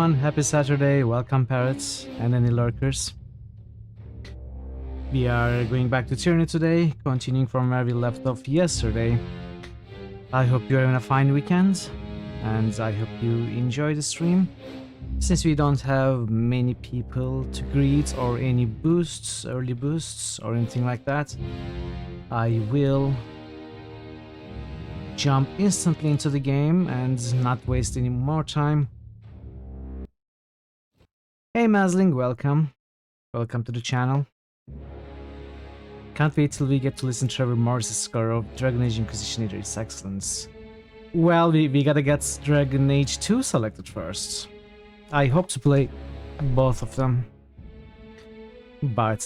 everyone, happy Saturday, welcome parrots and any lurkers. We are going back to Tyranny today, continuing from where we left off yesterday. I hope you're having a fine weekend, and I hope you enjoy the stream. Since we don't have many people to greet or any boosts, early boosts or anything like that, I will jump instantly into the game and not waste any more time. Hey Mazling, welcome. Welcome to the channel. Can't wait till we get to listen to Trevor Morris's score of Dragon Age Inquisition Eater. It's excellence. Well, we gotta get Dragon Age 2 selected first. I hope to play both of them. But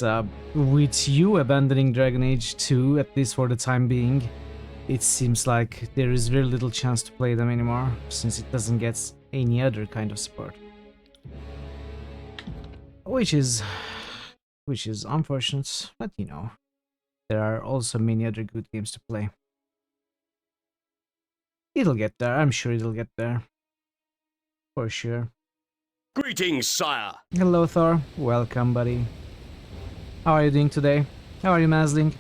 with you abandoning Dragon Age 2, at least for the time being, it seems like there is very little chance to play them anymore, since it doesn't get any other kind of support. Which is unfortunate, but you know, there are also many other good games to play. It'll get there, I'm sure it'll get there. For sure. Greetings, sire! Hello Thor, welcome buddy. How are you doing today? How are you, Mazling?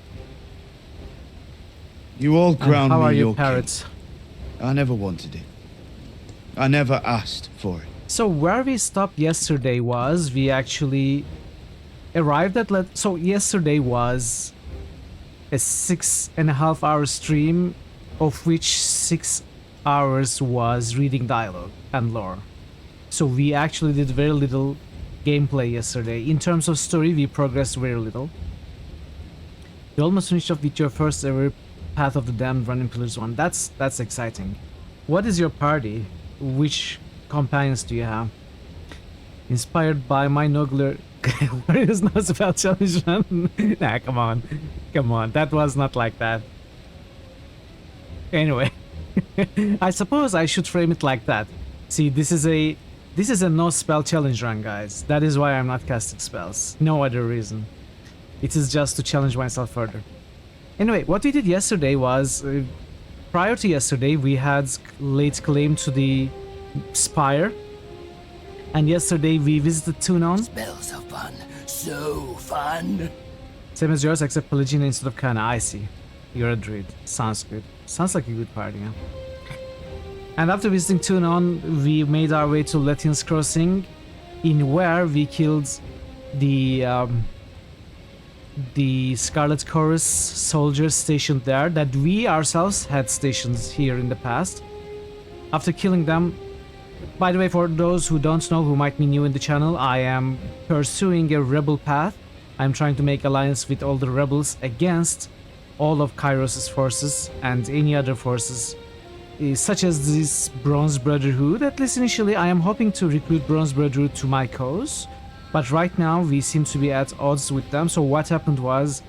You all crowned how me are you, your parrots? king. I never wanted it. I never asked for it. So where we stopped yesterday was, we actually arrived at so yesterday was a 6.5 hour stream, of which 6 hours was reading dialogue and lore. So we actually did very little gameplay yesterday. In terms of story, we progressed very little. You almost finished off with your first ever Path of the Damned Running Pillars 1. That's exciting. What is your party? Which companions do you have? Inspired by my Nogler. There is no spell challenge run. Nah, come on, that was not like that. Anyway, I suppose I should frame it like that. See, this is a no spell challenge run, guys. That is why I'm not casting spells. No other reason. It is just to challenge myself further. Anyway, what we did yesterday was, prior to yesterday, we had laid claim to the Spire, and yesterday we visited Tunon. Spells are fun. So fun. Same as yours, except Pelagina instead of Kana. I see. You're a druid. Sounds good. Sounds like a good party, yeah? And after visiting Tunon, we made our way to Lethian's Crossing, in where we killed the Scarlet Chorus soldiers stationed there, that we ourselves had stationed here in the past. After killing them, by the way, for those who don't know, who might be new in the channel, I am pursuing a rebel path. I'm trying to make alliance with all the rebels against all of Kairos' forces and any other forces, such as this Bronze Brotherhood. At least initially, I am hoping to recruit Bronze Brotherhood to my cause, but right now we seem to be at odds with them. So what happened was,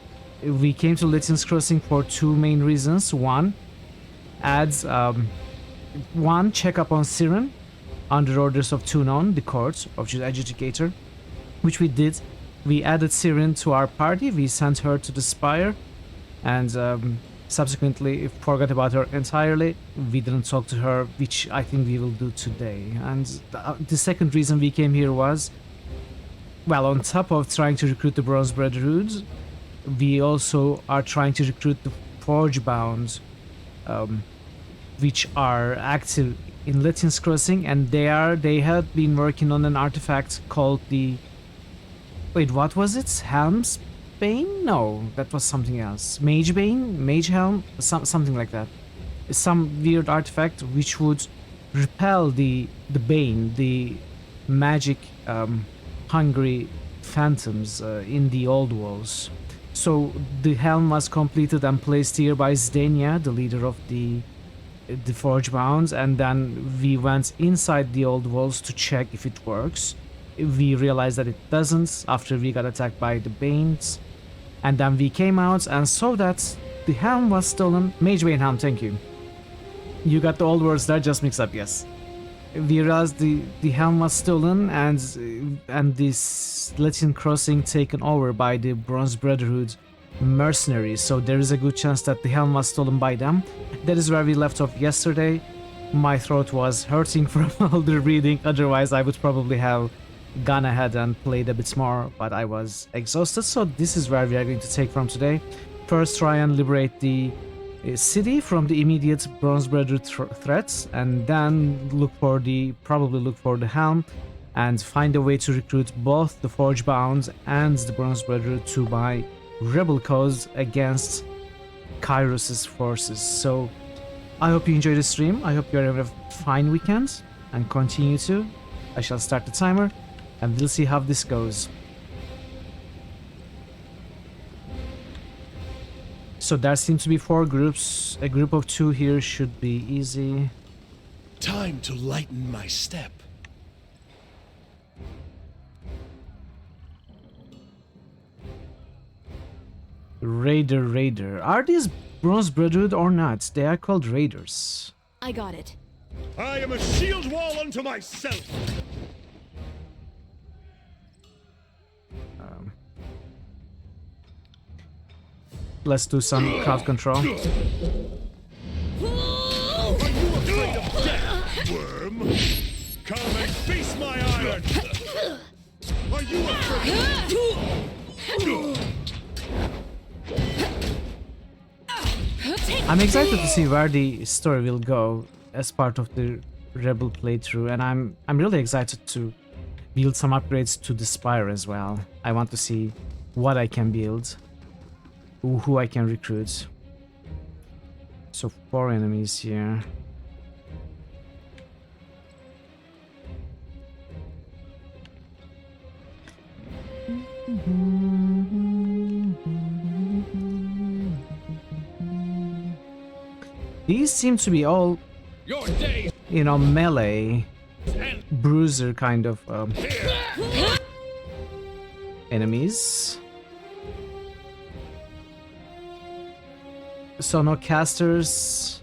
we came to Lethian's Crossing for two main reasons. One, check up on Siren under orders of Tunon, the court of the adjudicator, which we did. We added Siren to our party, we sent her to the Spire, and subsequently forgot about her entirely. We didn't talk to her, which I think we will do today. And the second reason we came here was, well, on top of trying to recruit the Bronze Brotherhood, we also are trying to recruit the Forgebound, which are active in Lethian's Crossing, and they had been working on an artifact called the... Wait, what was it? Helm's Bane? No, that was something else. Mage Bane? Mage Helm? Something like that. Some weird artifact which would repel the Bane, the magic hungry phantoms in the old walls. So the helm was completed and placed here by Zdenia, the leader of the Forgebound, and then we went inside the old walls to check if it works. We realized that it doesn't after we got attacked by the Banes, and then we came out and saw that the helm was stolen. Mage Bane helm, thank you. You got the old words there just mixed up, yes. We realized the helm was stolen, and this Lethian Crossing taken over by the Bronze Brotherhood mercenaries, so there is a good chance that the helm was stolen by them. That is where we left off yesterday. my throat was hurting from all the reading. Otherwise, I would probably have gone ahead and played a bit more, but I was exhausted. So this is where we are going to take from today. First, try and liberate the city from the immediate Bronze Brother threats, and then probably look for the helm and find a way to recruit both the Forge Bound and the Bronze Brother to my rebel cause against Kairos' forces. So I hope you enjoyed the stream. I hope you're having a fine weekend and continue to. I shall start the timer and we'll see how this goes. So there seems to be 4 groups. A group of 2 here should be easy. Time to lighten my step. Raider. Are these Bronze Brotherhood or not? They are called Raiders. I got it. I am a shield wall unto myself. Let's do some crowd control. Are you afraid of death, worm? Come and face my iron. Are you afraid? I'm excited to see where the story will go as part of the Rebel playthrough, and I'm really excited to build some upgrades to the Spire as well. I want to see what I can build, who I can recruit. So 4 enemies here. These seem to be all, you know, melee, bruiser kind of enemies. So no casters.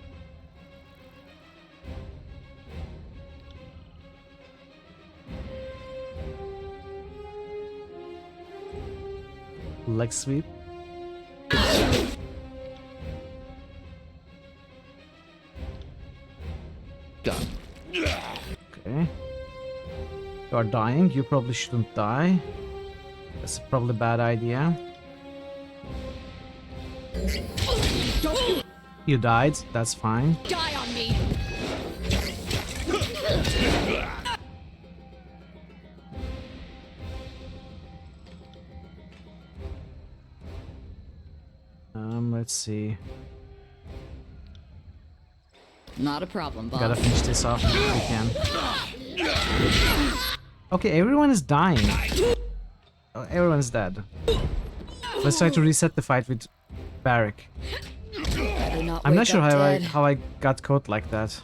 Leg sweep. Done. Okay. You are dying. You probably shouldn't die. That's probably a bad idea. You died. That's fine. Die on me. Let's see. Not a problem, boss. Gotta finish this off if we can. Okay, everyone is dying. Oh, everyone's dead. Let's try to reset the fight with Barrack. I'm not sure how I got caught like that.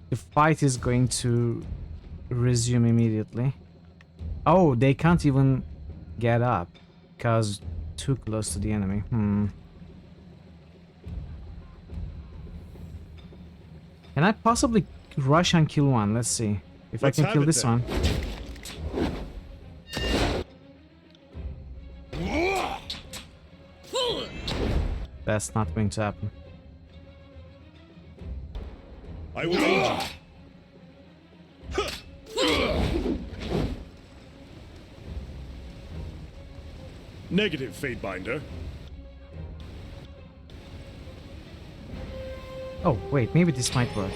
The fight is going to resume immediately. Oh, they can't even get up because too close to the enemy. Can I possibly rush and kill one? Let's see if I can kill this one. That's not going to happen. I will aid you. Negative, Fatebinder. Oh, wait, maybe this might work.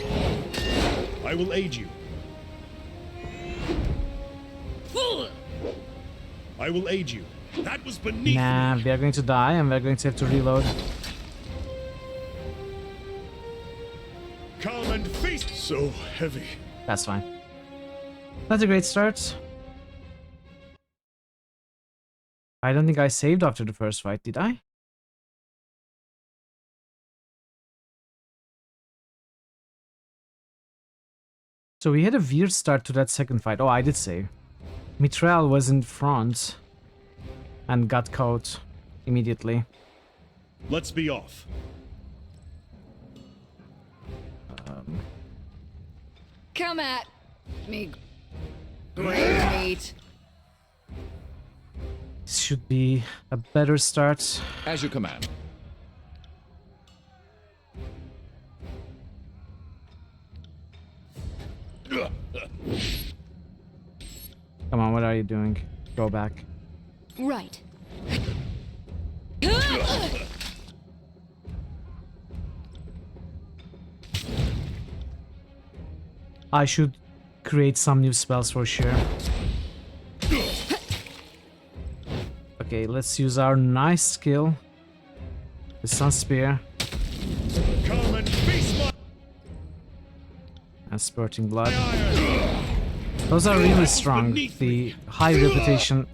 I will aid you. I will aid you. That was beneath Nah, me. we are going to die and we're going to have to reload. Come and face. So heavy. That's fine. That's a great start. I don't think I saved after the first fight, did I? So we had a weird start to that second fight. Oh, I did save. Mithril was in front and got caught immediately. Let's be off. Come at me, grave meat. This should be a better start. As you command. doing? Go back. Right. I should create some new spells for sure. Okay, let's use our nice skill. The Sun Spear Come and feast my and Spurting Blood. iron. Those are really strong. The high reputation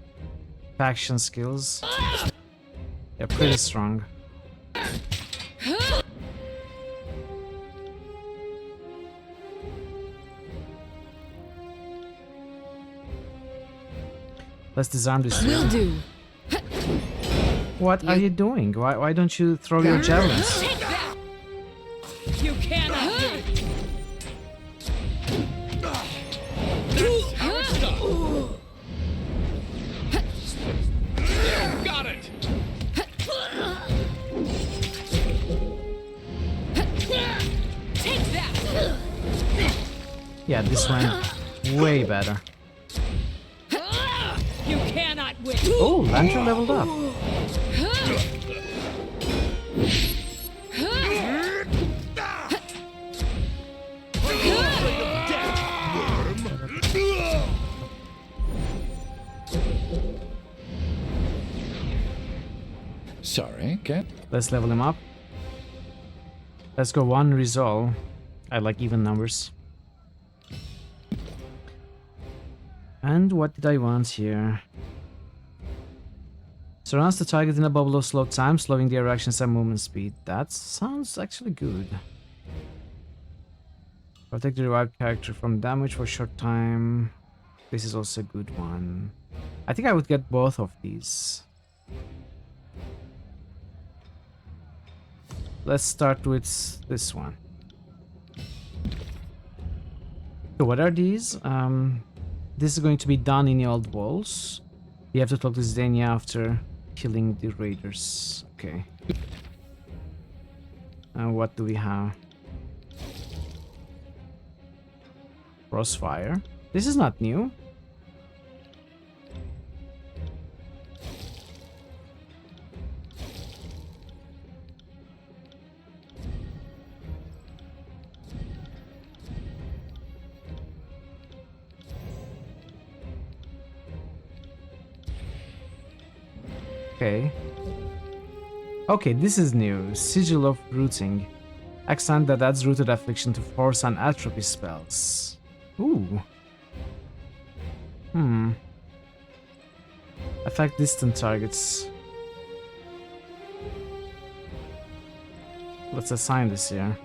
faction skills. They're pretty strong. Let's disarm this. Will do. What are you doing? Why don't you throw your javelins? Take that! You cannot win. Got it. Take that! Yeah, this went way better. You cannot win. Oh, Lantern leveled up. Sorry, Cat. Let's level him up. Let's go one resolve. I like even numbers. And what did I want here? Surrounds the target in a bubble of slow time, slowing their reactions and movement speed. That sounds actually good. Protect the revived character from damage for a short time. This is also a good one. I think I would get both of these. Let's start with this one. So what are these? This is going to be done in the old walls. You have to talk to Zdenia after killing the raiders. Okay. And what do we have? Crossfire. This is not new. Okay. Okay, this is new. Sigil of Rooting. Accent that adds Rooted Affliction to Force and Atrophy spells. Ooh. Affect distant targets. Let's assign this here.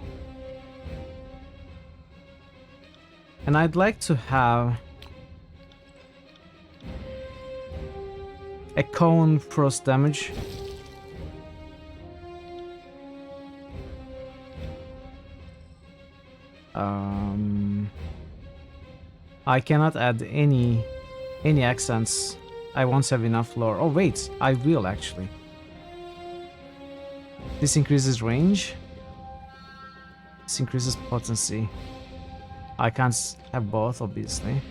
And I'd like to have a cone frost damage. I cannot add any accents. I won't have enough lore. Oh wait, I will actually. This increases range. This increases potency. I can't have both, obviously.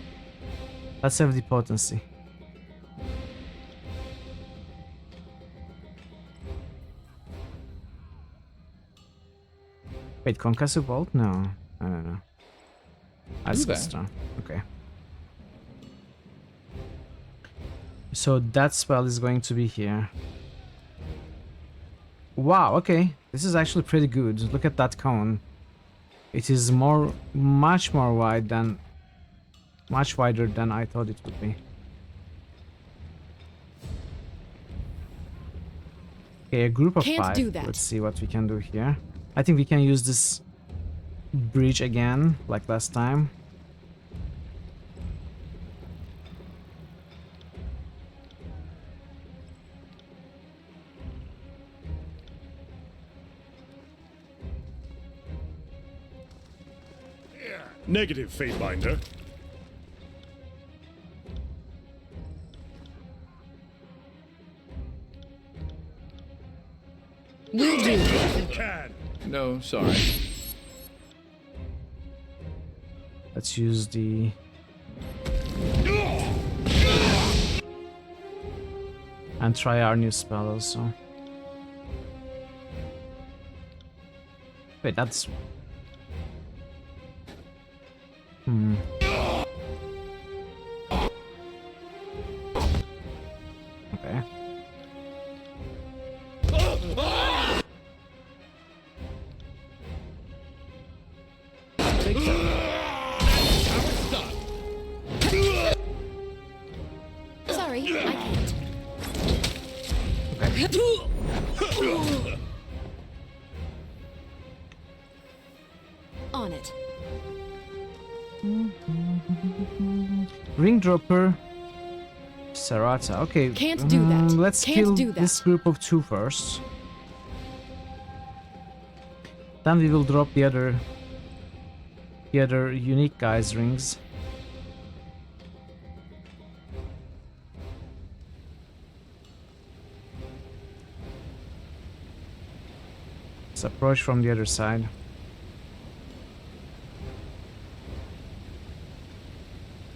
Let's have the potency. Wait, Concussive Bolt? No. No. That's good stuff. Okay. So that spell is going to be here. Wow, okay. This is actually pretty good. Look at that cone. It is much more wide than... much wider than I thought it would be. Okay, a group of Can't 5. do that. Let's see what we can do here. I think we can use this bridge again, like last time. Negative, Fatebinder. Will do. You can. No, sorry. Let's use the... And try our new spell also. Wait, that's... Okay. Sorry, I can't. On it. Ring dropper. Sarata. Okay. Can't do that. Let's Can't kill do that. this group of 2 first. Then we will drop the other unique guys' rings. Let's approach from the other side.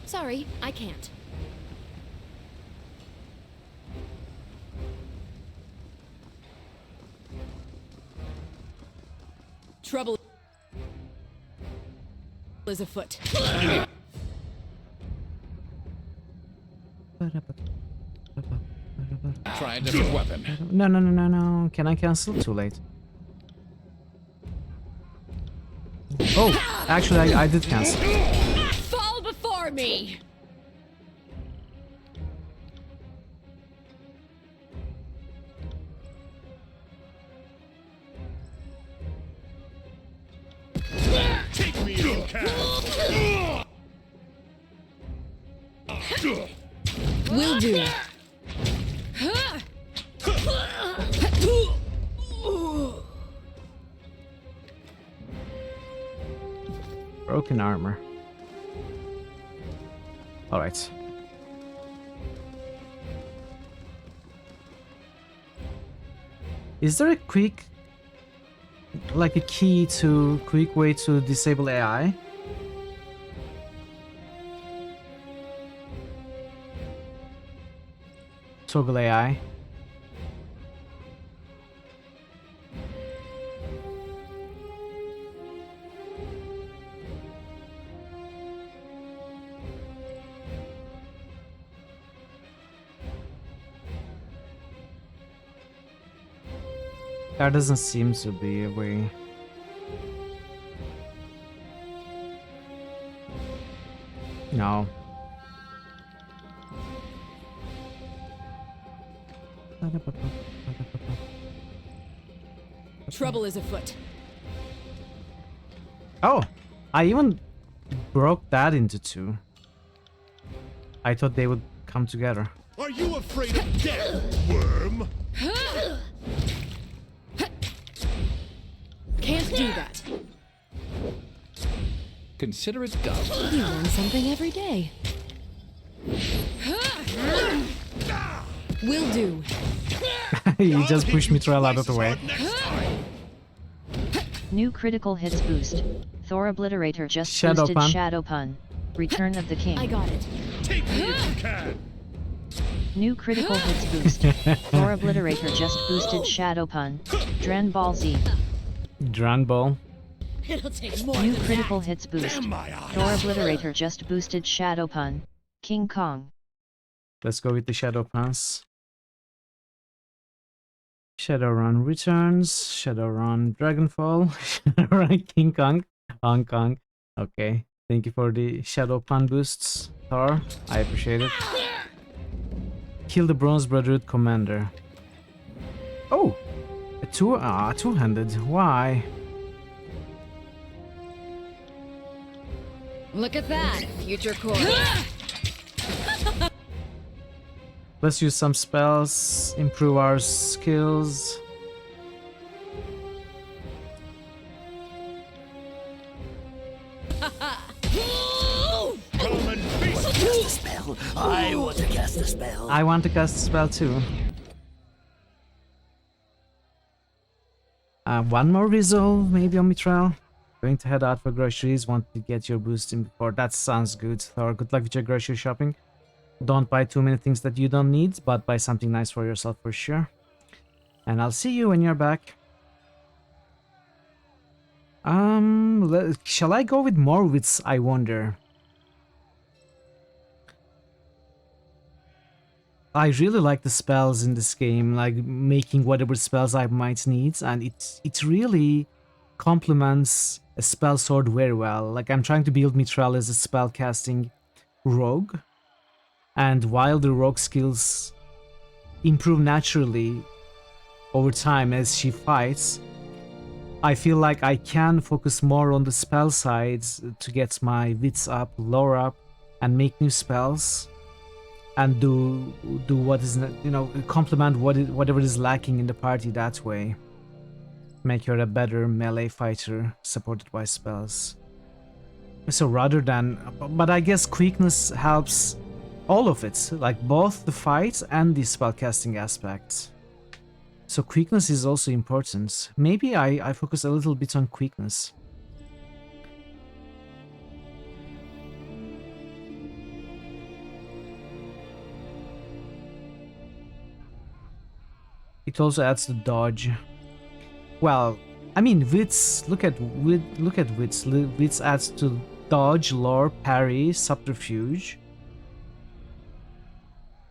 Sorry, I can't. Trouble is afoot. Try a different weapon. No. Can I cancel? Too late. Oh, actually, I did cancel. Fall before me! Take me if you can. Will do. Broken armor. Alright. Is there a quick... like a key to... quick way to disable AI? Toggle AI. There doesn't seem to be a way. No. Trouble is afoot. Oh, I even broke that into 2. I thought they would come together. Are you afraid of death, worm? Can't do that. Consider it done. You learn something every day. Will do. You just pushed me trail out of the way. New critical hits boost. Thor Obliterator just Shadow boosted Pun. Shadow Pun. Return of the King. I got it. Take me if you can. New critical hits boost. Thor Obliterator just boosted Shadow Pun. Dran Ball Z. Dran ball. It'll take more New than critical that. hits boost. Damn my eyes. Thor Obliterator just boosted Shadow Pun. King Kong. Let's go with the Shadow Pass. Shadowrun returns. Shadowrun Dragonfall. Shadowrun King Kong. Hong Kong. Okay. Thank you for the Shadow Pun boosts, Thor. I appreciate it. Kill the Bronze Brotherhood Commander. Oh! A two-handed. Why? Look at that, future core. Let's use some spells, improve our skills. Come and feast. Cast a spell. I want to cast a spell. I want to cast a spell too. One more resolve, maybe on Mithril. Going to head out for groceries. Want to get your boost in before. That sounds good, Thor. Good luck with your grocery shopping. Don't buy too many things that you don't need, but buy something nice for yourself for sure. And I'll see you when you're back. Shall I go with more wits, I wonder? I really like the spells in this game, like making whatever spells I might need, and it really complements a spell sword very well. Like I'm trying to build Mithril as a spell casting rogue, and while the rogue skills improve naturally over time as she fights, I feel like I can focus more on the spell side to get my wits up, lore up, and make new spells, and do what is, you know, complement whatever is lacking in the party that way. Make her a better melee fighter supported by spells. So rather than, but I guess quickness helps all of it, like both the fight and the spellcasting aspect. So quickness is also important. Maybe I focus a little bit on quickness. It also adds the dodge. Well, I mean, wits. Look at wits. Wits adds to dodge, lore, parry, subterfuge,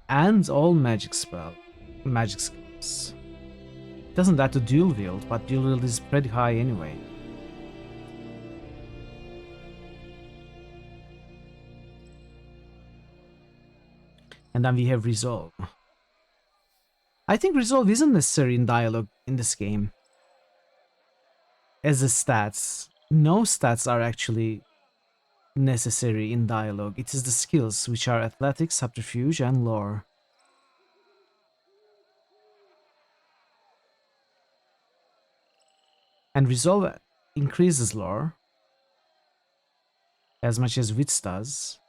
and all magic skills. It doesn't add to dual wield, but dual wield is pretty high anyway. And then we have resolve. I think resolve isn't necessary in dialogue in this game. As a stats, no stats are actually necessary in dialogue. It is the skills, which are athletics, subterfuge, and lore. And resolve increases lore as much as wits does.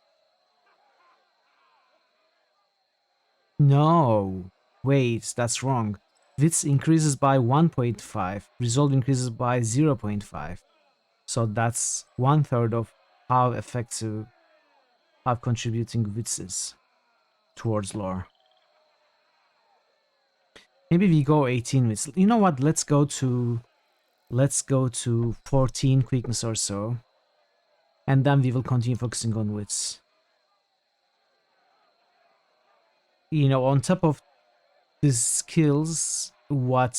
No, wait, that's wrong. Wits increases by 1.5, resolve increases by 0.5. So that's 1/3 of how effective, how contributing wits is towards lore. Maybe we go 18 wits. You know what? Let's go to 14 quickness or so, and then we will continue focusing on wits. You know, on top of these skills, what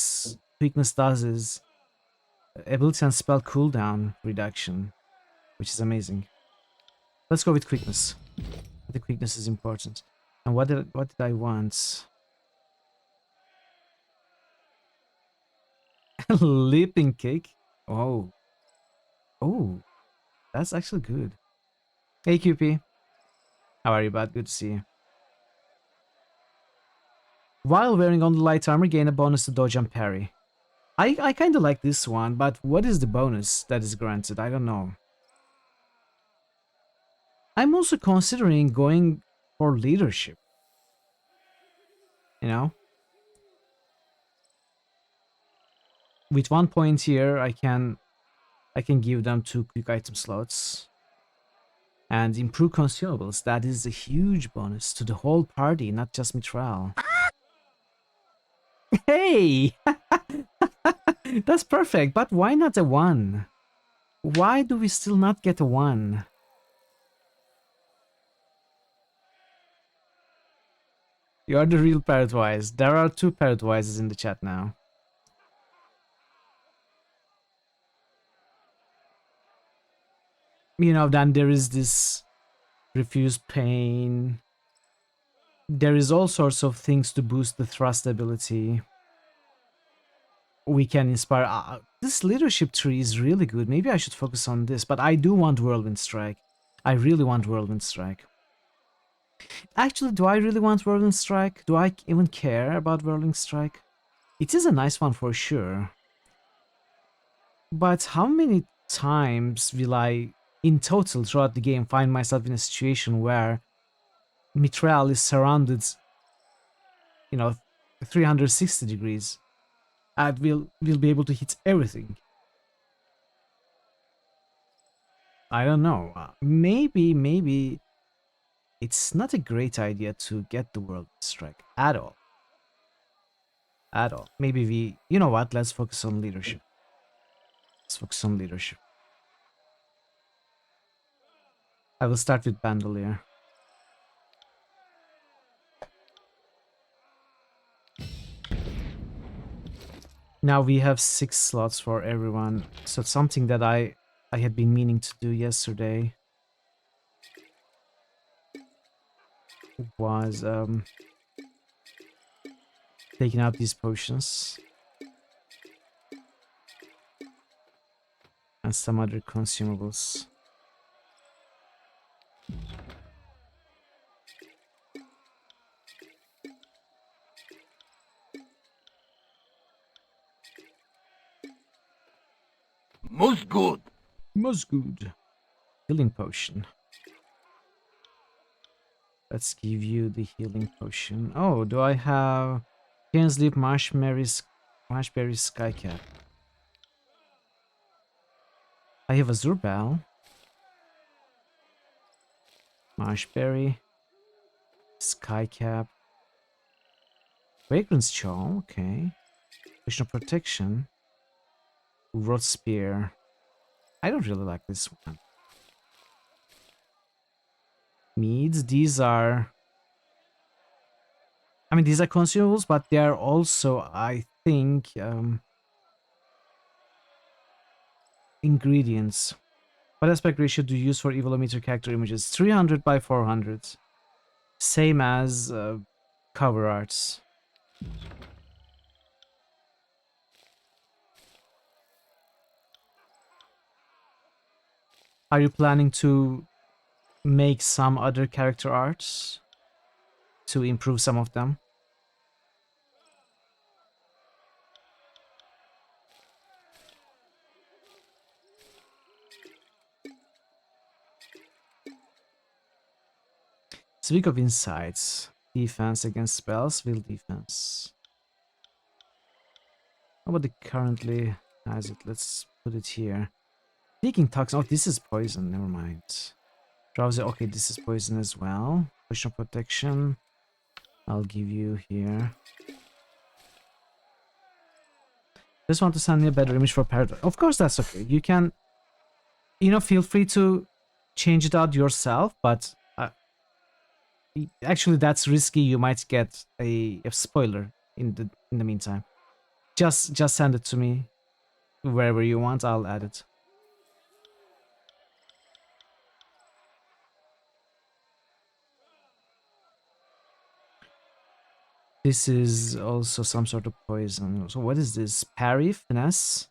quickness does is ability and spell cooldown reduction, which is amazing. Let's go with quickness. The quickness is important. And what did I want? Leaping kick. Oh, that's actually good. Hey QP, how are you, bud? Good to see you. While wearing on the light armor, gain a bonus to dodge and parry. I kind of like this one, but what is the bonus that is granted? I don't know. I'm also considering going for leadership. You know? With 1 point here, I can give them 2 quick item slots. And improve consumables. That is a huge bonus to the whole party, not just Mithril. Hey! That's perfect, but why not a 1? Why do we still not get a 1? You're the real Parrotwise. There are 2 Parrotwises in the chat now. You know, then there is this refuse pain. There is all sorts of things to boost the thrust ability. We can inspire. This leadership tree is really good. Maybe I should focus on this, but I do want Whirlwind Strike. I really want Whirlwind Strike. Actually, do I really want Whirlwind Strike? Do I even care about Whirlwind Strike? It is a nice one for sure. But how many times will I, in total, throughout the game, find myself in a situation where Mithril is surrounded, you know, 360 degrees, and will be able to hit everything? I don't know. Maybe it's not a great idea to get the world strike at all. At all. Maybe we, you know what, let's focus on leadership. Let's focus on leadership. I will start with Bandolier. Now we have 6 slots for everyone. So it's something that I had been meaning to do yesterday. Was taking out these potions. And some other consumables. Most good. Most good. Healing potion. Let's give you the healing potion. Oh, do I have Cane Sleep, Marshberry, Skycap? I have Azure Bell. Marshberry. Skycap. Vagrant's Chaw, okay. Potion of Protection. Rod Spear. I don't really like this one. Meads, these are... I mean, these are consumables, but they are also, I think, ingredients. What aspect ratio do you use for evilometer character images? 300 by 400. Same as cover arts. Are you planning to make some other character arts to improve some of them? Speak of insights. Defense against spells, will defense. Nobody currently has it. Let's put it here. Speaking toxin. Oh, this is poison. Never mind. Drowsy. Okay, this is poison as well. Potion of protection. I'll give you here. Just want to send me a better image for Paradise. Of course, that's okay. You can, you know, feel free to change it out yourself, but actually that's risky. You might get a spoiler in the meantime. Just send it to me wherever you want. I'll add it. This is also some sort of poison. So what is this? Parry, finesse.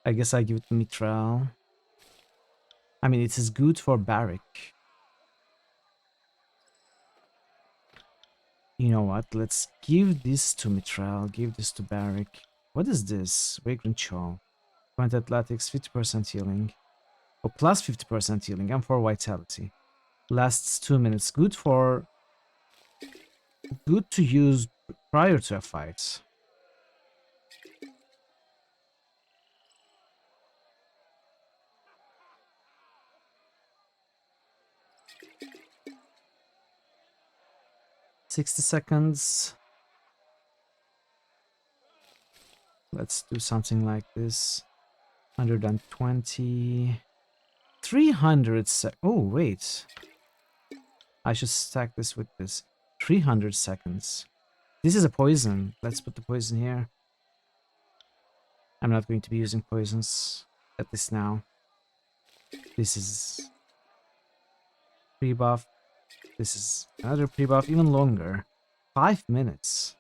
I guess I give it Mithril. I mean, it is good for Barrack. You know what? Let's give this to Mithril. Give this to Barrack. What is this? Vagrant Chaw. Point Athletics, 50% healing. Oh, plus 50% healing and for Vitality. Lasts 2 minutes. Good to use prior to a fight. $60. Let's do something like this. 120. 300 oh, wait. I should stack this with this. 300 seconds. This is a poison. Let's put the poison here. I'm not going to be using poisons at this now. This is pre-buff. This is another pre-buff, even longer. 5 minutes.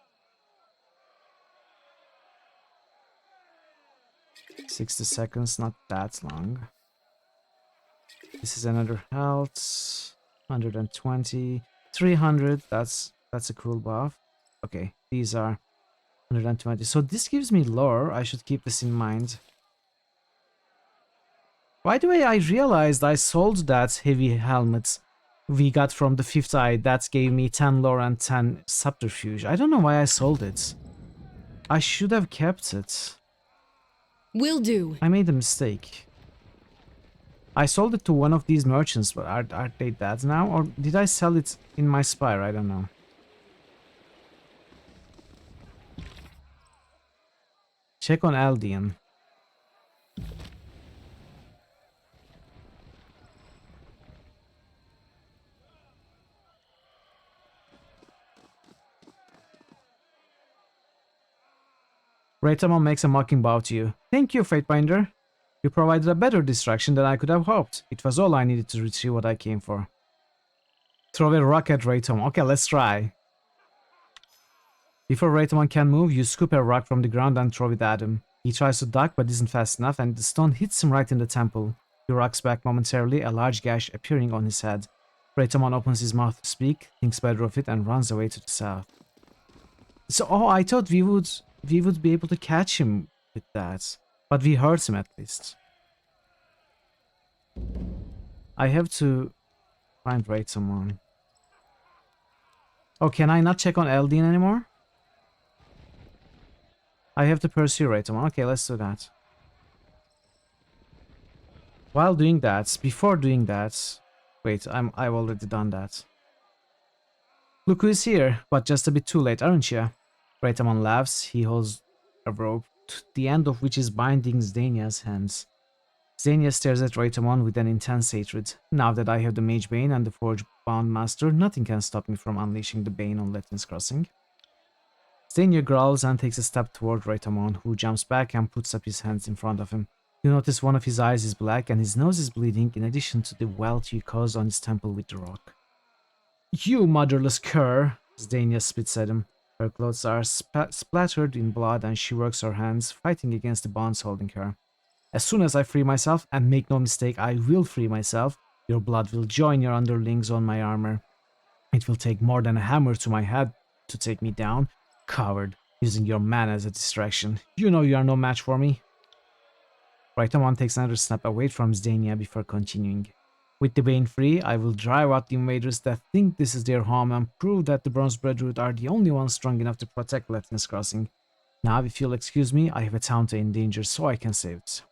60 seconds, not that long. This is another health. 120. 300, that's a cool buff. Okay, these are 120. So this gives me lore. I should keep this in mind. By the way, I realized I sold that heavy helmet we got from the 5th eye. That gave me 10 lore and 10 subterfuge. I don't know why I sold it. I should have kept it. Will do. I made a mistake. I sold it to one of these merchants, but are they dead now? Or did I sell it in my spire? I don't know. Check on Aldian. Raytamon makes a mocking bow to you. Thank you, Fatebinder. You provided a better distraction than I could have hoped. It was all I needed to retrieve what I came for. Throw a rock at Raytamon. Okay, let's try. Before Raytamon can move, you scoop a rock from the ground and throw it at him. He tries to duck but isn't fast enough, and the stone hits him right in the temple. He rocks back momentarily, a large gash appearing on his head. Raytamon opens his mouth to speak, thinks better of it, and runs away to the south. So, oh, I thought we would be able to catch him with that. But we hurt him at least. I have to find Raytamon. Oh, can I not check on Eldin anymore? I have to pursue Raytamon. Okay, let's do that. While doing that, before doing that... Wait, I've already done that. Look who's here, but just a bit too late, aren't you? Raytamon laughs. He holds a rope, the end of which is binding Zdenia's hands. Zdenia stares at Raytamon with an intense hatred. Now that I have the Mage Bane and the Forge-bound Master, nothing can stop me from unleashing the Bane on Letlin's Crossing. Zdenia growls and takes a step toward Raytamon, who jumps back and puts up his hands in front of him. You notice one of his eyes is black and his nose is bleeding, in addition to the welt you caused on his temple with the rock. You motherless cur! Zdenia spits at him. Her clothes are splattered in blood and she works her hands, fighting against the bonds holding her. As soon as I free myself, and make no mistake, I will free myself, your blood will join your underlings on my armor. It will take more than a hammer to my head to take me down. Coward, using your man as a distraction. You know you are no match for me. Raytamon takes another step away from Zdenia before continuing. With the Bane free, I will drive out the invaders that think this is their home and prove that the Bronze Brotherhood are the only ones strong enough to protect Letlin's Crossing. Now, if you'll excuse me, I have a town to endanger so I can save it.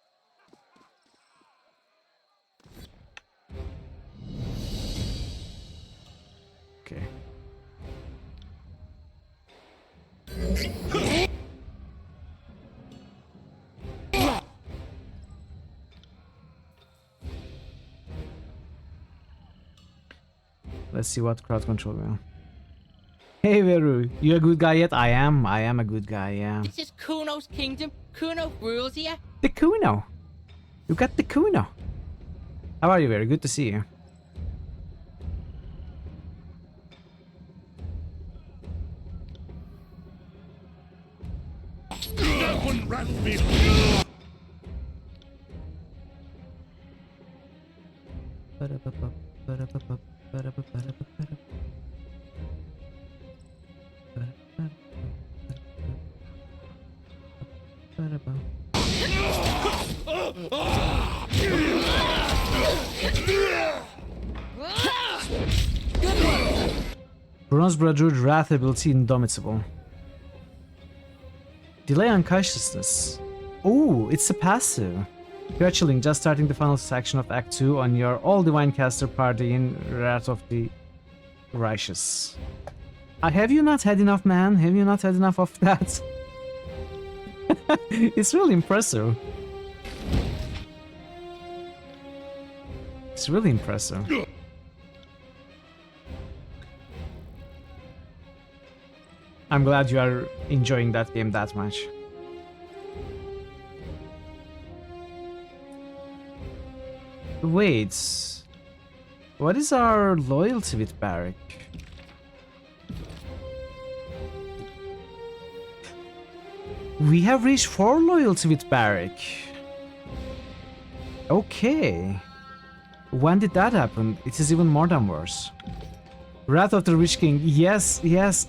Okay. Let's see what crowd control we are. Hey Veru, you a good guy yet? I am a good guy, yeah. This is Kuno's kingdom. Kuno rules here. The Kuno! You got the Kuno! How are you, Veru? Good to see you. That one rat me. Bronze Brotherhood Wrath ability Indomitable. Delay unconsciousness. Ooh, it's a passive. You're chilling, just starting the final section of Act 2 on your all-divine caster party in Wrath of the Righteous. Have you not had enough, man? Have you not had enough of that? It's really impressive. It's really impressive. I'm glad you are enjoying that game that much. Wait, what is our loyalty with Barrack? We have reached 4 loyalty with Barrack. Okay. When did that happen? It is even more than worse. Wrath of the Lich King. Yes,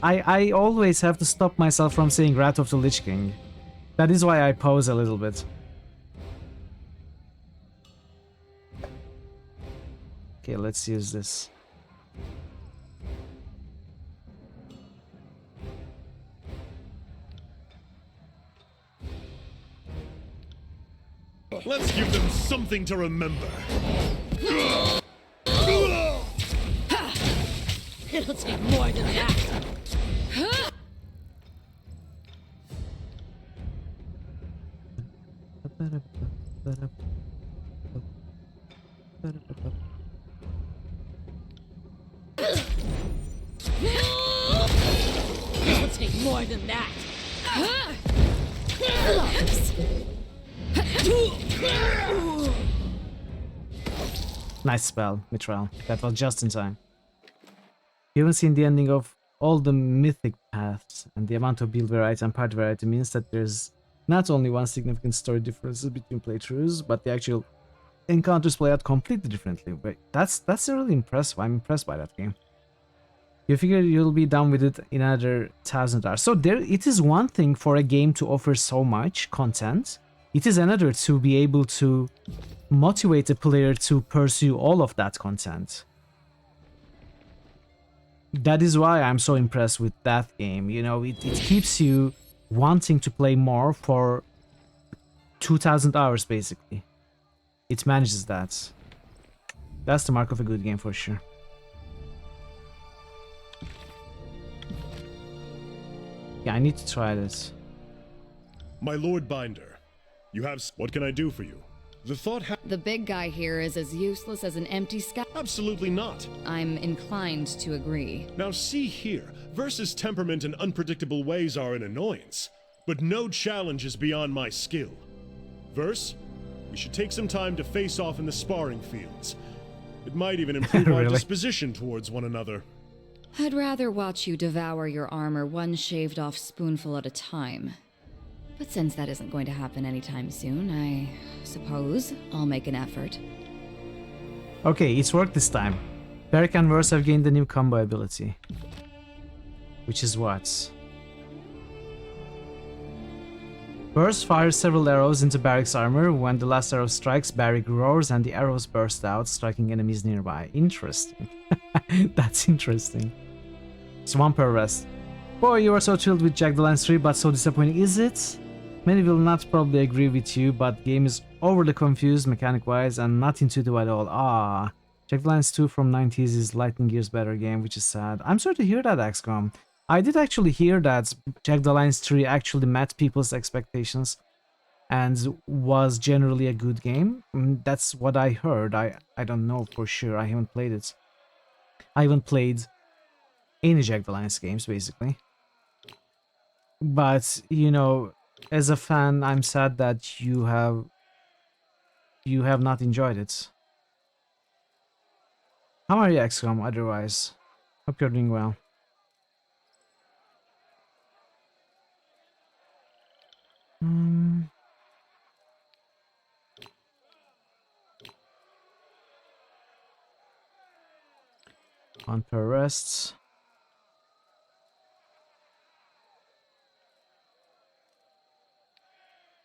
I always have to stop myself from saying Wrath of the Lich King. That is why I pause a little bit. Okay, let's use this. Let's give them something to remember. It'll take more than that. It'll take more than that. Nice spell, Mithril. That was just in time. You haven't seen the ending of all the mythic paths, and the amount of build variety and part variety means that there's not only one significant story difference between playthroughs, but the actual encounters play out completely differently. But that's really impressive. I'm impressed by that game. You figure you'll be done with it in another 1,000 hours. So there, it is one thing for a game to offer so much content. It is another to be able to motivate a player to pursue all of that content. That is why I'm so impressed with that game. You know, it keeps you wanting to play more for 2,000 hours, basically. It manages that. That's the mark of a good game for sure. Yeah, I need to try this. My Lord Binder, you have... What can I do for you? The thought The big guy here is as useless as an empty sky. Absolutely not. I'm inclined to agree. Now see here, Versus' temperament and unpredictable ways are an annoyance, but no challenge is beyond my skill. Verse, we should take some time to face off in the sparring fields. It might even improve our Really? disposition towards one another. I'd rather watch you devour your armor one shaved off spoonful at a time. But since that isn't going to happen anytime soon, I suppose I'll make an effort. Okay, it's worked this time. Beric and Verse have gained a new combo ability. Which is what? Verse fires several arrows into Barrick's armor. When the last arrow strikes, Barrick roars and the arrows burst out, striking enemies nearby. Interesting. That's interesting. It's one per rest. Boy, you are so thrilled with Jack the Lion 3, but so disappointing, is it? Many will not probably agree with you, but game is overly confused mechanic-wise and not intuitive at all. Ah, Jack the Lion 2 from 90s is lightning years better game, which is sad. I'm sorry to hear that, XCOM. I did actually hear that Jack the Lion 3 actually met people's expectations and was generally a good game. That's what I heard. I don't know for sure. I haven't played it. I haven't played any Jack the Lion games, basically. But, you know, as a fan, I'm sad that you have not enjoyed it. How are you, XCOM, otherwise? Hope you're doing well. On per rests.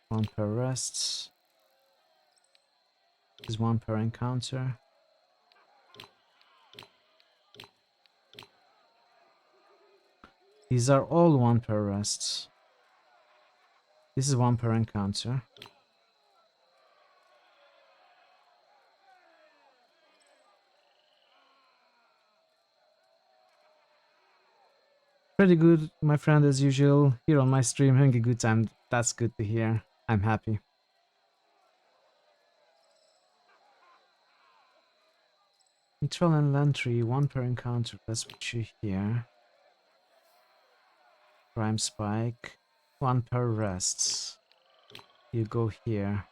One per rests. Is one per encounter. These are all one per rests. This is one per encounter. Pretty good, my friend, as usual. Here on my stream, having a good time. That's good to hear. I'm happy. Mithril and Lantry, one per encounter. Let's put you here. Prime Spike, one per rests. You go here.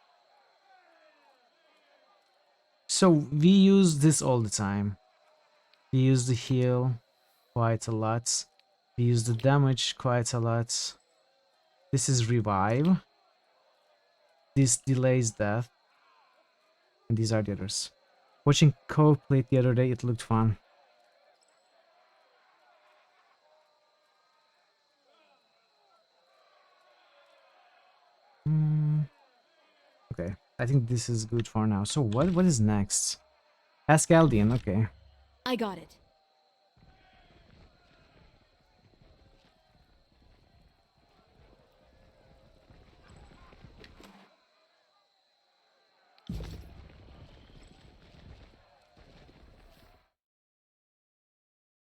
So we use this all the time. We use the heal quite a lot. We use the damage quite a lot. This is revive. This delays death. And these are the others. Watching Co play it the other day, it looked fun. Okay, I think this is good for now. So what is next? Ask Aldian, okay. I got it.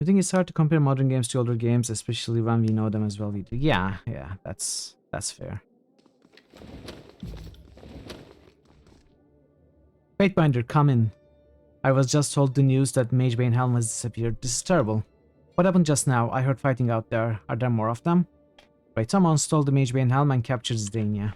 You think it's hard to compare modern games to older games, especially when we know them as well we do? Yeah, that's fair. Fatebinder, come in. I was just told the news that Magebane Helm has disappeared. This is terrible. What happened just now? I heard fighting out there. Are there more of them? Raitamon stole the Magebane Helm and captured Zdania.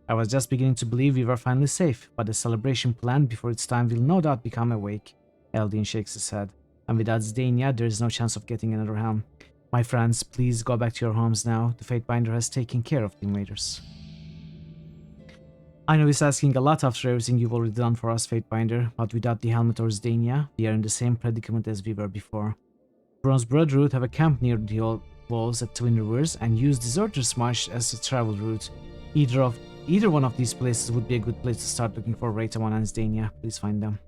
I was just beginning to believe we were finally safe, but the celebration planned before its time will no doubt become awake. Eldin shakes his head. And without Zdania, there is no chance of getting another helm. My friends, please go back to your homes now. The Fatebinder has taken care of the invaders. I know he's asking a lot after everything you've already done for us, Fatebinder, but without the helmet or Zdania, we are in the same predicament as we were before. Bronze Brotherhood have a camp near the old walls at Twin Rivers and use Deserter's Marsh as a travel route. Either one of these places would be a good place to start looking for Raitamon and Zdania. Please find them.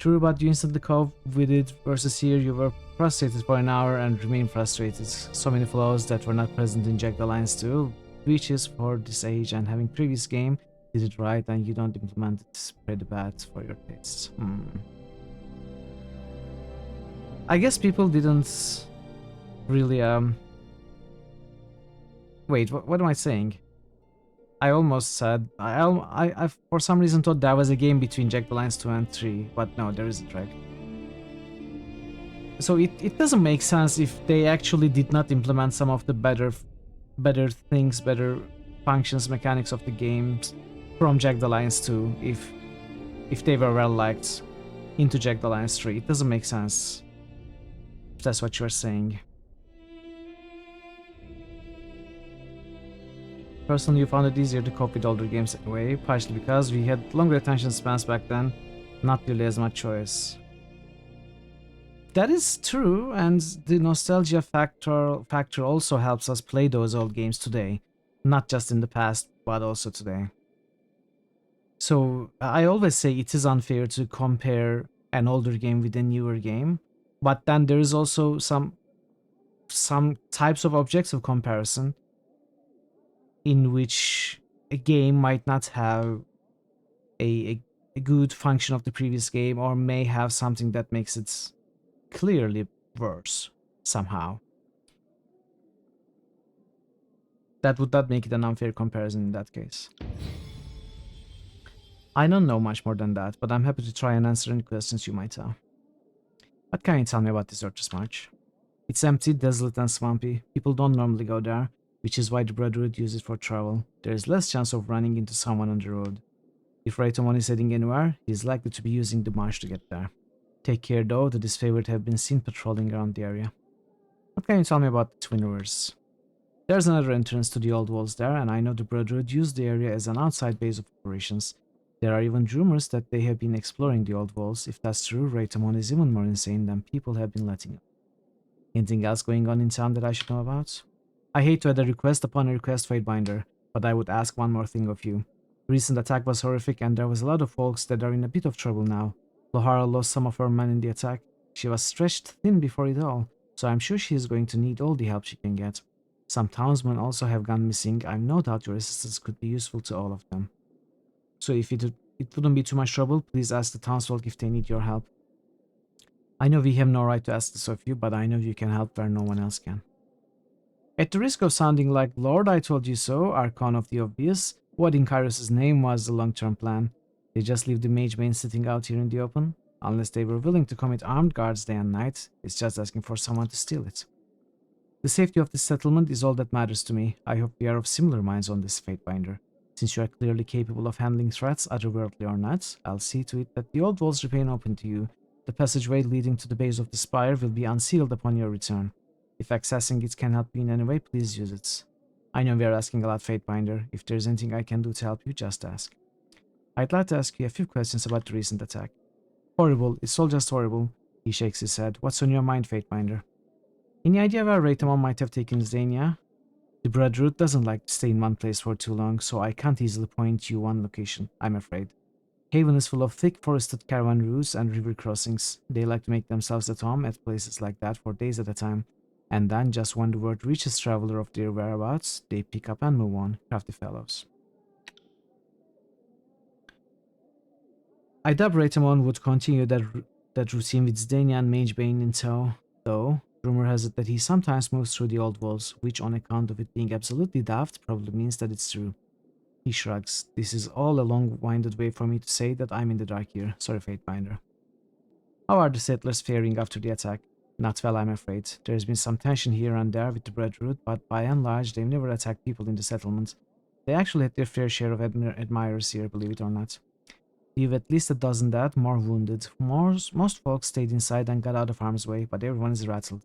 True, but you instantly coped with it versus here you were frustrated for an hour and remained frustrated. So many flaws that were not present in Jagged Alliance 2, which is for this age, and having previous game did it right and you don't implement it pretty bad for your tastes. I guess people didn't really wait, what am I saying? I almost said I for some reason thought that was a game between Jagged Alliance 2 and 3, but no, there isn't, right? So it doesn't make sense if they actually did not implement some of the better things, better functions, mechanics of the games from Jagged Alliance 2 if they were well liked into Jagged Alliance 3. It doesn't make sense if that's what you're saying. Personally, you found it easier to cope with older games anyway, partially because we had longer attention spans back then, not really as much choice. That is true, and the nostalgia factor also helps us play those old games today, not just in the past, but also today. So I always say it is unfair to compare an older game with a newer game, but then there is also some types of objects of comparison in which a game might not have a good function of the previous game, or may have something that makes it clearly worse somehow. That would not make it an unfair comparison in that case. I don't know much more than that, but I'm happy to try and answer any questions you might have. What can you tell me about Deserter's March? It's empty, desolate and swampy. People don't normally go there, which is why the Brotherhood uses it for travel. There is less chance of running into someone on the road. If Raitamon is heading anywhere, he is likely to be using the marsh to get there. Take care though, the disfavored have been seen patrolling around the area. What can you tell me about the Twin Rivers? There's another entrance to the old walls there, and I know the Brotherhood used the area as an outside base of operations. There are even rumors that they have been exploring the old walls. If that's true, Raitamon is even more insane than people have been letting him. Anything else going on in town that I should know about? I hate to add a request upon a request, Fatebinder, but I would ask one more thing of you. The recent attack was horrific, and there was a lot of folks that are in a bit of trouble now. Lohara lost some of her men in the attack. She was stretched thin before it all, so I'm sure she is going to need all the help she can get. Some townsmen also have gone missing. I'm no doubt your assistance could be useful to all of them. So if it wouldn't be too much trouble, please ask the townsfolk if they need your help. I know we have no right to ask this of you, but I know you can help where no one else can. At the risk of sounding like Lord I told you so, Archon of the Obvious, what in Kairos' name was the long-term plan? They just leave the Magebane sitting out here in the open? Unless they were willing to commit armed guards day and night, it's just asking for someone to steal it. The safety of this settlement is all that matters to me. I hope we are of similar minds on this, Fatebinder. Since you are clearly capable of handling threats, otherworldly or not, I'll see to it that the old walls remain open to you. The passageway leading to the base of the spire will be unsealed upon your return. If accessing it can help you in any way, please use it. I know we are asking a lot, Fatebinder. If there's anything I can do to help you, just ask. I'd like to ask you a few questions about the recent attack. Horrible, it's all just horrible. He shakes his head. What's on your mind, Fatebinder? Any idea where Raitamon might have taken Zdania? The Brotherhood doesn't like to stay in one place for too long, so I can't easily point you one location, I'm afraid. Haven is full of thick forested caravan routes and river crossings. They like to make themselves at home at places like that for days at a time, and then just when the word reaches traveler of their whereabouts, they pick up and move on. Crafty fellows. I doubt Raitamon would continue that that routine with Zdania and Magebane in tow, though. Rumor has it that he sometimes moves through the old walls, which on account of it being absolutely daft probably means that it's true. He shrugs. This is all a long-winded way for me to say that I'm in the dark here. Sorry, Fatebinder. How are the settlers faring after the attack? Not well, I'm afraid. There's been some tension here and there with the Breadroot, but by and large, they've never attacked people in the settlement. They actually had their fair share of admirers here, believe it or not. We've at least a dozen dead, more wounded. Most folks stayed inside and got out of harm's way, but everyone is rattled.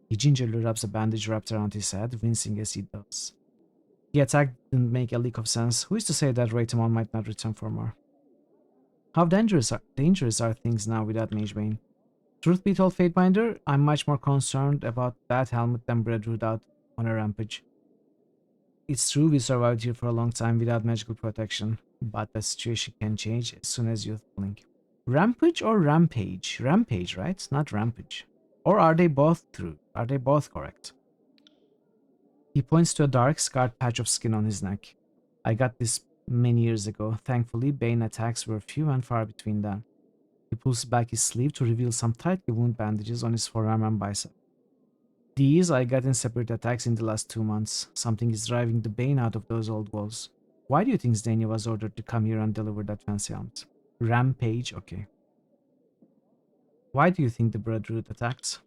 He gingerly wraps a bandage wrapped around his head, wincing as he does. The attack didn't make a lick of sense. Who is to say that Raytamon might not return for more? How dangerous are things now without Magebane? Truth be told, Fatebinder, I'm much more concerned about that helmet than Breadroot out on a rampage. It's true we survived here for a long time without magical protection, but the situation can change as soon as you blink. Rampage or rampage? Rampage, right? Not rampage. Or are they both true? Are they both correct? He points to a dark, scarred patch of skin on his neck. I got this many years ago. Thankfully, Bane attacks were few and far between them. He pulls back his sleeve to reveal some tightly wound bandages on his forearm and bicep. These I got in separate attacks in the last 2 months. Something is driving the Bane out of those old walls. Why do you think Zdania was ordered to come here and deliver that fancy helmet? Rampage, okay. Why do you think the Breadroot attacked?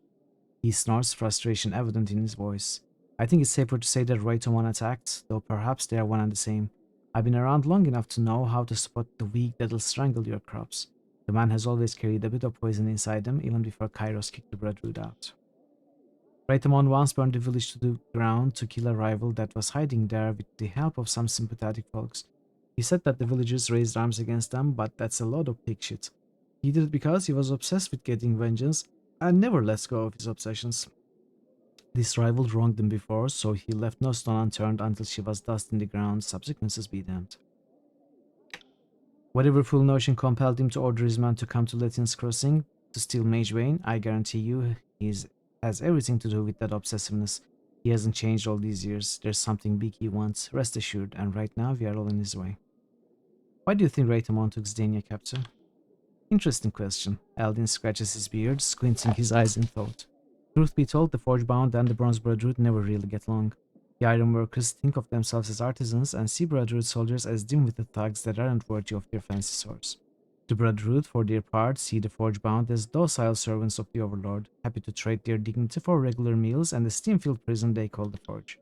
He snorts, frustration evident in his voice. I think it's safer to say that Raytomon attacked, though perhaps they are one and the same. I've been around long enough to know how to spot the weak that'll strangle your crops. The man has always carried a bit of poison inside him, even before Kairos kicked the Breadroot out. Raytomon once burned the village to the ground to kill a rival that was hiding there with the help of some sympathetic folks. He said that the villagers raised arms against them, but that's a lot of pig shit. He did it because he was obsessed with getting vengeance and never lets go of his obsessions. This rival wronged him before, so he left no stone unturned until she was dust in the ground, subsequences be damned. Whatever fool notion compelled him to order his men to come to Latin's Crossing to steal Magebane, I guarantee you has everything to do with that obsessiveness. He hasn't changed all these years. There's something big he wants, rest assured, and right now we are all in his way. Why do you think Raytomon took Zdania capture? Interesting question. Eldin scratches his beard, squinting his eyes in thought. Truth be told, the Forgebound and the Bronze Breadroot never really get along. The ironworkers think of themselves as artisans and see Breadroot soldiers as dim-witted thugs that aren't worthy of their fancy swords. The Breadroot, for their part, see the Forgebound as docile servants of the Overlord, happy to trade their dignity for regular meals and the steam-filled prison they call the Forge.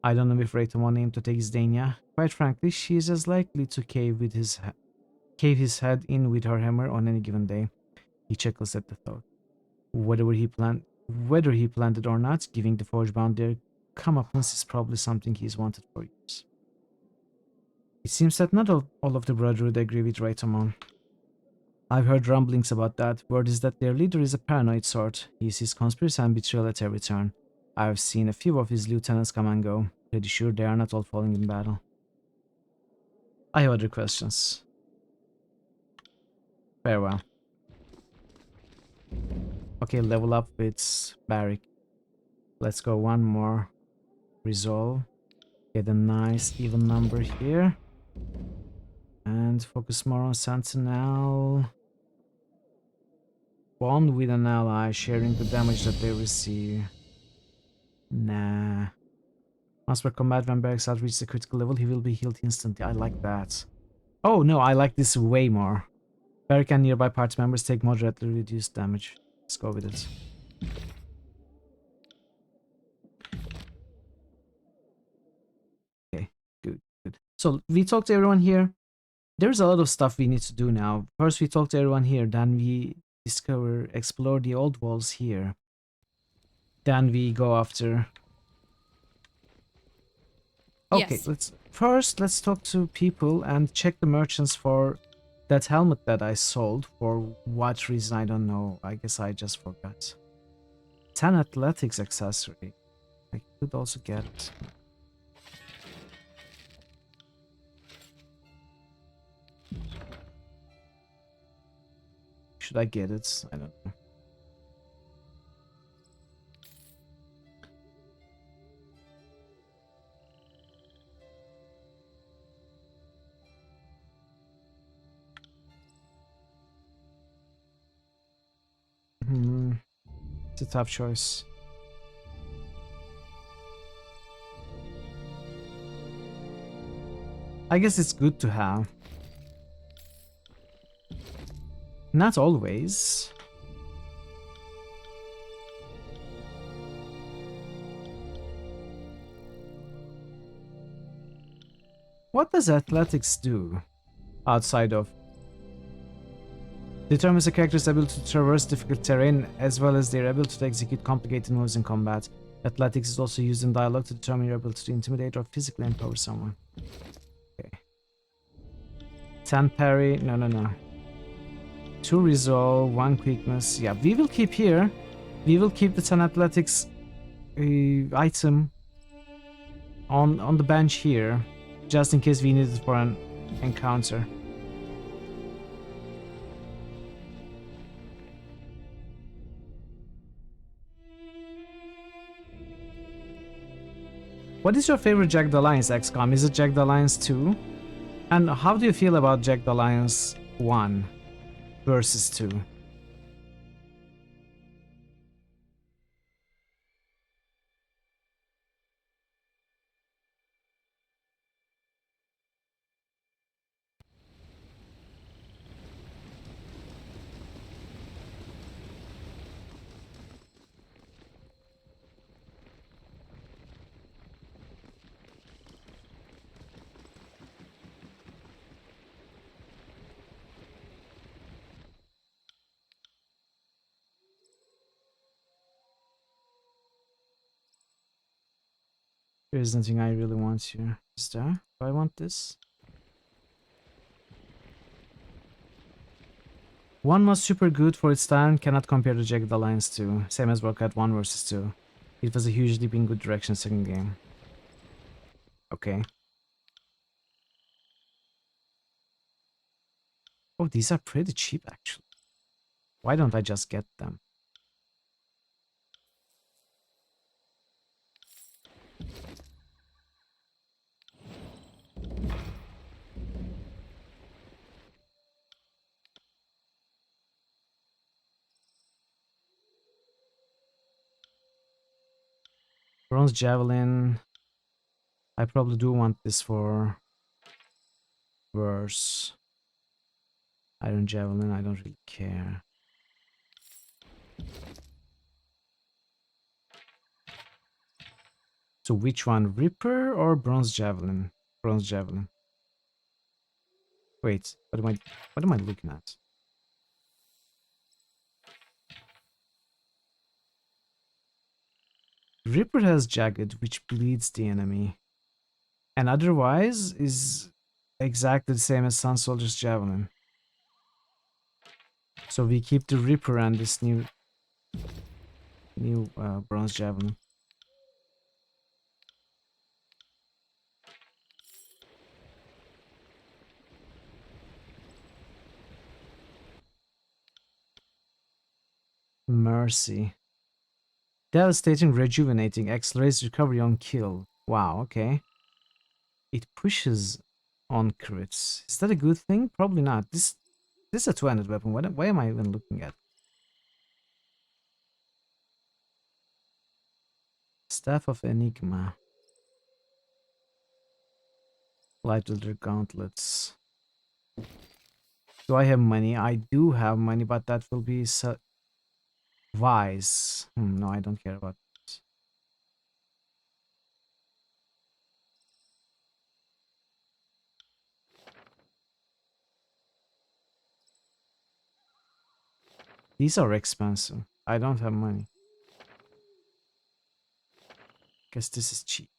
I don't know if Raytomon aimed to take Zdania. Quite frankly, she is as likely to cave his head in with her hammer on any given day. He chuckles at the thought. Whether he planned it or not, giving the Forgebound their comeuppance is probably something he's wanted for years. It seems that not all of the Brotherhood agree with Raytomon. I've heard rumblings about that. Word is that their leader is a paranoid sort. He sees conspiracy and betrayal at every turn. I've seen a few of his lieutenants come and go. Pretty sure they are not all falling in battle. I have other questions. Farewell. Okay, level up with Barrick. Let's go one more. Resolve. Get a nice even number here. And focus more on Sentinel. Bond with an ally, sharing the damage that they receive. Nah. Once per combat, when Barracks out reaches a critical level, he will be healed instantly. I like that. Oh no, I like this way more. Barrick and nearby party members take moderately reduced damage. Let's go with it. Okay, good. So we talked to everyone here. There's a lot of stuff we need to do now. First we talk to everyone here, then we explore the old walls here. Then we go after... Okay, Yes. let's talk to people and check the merchants for that helmet that I sold. For what reason, I don't know. I guess I just forgot. 10 athletics accessory. I could also get it. Should I get it? I don't know. It's a tough choice. I guess it's good to have. Not always. What does athletics do outside of? Determines a character's ability to traverse difficult terrain as well as their ability to execute complicated moves in combat. Athletics is also used in dialogue to determine your ability to intimidate or physically empower someone. Okay. 10 parry. No. 2 resolve, 1 quickness. Yeah, we will keep here. We will keep the 10 athletics item on the bench here, just in case we need it for an encounter. What is your favorite Jagged Alliance, XCOM? Is it Jagged Alliance 2? And how do you feel about Jagged Alliance 1 versus 2? There's nothing I really want here. Is there? Do I want this? One was super good for its time, cannot compare to Jagged Alliance 2. Same as Warcraft 1 versus 2. It was a huge leap in good direction second game. Okay. Oh, these are pretty cheap actually. Why don't I just get them? Bronze Javelin. I probably do want this for verse. Iron Javelin, I don't really care. So which one? Ripper or Bronze Javelin? Bronze Javelin. Wait, what am I looking at? Ripper has Jagged, which bleeds the enemy. And otherwise is exactly the same as Sun Soldier's Javelin. So we keep the Ripper and this new Bronze Javelin. Mercy. Devastating, rejuvenating, accelerates recovery on kill. Wow, okay. It pushes on crits. Is that a good thing? Probably not. This is a two-handed weapon. Why am I even looking at? Staff of Enigma. Light Wielder Gauntlets. Do I have money? I do have money, but that will be wise. No, I don't care about this. These are expensive. I don't have money. Guess this is cheap.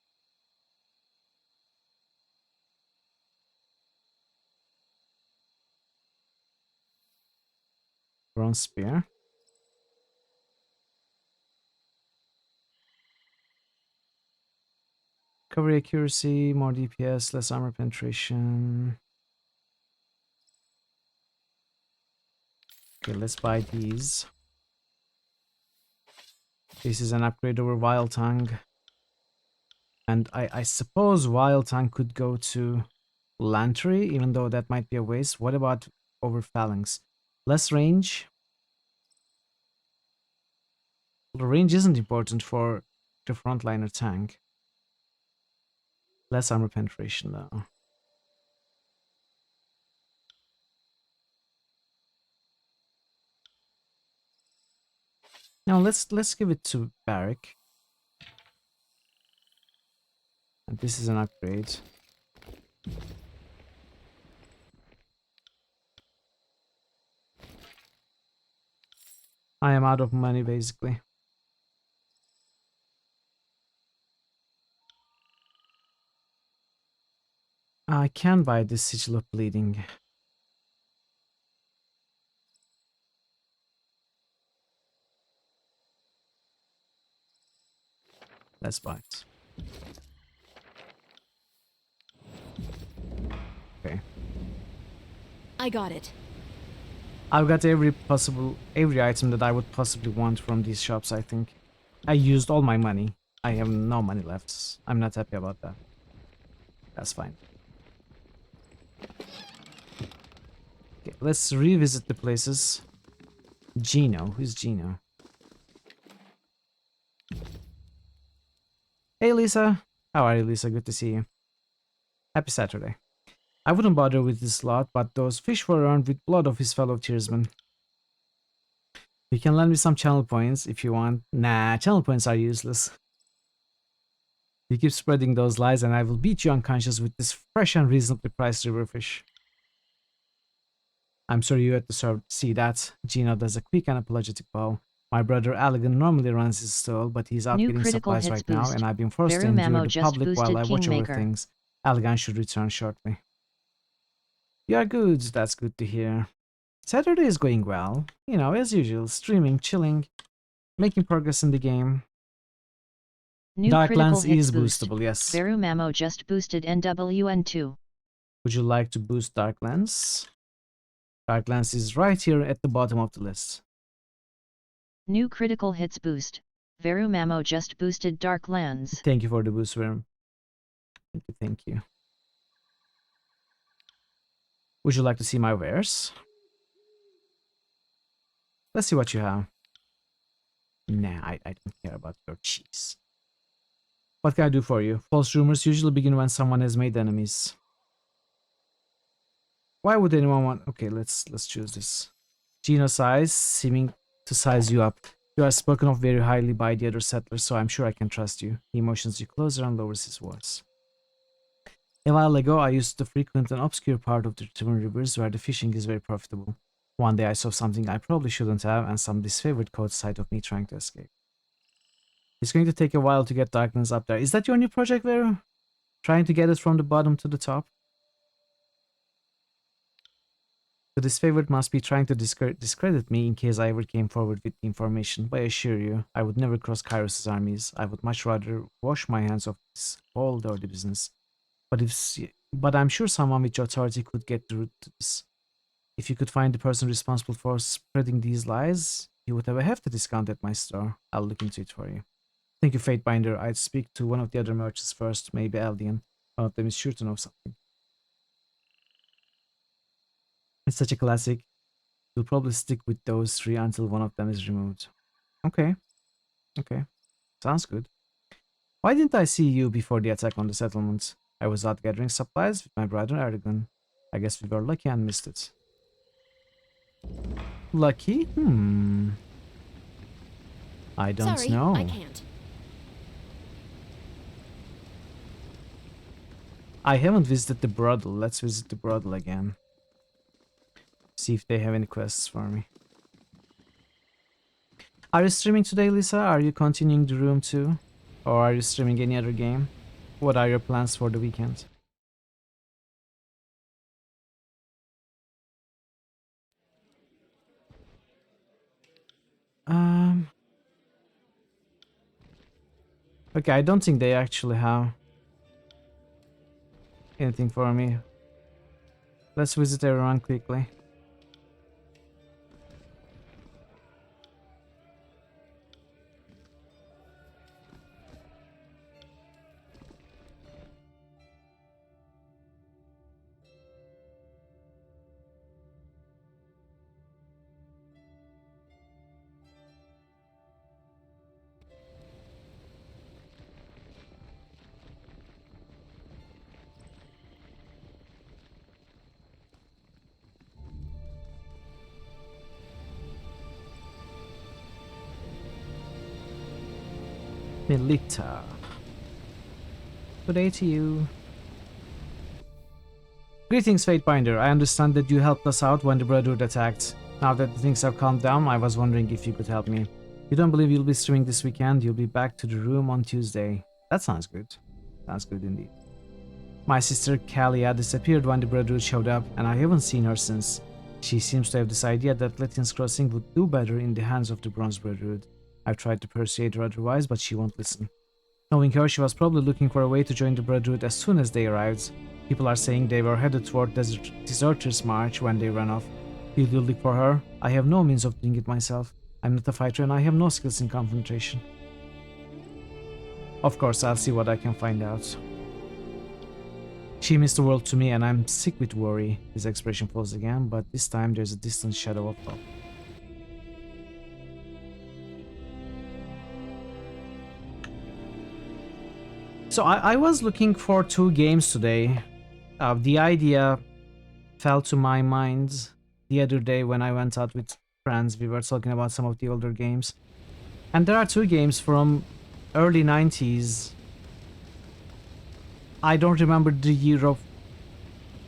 Bronze Spear. Recovery accuracy, more DPS, less armor penetration. Okay, let's buy these. This is an upgrade over Wild Tongue. And I suppose Wild Tongue could go to Lantry, even though that might be a waste. What about over Phalanx? Less range. The range isn't important for the frontliner tank. Less armor penetration though. Now let's give it to Barrack. And this is an upgrade. I am out of money basically. I can buy this Sigil of Bleeding. Let's buy it. Okay. I got it. I've got every item that I would possibly want from these shops, I think. I used all my money. I have no money left. I'm not happy about that. That's fine. Okay, let's revisit the places. Gino. Who's Gino? Hey, Lisa. How are you, Lisa? Good to see you. Happy Saturday. I wouldn't bother with this lot, but those fish were earned with blood of his fellow tearsmen. You can lend me some channel points if you want. Nah, channel points are useless. You keep spreading those lies and I will beat you unconscious with this fresh and reasonably priced river fish. I'm sure you had to see that. Gino does a quick and apologetic bow. My brother Allegan normally runs his stall, but he's out New getting critical supplies hits right now, boost. and I've been forced to Veru endure Mamo the just public while boosted I watch over Kingmaker. things. Allegan should return shortly. You are good, that's good to hear. Saturday is going well. You know, as usual, streaming, chilling, making progress in the game. New critical Darklands hits is boost. boostable, yes. Veru Mamo just boosted NWN2. Would you like to boost Darklands? Darklands is right here at the bottom of the list. New critical hits boost. Veru Mamo just boosted Darklands. Thank you for the boost, Worm. Thank you, thank you. Would you like to see my wares? Let's see what you have. Nah, I don't care about your cheese. What can I do for you? False rumors usually begin when someone has made enemies. Why would anyone want... Okay, let's choose this. Geno size, seeming to size you up. You are spoken of very highly by the other settlers, so I'm sure I can trust you. He motions you closer and lowers his voice. A while ago, I used to frequent an obscure part of the Twin Rivers where the fishing is very profitable. One day I saw something I probably shouldn't have, and some disfavored caught sight of me trying to escape. It's going to take a while to get Darkness up there. Is that your new project, Vero? Trying to get it from the bottom to the top? The disfavored must be trying to discredit me in case I ever came forward with the information, but I assure you, I would never cross Kairos' armies. I would much rather wash my hands of this whole dirty business. But I'm sure someone with your authority could get through to this. If you could find the person responsible for spreading these lies, you would have a hefty discount at my store. I'll look into it for you. Thank you, Fatebinder. I'd speak to one of the other merchants first, maybe Aldian. One of them is sure to know something. It's such a classic. You'll probably stick with those three until one of them is removed. Okay. Okay. Sounds good. Why didn't I see you before the attack on the settlement? I was out gathering supplies with my brother Aragon. I guess we were lucky and missed it. Lucky? I don't Sorry, know. I can't. I haven't visited the brothel. Let's visit the brothel again. See if they have any quests for me. Are you streaming today, Lisa? Are you continuing the room too? Or are you streaming any other game? What are your plans for the weekend? Okay, I don't think they actually have anything for me. Let's visit everyone quickly. Melita. Good day to you. Greetings, Fatebinder. I understand that you helped us out when the Brotherhood attacked. Now that things have calmed down, I was wondering if you could help me. You don't believe you'll be streaming this weekend? You'll be back to the room on Tuesday. That sounds good. Sounds good indeed. My sister Kalia disappeared when the Brotherhood showed up, and I haven't seen her since. She seems to have this idea that Lethian's Crossing would do better in the hands of the Bronze Brotherhood. I've tried to persuade her otherwise, but she won't listen. Knowing her, she was probably looking for a way to join the Brotherhood as soon as they arrived. People are saying they were headed toward Deserters March when they ran off. Will you look for her? I have no means of doing it myself. I'm not a fighter and I have no skills in confrontation. Of course, I'll see what I can find out. She means the world to me and I'm sick with worry. His expression falls again, but this time there's a distant shadow of hope. So I was looking for 2 games today. The idea fell to my mind the other day when I went out with friends. We were talking about some of the older games. And there are 2 games from early 90s. I don't remember the year of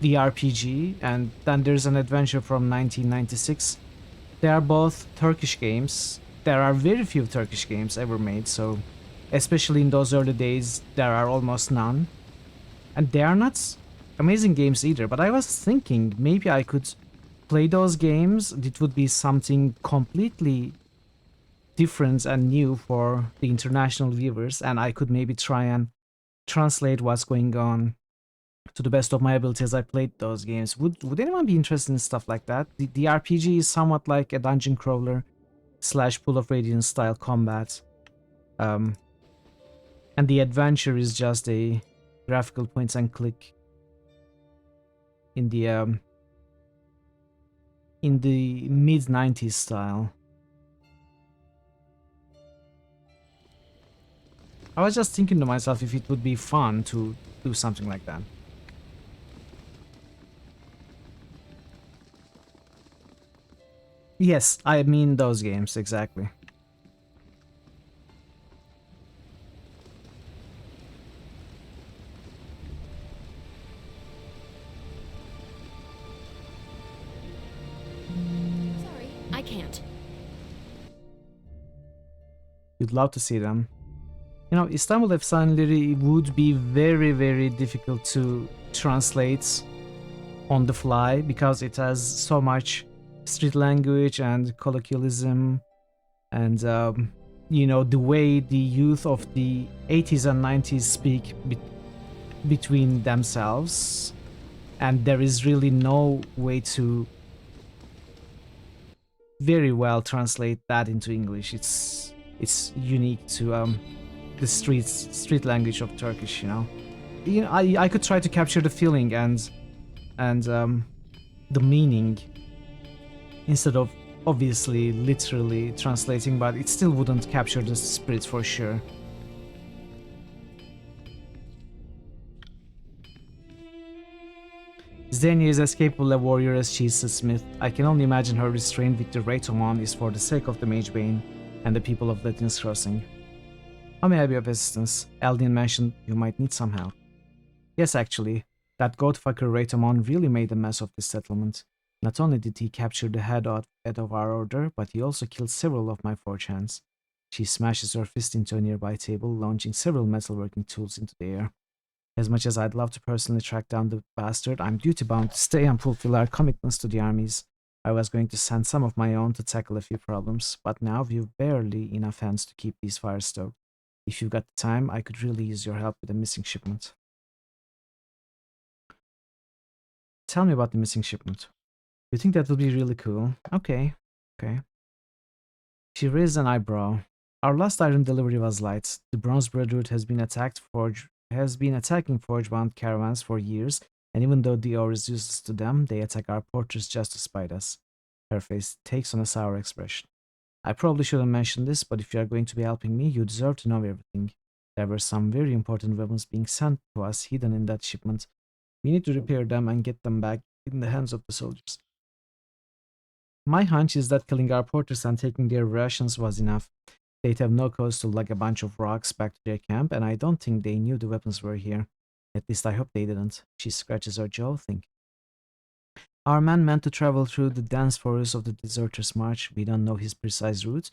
the RPG, and then there's an adventure from 1996. They are both Turkish games. There are very few Turkish games ever made, so especially in those early days, there are almost none. And they are not amazing games either, but I was thinking maybe I could play those games. It would be something completely different and new for the international viewers, and I could maybe try and translate what's going on to the best of my ability as I played those games. Would anyone be interested in stuff like that? The RPG is somewhat like a dungeon crawler / Pool of Radiance style combat. And the adventure is just a graphical point and click in the mid-90s style. I was just thinking to myself if it would be fun to do something like that. Yes, I mean those games, exactly. Sorry, I can't. You'd love to see them. You know, Istanbul Efsaneleri would be very, very difficult to translate on the fly because it has so much street language and colloquialism and, you know, the way the youth of the 80s and 90s speak between themselves. And there is really no way to very well translate that into English. It's unique to the street language of Turkish, you know. I could try to capture the feeling and the meaning instead of obviously literally translating, but it still wouldn't capture the spirit for sure. Xenia is as capable a warrior as she is a smith. I can only imagine her restraint with the Raytomon is for the sake of the Mage Bane and the people of Lethian's Crossing. How may I be of assistance? Eldin mentioned you might need some help. Yes, actually. That goatfucker Raytomon really made a mess of this settlement. Not only did he capture the head of our order, but he also killed several of my forge-hands. She smashes her fist into a nearby table, launching several metalworking tools into the air. As much as I'd love to personally track down the bastard, I'm duty-bound to stay and fulfill our commitments to the armies. I was going to send some of my own to tackle a few problems, but now we've barely enough hands to keep these fires stoked. If you've got the time, I could really use your help with a missing shipment. Tell me about the missing shipment. You think that will be really cool? Okay. She raised an eyebrow. Our last iron delivery was light. The Bronze Brotherhood has been attacking forge-bound caravans for years, and even though the ore is useless to them, they attack our porters just to spite us. Her face takes on a sour expression. I probably shouldn't mention this, but if you are going to be helping me, you deserve to know everything. There were some very important weapons being sent to us hidden in that shipment. We need to repair them and get them back in the hands of the soldiers. My hunch is that killing our porters and taking their rations was enough. They'd have no cause to lug a bunch of rocks back to their camp, and I don't think they knew the weapons were here. At least I hope they didn't. She scratches her jaw, thinking. Our man meant to travel through the dense forest of the Deserters' March. We don't know his precise route,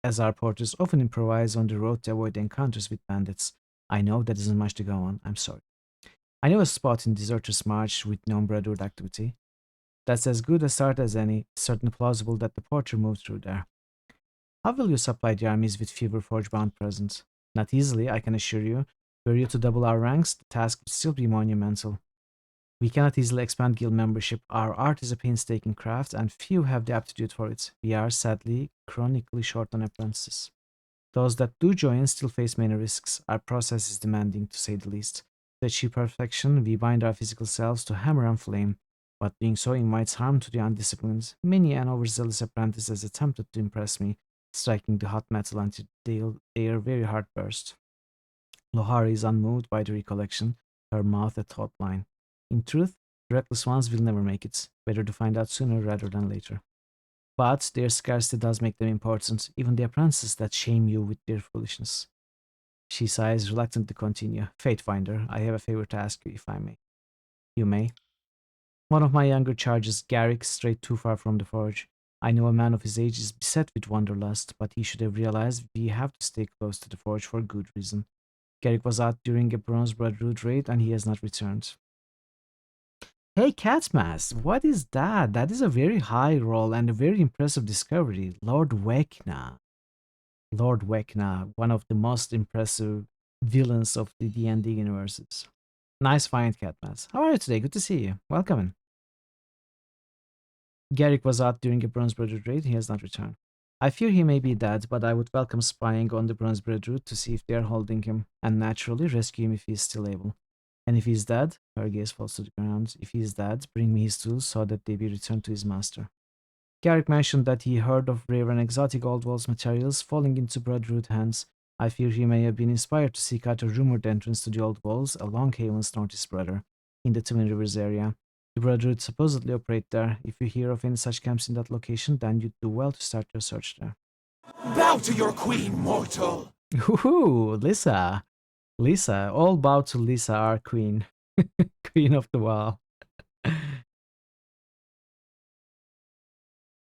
as our porters often improvise on the road to avoid encounters with bandits. I know that isn't much to go on. I'm sorry. I know a spot in Deserters' March with known Brotherhood activity. That's as good a start as any. It's certainly plausible that the porter moved through there. How will you supply the armies with fewer forge-bound presents? Not easily, I can assure you. Were you to double our ranks, the task would still be monumental. We cannot easily expand guild membership. Our art is a painstaking craft, and few have the aptitude for it. We are, sadly, chronically short on apprentices. Those that do join still face many risks. Our process is demanding, to say the least. To achieve perfection, we bind our physical selves to hammer and flame, but doing so invites harm to the undisciplined. Many an overzealous apprentice has attempted to impress me, striking the hot metal until their very heart burst. Lohari is unmoved by the recollection, her mouth a taut line. In truth, the reckless ones will never make it. Better to find out sooner rather than later. But their scarcity does make them important, even the apprentices that shame you with their foolishness. She sighs, reluctant to continue. Fatefinder, I have a favor to ask you, if I may. You may. One of my younger charges, Garrick, strayed too far from the forge. I know a man of his age is beset with wanderlust, but he should have realized we have to stay close to the forge for good reason. Garrick was out during a Bronze Brotherhood raid, and he has not returned. Hey, Catmas, what is that? That is a very high roll and a very impressive discovery. Lord Vecna. Lord Vecna, one of the most impressive villains of the D&D universes. Nice find, Catmas. How are you today? Good to see you. Welcome in. Garrick was out during a Bronze Brotherhood raid. He has not returned. I fear he may be dead, but I would welcome spying on the Bronze Brotherhood to see if they are holding him, and naturally rescue him if he is still able. And if he's dead, her gaze falls to the ground. If he's dead, bring me his tools so that they be returned to his master. Garrick mentioned that he heard of rare and exotic Old World's materials falling into Brotherhood hands. I fear he may have been inspired to seek out a rumored entrance to the Old Walls along Haven's northeast border, in the Twin Rivers area. The Brotherhood supposedly operate there. If you hear of any such camps in that location, then you'd do well to start your search there. Bow to your queen, mortal! Woohoo! Lisa! Lisa, all bow to Lisa, our queen. Queen of the Wall.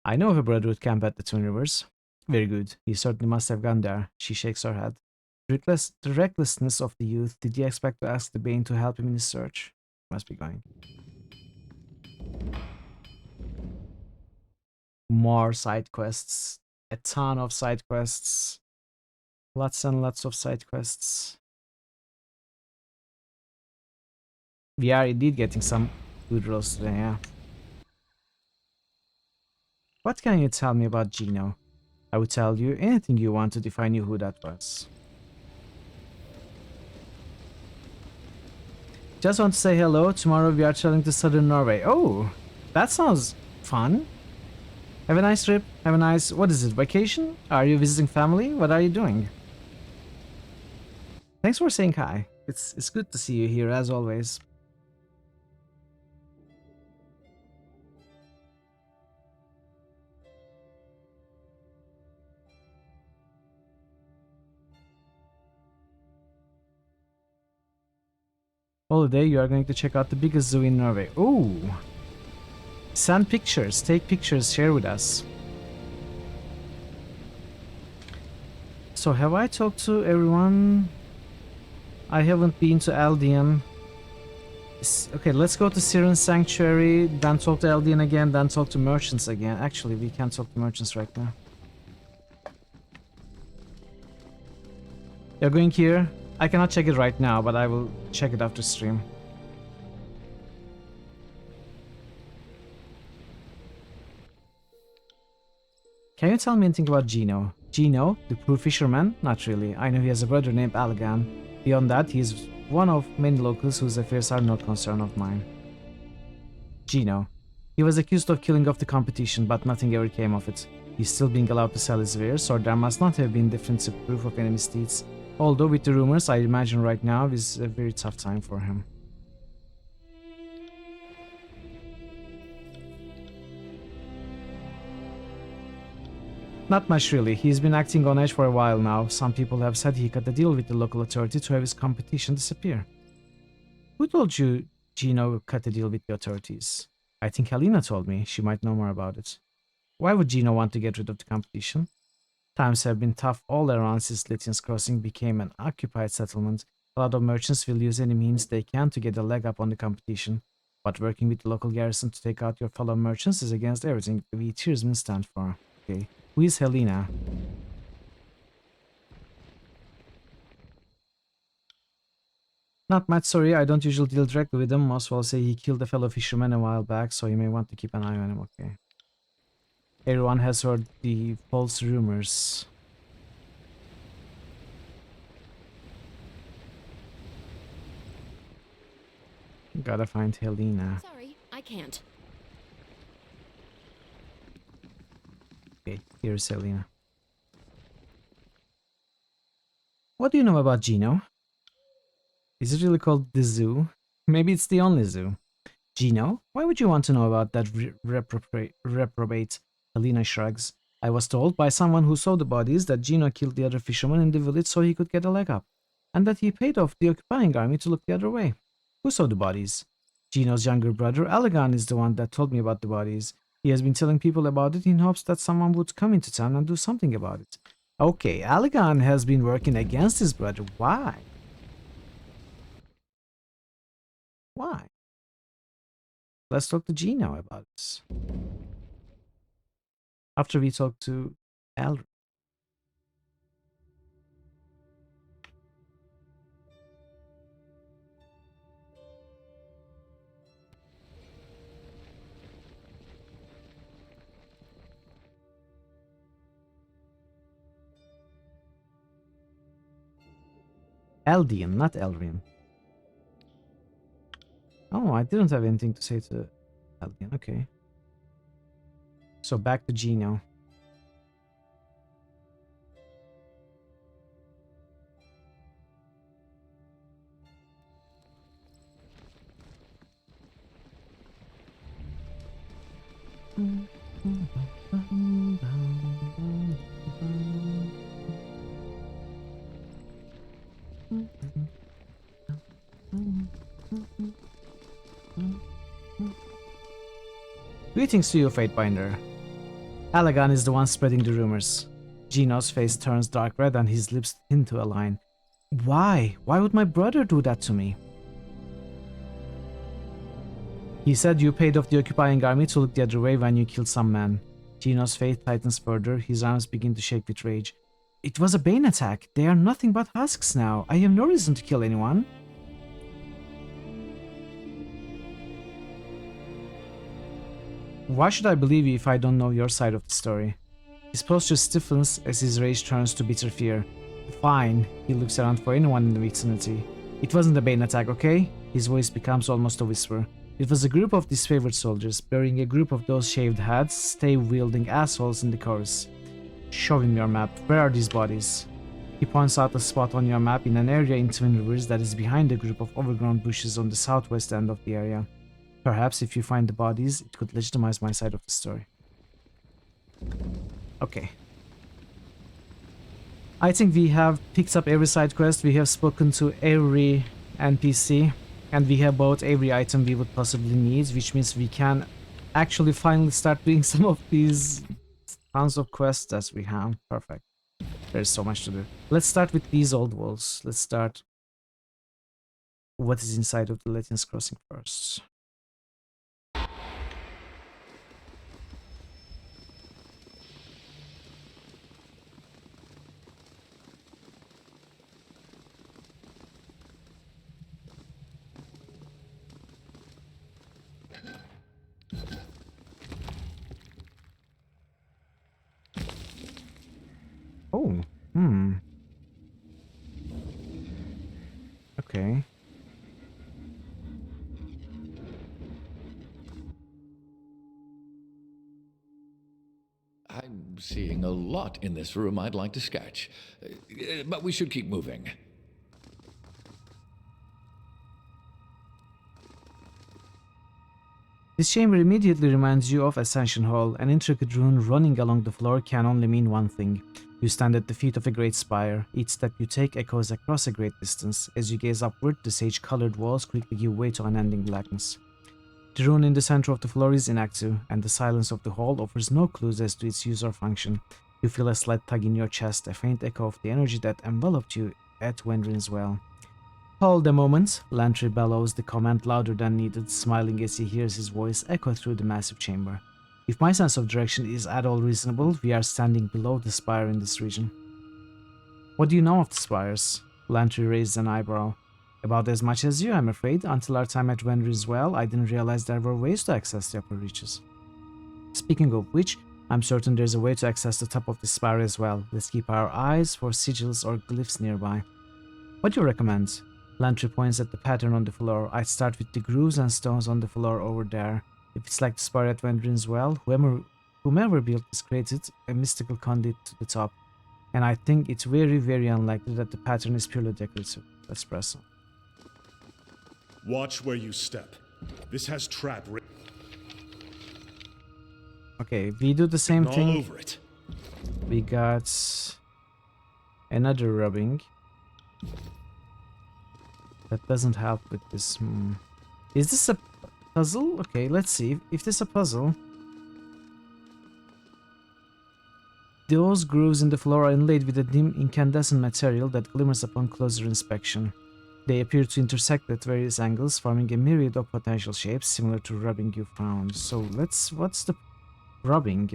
I know her Brotherhood camp at the Twin Rivers. Very good. He certainly must have gone there. She shakes her head. The recklessness of the youth. Did he expect to ask the Bane to help him in his search? Must be going. More side quests. A ton of side quests. Lots and lots of side quests. We are indeed getting some good rolls today, yeah. What can you tell me about Gino? I would tell you anything you wanted if I knew who that was. Just want to say hello. Tomorrow we are traveling to southern Norway. Oh, that sounds fun. Have a nice trip. Have a nice, what is it, vacation? Are you visiting family? What are you doing? Thanks for saying hi. It's good to see you here as always. Holiday, you are going to check out the biggest zoo in Norway. Oh! Send pictures, take pictures, share with us. So have I talked to everyone? I haven't been to Aldian. Okay, let's go to Siren Sanctuary, then talk to Aldian again, then talk to merchants again. Actually, we can't talk to merchants right now. You're going here? I cannot check it right now, but I will check it after stream. Can you tell me anything about Gino? Gino, the poor fisherman? Not really. I know he has a brother named Algan. Beyond that, he is one of many locals whose affairs are no concern of mine. Gino. He was accused of killing off the competition, but nothing ever came of it. He's still being allowed to sell his wares, or there must not have been definitive proof of any misdeeds. Although with the rumors, I imagine right now is a very tough time for him. Not much really. He's been acting on edge for a while now. Some people have said he cut a deal with the local authority to have his competition disappear. Who told you Gino cut a deal with the authorities? I think Helena told me. She might know more about it. Why would Gino want to get rid of the competition? Times have been tough all around since Lithian's Crossing became an occupied settlement. A lot of merchants will use any means they can to get a leg up on the competition. But working with the local garrison to take out your fellow merchants is against everything we Tearsmen stand for. Okay. Who is Helena? Not much, sorry. I don't usually deal directly with him. Most will say he killed a fellow fisherman a while back, so you may want to keep an eye on him, okay. Everyone has heard the false rumors. Gotta find Helena. Sorry, I can't. Okay, here's Helena. What do you know about Gino? Is it really called the zoo? Maybe it's the only zoo. Gino? Why would you want to know about that reprobate? Helena shrugs. I was told by someone who saw the bodies that Gino killed the other fisherman in the village so he could get a leg up, and that he paid off the occupying army to look the other way. Who saw the bodies? Gino's younger brother, Allegan, is the one that told me about the bodies. He has been telling people about it in hopes that someone would come into town and do something about it. Okay, Allegan has been working against his brother. Why? Why? Let's talk to Gino about this. After we talk to Elric. Eldian, not Elrian. Oh, I didn't have anything to say to Eldian. Okay. So back to Gino. Greetings to you, Fatebinder. Allegan is the one spreading the rumors. Gino's face turns dark red and his lips thin to a line. Why? Why would my brother do that to me? He said you paid off the occupying army to look the other way when you killed some man. Gino's face tightens further, his arms begin to shake with rage. It was a Bane attack. They are nothing but husks now. I have no reason to kill anyone. Why should I believe you if I don't know your side of the story? His posture stiffens as his rage turns to bitter fear. Fine, he looks around for anyone in the vicinity. It wasn't a Bane attack, okay? His voice becomes almost a whisper. It was a group of disfavored soldiers, burying a group of those shaved heads, stave-wielding assholes in the chorus. Show him your map. Where are these bodies? He points out a spot on your map in an area in Twin Rivers that is behind a group of overgrown bushes on the southwest end of the area. Perhaps if you find the bodies, it could legitimize my side of the story. Okay. I think we have picked up every side quest, we have spoken to every NPC, and we have bought every item we would possibly need, which means we can actually finally start doing some of these tons of quests that we have. Perfect. There's so much to do. Let's start with these old walls. Let's start what is inside of the Lithian's Crossing first. Oh, okay. I'm seeing a lot in this room I'd like to sketch. But we should keep moving. This chamber immediately reminds you of Ascension Hall. An intricate rune running along the floor can only mean one thing. You stand at the feet of a great spire. Each step you take echoes across a great distance. As you gaze upward, the sage-colored walls quickly give way to unending blackness. The rune in the center of the floor is inactive, and the silence of the hall offers no clues as to its use or function. You feel a slight tug in your chest, a faint echo of the energy that enveloped you at Wendrin's Well. Hold a moment, Lantry bellows the command louder than needed, smiling as he hears his voice echo through the massive chamber. If my sense of direction is at all reasonable, we are standing below the spire in this region. What do you know of the spires? Lantry raised an eyebrow. About as much as you, I'm afraid. Until our time at Wendrin's Well, I didn't realize there were ways to access the upper reaches. Speaking of which, I'm certain there's a way to access the top of the spire as well. Let's keep our eyes for sigils or glyphs nearby. What do you recommend? Lantry points at the pattern on the floor. I'd start with the grooves and stones on the floor over there. If it's like the spire at Wendrin's Well, whomever built this created a mystical conduit to the top. And I think it's very, very unlikely that the pattern is purely decorative. Let's press on. Watch where you step. This has trap written Okay, we do the same all thing. over it. We got another rubbing. That doesn't help with this. Is this a puzzle? Okay, let's see. If this is a puzzle, those grooves in the floor are inlaid with a dim incandescent material that glimmers upon closer inspection. They appear to intersect at various angles, forming a myriad of potential shapes similar to rubbing you found. So what's the rubbing?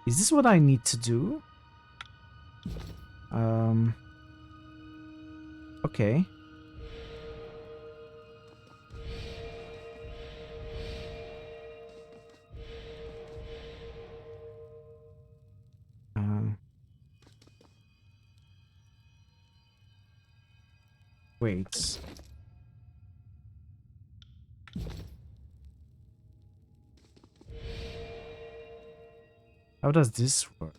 Is this what I need to do? Okay. Wait. How does this work?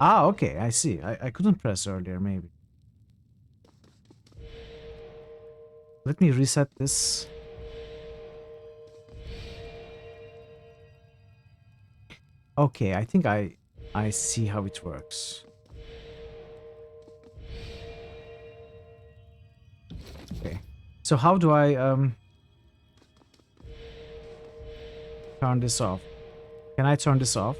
Ah, okay, I see. I couldn't press earlier, maybe. Let me reset this. Okay, I think I see how it works. Okay. So how do I turn this off? Can I turn this off?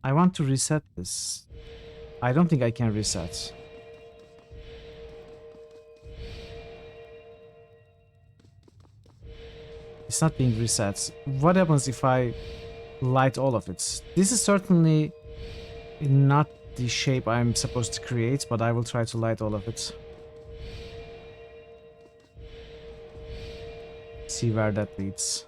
I want to reset this. I don't think I can reset. It's not being reset. What happens if I light all of it? This is certainly not the shape I'm supposed to create, but I will try to light all of it. See where that leads.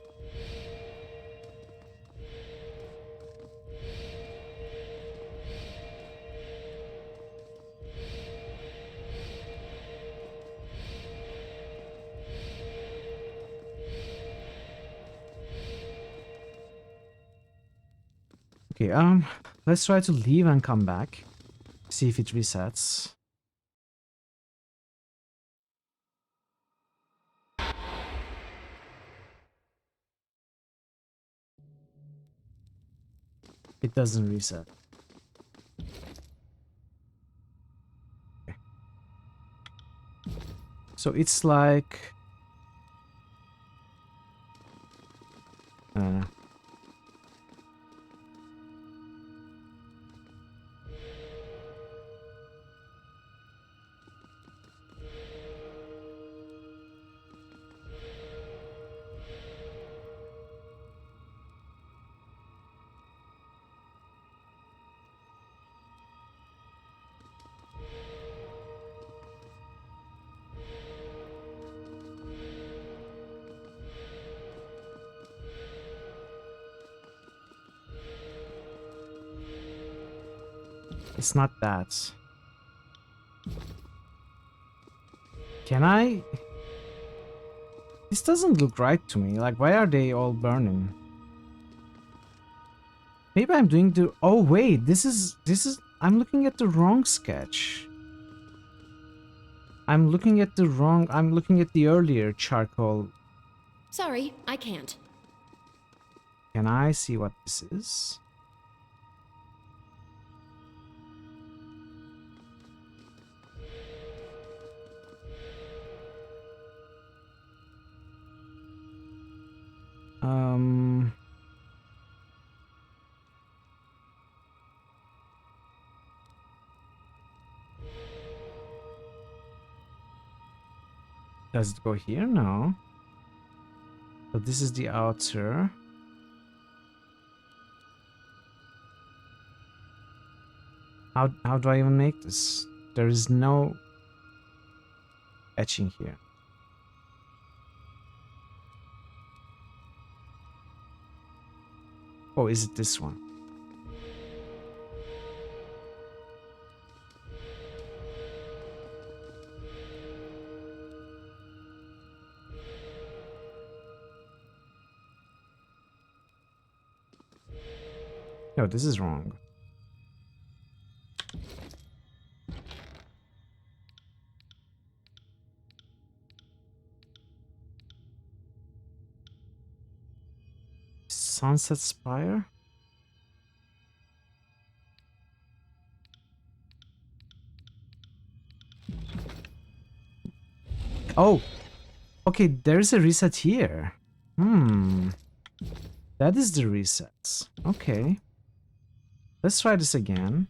Okay, let's try to leave and come back. See if it resets. It doesn't reset. Okay. So it's like... I don't know. It's not that. Can I? This doesn't look right to me. Like, why are they all burning? Maybe I'm doing the... Oh, wait. This is... I'm looking at the wrong sketch. I'm looking at the earlier charcoal. Sorry, I can't. Can I see what this is? Does it go here? No. So this is the outer. How do I even make this? There is no etching here. Oh, is it this one? No, this is wrong. Sunset Spire? Oh! Okay, there's a reset here. That is the reset. Okay. Let's try this again.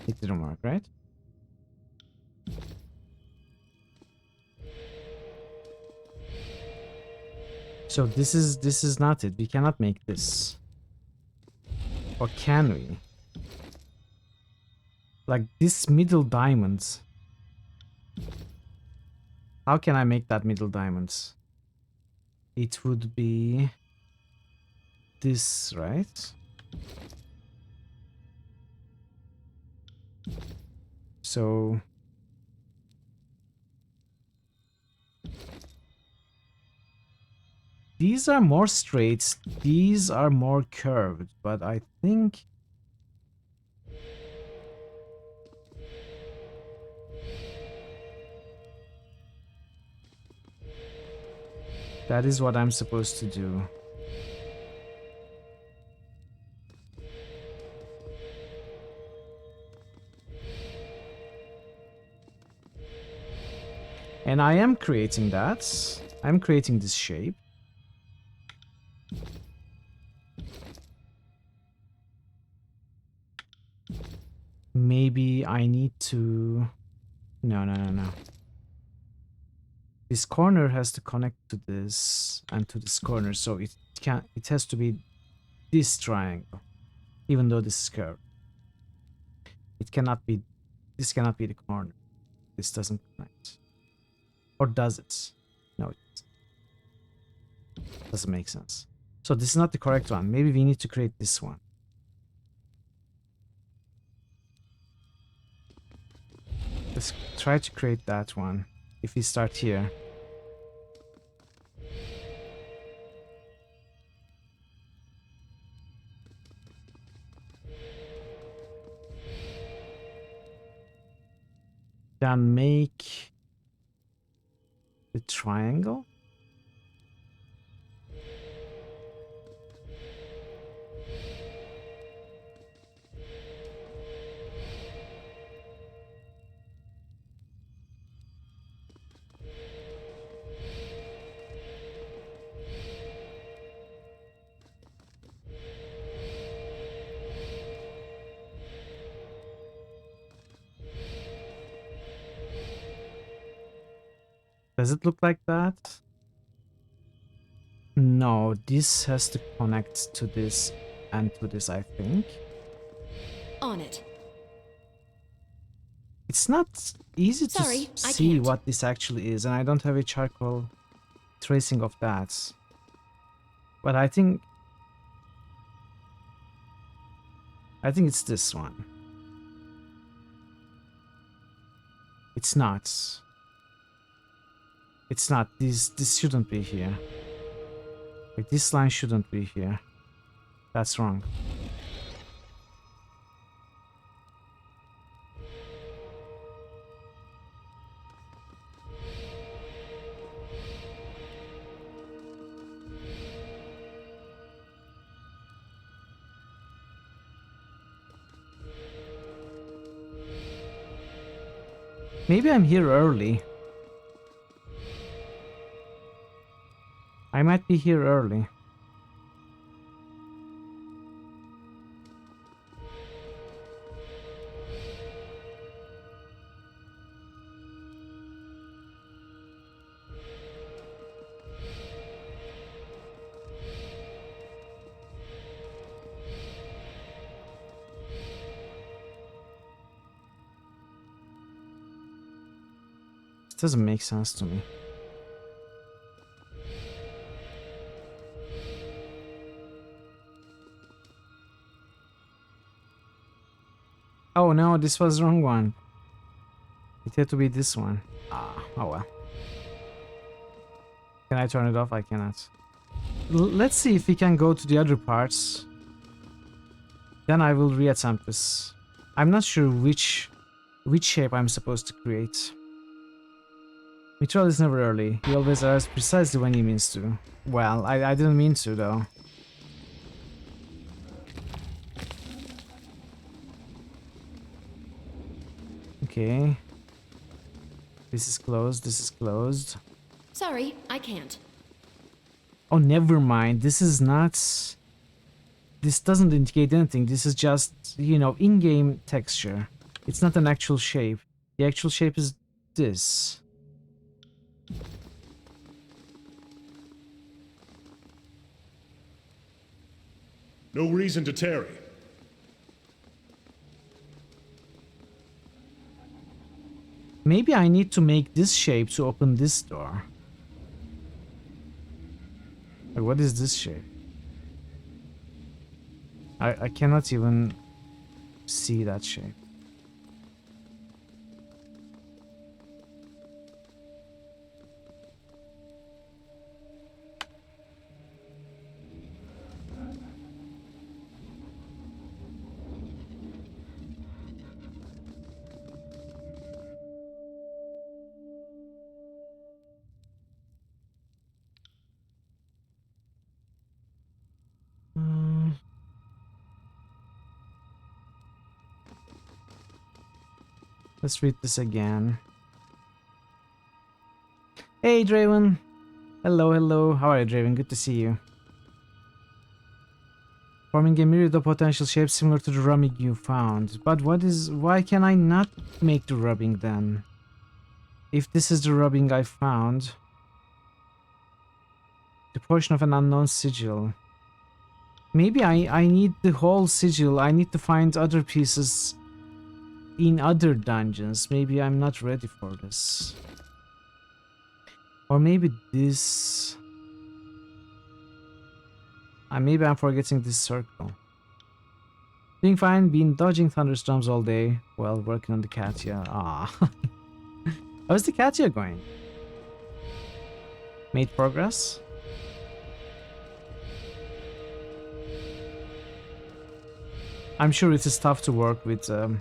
It didn't work, right? So this is not it. We cannot make this. Or can we? Like this middle diamond. How can I make that middle diamond? It would be this, right? So these are more straight, these are more curved, but I think that is what I'm supposed to do. And I am creating that. I'm creating this shape. Maybe I need to... No. This corner has to connect to this and to this corner, so it has to be this triangle, even though this is curved. This cannot be the corner. This doesn't connect. Or does it? No, it doesn't make sense. So this is not the correct one. Maybe we need to create this one. Let's try to create that one. If we start here. Then make the triangle. Does it look like that? No, this has to connect to this and to this, I think. On it. It's not easy to Sorry, I see can't. what this actually is, and I don't have a charcoal tracing of that. But I think I think it's this one. It's not. It's not. This shouldn't be here. Like, this line shouldn't be here. That's wrong. Maybe I'm here early. I might be here early. This doesn't make sense to me. Oh no, this was the wrong one. It had to be this one. Ah, oh well. Can I turn it off? I cannot. Let's see if we can go to the other parts. Then I will reattempt this. I'm not sure which shape I'm supposed to create. Mitral is never early. He always arrives precisely when he means to. Well, I didn't mean to though. Okay. This is closed, this is closed. Sorry, I can't. Oh, never mind. This is not... This doesn't indicate anything. This is just, you know, in-game texture. It's not an actual shape. The actual shape is this. No reason to tarry. Maybe I need to make this shape to open this door. Like, what is this shape? I cannot even see that shape. Let's read this again. Hey, Draven. Hello, hello. How are you, Draven? Good to see you. Forming a myriad of potential shapes similar to the rubbing you found. But why can I not make the rubbing then? If this is the rubbing I found. The portion of an unknown sigil. Maybe I need the whole sigil. I need to find other pieces in other dungeons. Maybe I'm not ready for this. Or maybe this... maybe I'm forgetting this circle. Doing fine, been dodging thunderstorms all day while working on the Katia. Ah. How's the Katia going? Made progress? I'm sure it is tough to work with the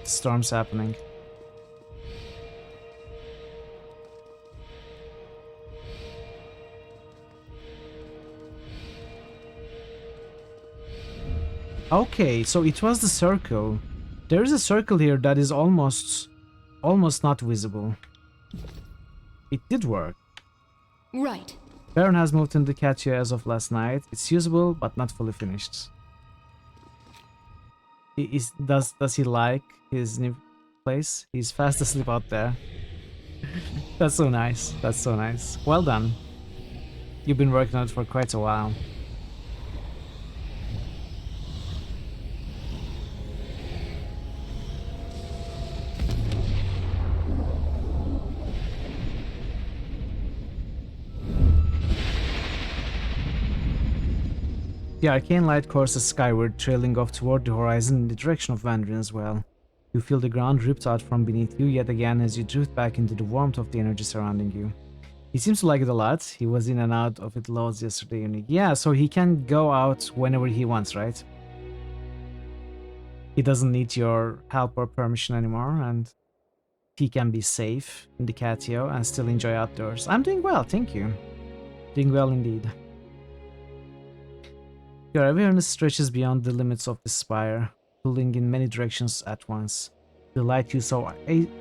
storms happening. Okay, so it was the circle. There is a circle here that is almost not visible. It did work. Right. Baron has moved into Katia as of last night. It's usable, but not fully finished. Does he like his new place? He's fast asleep out there. That's so nice. That's so nice. Well done. You've been working on it for quite a while. The arcane light courses skyward, trailing off toward the horizon in the direction of Vandrin as well. You feel the ground ripped out from beneath you yet again as you drift back into the warmth of the energy surrounding you. He seems to like it a lot. He was in and out of it loads yesterday evening. Yeah, so he can go out whenever he wants, right? He doesn't need your help or permission anymore, and he can be safe in the catio and still enjoy outdoors. I'm doing well, thank you. Doing well indeed. Your awareness stretches beyond the limits of the spire, pulling in many directions at once. The light you saw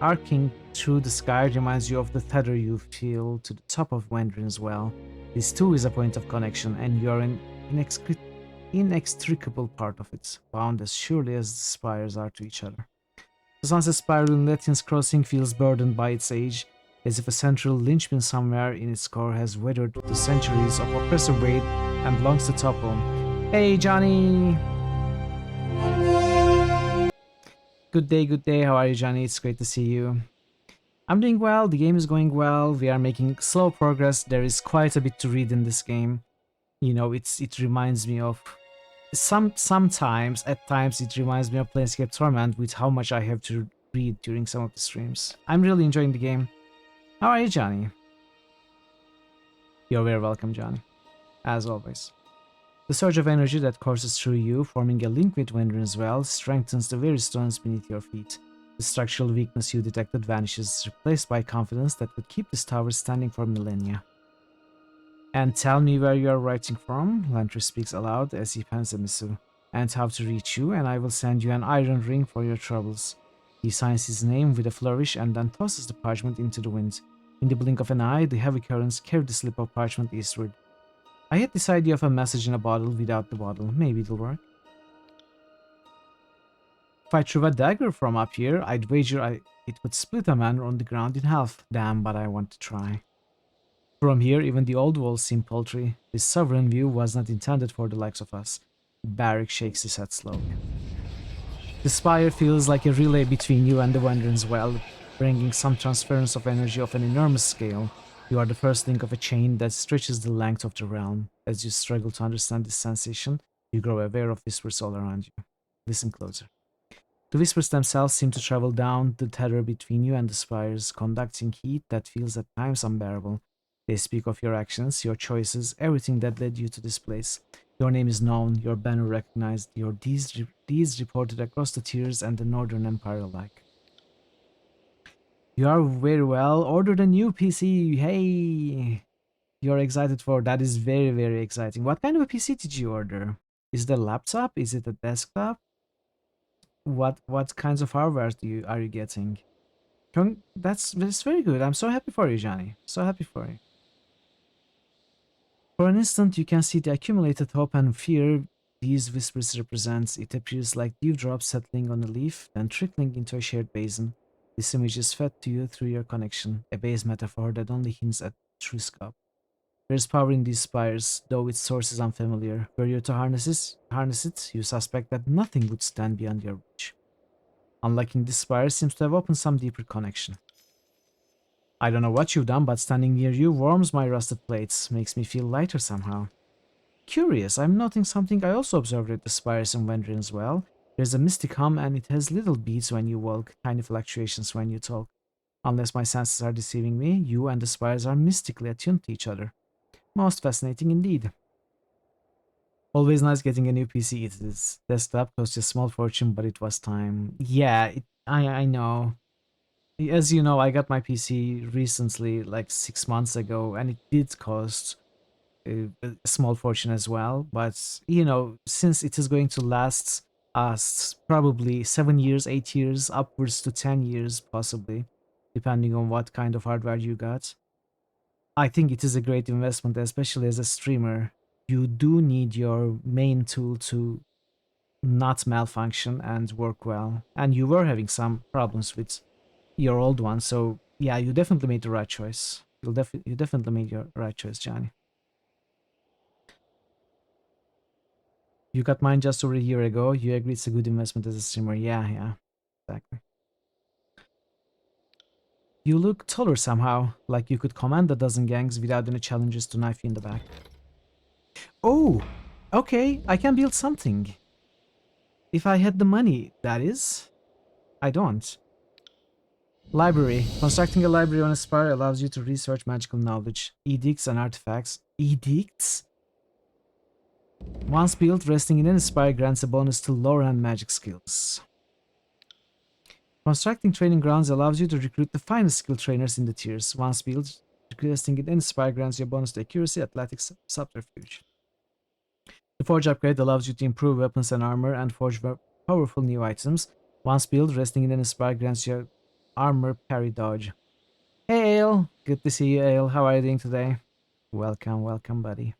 arcing through the sky reminds you of the tether you feel to the top of Wanderin's well. This too is a point of connection, and you are an inextricable part of it, bound as surely as the spires are to each other. The sunset spiral in Lethian's Crossing feels burdened by its age, as if a central linchpin somewhere in its core has weathered the centuries of oppressive weight and longs to topple. Hey, Johnny! Good day, how are you, Johnny? It's great to see you. I'm doing well, the game is going well, we are making slow progress, there is quite a bit to read in this game. You know, it reminds me of... Sometimes, at times, it reminds me of Planescape Torment with how much I have to read during some of the streams. I'm really enjoying the game. How are you, Johnny? You're very welcome, Johnny. As always. The surge of energy that courses through you, forming a link with Wanderin's well, strengthens the very stones beneath your feet. The structural weakness you detected vanishes, replaced by confidence that would keep this tower standing for millennia. And tell me where you are writing from, Lantry speaks aloud as he pens a missive, and how to reach you, and I will send you an iron ring for your troubles. He signs his name with a flourish and then tosses the parchment into the wind. In the blink of an eye, the heavy currents carry the slip of parchment eastward. I had this idea of a message in a bottle without the bottle. Maybe it'll work. If I threw a dagger from up here, I'd wager it would split a man on the ground in half. Damn, but I want to try. From here, even the old walls seem paltry. This sovereign view was not intended for the likes of us. Barrick shakes his head slowly. The spire feels like a relay between you and the Wanderin's well, bringing some transference of energy of an enormous scale. You are the first link of a chain that stretches the length of the realm. As you struggle to understand this sensation, you grow aware of whispers all around you. Listen closer. The whispers themselves seem to travel down the tether between you and the spires, conducting heat that feels at times unbearable. They speak of your actions, your choices, everything that led you to this place. Your name is known, your banner recognized, your deeds reported across the tiers and the Northern Empire alike. You are very well. Ordered a new PC. Hey, you're excited for that. Is very, very exciting. What kind of a PC did you order? Is it a laptop? Is it a desktop? What kinds of hardware are you getting? That's very good. I'm so happy for you, Johnny. So happy for you. For an instant, you can see the accumulated hope and fear these whispers represent. It appears like dewdrops settling on a leaf, then trickling into a shared basin. This image is fed to you through your connection, a base metaphor that only hints at true scope. There is power in these spires, though its source is unfamiliar. Were you to harness it, you suspect that nothing would stand beyond your reach. Unlocking this spire seems to have opened some deeper connection. I don't know what you've done, but standing near you warms my rusted plates, makes me feel lighter somehow. Curious, I'm noting something I also observed at the spires in Wandering as well. There's a mystic hum and it has little beats when you walk, tiny fluctuations when you talk. Unless my senses are deceiving me, you and the spires are mystically attuned to each other. Most fascinating indeed. Always nice getting a new PC. It is. Desktop cost a small fortune, but it was time. Yeah, I know. As you know, I got my PC recently, like 6 months ago, and it did cost a small fortune as well. But, you know, since it is going to last us probably 7 years, 8 years, upwards to 10 years possibly, depending on what kind of hardware you got, I think it is a great investment, especially as a streamer. You do need your main tool to not malfunction and work well. And you were having some problems with your old one, so yeah, you definitely made the right choice. You definitely made your right choice, Johnny. You got mine just over a year ago. You agree it's a good investment as a streamer. Yeah, exactly. You look taller somehow, like you could command a dozen gangs without any challenges to knife you in the back. Oh! Okay, I can build something. If I had the money, that is. I don't. Library. Constructing a library on a spire allows you to research magical knowledge, edicts, and artifacts. Edicts? Once built, resting in any spire grants a bonus to lore and magic skills. Constructing training grounds allows you to recruit the finest skilled trainers in the tiers. Once built, resting in any spire grants you a bonus to accuracy, athletics, subterfuge. The Forge upgrade allows you to improve weapons and armor and forge powerful new items. Once built, resting in an Inspire grants you armor, parry, dodge. Hey Ale! Good to see you, Ale. How are you doing today? Welcome, welcome, buddy.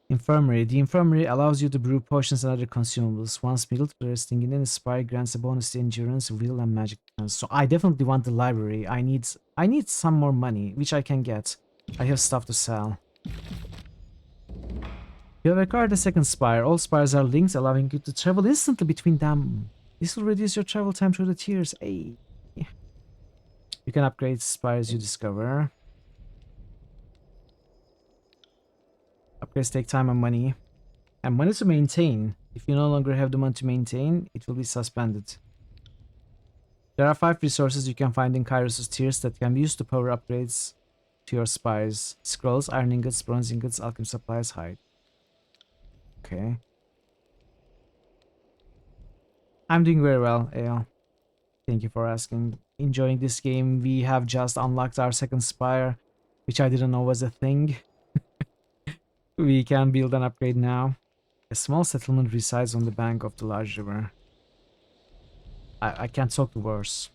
Infirmary. The infirmary allows you to brew potions and other consumables. Once built, resting in an Inspire grants a bonus to endurance, will, and magic defense. So I definitely want the library. I need some more money, which I can get. I have stuff to sell. You have acquired a second spire. All spires are linked, allowing you to travel instantly between them. This will reduce your travel time through the tiers. Hey. You can upgrade spires you discover. Upgrades take time and money. And money to maintain. If you no longer have the money to maintain, it will be suspended. There are 5 resources you can find in Kairos' tiers that can be used to power upgrades to your spires. Scrolls, iron ingots, bronze ingots, alchemy supplies, hide. Okay. I'm doing very well, Ale. Thank you for asking. Enjoying this game. We have just unlocked our second spire, which I didn't know was a thing. We can build an upgrade now. A small settlement resides on the bank of the large river. I can't talk to worse.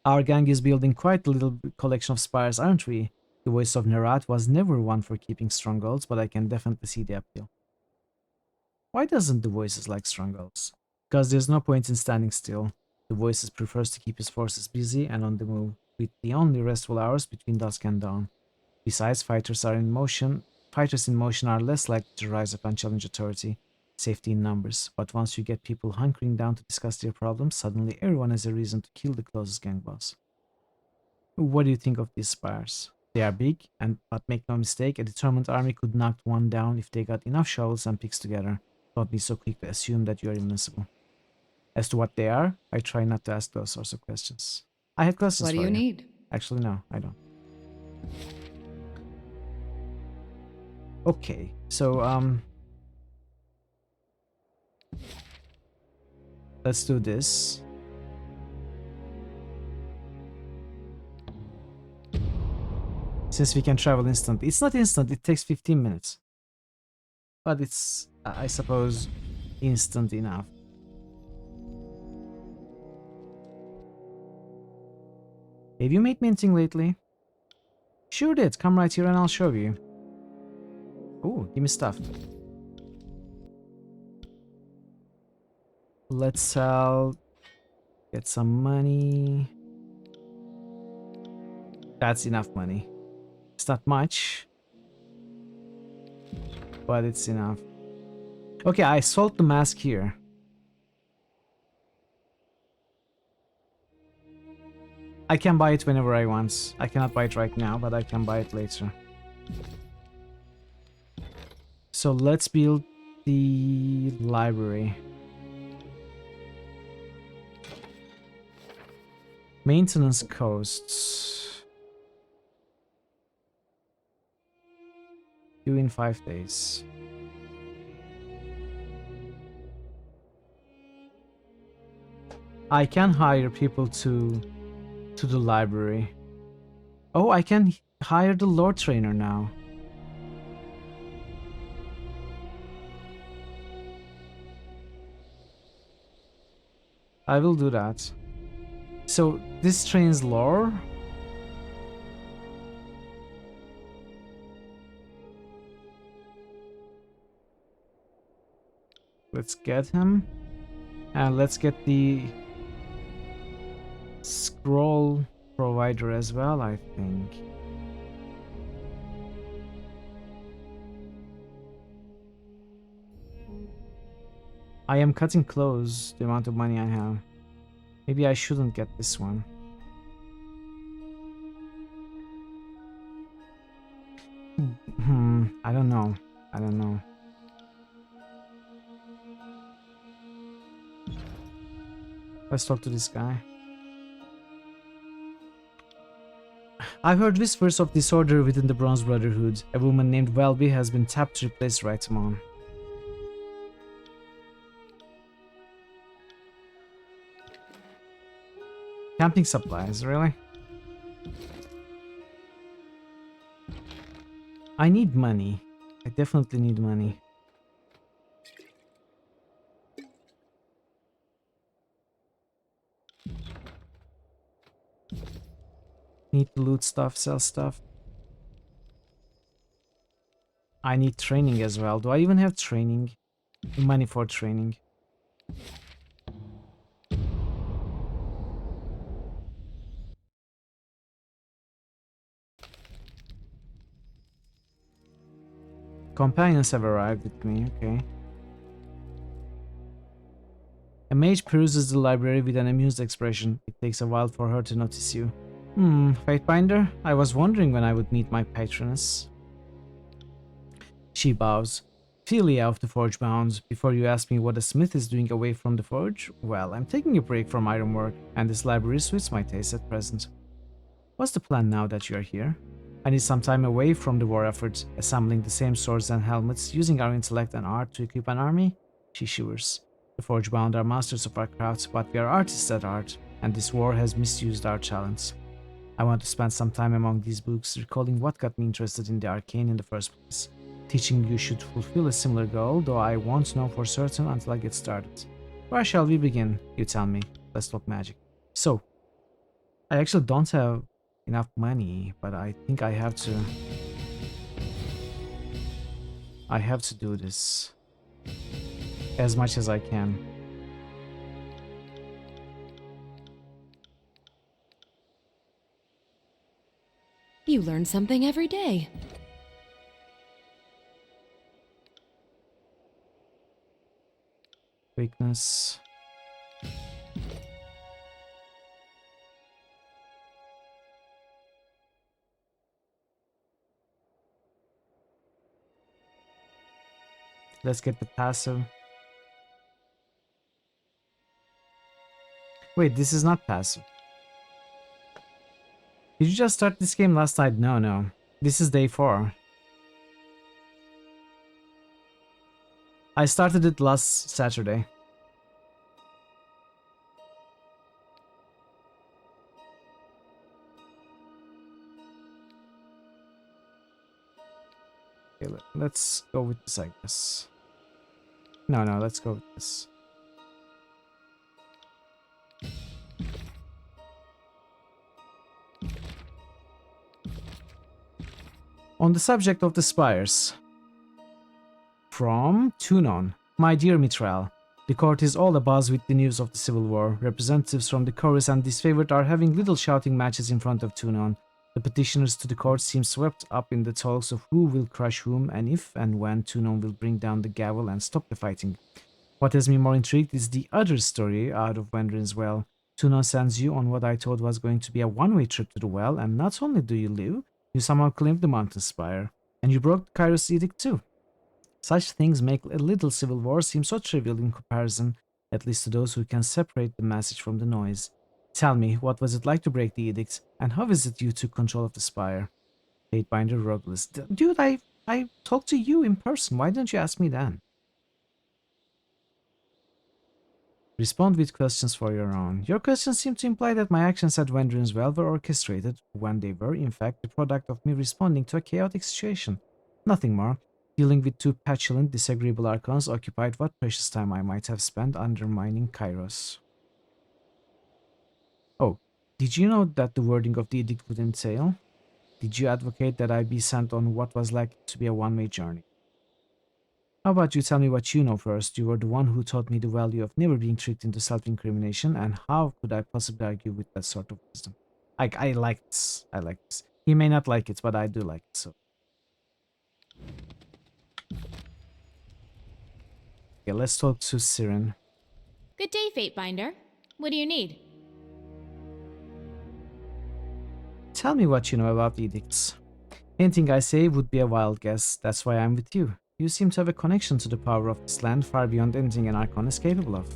Our gang is building quite a little collection of spires, aren't we? The voice of Nerat was never one for keeping strongholds, but I can definitely see the appeal. Why doesn't the voices like strongholds? Because there's no point in standing still. The voices prefers to keep his forces busy and on the move, with the only restful hours between dusk and dawn. Besides, fighters in motion are less likely to rise up and challenge authority, safety in numbers. But once you get people hunkering down to discuss their problems, suddenly everyone has a reason to kill the closest gang boss. What do you think of these spires? They are big, but make no mistake, a determined army could knock one down if they got enough shovels and picks together. Don't be so quick to assume that you are invincible. As to what they are, I try not to ask those sorts of questions. I had questions What for do you need? Actually, no, I don't. Okay, so, let's do this. Since we can travel instantly. It's not instant, it takes 15 minutes. But it's, I suppose, instant enough. Have you made minting lately? Sure did. Come right here and I'll show you. Ooh, give me stuff. Let's sell. Get some money. That's enough money. It's not much, but it's enough. Okay, I sold the mask here. I can buy it whenever I want. I cannot buy it right now, but I can buy it later. So let's build the library. Maintenance costs. Due in 5 days. I can hire people to the library. Oh, I can hire the lore trainer now. I will do that. So this trains lore. Let's get him. And let's get the scroll provider as well, I think. I am cutting close the amount of money I have. Maybe I shouldn't get this one. I don't know. I don't know. Let's talk to this guy. I've heard whispers of disorder within the Bronze Brotherhood. A woman named Welby has been tapped to replace Raitamon. Camping supplies, really? I need money. I definitely need money. Need to loot stuff, sell stuff. I need training as well. Do I even have training? Money for training. Companions have arrived with me, okay. A mage peruses the library with an amused expression. It takes a while for her to notice you. Fatebinder? I was wondering when I would meet my patroness. She bows. Philia of the Forge bounds. Before you ask me what a smith is doing away from the forge, well, I'm taking a break from ironwork, and this library suits my taste at present. What's the plan now that you are here? I need some time away from the war effort, assembling the same swords and helmets, using our intellect and art to equip an army? She shivers. The Forgebound are masters of our crafts, but we are artists at art, and this war has misused our talents. I want to spend some time among these books, recalling what got me interested in the arcane in the first place. Teaching you should fulfill a similar goal, though I won't know for certain until I get started. Where shall we begin? You tell me. Let's talk magic. So, I actually don't have enough money, but I think I have to do this as much as I can. You learn something every day. Weakness. Let's get the passive. Wait, this is not passive. Did you just start this game last night? No. This is day 4. I started it last Saturday. Okay, let's go with this, I guess. No, let's go with this. On the subject of the spires. From Tunon. My dear Mitral, the court is all abuzz with the news of the civil war. Representatives from the chorus and disfavored are having little shouting matches in front of Tunon. The petitioners to the court seem swept up in the talks of who will crush whom and if and when Tunon will bring down the gavel and stop the fighting. What has me more intrigued is the other story out of Wendrin's Well. Tunon sends you on what I thought was going to be a one-way trip to the well, and not only do you live, you somehow claimed the mountain spire. And you broke Kairos' edict too. Such things make a little civil war seem so trivial in comparison, at least to those who can separate the message from the noise. Tell me, what was it like to break the edict, and how is it you took control of the spire? Fatebinder Rogueless. Dude, I talked to you in person. Why didn't you ask me then? Respond with questions for your own. Your questions seem to imply that my actions at Wendrin's Well were orchestrated, when they were, in fact, the product of me responding to a chaotic situation. Nothing more. Dealing with 2 petulant, disagreeable archons occupied what precious time I might have spent undermining Kairos. Oh, did you know that the wording of the edict would entail? Did you advocate that I be sent on what was likely to be a one-way journey? How about you tell me what you know first? You were the one who taught me the value of never being tricked into self-incrimination, and how could I possibly argue with that sort of wisdom? I like this. I like this. He may not like it, but I do like it, so. Okay, let's talk to Siren. Good day, Fatebinder. What do you need? Tell me what you know about edicts. Anything I say would be a wild guess, that's why I'm with you. You seem to have a connection to the power of this land far beyond anything an Archon is capable of.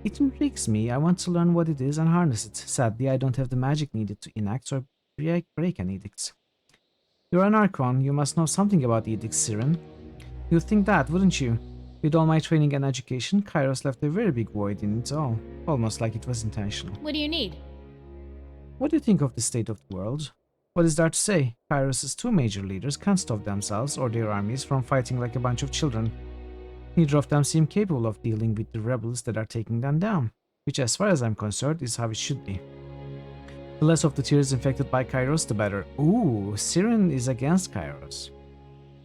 It intrigues me, I want to learn what it is and harness it. Sadly, I don't have the magic needed to enact or break an edict. You're an Archon, you must know something about edicts, Siren. You'd think that, wouldn't you? With all my training and education, Kairos left a very big void in it all, almost like it was intentional. What do you need? What do you think of the state of the world? What is there to say? Kairos' two major leaders can't stop themselves or their armies from fighting like a bunch of children. Neither of them seem capable of dealing with the rebels that are taking them down, which as far as I'm concerned is how it should be. The less of the tiers infected by Kairos, the better. Ooh, Siren is against Kairos.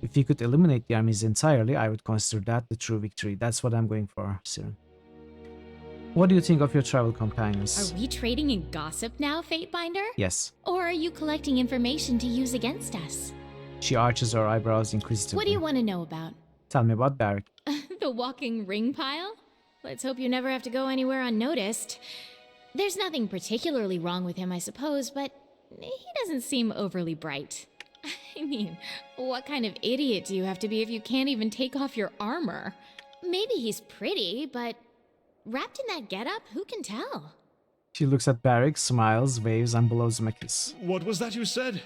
If you could eliminate the armies entirely, I would consider that the true victory. That's what I'm going for, Siren. What do you think of your travel companions? Are we trading in gossip now, Fatebinder? Yes. Or are you collecting information to use against us? She arches her eyebrows inquisitively. What do you want to know about? Tell me about Barrick. The walking ring pile? Let's hope you never have to go anywhere unnoticed. There's nothing particularly wrong with him, I suppose, but he doesn't seem overly bright. I mean, what kind of idiot do you have to be if you can't even take off your armor? Maybe he's pretty, but wrapped in that getup, who can tell? She looks at Barrick, smiles, waves, and blows him a kiss. What was that you said?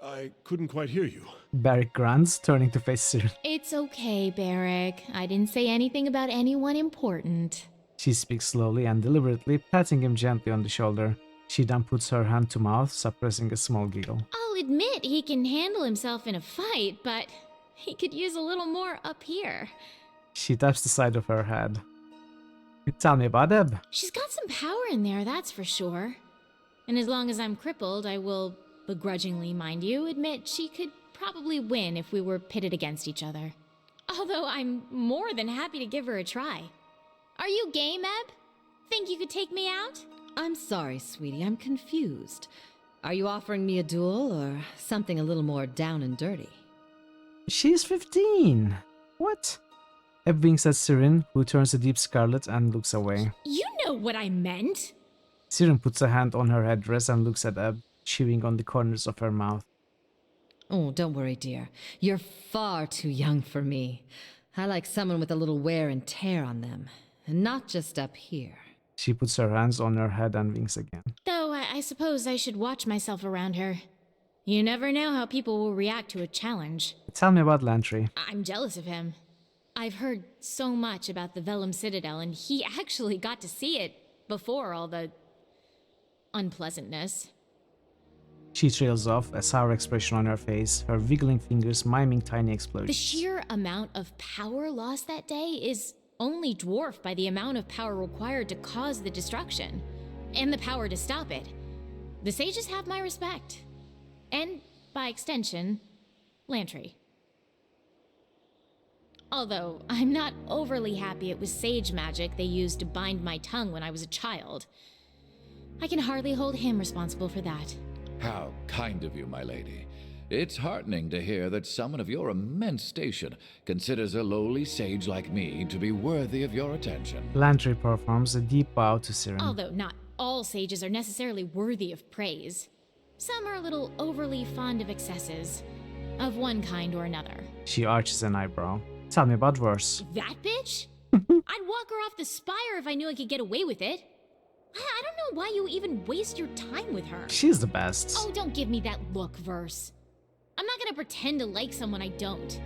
I couldn't quite hear you. Barrick grunts, turning to face Siren. It's okay, Barrick. I didn't say anything about anyone important. She speaks slowly and deliberately, patting him gently on the shoulder. She then puts her hand to mouth, suppressing a small giggle. I'll admit he can handle himself in a fight, but he could use a little more up here. She taps the side of her head. Tell me about Eb. She's got some power in there, that's for sure. And as long as I'm crippled, I will, begrudgingly mind you, admit she could probably win if we were pitted against each other. Although I'm more than happy to give her a try. Are you game, Eb? Think you could take me out? I'm sorry, sweetie, I'm confused. Are you offering me a duel or something a little more down and dirty? She's 15. What? Eb winks at Siren, who turns a deep scarlet and looks away. You know what I meant! Siren puts a hand on her headdress and looks at Eb, chewing on the corners of her mouth. Oh, don't worry, dear. You're far too young for me. I like someone with a little wear and tear on them, and not just up here. She puts her hands on her head and winks again. Though I suppose I should watch myself around her. You never know how people will react to a challenge. Tell me about Lantry. I'm jealous of him. I've heard so much about the Vellum Citadel, and he actually got to see it before all the unpleasantness. She trails off, a sour expression on her face, her wiggling fingers miming tiny explosions. The sheer amount of power lost that day is only dwarfed by the amount of power required to cause the destruction, and the power to stop it. The sages have my respect. And, by extension, Lantry. Although, I'm not overly happy it was sage magic they used to bind my tongue when I was a child. I can hardly hold him responsible for that. How kind of you, my lady. It's heartening to hear that someone of your immense station considers a lowly sage like me to be worthy of your attention. Lantry performs a deep bow to Siren. Although not all sages are necessarily worthy of praise. Some are a little overly fond of excesses, of one kind or another. She arches an eyebrow. Tell me about Verse. That bitch? I'd walk her off the spire if I knew I could get away with it. I don't know why you even waste your time with her. She's the best. Oh, don't give me that look, Verse. I'm not gonna pretend to like someone I don't.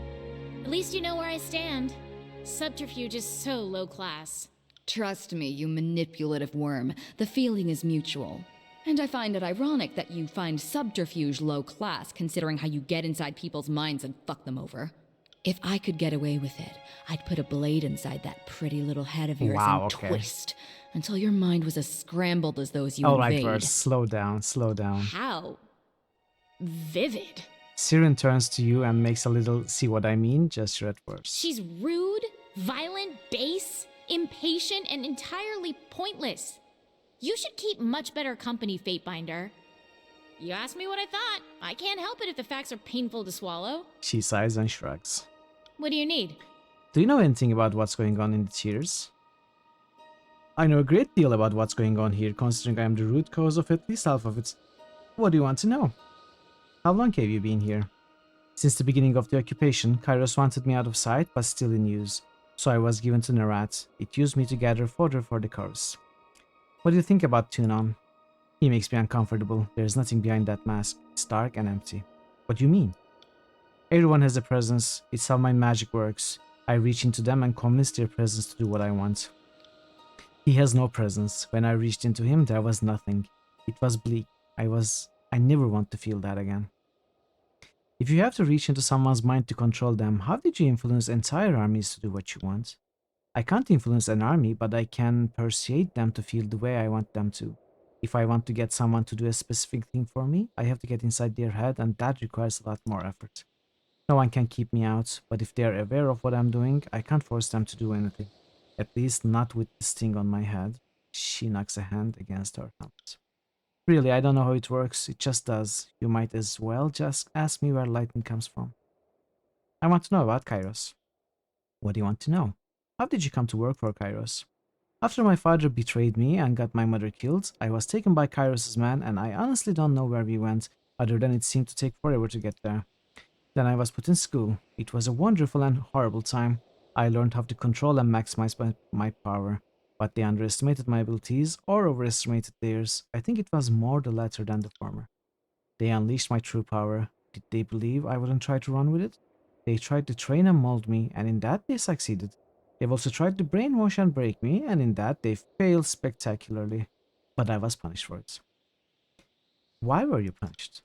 At least you know where I stand. Subterfuge is so low class. Trust me, you manipulative worm. The feeling is mutual. And I find it ironic that you find subterfuge low class, considering how you get inside people's minds and fuck them over. If I could get away with it, I'd put a blade inside that pretty little head of yours and twist until your mind was as scrambled as those you invade. Alright, Verse, slow down, slow down. How vivid. Siren turns to you and makes a little see what I mean gesture at Verse. She's rude, violent, base, impatient, and entirely pointless. You should keep much better company, Fatebinder. You asked me what I thought. I can't help it if the facts are painful to swallow. She sighs and shrugs. What do you need? Do you know anything about what's going on in the tiers? I know a great deal about what's going on here, considering I am the root cause of at least half of it. What do you want to know? How long have you been here? Since the beginning of the occupation, Kairos wanted me out of sight but still in use, so I was given to Nerat. It used me to gather fodder for the chorus. What do you think about Tunon? He makes me uncomfortable. There's nothing behind that mask. It's dark and empty. What do you mean? Everyone has a presence. It's how my magic works. I reach into them and convince their presence to do what I want. He has no presence. When I reached into him, there was nothing. It was bleak. I never want to feel that again. If you have to reach into someone's mind to control them, how did you influence entire armies to do what you want? I can't influence an army, but I can persuade them to feel the way I want them to. If I want to get someone to do a specific thing for me, I have to get inside their head, and that requires a lot more effort. No one can keep me out, but if they are aware of what I'm doing, I can't force them to do anything. At least not with this thing on my head. She knocks a hand against her helmet. Really, I don't know how it works. It just does. You might as well just ask me where lightning comes from. I want to know about Kairos. What do you want to know? How did you come to work for Kairos? After my father betrayed me and got my mother killed, I was taken by Kairos' man, and I honestly don't know where we went, other than it seemed to take forever to get there. Then I was put in school. It was a wonderful and horrible time. I learned how to control and maximize my power, but they underestimated my abilities or overestimated theirs. I think it was more the latter than the former. They unleashed my true power. Did they believe I wouldn't try to run with it? They tried to train and mold me, and in that they succeeded. They've also tried to brainwash and break me, and in that they failed spectacularly. But I was punished for it. Why were you punished?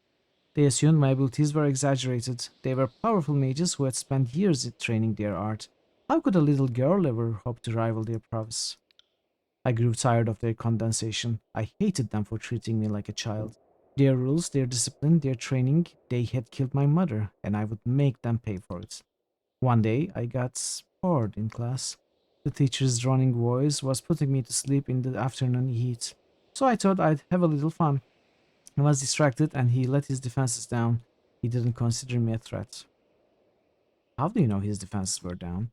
They assumed my abilities were exaggerated. They were powerful mages who had spent years training their art. How could a little girl ever hope to rival their prowess? I grew tired of their condensation. I hated them for treating me like a child. Their rules, their discipline, their training, they had killed my mother, and I would make them pay for it. One day, I got bored in class. The teacher's droning voice was putting me to sleep in the afternoon heat, so I thought I'd have a little fun. I was distracted, and he let his defenses down. He didn't consider me a threat. How do you know his defenses were down?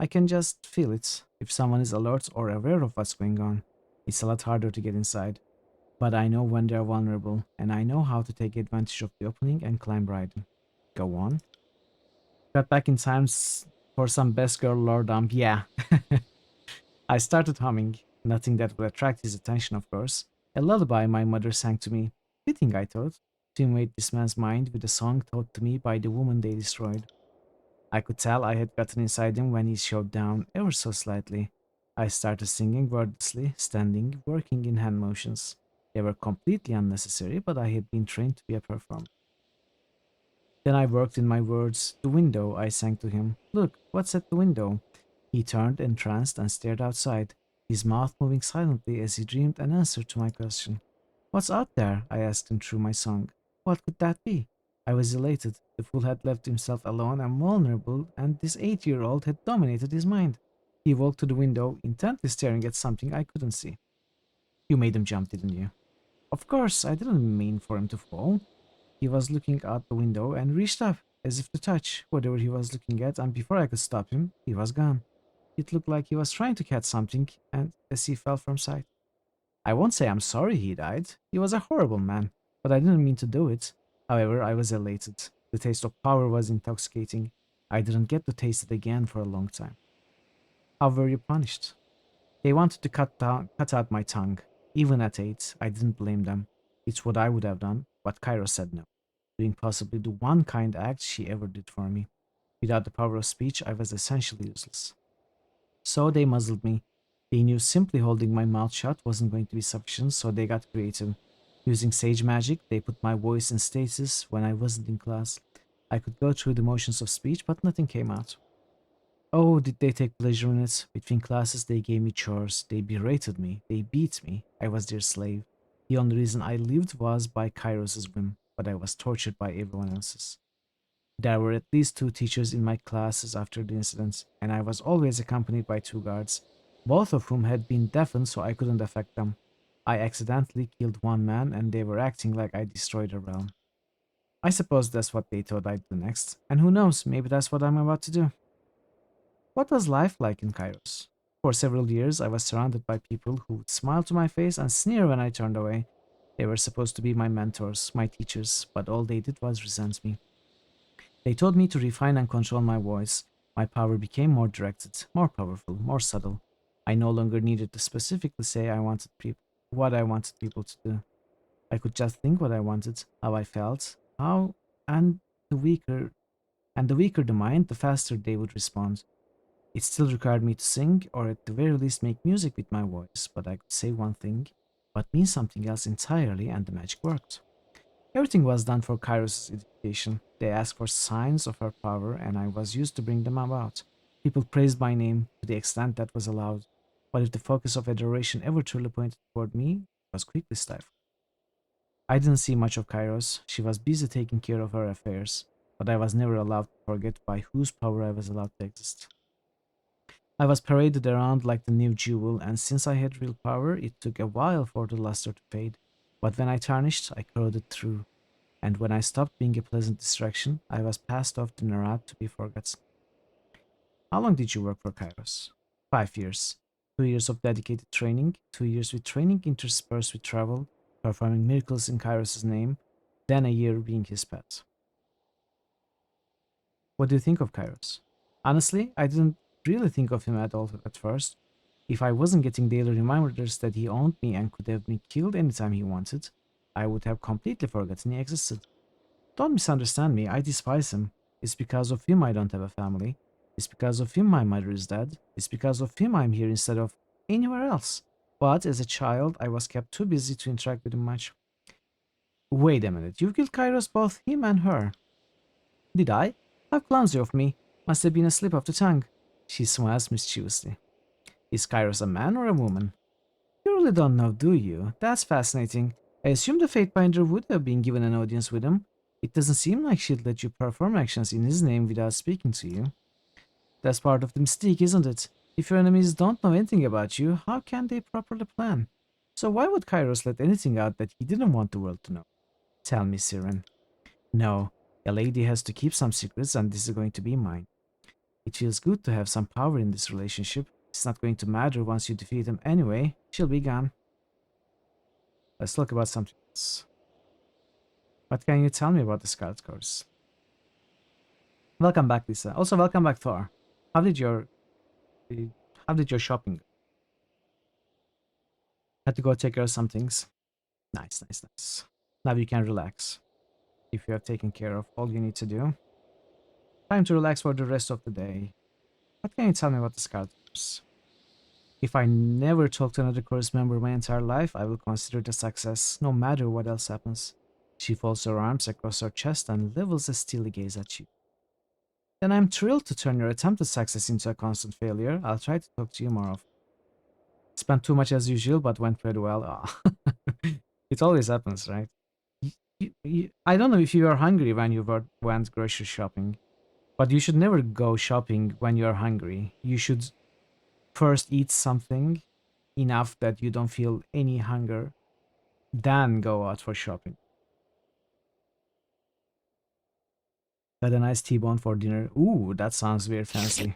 I can just feel it. If someone is alert or aware of what's going on, it's a lot harder to get inside. But I know when they're vulnerable, and I know how to take advantage of the opening and climb right in. Go on. Got back in time for some best girl lore dump, yeah. I started humming, nothing that would attract his attention, of course. A lullaby my mother sang to me. Fitting, I thought, to invade this man's mind with a song taught to me by the woman they destroyed. I could tell I had gotten inside him when he showed down ever so slightly. I started singing wordlessly, standing, working in hand motions. They were completely unnecessary, but I had been trained to be a performer. Then I worked in my words. The window, I sang to him. Look, what's at the window? He turned entranced and stared outside, his mouth moving silently as he dreamed an answer to my question. What's out there? I asked him through my song. What could that be? I was elated. The fool had left himself alone and vulnerable, and this 8-year-old had dominated his mind. He walked to the window, intently staring at something I couldn't see. You made him jump, didn't you? Of course, I didn't mean for him to fall. He was looking out the window and reached up, as if to touch whatever he was looking at, and before I could stop him, he was gone. It looked like he was trying to catch something, and as he fell from sight. I won't say I'm sorry he died. He was a horrible man, but I didn't mean to do it. However, I was elated. The taste of power was intoxicating. I didn't get to taste it again for a long time. How were you punished? They wanted to cut out my tongue. Even at 8, I didn't blame them. It's what I would have done, but Cairo said no, doing possibly the one kind act she ever did for me. Without the power of speech, I was essentially useless. So they muzzled me. They knew simply holding my mouth shut wasn't going to be sufficient, so they got creative. Using sage magic, they put my voice in stasis when I wasn't in class. I could go through the motions of speech, but nothing came out. Oh, did they take pleasure in it? Between classes, they gave me chores. They berated me. They beat me. I was their slave. The only reason I lived was by Kairos' whim, but I was tortured by everyone else's. There were at least 2 teachers in my classes after the incident, and I was always accompanied by 2 guards, both of whom had been deafened so I couldn't affect them. I accidentally killed one man, and they were acting like I destroyed a realm. I suppose that's what they thought I'd do next, and who knows, maybe that's what I'm about to do. What was life like in Kairos? For several years, I was surrounded by people who would smile to my face and sneer when I turned away. They were supposed to be my mentors, my teachers, but all they did was resent me. They told me to refine and control my voice. My power became more directed, more powerful, more subtle. I no longer needed to specifically say what I wanted people to do. I could just think what I wanted, how I felt, how, and the weaker the weaker the mind, the faster they would respond. It still required me to sing, or at the very least make music with my voice, but I could say one thing, but mean something else entirely, and the magic worked. Everything was done for Kairos' edification. They asked for signs of her power, and I was used to bring them about. People praised my name to the extent that was allowed, but if the focus of adoration ever truly pointed toward me, it was quickly stifled. I didn't see much of Kairos. She was busy taking care of her affairs, but I was never allowed to forget by whose power I was allowed to exist. I was paraded around like the new jewel, and since I had real power, it took a while for the luster to fade. But when I tarnished, I corroded through, and when I stopped being a pleasant distraction, I was passed off to Narad to be forgotten. How long did you work for Kairos? 5 years. 2 years of dedicated training, 2 years with training interspersed with travel, performing miracles in Kairos' name, then a year being his pet. What do you think of Kairos? Honestly, I didn't really think of him at all at first. If I wasn't getting daily reminders that he owned me and could have been killed anytime he wanted, I would have completely forgotten he existed. Don't misunderstand me, I despise him. It's because of him I don't have a family. It's because of him my mother is dead. It's because of him I'm here instead of anywhere else. But as a child, I was kept too busy to interact with him much. Wait a minute, you killed Kairos, both him and her. Did I? How clumsy of me. Must have been a slip of the tongue. She smiles mischievously. Is Kairos a man or a woman? You really don't know, do you? That's fascinating. I assume the Fatebinder would have been given an audience with him. It doesn't seem like she'd let you perform actions in his name without speaking to you. That's part of the mystique, isn't it? If your enemies don't know anything about you, how can they properly plan? So why would Kairos let anything out that he didn't want the world to know? Tell me, Siren. No, a lady has to keep some secrets, and this is going to be mine. It feels good to have some power in this relationship. It's not going to matter once you defeat him anyway. She'll be gone. Let's talk about something else. What can you tell me about the Scarlet Course? Welcome back, Lisa. Also, welcome back, Thor. How did your shopping go? Had to go take care of some things. Nice, nice, nice. Now you can relax. If you have taken care of all you need to do, time to relax for the rest of the day. What can you tell me about the Scarlet Course? If I never talk to another chorus member my entire life, I will consider it a success, no matter what else happens. She folds her arms across her chest and levels a steely gaze at you. Then I'm thrilled to turn your attempted success into a constant failure. I'll try to talk to you more often. Spent too much as usual, but went pretty well. Oh. It always happens, right? I don't know if you are hungry when you went grocery shopping, but you should never go shopping when you are hungry. You should first eat something enough that you don't feel any hunger, then go out for shopping. Had a nice T-bone for dinner. Ooh, that sounds very fancy.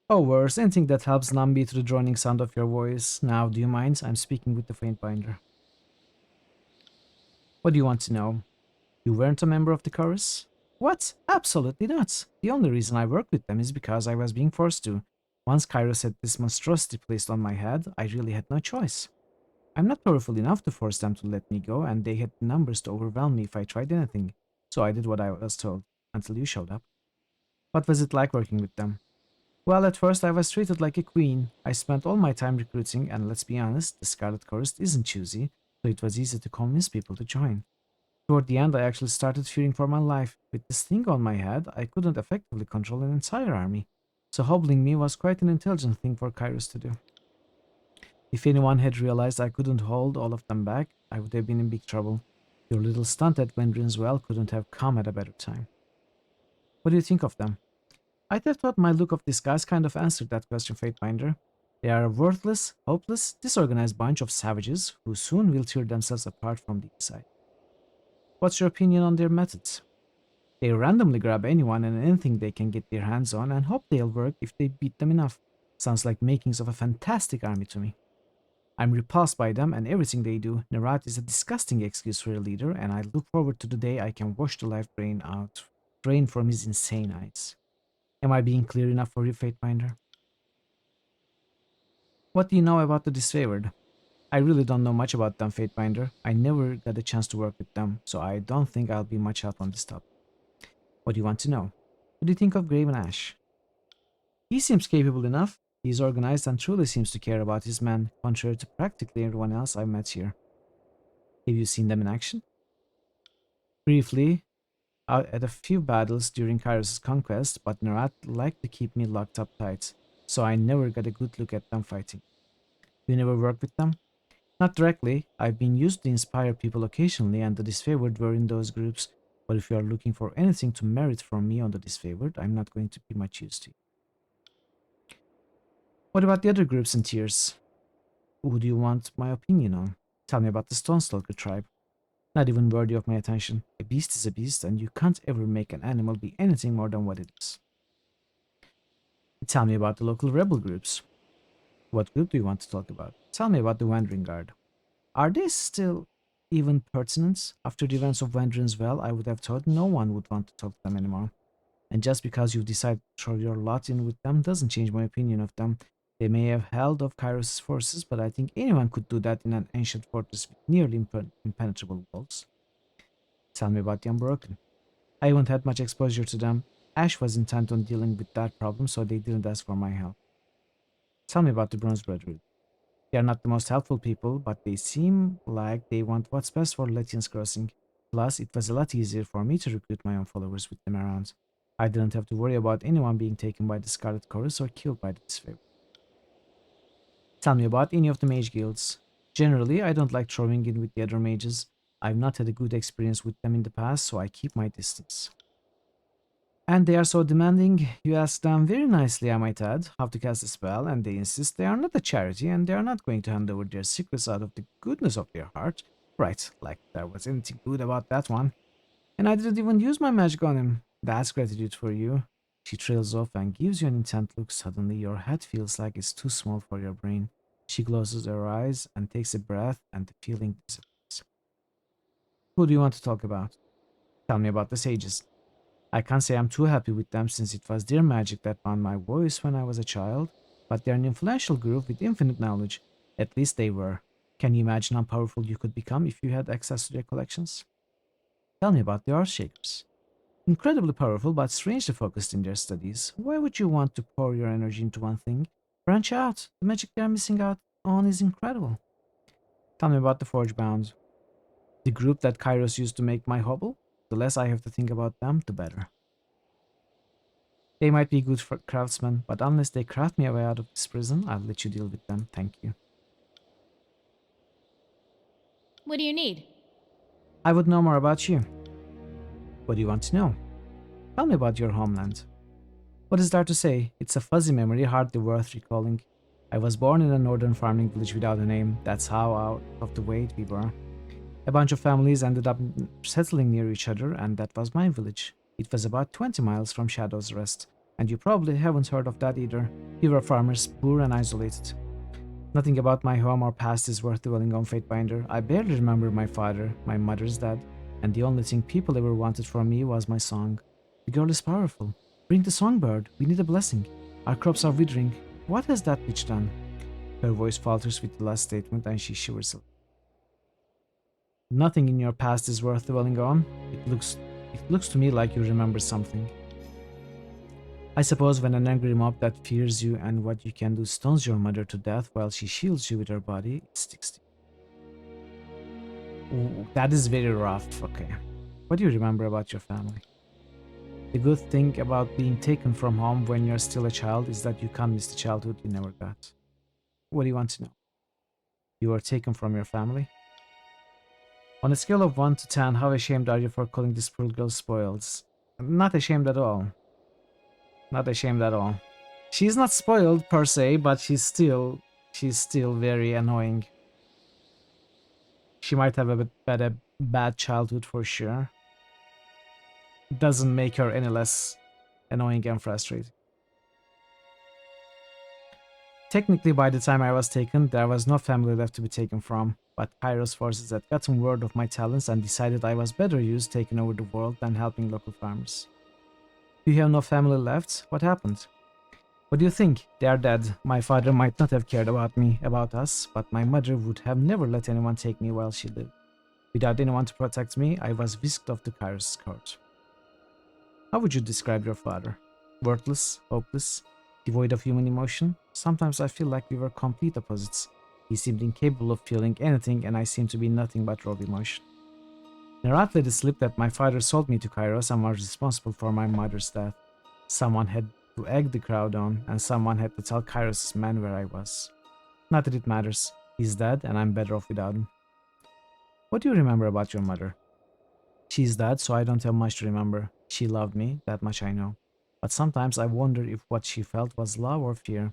Oh, worse, anything that helps numb me to the droning sound of your voice. Now, do you mind? I'm speaking with the Faintbinder. What do you want to know? You weren't a member of the chorus? What? Absolutely not. The only reason I work with them is because I was being forced to. Once Kairos had this monstrosity placed on my head, I really had no choice. I'm not powerful enough to force them to let me go, and they had the numbers to overwhelm me if I tried anything. So I did what I was told, until you showed up. What was it like working with them? Well, at first I was treated like a queen. I spent all my time recruiting, and let's be honest, the Scarlet Chorus isn't choosy, so it was easy to convince people to join. Toward the end, I actually started fearing for my life. With this thing on my head, I couldn't effectively control an entire army, so hobbling me was quite an intelligent thing for Kairos to do. If anyone had realized I couldn't hold all of them back, I would have been in big trouble. Your little stunt at Vendrin's Well couldn't have come at a better time. What do you think of them? I'd have thought my look of disguise kind of answered that question, Fatebinder. They are a worthless, hopeless, disorganized bunch of savages who soon will tear themselves apart from the inside. What's your opinion on their methods? They randomly grab anyone and anything they can get their hands on and hope they'll work if they beat them enough. Sounds like makings of a fantastic army to me. I'm repulsed by them and everything they do. Nerat is a disgusting excuse for a leader, and I look forward to the day I can wash the life drain from his insane eyes. Am I being clear enough for you, Fatefinder? What do you know about the disfavored? I really don't know much about them, Fatefinder. I never got a chance to work with them, so I don't think I'll be much help on this topic. What do you want to know? What do you think of Graven Ash? He seems capable enough. He's organized and truly seems to care about his men, contrary to practically everyone else I've met here. Have you seen them in action? Briefly, out at a few battles during Kairos' conquest, but Nerat liked to keep me locked up tight, so I never got a good look at them fighting. You never worked with them? Not directly. I've been used to inspire people occasionally, and the disfavored were in those groups, but if you are looking for anything to merit from me on the disfavored, I'm not going to be much use to you. What about the other groups in tiers? Who do you want my opinion on? Tell me about the Stonestalker tribe. Not even worthy of my attention. A beast is a beast, and you can't ever make an animal be anything more than what it is. Tell me about the local rebel groups. What group do you want to talk about? Tell me about the Wandering Guard. Are they still even pertinent? After the events of Wandering's Well, I would have thought no one would want to talk to them anymore. And just because you've decided to throw your lot in with them doesn't change my opinion of them. They may have held off Kairos' forces, but I think anyone could do that in an ancient fortress with nearly impenetrable walls. Tell me about the Unbroken. I haven't had much exposure to them. Ash was intent on dealing with that problem, so they didn't ask for my help. Tell me about the Bronze Brotherhood. They are not the most helpful people, but they seem like they want what's best for Latian's Crossing. Plus, it was a lot easier for me to recruit my own followers with them around. I didn't have to worry about anyone being taken by the Scarlet Chorus or killed by the Disfavor. Tell me about any of the mage guilds. Generally, I don't like throwing in with the other mages. I've not had a good experience with them in the past, so I keep my distance. And they are so demanding, you ask them very nicely, I might add, how to cast a spell, and they insist they are not a charity and they are not going to hand over their secrets out of the goodness of their heart. Right, like there was anything good about that one. And I didn't even use my magic on him. That's gratitude for you. She trails off and gives you an intent look. Suddenly, your head feels like it's too small for your brain. She closes her eyes and takes a breath, and the feeling disappears. Who do you want to talk about? Tell me about the sages. I can't say I'm too happy with them since it was their magic that found my voice when I was a child, but they're an influential group with infinite knowledge. At least they were. Can you imagine how powerful you could become if you had access to their collections? Tell me about the Earthshakers. Incredibly powerful, but strangely focused in their studies. Why would you want to pour your energy into one thing? Branch out. The magic they're missing out on is incredible. Tell me about the Forgebound. The group that Kairos used to make my hobble? The less I have to think about them, the better. They might be good for craftsmen, but unless they craft me a way out of this prison, I'll let you deal with them. Thank you. What do you need? I would know more about you. What do you want to know? Tell me about your homeland. What is there to say? It's a fuzzy memory, hardly worth recalling. I was born in a northern farming village without a name. That's how out of the way we were. A bunch of families ended up settling near each other, and that was my village. It was about 20 miles from Shadow's Rest, and you probably haven't heard of that either. We were farmers, poor and isolated. Nothing about my home or past is worth dwelling on, Fatebinder. I barely remember my father, my mother's dad, and the only thing people ever wanted from me was my song. The girl is powerful. Bring the songbird. We need a blessing. Our crops are withering. What has that bitch done? Her voice falters with the last statement, and she shivers. Nothing in your past is worth dwelling on. It looks to me like you remember something. I suppose when an angry mob that fears you and what you can do stones your mother to death while she shields you with her body, it sticks to you. Ooh, that is very rough. Okay. What do you remember about your family? The good thing about being taken from home when you're still a child is that you can't miss the childhood you never got. What do you want to know? You were taken from your family? On a scale of 1 to 10, how ashamed are you for calling this poor girl spoiled? Not ashamed at all. Not ashamed at all. She's not spoiled per se, but she's still very annoying. She might have had a bad childhood for sure. Doesn't make her any less annoying and frustrating. Technically, by the time I was taken, there was no family left to be taken from, but Kairos forces had gotten word of my talents and decided I was better used taking over the world than helping local farmers. You have no family left? What happened? What do you think? They are dead. My father might not have cared about me, about us, but my mother would have never let anyone take me while she lived. Without anyone to protect me, I was whisked off to Kairos' court. How would you describe your father? Worthless, hopeless, devoid of human emotion? Sometimes I feel like we were complete opposites. He seemed incapable of feeling anything, and I seemed to be nothing but raw emotion. Nerat let it slip that my father sold me to Kairos and was responsible for my mother's death. Someone had to egg the crowd on, and someone had to tell Kairos' man where I was. Not that it matters. He's dead, and I'm better off without him. What do you remember about your mother? She's dead, so I don't have much to remember. She loved me, that much I know. But sometimes I wonder if what she felt was love or fear.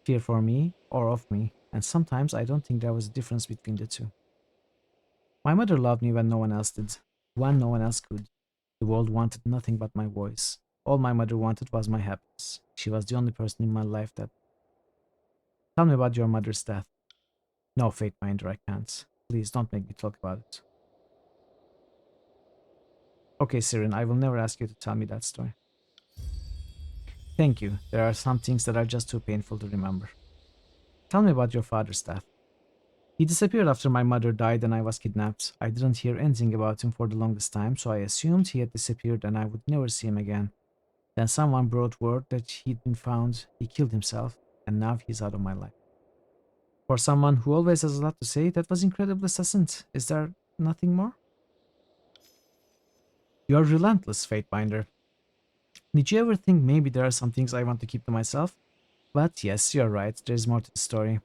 Fear for me or of me, and sometimes I don't think there was a difference between the two. My mother loved me when no one else did, when no one else could. The world wanted nothing but my voice. All my mother wanted was my happiness. She was the only person in my life that... Tell me about your mother's death. No, Fate Minder, I can't. Please don't make me talk about it. Okay, Siren, I will never ask you to tell me that story. Thank you. There are some things that are just too painful to remember. Tell me about your father's death. He disappeared after my mother died and I was kidnapped. I didn't hear anything about him for the longest time, so I assumed he had disappeared and I would never see him again. Then someone brought word that he'd been found, he killed himself, and now he's out of my life. For someone who always has a lot to say, that was incredibly succinct. Is there nothing more? You're relentless, Fatebinder. Did you ever think maybe there are some things I want to keep to myself? But yes, you're right, there's more to the story.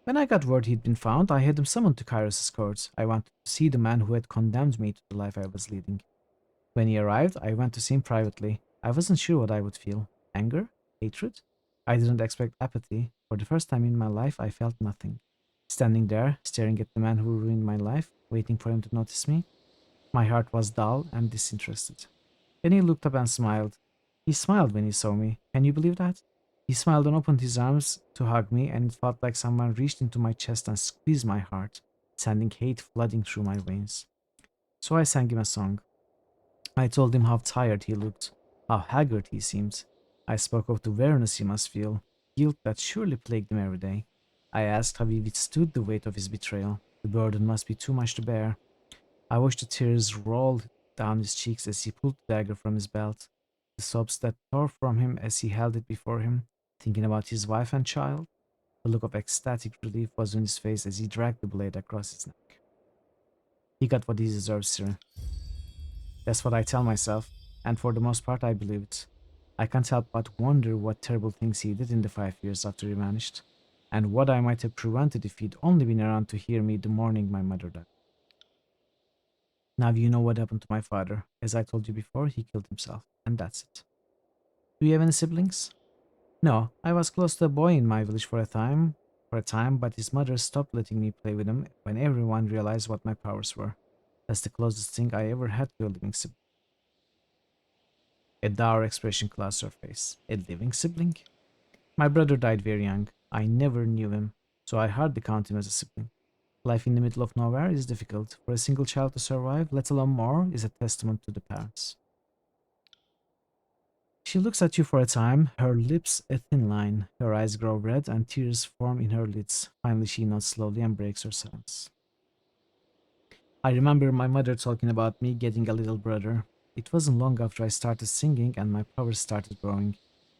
When I got word he'd been found, I had him summoned to Kairos' court. I wanted to see the man who had condemned me to the life I was leading. When he arrived, I went to see him privately. I wasn't sure what I would feel. Anger? Hatred? I didn't expect apathy. For the first time in my life, I felt nothing. Standing there, staring at the man who ruined my life, waiting for him to notice me, my heart was dull and disinterested. Then he looked up and smiled. He smiled when he saw me. Can you believe that? He smiled and opened his arms to hug me, and it felt like someone reached into my chest and squeezed my heart, sending hate flooding through my veins. So I sang him a song. I told him how tired he looked, how haggard he seemed. I spoke of the weariness he must feel, guilt that surely plagued him every day. I asked how he withstood the weight of his betrayal. The burden must be too much to bear. I watched the tears roll down his cheeks as he pulled the dagger from his belt, the sobs that tore from him as he held it before him, thinking about his wife and child. A look of ecstatic relief was on his face as he dragged the blade across his neck. He got what he deserved, sir. That's what I tell myself, and for the most part I believe it. I can't help but wonder what terrible things he did in the 5 years after he vanished, and what I might have prevented if he'd only been around to hear me the morning my mother died. Now you know what happened to my father. As I told you before, he killed himself, and that's it. Do you have any siblings? No, I was close to a boy in my village for a time, but his mother stopped letting me play with him when everyone realized what my powers were. That's the closest thing I ever had to a living sibling. A dour expression crossed her face. A living sibling? My brother died very young. I never knew him, so I hardly count him as a sibling. Life in the middle of nowhere is difficult. For a single child to survive, let alone more, is a testament to the parents. She looks at you for a time, her lips a thin line, her eyes grow red and tears form in her lids. Finally she nods slowly and breaks her silence. I remember my mother talking about me getting a little brother. It wasn't long after I started singing and my powers started growing.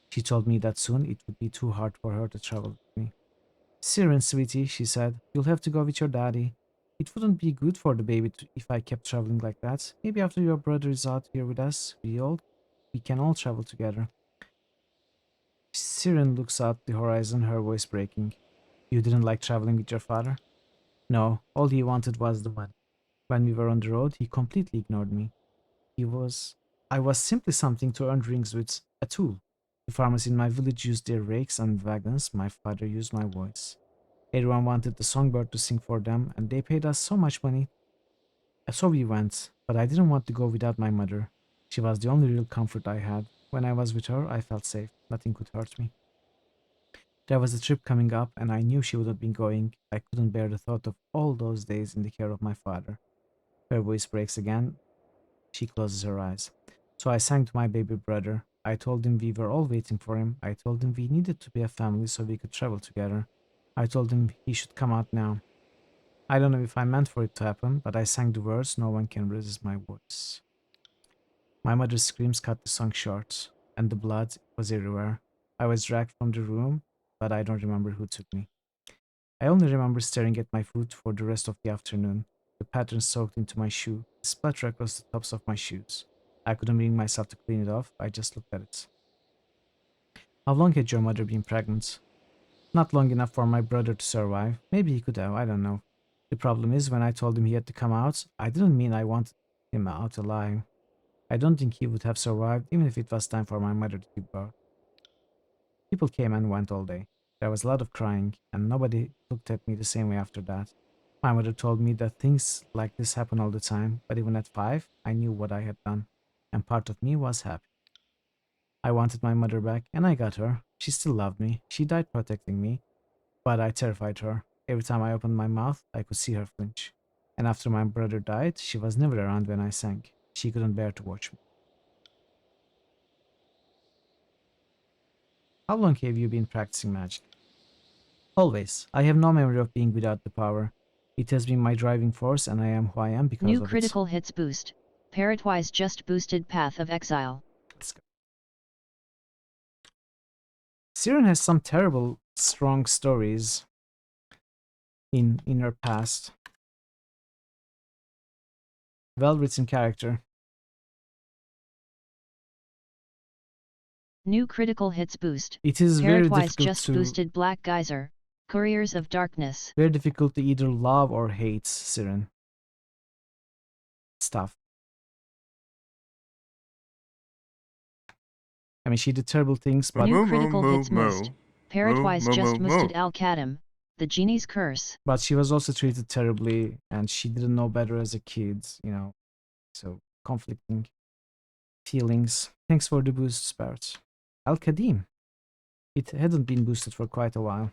She told me that soon it would be too hard for her to travel with me. Siren, sweetie, she said, you'll have to go with your daddy. It wouldn't be good for the baby if I kept traveling like that. Maybe after your brother is out here with us, we can all travel together. Siren looks out the horizon, her voice breaking. You didn't like traveling with your father? No, all he wanted was the money. When we were on the road, he completely ignored me. I was simply something to earn rings with, a tool. The farmers in my village used their rakes and wagons, my father used my voice. Everyone wanted the songbird to sing for them, and they paid us so much money. So we went, but I didn't want to go without my mother. She was the only real comfort I had. When I was with her, I felt safe. Nothing could hurt me. There was a trip coming up, and I knew she would have been going. I couldn't bear the thought of all those days in the care of my father. Her voice breaks again. She closes her eyes. So I sang to my baby brother. I told him we were all waiting for him. I told him we needed to be a family so we could travel together. I told him he should come out now. I don't know if I meant for it to happen, but I sang the words. No one can resist my voice. My mother's screams cut the song short, and the blood was everywhere. I was dragged from the room, but I don't remember who took me. I only remember staring at my foot for the rest of the afternoon, the pattern soaked into my shoe, the splatter across the tops of my shoes. I couldn't bring myself to clean it off, I just looked at it. How long had your mother been pregnant? Not long enough for my brother to survive. Maybe he could have, I don't know. The problem is, when I told him he had to come out, I didn't mean I wanted him out alive. I don't think he would have survived even if it was time for my mother to give birth. People came and went all day. There was a lot of crying, and nobody looked at me the same way after that. My mother told me that things like this happen all the time, but even at 5, I knew what I had done, and part of me was happy. I wanted my mother back, and I got her. She still loved me. She died protecting me, but I terrified her. Every time I opened my mouth, I could see her flinch. And after my brother died, she was never around when I sang. She couldn't bear to watch me. How long have you been practicing magic? Always. I have no memory of being without the power. It has been my driving force, and I am who I am because New of it. critical hits boost. Parrotwise just boosted Path of Exile. Let's go. Siren has some terrible, strong stories in her past. Well-written character. New critical hits boost. It is very Parrotwise difficult just to boosted Black Geyser. Couriers of Darkness. very difficult to either love or hate Siren. It's tough. I mean, she did terrible things, but New critical hits most. Parrotwise just boosted Al Kadam. The Genie's Curse. she was also treated terribly, and she didn't know better as a kid, so conflicting feelings. Thanks for the boost, Sparrows. Al Kadim. It hadn't been boosted for quite a while.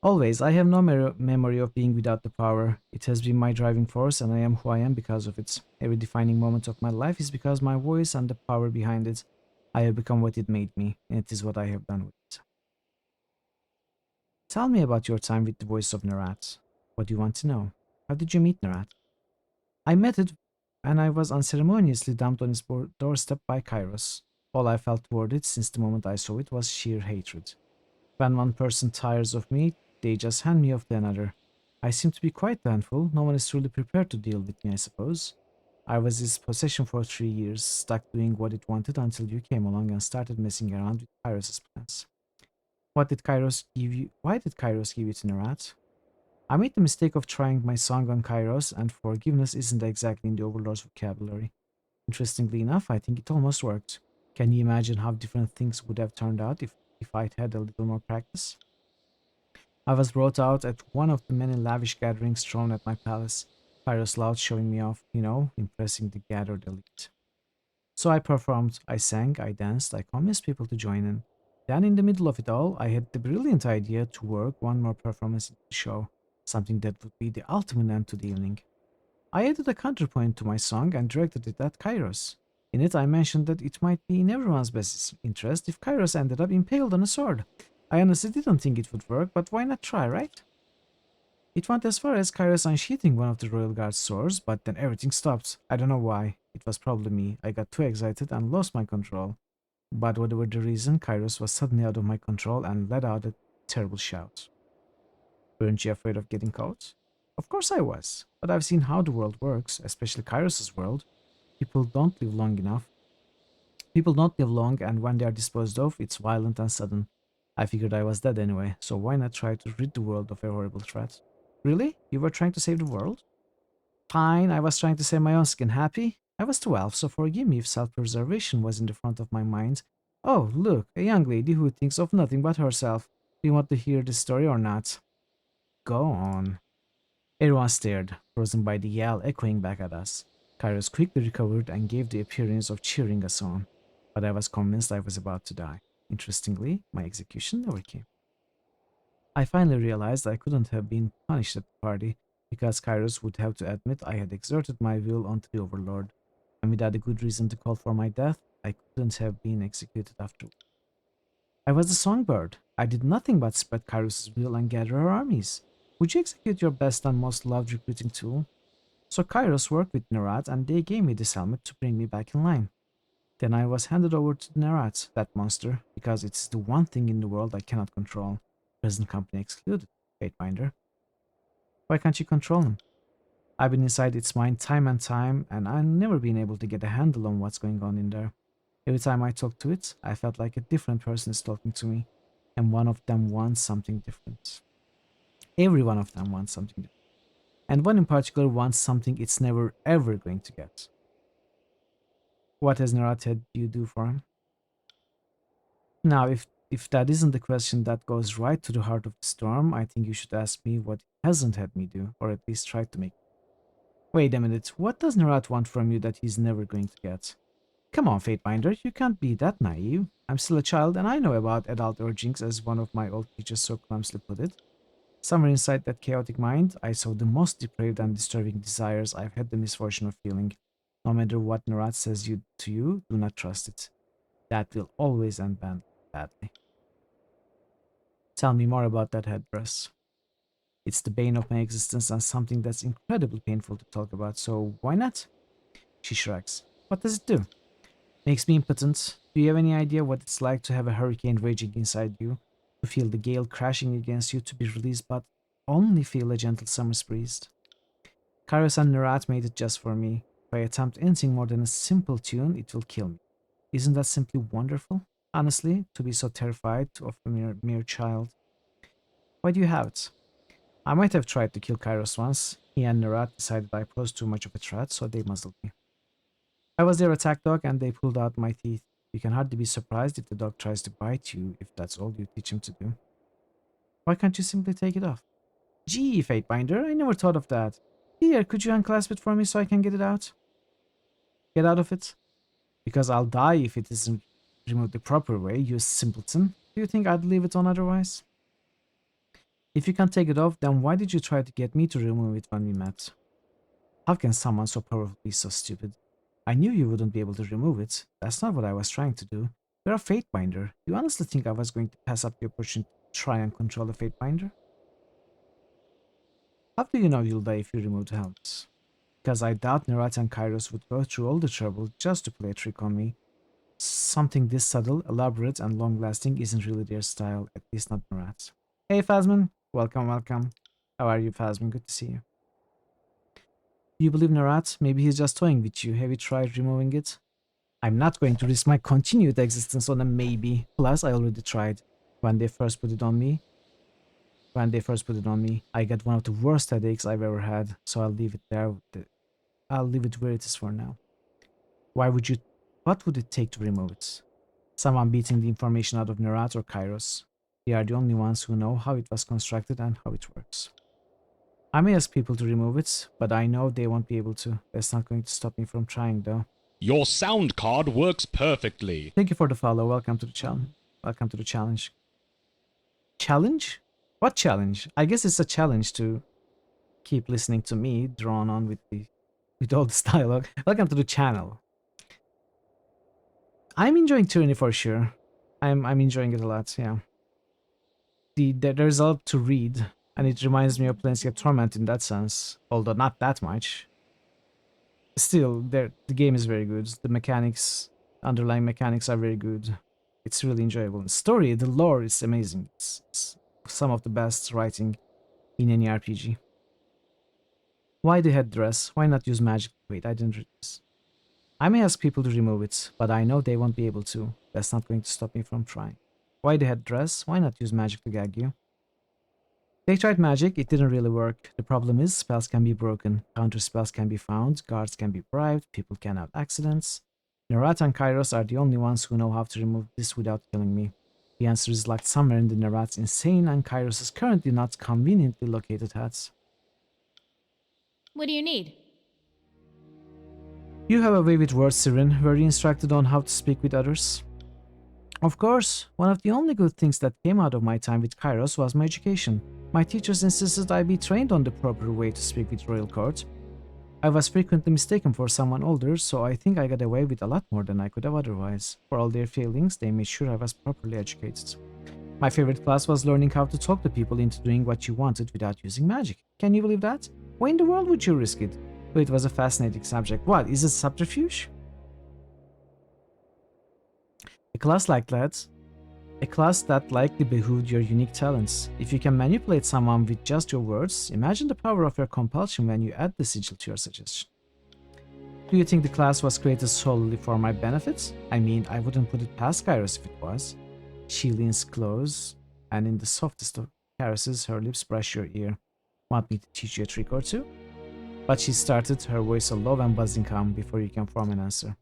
Always, I have no memory of being without the power. It has been my driving force, and I am who I am because of it. Every defining moment of my life is because my voice and the power behind it. I have become what it made me, and it is what I have done with it. Tell me about your time with the voice of Narat. What do you want to know? How did you meet Narat? I met it, and I was unceremoniously dumped on his doorstep by Kairos. All I felt toward it since the moment I saw it was sheer hatred. When one person tires of me, they just hand me off to another. I seem to be quite the handful. No one is truly prepared to deal with me, I suppose. I was his possession for 3 years, stuck doing what it wanted until you came along and started messing around with Kairos' plans. What did Kairos give you? Why did Kairos give you to Narat? I made the mistake of trying my song on Kairos, and forgiveness isn't exactly in the Overlord's vocabulary. Interestingly enough, I think it almost worked. Can you imagine how different things would have turned out if I'd had a little more practice? I was brought out at one of the many lavish gatherings thrown at my palace. Kairos Loud showing me off, impressing the gathered elite. So I performed, I sang, I danced, I convinced people to join in. Then, in the middle of it all, I had the brilliant idea to work one more performance into the show, something that would be the ultimate end to the evening. I added a counterpoint to my song and directed it at Kairos. In it, I mentioned that it might be in everyone's best interest if Kairos ended up impaled on a sword. I honestly didn't think it would work, but why not try, right? It went as far as Kairos unsheathing one of the Royal Guard's swords, but then everything stopped. I don't know why. It was probably me. I got too excited and lost my control. But whatever the reason, Kairos was suddenly out of my control and let out a terrible shout. Weren't you afraid of getting caught? Of course I was, but I've seen how the world works, especially Kairos' world. People don't live long enough. People don't live long, and when they are disposed of, it's violent and sudden. I figured I was dead anyway, so why not try to rid the world of a horrible threat? Really? You were trying to save the world? Fine, I was trying to save my own skin. Happy? I was 12, so forgive me if self-preservation was in the front of my mind. Oh, look, a young lady who thinks of nothing but herself. Do you want to hear this story or not? Go on. Everyone stared, frozen by the yell echoing back at us. Kairos quickly recovered and gave the appearance of cheering us on, but I was convinced I was about to die. Interestingly, my execution never came. I finally realized I couldn't have been punished at the party because Kairos would have to admit I had exerted my will onto the Overlord, and without a good reason to call for my death, I couldn't have been executed afterward. I was the songbird. I did nothing but spread Kairos' will and gather her armies. Would you execute your best and most loved recruiting tool? So Kairos worked with Nerat and they gave me this helmet to bring me back in line. Then I was handed over to Nerat, that monster, because it's the one thing in the world I cannot control. Present company excluded, Fatebinder. Why can't you control him? I've been inside its mind time and time, and I've never been able to get a handle on what's going on in there. Every time I talk to it, I felt like a different person is talking to me, and one of them wants something different. Every one of them wants something different. And one in particular wants something it's never ever going to get. What has Nerat had you do for him? Now, if that isn't the question that goes right to the heart of the storm, I think you should ask me what he hasn't had me do, or at least try to make. Wait a minute, what does Nerat want from you that he's never going to get? Come on, Fatebinder, you can't be that naive. I'm still a child and I know about adult urgings, as one of my old teachers so clumsily put it. Somewhere inside that chaotic mind, I saw the most depraved and disturbing desires I've had the misfortune of feeling. No matter what Nerat says to you, do not trust it. That will always end badly. Tell me more about that headdress. It's the bane of my existence and something that's incredibly painful to talk about, so why not? She shrugs. What does it do? Makes me impotent. Do you have any idea what it's like to have a hurricane raging inside you? To feel the gale crashing against you to be released, but only feel a gentle summer's breeze? Kairos and Nerat made it just for me. If I attempt anything more than a simple tune, it will kill me. Isn't that simply wonderful? Honestly, to be so terrified of a mere child. Why do you have it? I might have tried to kill Kairos once. He and Nerat decided I posed too much of a threat, so they muzzled me. I was their attack dog and they pulled out my teeth. You can hardly be surprised if the dog tries to bite you, if that's all you teach him to do. Why can't you simply take it off? Gee, Fatebinder, I never thought of that. Here, could you unclasp it for me so I can get it out? Get out of it? Because I'll die if it isn't removed the proper way, you simpleton. Do you think I'd leave it on otherwise? If you can't take it off, then why did you try to get me to remove it when we met? How can someone so powerful be so stupid? I knew you wouldn't be able to remove it. That's not what I was trying to do. You're a Fatebinder. You honestly think I was going to pass up the opportunity to try and control a Fatebinder? How do you know you'll die if you remove the helmet? Because I doubt Nerat and Kairos would go through all the trouble just to play a trick on me. Something this subtle, elaborate, and long-lasting isn't really their style, at least not Nerat. Hey Phasmin! Welcome, welcome. How are you, Phasmin? Good to see you. Do you believe Nerat? Maybe he's just toying with you. Have you tried removing it? I'm not going to risk my continued existence on a maybe. Plus, I already tried. When they first put it on me, I got one of the worst headaches I've ever had, so I'll leave it there. I'll leave it where it is for now. What would it take to remove it? Someone beating the information out of Nerat or Kairos. They are the only ones who know how it was constructed and how it works. I may ask people to remove it, but I know they won't be able to. That's not going to stop me from trying, though. Your sound card works perfectly. Thank you for the follow. Welcome to the challenge. Welcome to the challenge. Challenge? What challenge? I guess it's a challenge to keep listening to me drawn on with all this dialogue. Welcome to the channel. I'm enjoying Tyranny for sure. I'm enjoying it a lot, yeah. There's a lot to read, and it reminds me of Planescape Torment in that sense, although not that much. Still, the game is very good. The mechanics, underlying mechanics are very good. It's really enjoyable. The story, the lore is amazing. It's some of the best writing in any RPG. Why the headdress? Why not use magic? Wait, I didn't read this. I may ask people to remove it, but I know they won't be able to. That's not going to stop me from trying. Why the headdress? Why not use magic to gag you? They tried magic, it didn't really work. The problem is, spells can be broken, counter spells can be found, guards can be bribed, people can have accidents. Nerat and Kairos are the only ones who know how to remove this without killing me. The answer is locked somewhere in the Nerat's insane and Kairos' currently not conveniently located hats. What do you need? You have a way with words, Siren. Were you instructed on how to speak with others? Of course, one of the only good things that came out of my time with Kairos was my education. My teachers insisted I be trained on the proper way to speak with royal court. I was frequently mistaken for someone older, so I think I got away with a lot more than I could have otherwise. For all their failings, they made sure I was properly educated. My favorite class was learning how to talk to people into doing what you wanted without using magic. Can you believe that? Why in the world would you risk it? But it was a fascinating subject. What, is it subterfuge? A class like that, a class that likely behooved your unique talents. If you can manipulate someone with just your words, imagine the power of your compulsion when you add the sigil to your suggestion. Do you think the class was created solely for my benefit? I mean, I wouldn't put it past Kairos if it was. She leans close, and in the softest of caresses, her lips brush your ear. Want me to teach you a trick or two? But she started, her voice a low and buzzing calm before you can form an answer.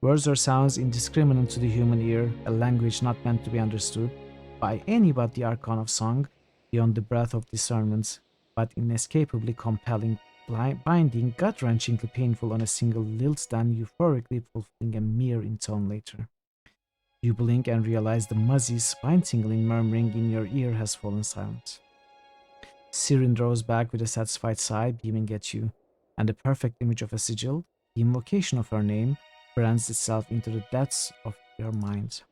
Words or sounds indiscriminate to the human ear, a language not meant to be understood by any but the archon of song, beyond the breadth of discernment, but inescapably compelling, binding, gut-wrenchingly painful on a single lilt, then euphorically fulfilling a mere in tone later. You blink and realize the muzzy, spine-tingling murmuring in your ear has fallen silent. Sirin draws back with a satisfied sigh, beaming at you, and the perfect image of a sigil, the invocation of her name, brands itself into the depths of your mind.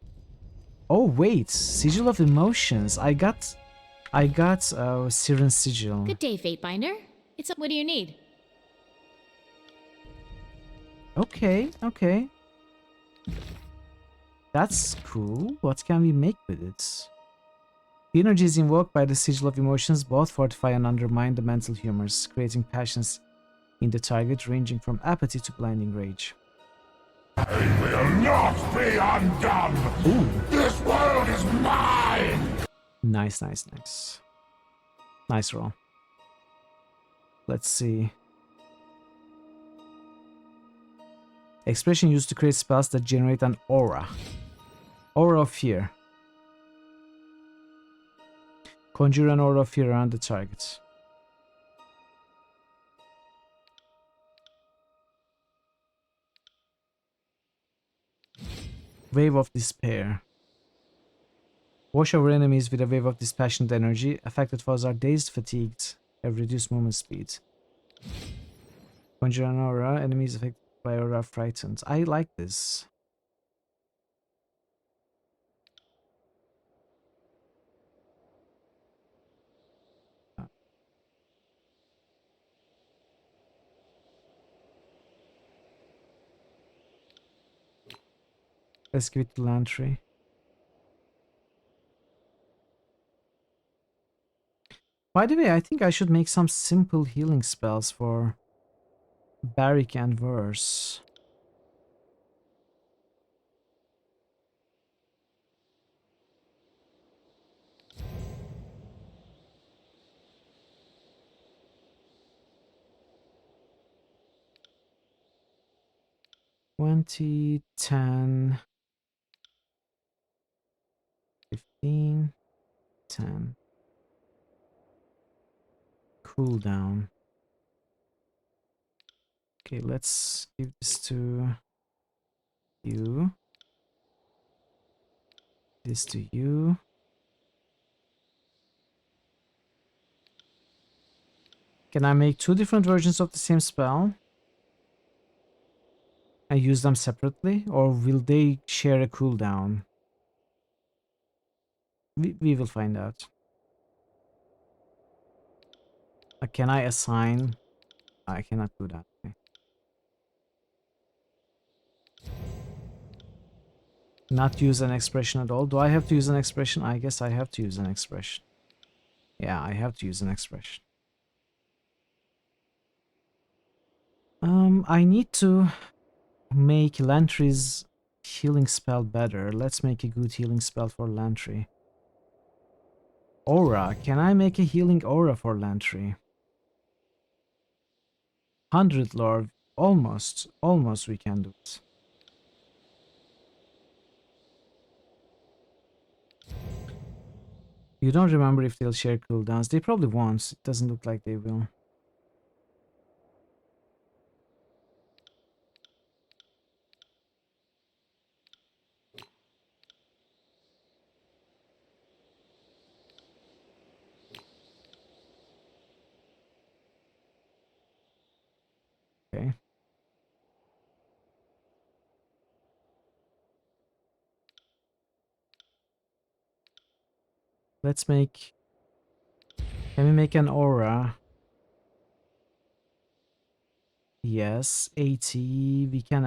Oh wait, sigil of emotions. I got Siren's sigil. Good day, Fatebinder. What do you need? Okay. That's cool. What can we make with it? The energies invoked by the sigil of emotions both fortify and undermine the mental humors, creating passions in the target ranging from apathy to blinding rage. I will not be undone! Ooh. This world is mine! Nice. Nice roll. Let's see. Expression used to create spells that generate an aura. Aura of fear. Conjure an aura of fear around the target. Wave of despair. Wash over enemies with a wave of dispassionate energy. Affected foes are dazed, fatigued, have reduced movement speed. Conjure an aura. Enemies affected by aura are frightened. I like this. Let's give it to Lantry. By the way, I think I should make some simple healing spells for Barrick and Verse. 20, 10, 15, 10. Cooldown. Okay, let's give this to you. This to you. Can I make two different versions of the same spell and use them separately, or will they share a cooldown? We will find out. Can I assign? I cannot do that. Okay. Not use an expression at all. Do I have to use an expression? I guess I have to use an expression. Yeah, I have to use an expression. I need to make Lantry's healing spell better. Let's make a good healing spell for Lantry. Aura. Can I make a healing aura for Lantry? 100 lore. Almost we can do it. You don't remember if they'll share cooldowns. They probably won't. It doesn't look like they will. Okay. Let's make... Can we make an aura? Yes, 80. We can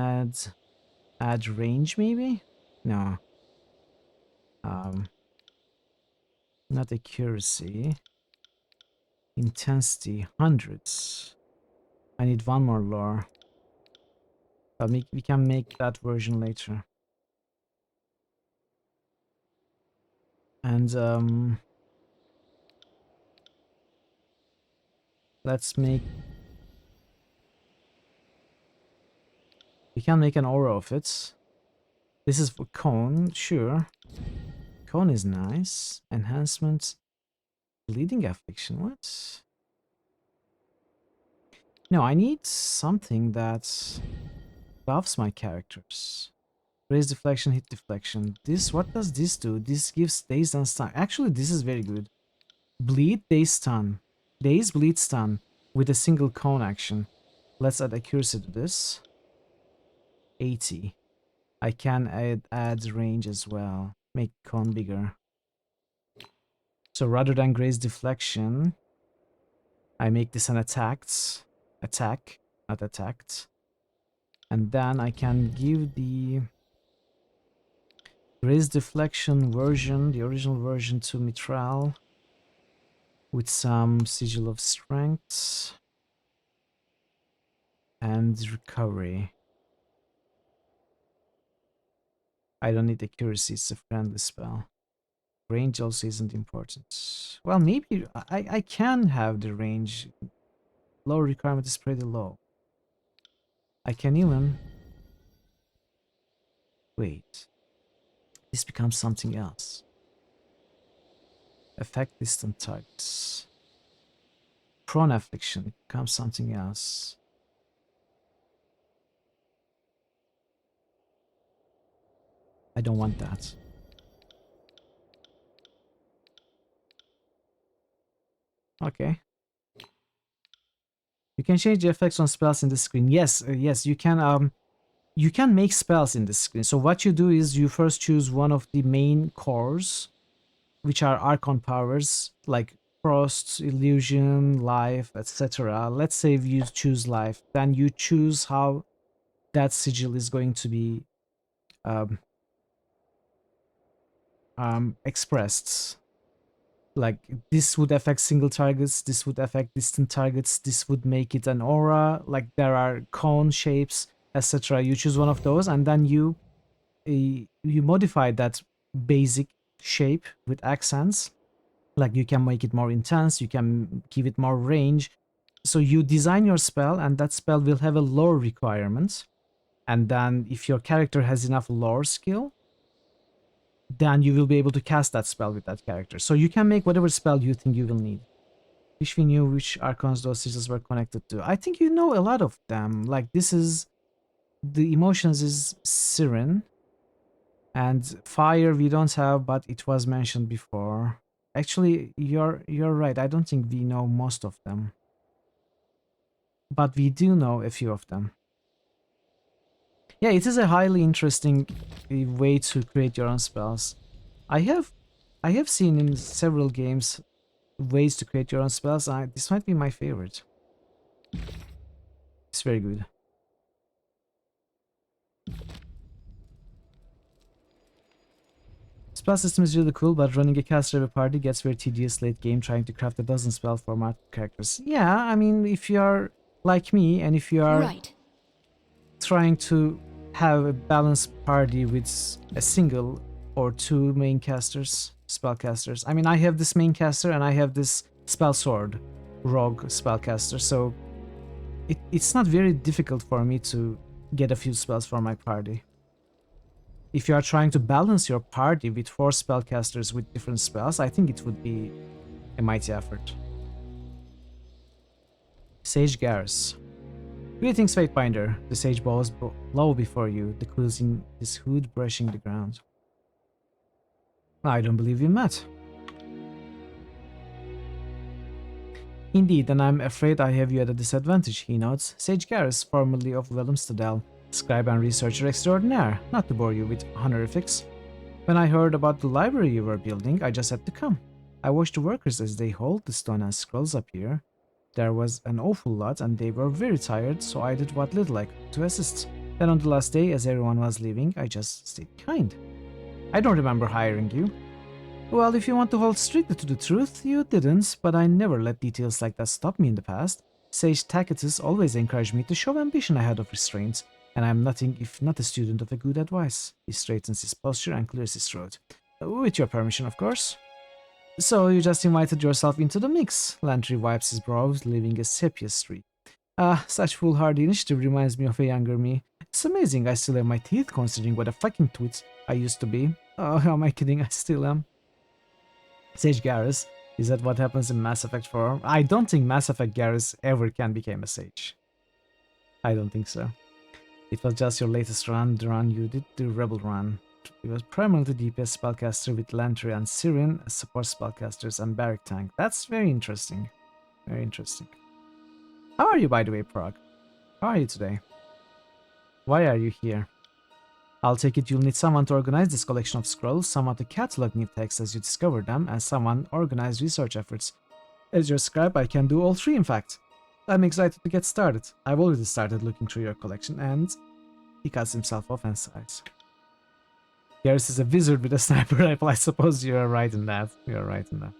add range maybe? No. Not accuracy. Intensity, hundreds. I need one more lore. But we can make that version later. And let's make... We can make an aura of it. This is for cone, sure. Cone is nice. Enhancement. Bleeding affliction, what? No, I need something that buffs my characters. Raise deflection, hit deflection. This, what does this do? This gives dazed and stun. Actually, this is very good. Bleed, daze, stun. Daze, bleed, stun with a single cone action. Let's add accuracy to this. 80. I can add range as well. Make cone bigger. So rather than graze deflection, I make this an attack, not attacked. And then I can give the graze deflection version, the original version, to Mitral with some sigil of strength and recovery. I don't need accuracy, it's a friendly spell. Range also isn't important. Well, maybe I can have the range. Low requirement is pretty low. I can even... Wait. This becomes something else. Affect distant targets. Prone affliction becomes something else. I don't want that. Okay. You can change the effects on spells in the screen. Yes, yes, you can make spells in the screen. So what you do is you first choose one of the main cores, which are Archon powers, like Frost, Illusion, Life, etc. Let's say if you choose Life, then you choose how that sigil is going to be expressed. Like, this would affect single targets, this would affect distant targets, this would make it an aura, like there are cone shapes, etc. You choose one of those and then you modify that basic shape with accents. Like, you can make it more intense, you can give it more range. So you design your spell and that spell will have a lore requirement. And then if your character has enough lore skill, then you will be able to cast that spell with that character. So you can make whatever spell you think you will need. Wish we knew which archons those sigils were connected to. I think you know a lot of them. Like, this is... The emotions is Siren. And fire we don't have, but it was mentioned before. Actually, you're right. I don't think we know most of them. But we do know a few of them. Yeah, it is a highly interesting way to create your own spells. I have seen in several games ways to create your own spells. This might be my favorite. It's very good. Spell system is really cool, but running a caster of a party gets very tedious late game trying to craft a dozen spell format characters. Yeah, I mean, if you are like me and if you are trying to have a balanced party with a single or two main casters, spellcasters. I mean, I have this main caster and I have this spell sword rogue spellcaster, so it's not very difficult for me to get a few spells for my party. If you are trying to balance your party with 4 spellcasters with different spells, I think it would be a mighty effort. Sage Garrus. Greetings, Fatebinder. The sage bows low before you, the clues in his hood brushing the ground. I don't believe we met. Indeed, and I'm afraid I have you at a disadvantage, he nods. Sage Garrus, formerly of Willemstadel, scribe and researcher extraordinaire, not to bore you with honorifics. When I heard about the library you were building, I just had to come. I watched the workers as they hauled the stone and scrolls up here. There was an awful lot, and they were very tired, so I did what little I could to assist. Then on the last day, as everyone was leaving, I just stayed kind. I don't remember hiring you. Well, if you want to hold strictly to the truth, you didn't, but I never let details like that stop me in the past. Sage Tacitus always encouraged me to show ambition ahead of restraint, and I am nothing if not a student of a good advice. He straightens his posture and clears his throat. With your permission, of course. So you just invited yourself into the mix. Lantry wipes his brows, leaving a sepia streak. Such foolhardy initiative reminds me of a younger me. It's amazing I still have my teeth considering what a fucking twit I used to be. Oh, how am I kidding? I still am. Sage Garrus, is that what happens in Mass Effect 4? I don't think Mass Effect Garrus ever can become a sage. I don't think so. It was just your latest run, the run you did, the Rebel run. It was primarily DPS spellcaster with Lantry and Siren as support spellcasters and Barrack Tank. That's very interesting. Very interesting. How are you, by the way, Prague? How are you today? Why are you here? I'll take it you'll need someone to organize this collection of scrolls, someone to catalog new texts as you discover them, and someone organize research efforts. As your scribe, I can do all three, in fact. I'm excited to get started. I've already started looking through your collection, and he cuts himself off and sighs. Garrus is a wizard with a sniper rifle. I suppose you're right in that. You're right in that.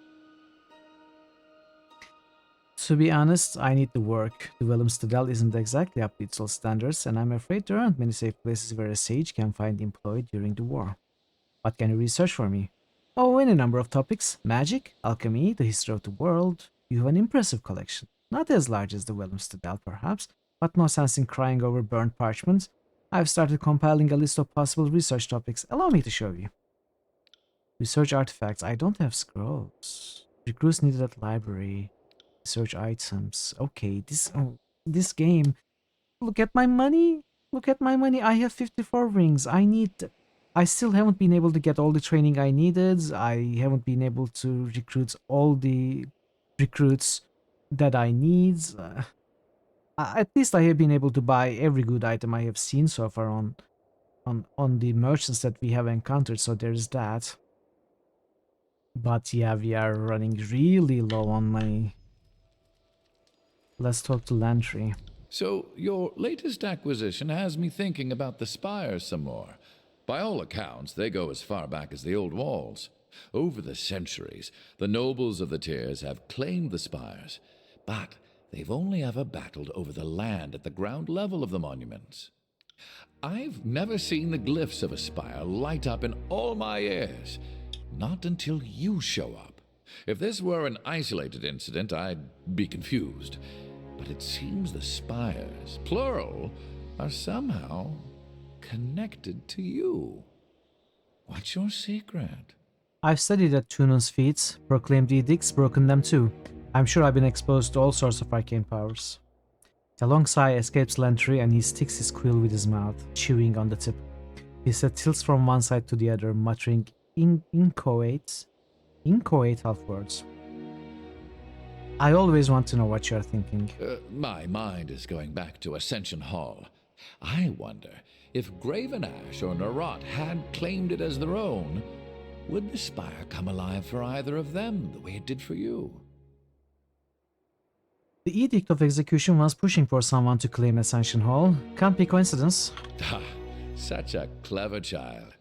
To be honest, I need to work. The Willemstadel isn't exactly up to its old standards, and I'm afraid there aren't many safe places where a sage can find employed during the war. What can you research for me? Oh, any number of topics. Magic, alchemy, the history of the world. You have an impressive collection. Not as large as the Willemstadel, perhaps, but no sense in crying over burnt parchment. I've started compiling a list of possible research topics. Allow me to show you. Research artifacts. I don't have scrolls. Recruits needed at library. Research items. Okay, this game. Look at my money. Look at my money. I have 54 rings. I still haven't been able to get all the training I needed. I haven't been able to recruit all the recruits that I need. At least I have been able to buy every good item I have seen so far on the merchants that we have encountered, so there's that. But yeah, we are running really low on money. Let's talk to Lantry. So, your latest acquisition has me thinking about the spires some more. By all accounts, they go as far back as the old walls. Over the centuries, the nobles of the tiers have claimed the spires, but they've only ever battled over the land at the ground level of the monuments. I've never seen the glyphs of a spire light up in all my years. Not until you show up. If this were an isolated incident, I'd be confused. But it seems the spires, plural, are somehow connected to you. What's your secret? I've studied at Tunon's feats, proclaimed edicts, broken them too. I'm sure I've been exposed to all sorts of arcane powers. A long sigh escapes Lantry and he sticks his quill with his mouth, chewing on the tip. His head tilts from one side to the other, muttering inchoate half words. I always want to know what you're thinking. My mind is going back to Ascension Hall. I wonder if Graven Ash or Narot had claimed it as their own, would the spire come alive for either of them the way it did for you? The Edict of Execution was pushing for someone to claim Ascension Hall. Can't be coincidence. Ah, such a clever child.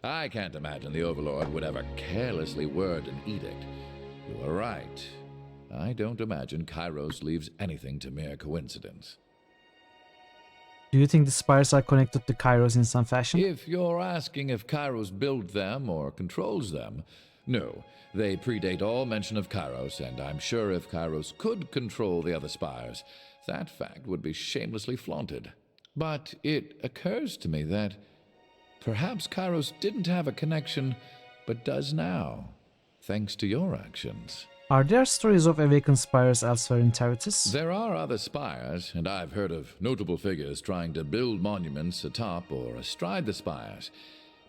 I can't imagine the Overlord would ever carelessly word an edict. You are right. I don't imagine Kairos leaves anything to mere coincidence. Do you think the spires are connected to Kairos in some fashion? If you're asking if Kairos built them or controls them, no. They predate all mention of Kairos, and I'm sure if Kairos could control the other spires, that fact would be shamelessly flaunted. But it occurs to me that perhaps Kairos didn't have a connection, but does now, thanks to your actions. Are there stories of awakened spires elsewhere in Territus? There are other spires, and I've heard of notable figures trying to build monuments atop or astride the spires,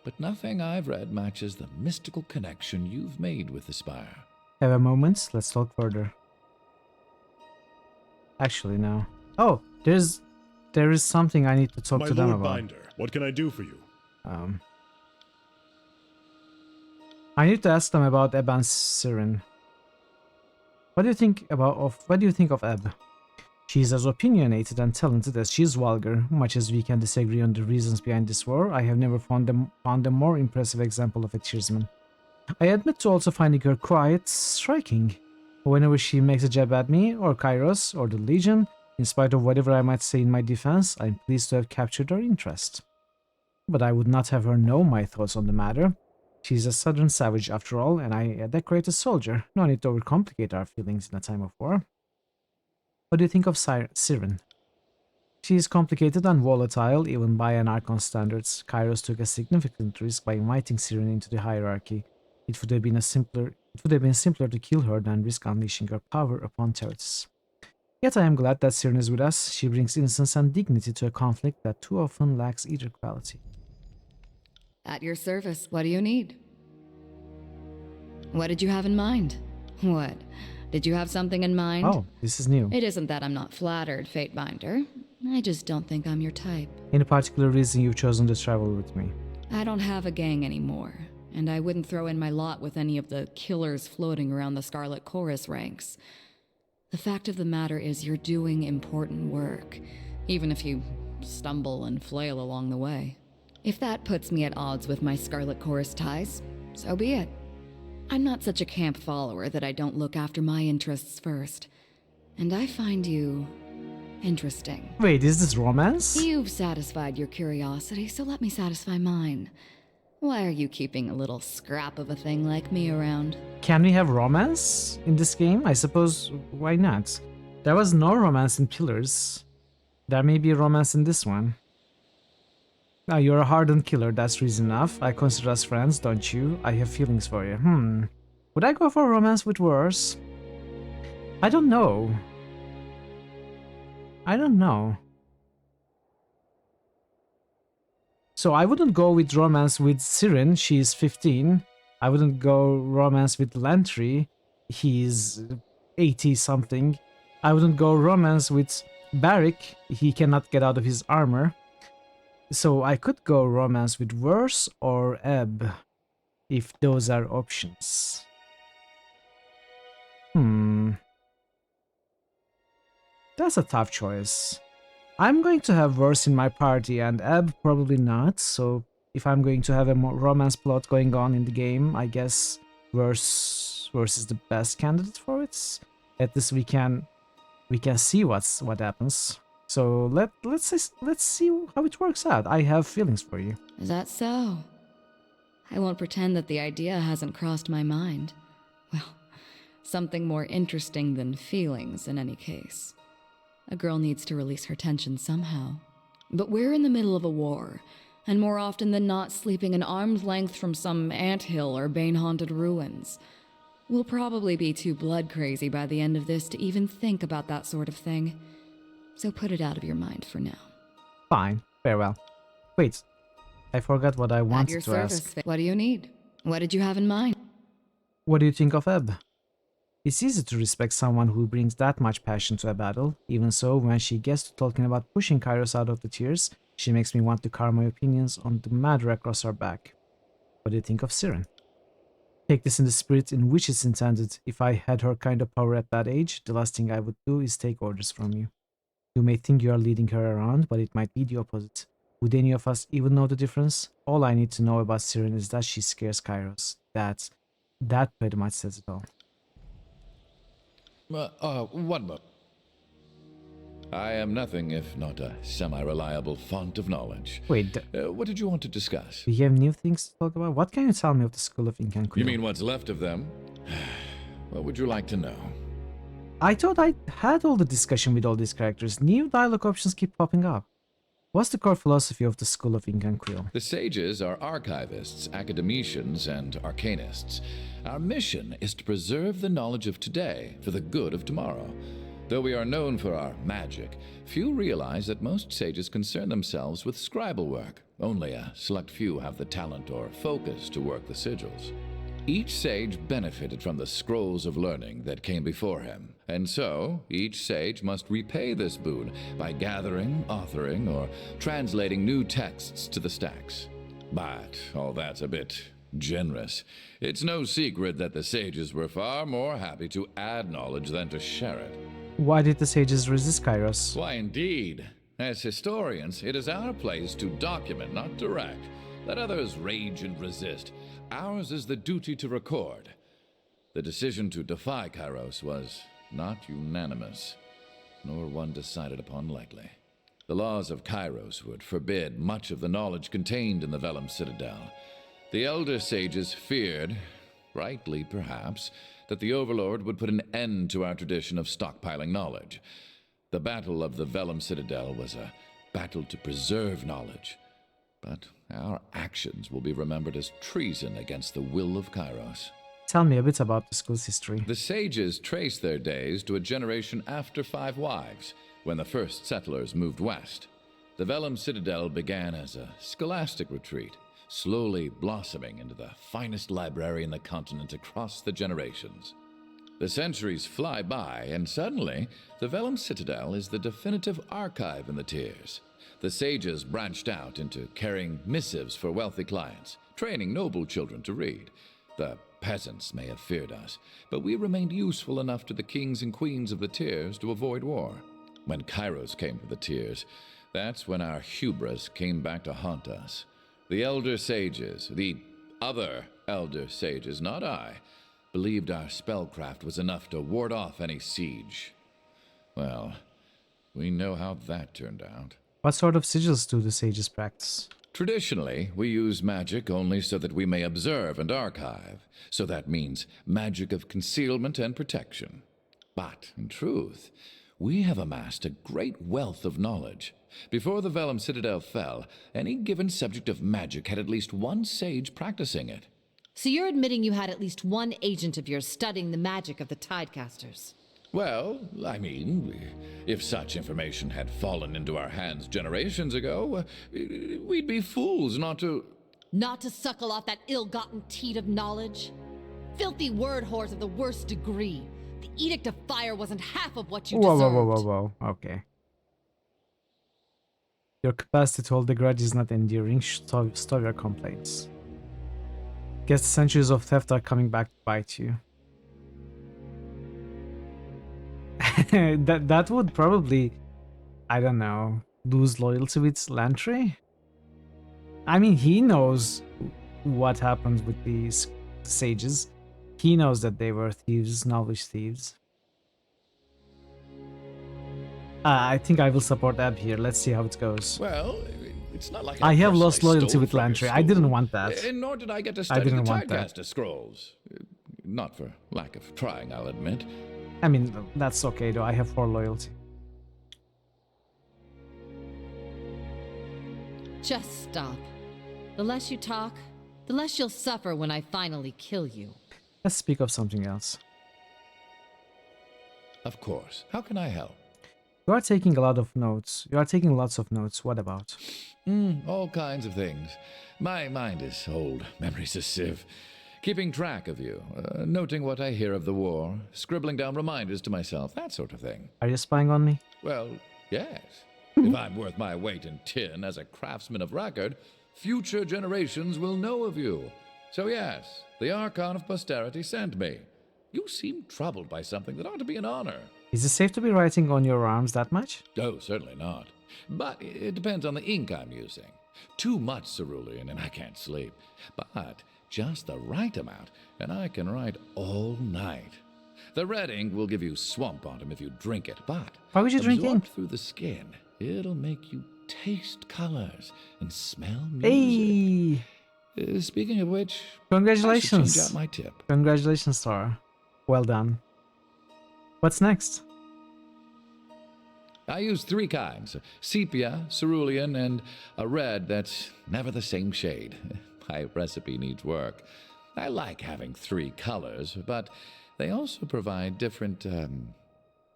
but nothing I've read matches the mystical connection you've made with the spire. Have a moment, let's talk further. Actually, no. Oh, there is something I need to talk My to them Lord about. Binder, what can I do for you? I need to ask them about Eb and Siren. What do you think of Eb? She's as opinionated and talented as she is vulgar. Much as we can disagree on the reasons behind this war, I have never found a more impressive example of a tearsman. I admit to also finding her quite striking. Whenever she makes a jab at me, or Kairos, or the Legion, in spite of whatever I might say in my defense, I'm pleased to have captured her interest. But I would not have her know my thoughts on the matter. She's a southern savage after all, and I a decorated soldier. No need to overcomplicate our feelings in a time of war. What do you think of Siren? She is complicated and volatile, even by an Archon standards. Kairos took a significant risk by inviting Siren into the hierarchy. It would have been simpler to kill her than risk unleashing her power upon Terratis. Yet I am glad that Siren is with us. She brings innocence and dignity to a conflict that too often lacks either quality. At your service, what do you need? What did you have in mind? What? Did you have something in mind? Oh, this is new. It isn't that I'm not flattered, Fatebinder. I just don't think I'm your type. Any particular reason you've chosen to travel with me? I don't have a gang anymore, and I wouldn't throw in my lot with any of the killers floating around the Scarlet Chorus ranks. The fact of the matter is you're doing important work, even if you stumble and flail along the way. If that puts me at odds with my Scarlet Chorus ties, so be it. I'm not such a camp follower that I don't look after my interests first. And I find you interesting. Wait, is this romance? You've satisfied your curiosity, so let me satisfy mine. Why are you keeping a little scrap of a thing like me around? Can we have romance in this game? I suppose, why not? There was no romance in Pillars. There may be romance in this one. Now, you're a hardened killer, that's reason enough. I consider us friends, don't you? I have feelings for you. Would I go for romance with Wars? I don't know. So I wouldn't go with romance with Siren, she's 15. I wouldn't go romance with Lantry, he's 80 something. I wouldn't go romance with Barrick, he cannot get out of his armor. So I could go romance with Verse or Ebb, if those are options. That's a tough choice. I'm going to have Verse in my party and Ebb probably not, so if I'm going to have a more romance plot going on in the game, I guess Verse is the best candidate for it. At least we can see what happens. So let's see how it works out. I have feelings for you. Is that so? I won't pretend that the idea hasn't crossed my mind. Well, something more interesting than feelings in any case. A girl needs to release her tension somehow. But we're in the middle of a war, and more often than not sleeping an arm's length from some anthill or bane-haunted ruins. We'll probably be too blood-crazy by the end of this to even think about that sort of thing. So put it out of your mind for now. Fine, farewell. Wait, I forgot what I wanted to ask. At your service. What do you need? What did you have in mind? What do you think of Ebb? It's easy to respect someone who brings that much passion to a battle. Even so, when she gets to talking about pushing Kairos out of the tears, she makes me want to carve my opinions on the matter across her back. What do you think of Siren? Take this in the spirit in which it's intended. If I had her kind of power at that age, the last thing I would do is take orders from you. You may think you are leading her around, but it might be the opposite. Would any of us even know the difference? All I need to know about Siren is that she scares Kairos. That pretty much says it all. One moment. I am nothing if not a semi-reliable font of knowledge. Wait, what did you want to discuss? do you have new things to talk about? What can you tell me of the School of Ink and Quill? You mean what's left of them? What would you like to know? I thought I had all the discussion with all these characters. New dialogue options keep popping up. What's the core philosophy of the School of Ink and Quill? The sages are archivists, academicians, and arcanists. Our mission is to preserve the knowledge of today for the good of tomorrow. Though we are known for our magic, few realize that most sages concern themselves with scribal work. Only a select few have the talent or focus to work the sigils. Each sage benefited from the scrolls of learning that came before him, and so each sage must repay this boon by gathering, authoring, or translating new texts to the stacks. But all that's a bit generous. It's no secret that the sages were far more happy to add knowledge than to share it. Why did the sages resist Kairos? Why, indeed. As historians, it is our place to document, not direct. Let others rage and resist. Ours is the duty to record. The decision to defy Kairos was not unanimous, nor one decided upon lightly. The laws of Kairos would forbid much of the knowledge contained in the Vellum Citadel. The elder sages feared, rightly perhaps, that the Overlord would put an end to our tradition of stockpiling knowledge. The Battle of the Vellum Citadel was a battle to preserve knowledge, but our actions will be remembered as treason against the will of Kairos. Tell me a bit about the school's history. The sages trace their days to a generation after 5 Wives, when the first settlers moved west. The Vellum Citadel began as a scholastic retreat, slowly blossoming into the finest library in the continent across the generations. The centuries fly by, and suddenly, the Vellum Citadel is the definitive archive in the tiers. The sages branched out into carrying missives for wealthy clients, training noble children to read. The peasants may have feared us, but we remained useful enough to the kings and queens of the tiers to avoid war. When Kairos came to the tiers, that's when our hubris came back to haunt us. The elder sages, the other elder sages, not I, believed our spellcraft was enough to ward off any siege. Well, we know how that turned out. What sort of sigils do the sages practice? Traditionally, we use magic only so that we may observe and archive, so that means magic of concealment and protection. But, in truth, we have amassed a great wealth of knowledge. Before the Vellum Citadel fell, any given subject of magic had at least one sage practicing it. So you're admitting you had at least one agent of yours studying the magic of the Tidecasters? Well, I mean, if such information had fallen into our hands generations ago, we'd be fools not to... Not to suckle off that ill-gotten teat of knowledge? Filthy word whores of the worst degree. The Edict of Fire wasn't half of what you deserved. Whoa. Okay. Your capacity to hold the grudge is not enduring. Stop your complaints. Guess the centuries of theft are coming back to bite you. that would probably, I don't know, lose loyalty with Lantry? I mean, he knows what happens with these sages. He knows that they were thieves, knowledge thieves. I think I will support Ab here. Let's see how it goes. Well, it's not like I have lost personally loyalty stole with from your Lantry. I school. didn't want that. Nor did I get to study the didn't want that. Tidecaster scrolls. Not for lack of trying, I'll admit. I mean, that's okay though. I have 4 loyalty. Just stop. The less you talk, the less you'll suffer when I finally kill you. Let's speak of something else. Of course. How can I help? You are taking a lot of notes. You are taking lots of notes. What about? All kinds of things. My mind is old. Memory's a sieve. Keeping track of you, noting what I hear of the war, scribbling down reminders to myself, that sort of thing. Are you spying on me? Well, yes. If I'm worth my weight in tin as a craftsman of record, future generations will know of you. So yes, the Archon of Posterity sent me. You seem troubled by something that ought to be an honor. Is it safe to be writing on your arms that much? Oh, certainly not. But it depends on the ink I'm using. Too much cerulean and I can't sleep. But just the right amount, and I can write all night. The red ink will give you swamp bottom if you drink it, but why would you drink ink? absorbed through the skin, it'll make you taste colors and smell music. Hey! Speaking of which, Congratulations! I should change out my tip. Congratulations, Star. Well done. What's next? I use 3 kinds: sepia, cerulean, and a red that's never the same shade. My recipe needs work. I like having 3 colors, but they also provide different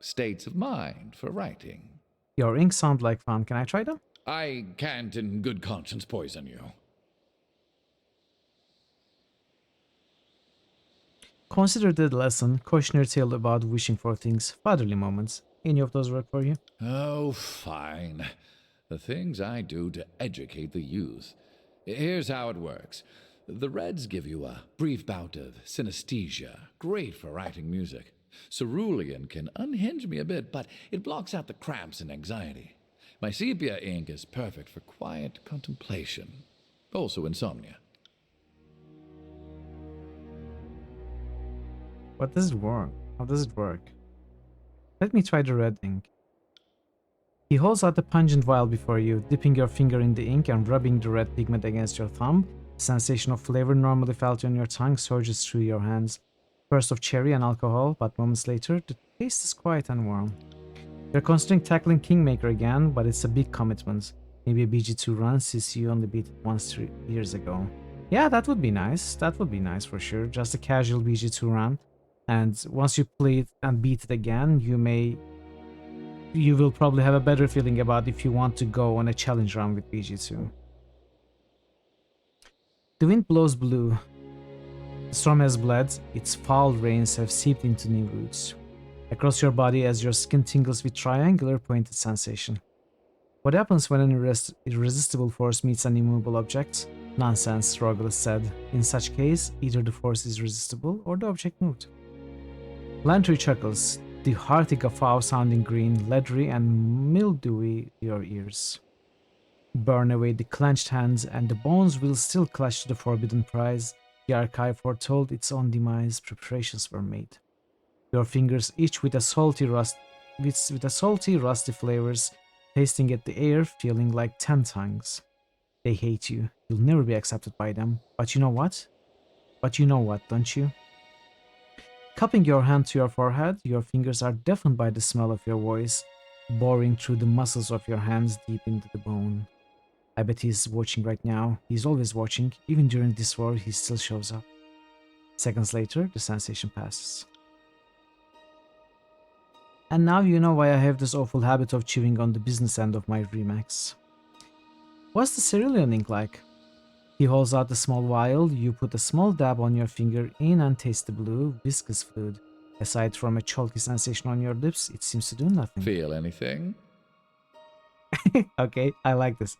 states of mind for writing. Your inks sound like fun. Can I try them? I can't in good conscience poison you. Consider the lesson, cautionary tale about wishing for things, fatherly moments. Any of those work for you? Oh, fine. The things I do to educate the youth. Here's how it works. The Reds give you a brief bout of synesthesia, great for writing music. Cerulean can unhinge me a bit, but it blocks out the cramps and anxiety. My sepia ink is perfect for quiet contemplation, also insomnia. What does it work? How does it work? Let me try the red ink. He holds out the pungent vial before you, dipping your finger in the ink and rubbing the red pigment against your thumb. The sensation of flavor normally felt on your tongue surges through your hands. Burst of cherry and alcohol, but moments later, the taste is quiet and warm. You're considering tackling Kingmaker again, but it's a big commitment. Maybe a BG2 run since you only beat it once 3 years ago. Yeah, that would be nice. That would be nice for sure. Just a casual BG2 run. And once you play it and beat it again, you will probably have a better feeling about if you want to go on a challenge run with BG2. The wind blows blue. The storm has bled, its foul rains have seeped into new roots. Across your body as your skin tingles with triangular pointed sensation. What happens when an irresistible force meets an immovable object? Nonsense, Rogulis said. In such case, either the force is resistible or the object moved. Lantry chuckles, the hearty guffaw sounding green, leathery and mildewy to your ears. Burn away the clenched hands, and the bones will still clutch to the forbidden prize. The archive foretold its own demise, preparations were made. Your fingers itch with a salty rusty flavors, tasting at the air, feeling like 10 tongues. They hate you. You'll never be accepted by them. But you know what? Don't you? Cupping your hand to your forehead, your fingers are deafened by the smell of your voice, boring through the muscles of your hands deep into the bone. I bet he's watching right now. He's always watching. Even during this war, he still shows up. Seconds later, the sensation passes. And now you know why I have this awful habit of chewing on the business end of my Remax. What's the cerulean ink like? He holds out the small vial, you put a small dab on your finger in and taste the blue, viscous fluid. Aside from a chalky sensation on your lips, it seems to do nothing. Feel anything? Okay, I like this.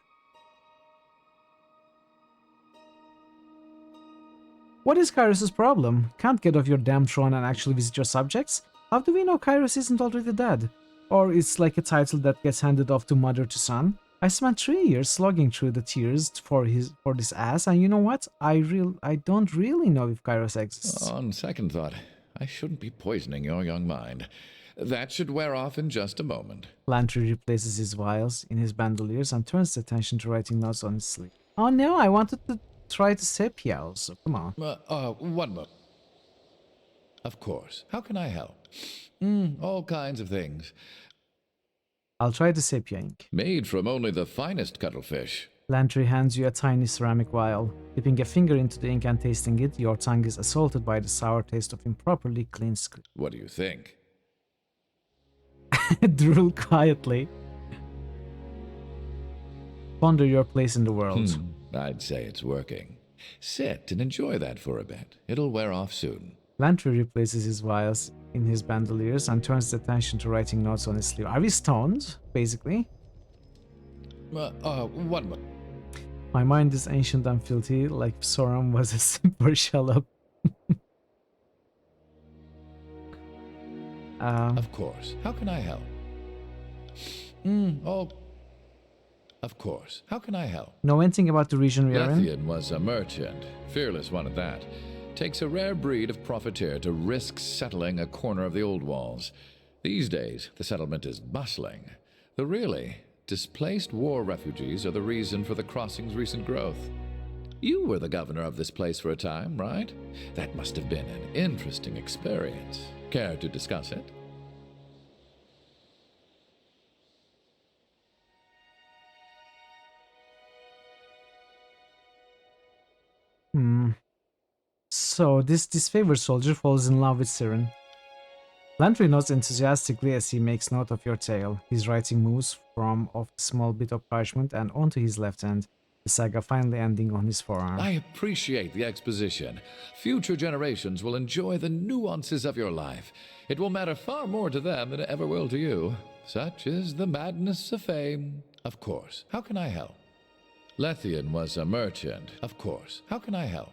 What is Kairos' problem? Can't get off your damn throne and actually visit your subjects? How do we know Kairos isn't already dead? Or it's like a title that gets handed off to mother to son? I spent 3 years slogging through the tears for this ass, and you know what? I don't really know if Kairos exists. On second thought, I shouldn't be poisoning your young mind. That should wear off in just a moment. Lantry replaces his vials in his bandoliers and turns his attention to writing notes on his sleeve. Oh no, I wanted to try the sepia also. Come on. One moment. Of course. How can I help? All kinds of things. I'll try the sepia ink. Made from only the finest cuttlefish. Lantry hands you a tiny ceramic vial. Dipping a finger into the ink and tasting it, your tongue is assaulted by the sour taste of improperly cleaned script. What do you think? Drool quietly. Ponder your place in the world. I'd say it's working. Sit and enjoy that for a bit. It'll wear off soon. Lantry replaces his vials in his bandoliers and turns his attention to writing notes on his sleeve. Are we stoned, basically? One moment. My mind is ancient and filthy, like Sorum was a simple shallop. Of course. How can I help? Of course. How can I help? Know anything about the region we are in? Lethian was a merchant. Fearless one at that. Takes a rare breed of profiteer to risk settling a corner of the old walls. These days, the settlement is bustling. Though really, displaced war refugees are the reason for the crossing's recent growth. You were the governor of this place for a time, right? That must have been an interesting experience. Care to discuss it? So, this disfavored soldier falls in love with Siren. Lantry nods enthusiastically as he makes note of your tale. His writing moves from off the small bit of parchment and onto his left hand. The saga finally ending on his forearm. I appreciate the exposition. Future generations will enjoy the nuances of your life. It will matter far more to them than it ever will to you. Such is the madness of fame. Of course. How can I help? Lethian was a merchant. Of course. How can I help?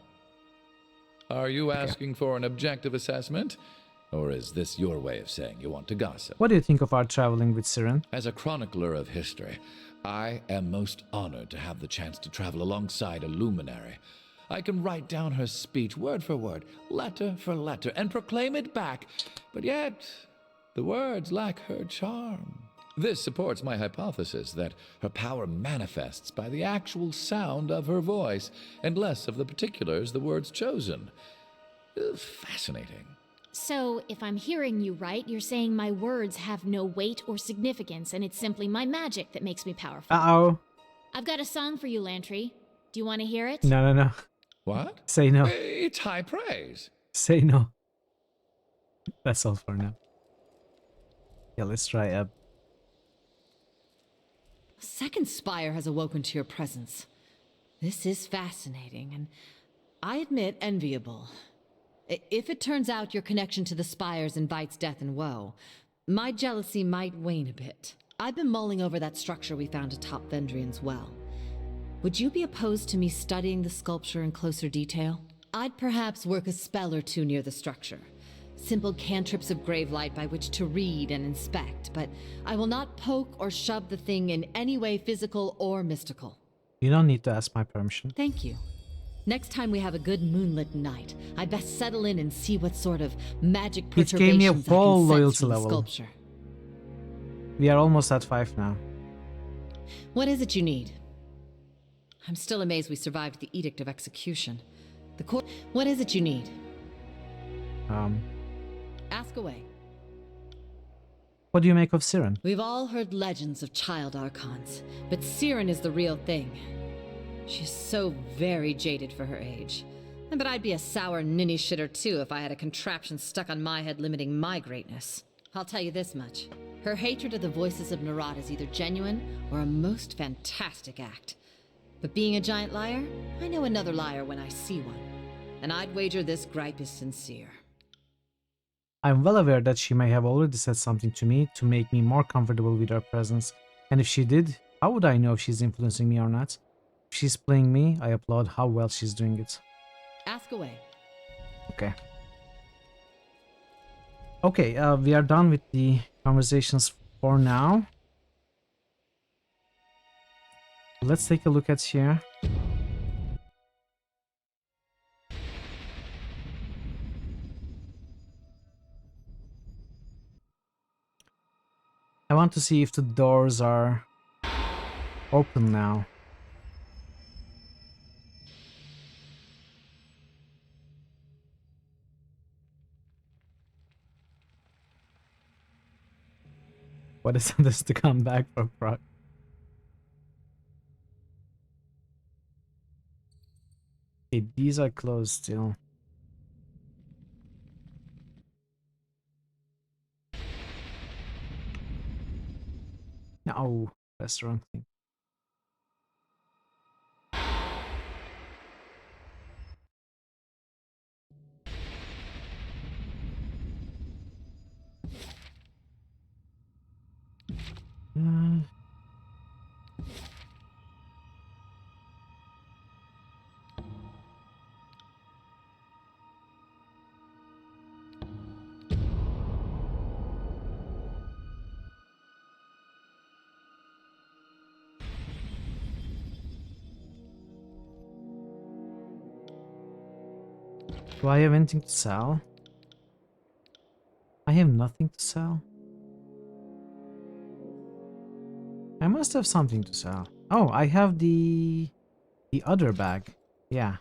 Are you asking for an objective assessment? Or is this your way of saying you want to gossip? What do you think of our traveling with Siren? As a chronicler of history, I am most honored to have the chance to travel alongside a luminary. I can write down her speech word for word, letter for letter, and proclaim it back, but yet the words lack her charm. This supports my hypothesis that her power manifests by the actual sound of her voice, and less of the particulars the words chosen. Fascinating. So, if I'm hearing you right, you're saying my words have no weight or significance, and it's simply my magic that makes me powerful. Uh-oh. I've got a song for you, Lantry. Do you want to hear it? No. What? Say no. It's high praise. Say no. That's all for now. Yeah, let's try up. A second spire has awoken to your presence. This is fascinating, and I admit enviable. If it turns out your connection to the spires invites death and woe, my jealousy might wane a bit. I've been mulling over that structure we found atop Vendrian's well. Would you be opposed to me studying the sculpture in closer detail? I'd perhaps work a spell or two near the structure. Simple cantrips of grave light by which to read and inspect, but I will not poke or shove the thing in any way physical or mystical. You don't need to ask my permission. Thank you. Next time we have a good moonlit night, I'd best settle in and see what sort of magic It perturbations gave me a I can full sense loyalty from the level. sculpture. We are almost at 5 now. What is it you need? I'm still amazed we survived the Edict of Execution. The court. What is it you need? Ask away. What do you make of Siren? We've all heard legends of child archons, but Siren is the real thing. She's so very jaded for her age. But I'd be a sour ninny shitter too if I had a contraption stuck on my head limiting my greatness. I'll tell you this much. Her hatred of the voices of Narad is either genuine or a most fantastic act. But being a giant liar, I know another liar when I see one. And I'd wager this gripe is sincere. I'm well aware that she may have already said something to me to make me more comfortable with her presence. And if she did, how would I know if she's influencing me or not? If she's playing me, I applaud how well she's doing it. Ask away. Okay. Okay, we are done with the conversations for now. Let's take a look at here. I want to see if the doors are open now. What is this to come back for Prague? Okay, these are closed still. No, that's the wrong thing. Do I have anything to sell? I have nothing to sell. I must have something to sell. Oh, I have the other bag. Yeah.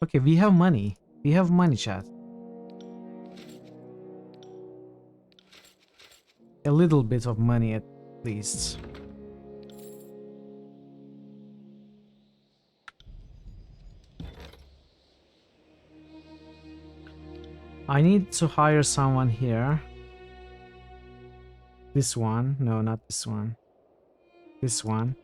Okay, we have money. We have money, chat. A little bit of money at least. I need to hire someone here. This one. No, not this one. This one.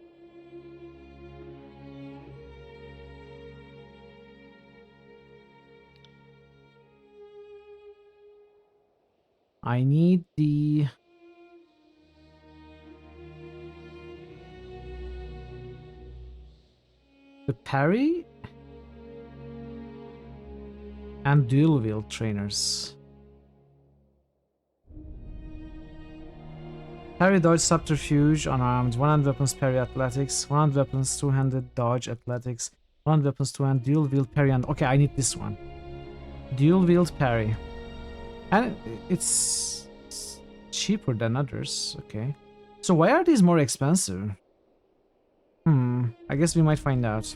I need the... the parry and dual wield trainers. Parry, dodge, subterfuge, unarmed, one-hand weapons, parry, athletics, one-hand weapons, two-handed dodge, athletics, one-hand weapons, two-hand, dual wield, parry, and... okay, I need this one. Dual wield parry. And it's cheaper than others, okay. So why are these more expensive? I guess we might find out.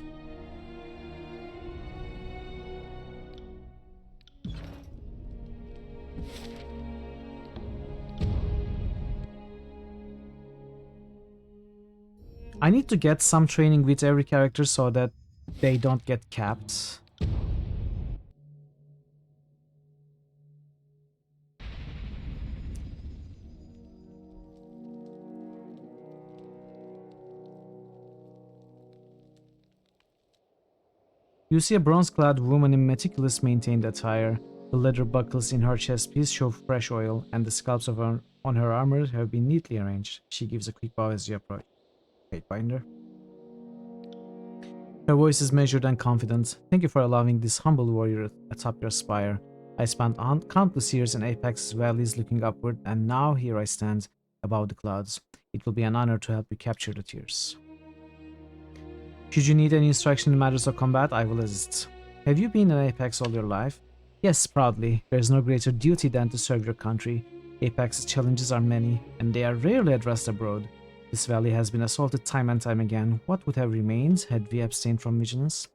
I need to get some training with every character so that they don't get capped. You see a bronze-clad woman in meticulous maintained attire. The leather buckles in her chest piece show fresh oil, and the scalps on her armor have been neatly arranged. She gives a quick bow as you approach. Fatebinder. Her voice is measured and confident. Thank you for allowing this humble warrior atop your spire. I spent countless years in Apex's valleys looking upward, and now here I stand above the clouds. It will be an honor to help you capture the tears. Should you need any instruction in matters of combat, I will assist. Have you been in Apex all your life? Yes, proudly. There is no greater duty than to serve your country. Apex's challenges are many, and they are rarely addressed abroad. This valley has been assaulted time and time again. What would have remained had we abstained from vigilance?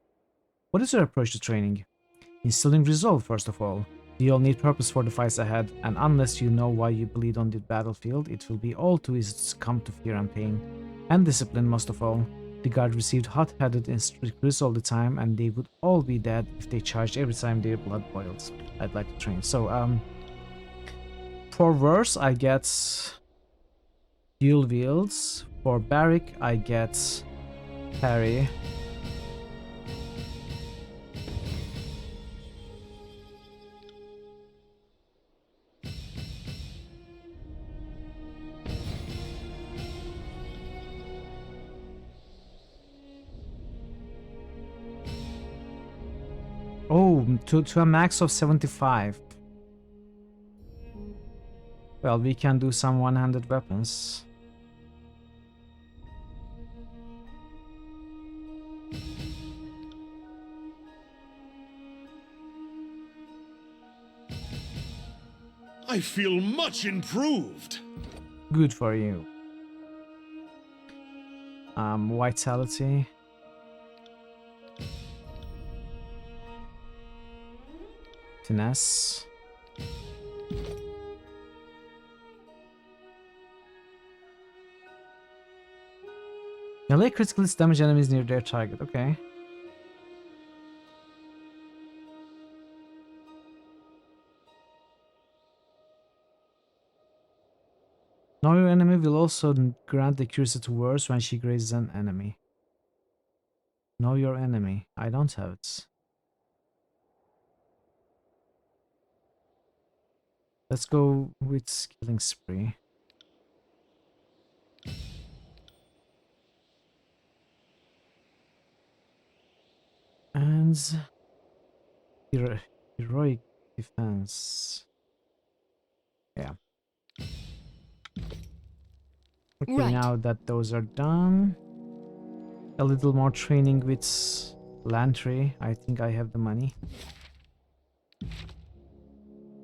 What is your approach to training? Instilling resolve, first of all. We all need purpose for the fights ahead, and unless you know why you bleed on the battlefield, it will be all too easy to succumb to fear and pain. And discipline, most of all. The guard received hot-headed recruits all the time, and they would all be dead if they charged every time their blood boils. I'd like to train. So, for verse, I get dual wields. For barrack, I get parry. Oh, to a max of 75. Well, we can do some one-handed weapons. I feel much improved. Good for you. Vitality. Finesse. Melee critically damage enemies near their target. Okay. Know your enemy will also grant accuracy to words when she grazes an enemy. Know your enemy. I don't have it. Let's go with Killing Spree. And heroic defense. Yeah. Okay, Right. now that those are done, a little more training with Lantry. I think I have the money.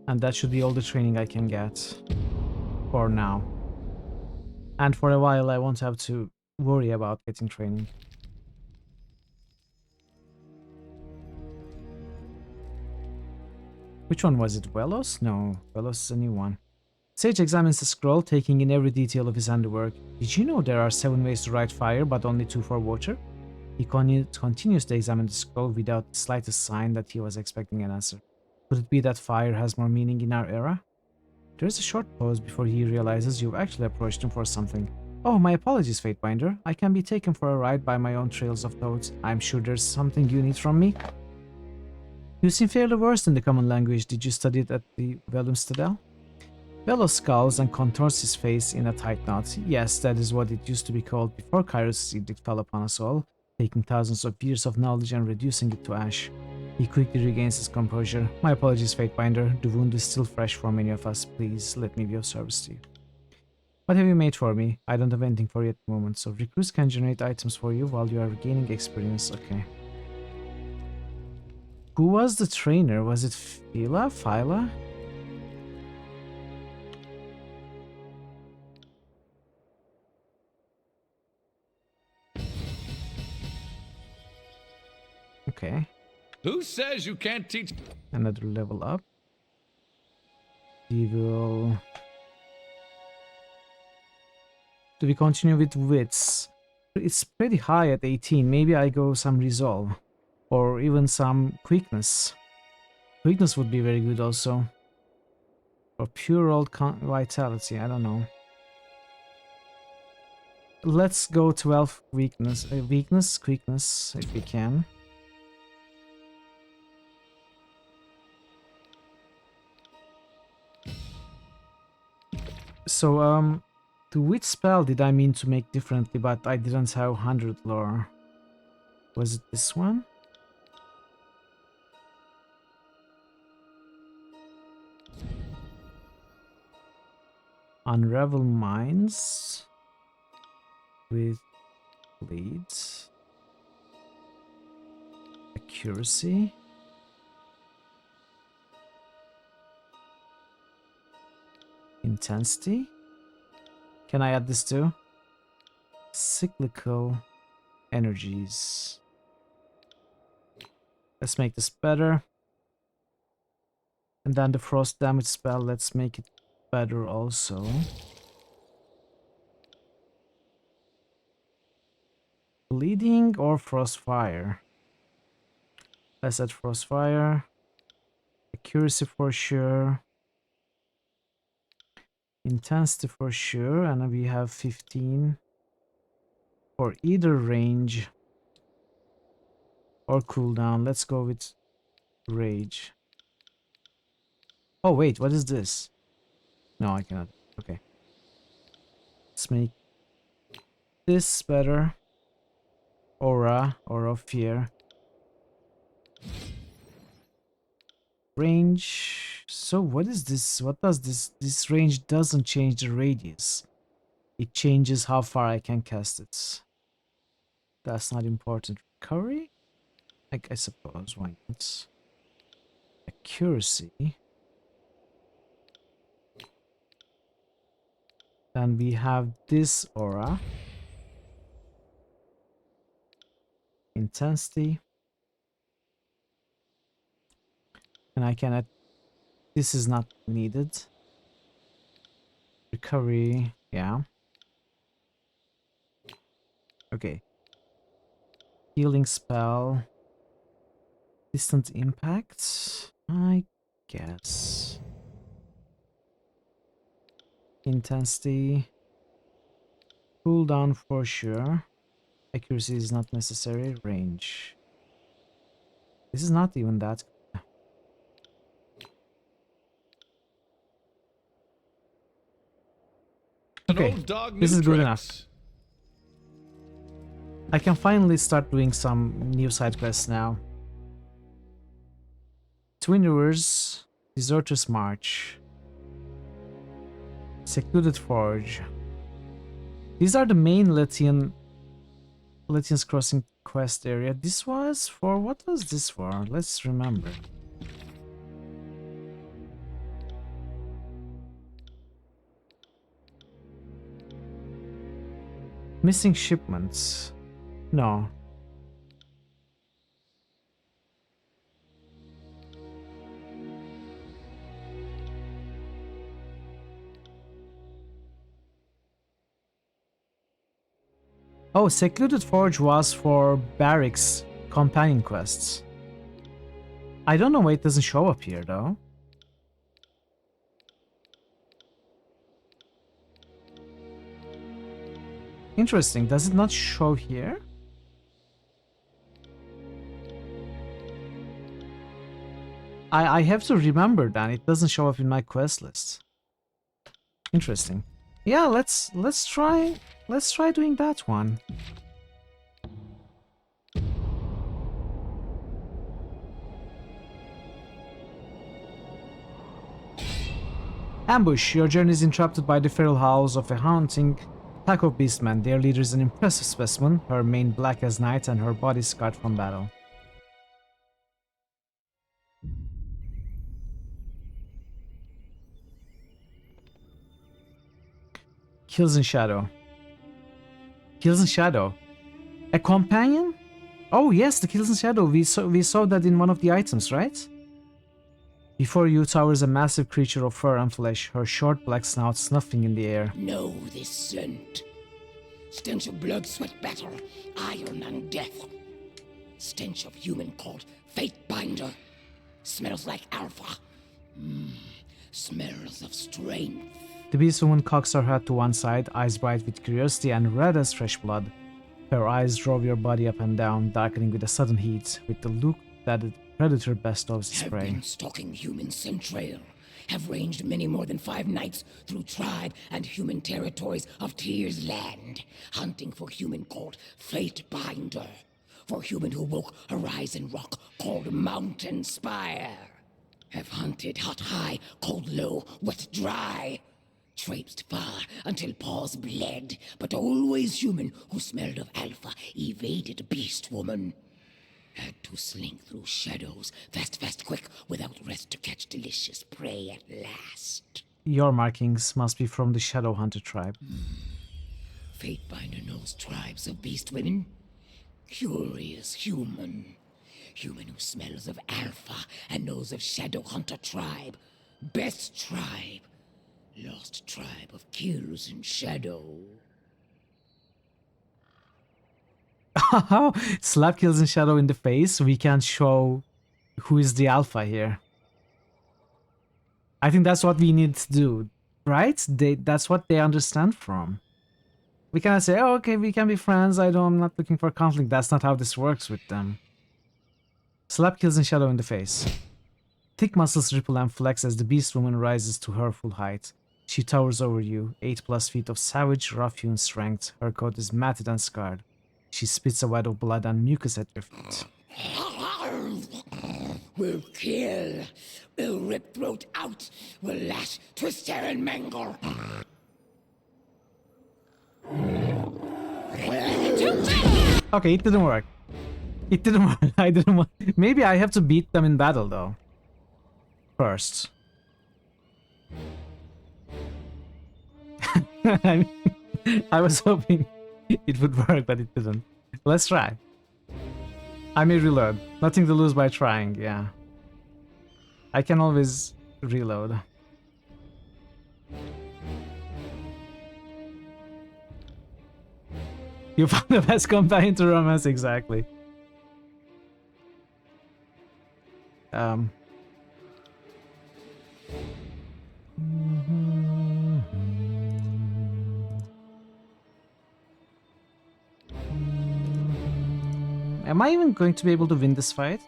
And that should be all the training I can get for now. And for a while I won't have to worry about getting training. Which one was it? Velos? No, Velos is a new one. Sage examines the scroll, taking in every detail of his handiwork. Did you know there are 7 ways to write fire, but only 2 for water? He continues to examine the scroll without the slightest sign that he was expecting an answer. Could it be that fire has more meaning in our era? There is a short pause before he realizes you've actually approached him for something. Oh, my apologies, Fatebinder. I can be taken for a ride by my own trails of thoughts. I'm sure there's something you need from me. You seem fairly versed in the common language. Did you study it at the Velum Citadel? Bello scowls and contorts his face in a tight knot. Yes, that is what it used to be called before Kairos' edict fell upon us all, taking thousands of years of knowledge and reducing it to ash. He quickly regains his composure. My apologies, Fatebinder. The wound is still fresh for many of us. Please let me be of service to you. What have you made for me? I don't have anything for you at the moment, so recruits can generate items for you while you are regaining experience. Okay. Who was the trainer? Was it Phyla? Okay. Who says you can't teach? Another level up. We will... Do we continue with wits? It's pretty high at 18. Maybe I go some resolve. Or even some quickness. Quickness would be very good also. Or pure old vitality, I don't know. Let's go 12 weakness. Quickness, if we can. So, to which spell did I mean to make differently, but I didn't have 100 lore? Was it this one? Unravel Minds with leads. Accuracy. Intensity. Can I add this too? Cyclical energies. Let's make this better. And then the frost damage spell, let's make it better also. Bleeding or frostfire? Let's add frostfire. Accuracy for sure. Intensity for sure, and we have 15 for either range or cooldown. Let's go with rage. Oh wait, what is this? No, I cannot. Okay. Let's make this better. Aura of fear. Range. So what is this? What does this range doesn't change the radius. It changes how far I can cast it. That's not important. Recovery? I suppose, why not? Accuracy. Then we have this aura. Intensity. And I can add... This is not needed. Recovery, yeah. Okay. Healing spell. Distant impact, I guess. Intensity. Cooldown for sure. Accuracy is not necessary. Range. This is not even that. Okay, this is good enough. I can finally start doing some new side quests now. Twin Rivers, Deserter's March, Secluded Forge. These are the main Lethian's Crossing quest area. This was for... What was this for? Let's remember. Missing shipments. No. Oh, Secluded Forge was for Barrick's companion quests. I don't know why it doesn't show up here though. Interesting, does it not show here? I have to remember that it doesn't show up in my quest list. Interesting. Yeah, let's try doing that one. Ambush. Your journey is interrupted by the feral howls of a haunting pack of beastmen. Their leader is an impressive specimen, her mane black as night and her body scarred from battle. Kills in Shadow. Kills in Shadow. A companion? Oh yes, the Kills in Shadow. We saw that in one of the items, right? Before you towers a massive creature of fur and flesh, her short black snout snuffing in the air. Know this scent. Stench of blood, sweat, battle, iron, and death. Stench of human called Fate Binder. Smells like alpha. Smells of strength. The beast woman cocks her head to one side, eyes bright with curiosity and red as fresh blood. Her eyes drove your body up and down, darkening with a sudden heat, with the look that a predator bestows its prey. Have been stalking human centrail. Have ranged many more than 5 nights through tribe and human territories of Tyr's land, hunting for human called Fate Binder. For human who woke horizon rock called Mountain Spire. Have hunted hot high, cold low, wet dry. Traipsed far until paws bled, but always human who smelled of alpha evaded beast woman. Had to slink through shadows, fast, quick, without rest to catch delicious prey at last. Your markings must be from the Shadow Hunter tribe. Fatebinder knows tribes of beast women. Curious human. Human who smells of alpha and knows of Shadow Hunter tribe. Best tribe. Lost tribe of kills in shadow. Slap Kills in Shadow in the face. We can show who is the alpha here. I think that's what we need to do, right? That's what they understand from. We cannot say, oh, okay, we can be friends. I'm not looking for conflict. That's not how this works with them. Slap Kills in Shadow in the face. Thick muscles ripple and flex as the beast woman rises to her full height. She towers over you, 8+ feet of savage, rough-hewn strength. Her coat is matted and scarred. She spits a wad of blood and mucus at your feet. We'll kill. We'll rip throat out. We'll lash, twist, tear, and mangle. Okay, it didn't work. It didn't work. I didn't want. Maybe I have to beat them in battle though. First. I was hoping it would work, but it didn't. Let's try. I may reload. Nothing to lose by trying, yeah. I can always reload. You found the best companion to romance, exactly. Am I even going to be able to win this fight?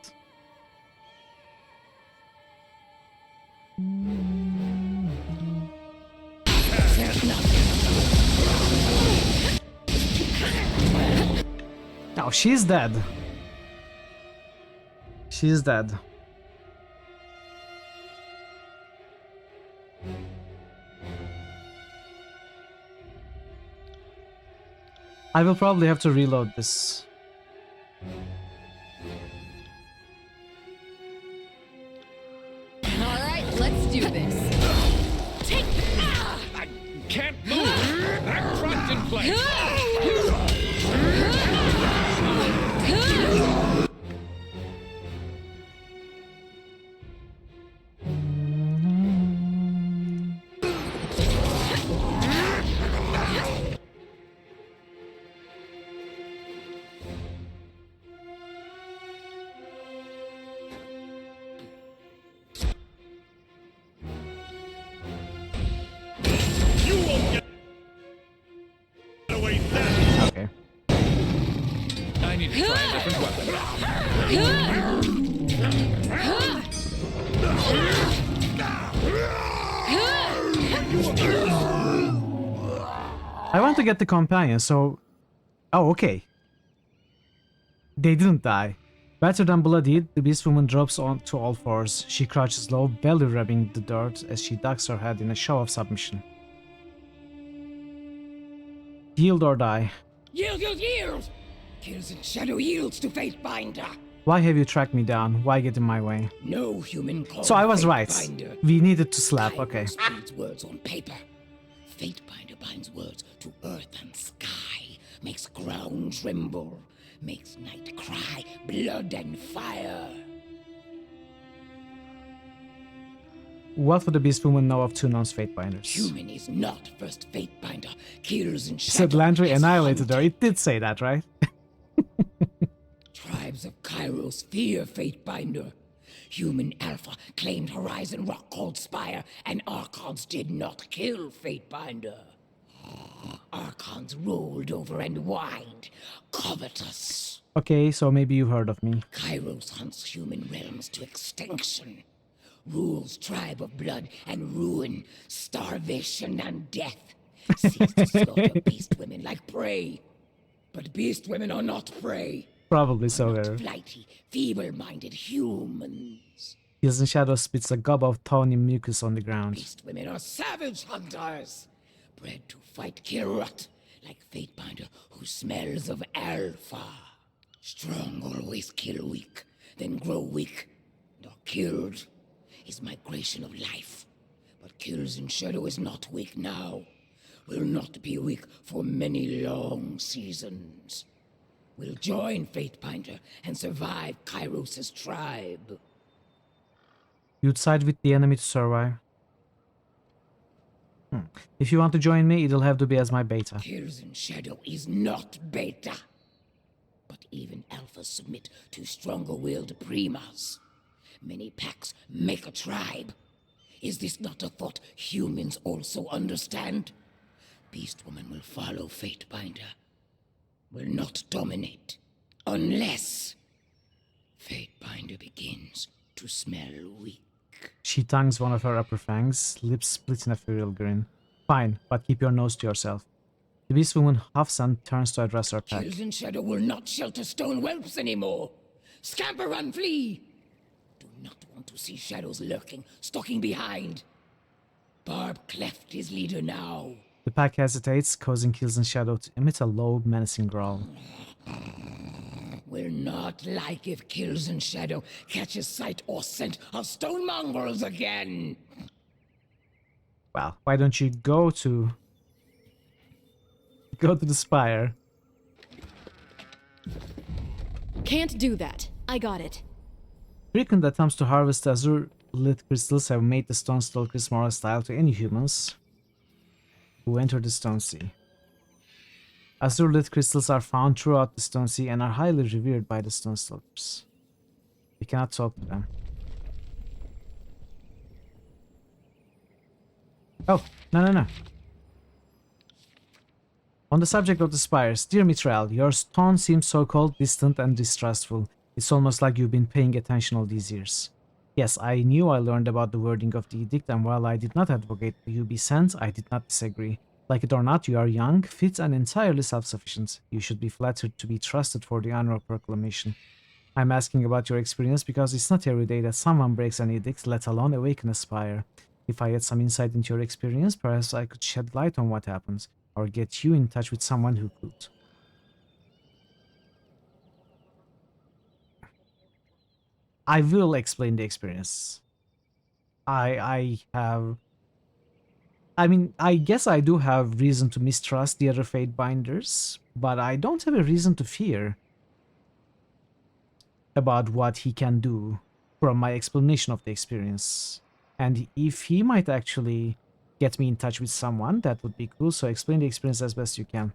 Oh, she's dead. She's dead. I will probably have to reload this. Alright, let's do this. Take I can't move! I'm trapped in place! Okay. I need to try a different weapon. I want to get the companion, so... Oh, okay. They didn't die. Battered and bloodied, the beast woman drops on to all fours. She crouches low, belly rubbing the dirt as she ducks her head in a show of submission. Yield or die. Yield, yield, yield! Kills and Shadow yields to Fatebinder. Why have you tracked me down? Why get in my way? No human called So I was right. Fatebinder. We needed to slap, okay. Kairos reads words on paper. Fatebinder binds words to earth and sky, makes ground tremble, makes night cry, blood and fire. What would the beast woman know of Tunon's Fatebinders? Human is not first Fatebinder. Kills and She said Shadow Landry has annihilated her. hunted. It did say that, right? Tribes of Kairos fear Fatebinder. Human Alpha claimed Horizon Rock called Spire, and Archons did not kill Fatebinder. Archons rolled over and whined, covetous. Okay, so maybe you've heard of me. Kairos hunts human realms to extinction. Rules tribe of blood and ruin, starvation and death. Seeks to slaughter beast women like prey. But beast women are not prey. Probably so, Not Vera. flighty, feeble-minded humans. Hills and Shadow spits a gob of tawny mucus on the ground. Beast women are savage hunters, bred to fight kill rot, like Fatebinder who smells of alpha. Strong always kill weak, then grow weak, and are killed. Is migration of life. But Kills in Shadow is not weak now. Will not be weak for many long seasons. Will join Fatebinder and survive Kairos' tribe. You'd side with the enemy to survive. If you want to join me, it'll have to be as my beta. Kills in Shadow is not beta. But even alphas submit to stronger-willed primas. Many packs make a tribe. Is this not a thought humans also understand? Beast Woman will follow Fatebinder. Will not dominate. Unless Fatebinder begins to smell weak. She tongues one of her upper fangs, lips split in a feral grin. Fine, but keep your nose to yourself. The beast woman huffs and turns to address her pack. Kills in Shadow will not shelter stone whelps anymore. Scamper, run, flee! Do not want to see shadows lurking, stalking behind. Barb cleft his leader now. The pack hesitates, causing Kills and Shadow to emit a low, menacing growl. Will not like if Kills and Shadow catches sight or scent of stone mongrels again. Well, why don't you go to the spire? Can't do that. I got it. Frequent attempts to harvest azure-lit crystals have made the Stone Stalkers more hostile to any humans who enter the Stone Sea. Azure-lit crystals are found throughout the Stone Sea and are highly revered by the Stone Stalkers. We cannot talk to them. Oh, no. On the subject of the spires, dear Mithril, your tone seems so cold, distant, and distrustful. It's almost like you've been paying attention all these years. Yes, I knew I learned about the wording of the edict, and while I did not advocate you be sent, I did not disagree. Like it or not, you are young, fit, and entirely self-sufficient. You should be flattered to be trusted for the honor of proclamation. I'm asking about your experience because it's not every day that someone breaks an edict, let alone awaken a spire. If I had some insight into your experience, perhaps I could shed light on what happened, or get you in touch with someone who could. I will explain the experience. I guess I do have reason to mistrust the other Fatebinders, but I don't have a reason to fear about what he can do from my explanation of the experience. And if he might actually get me in touch with someone, that would be cool, so explain the experience as best you can.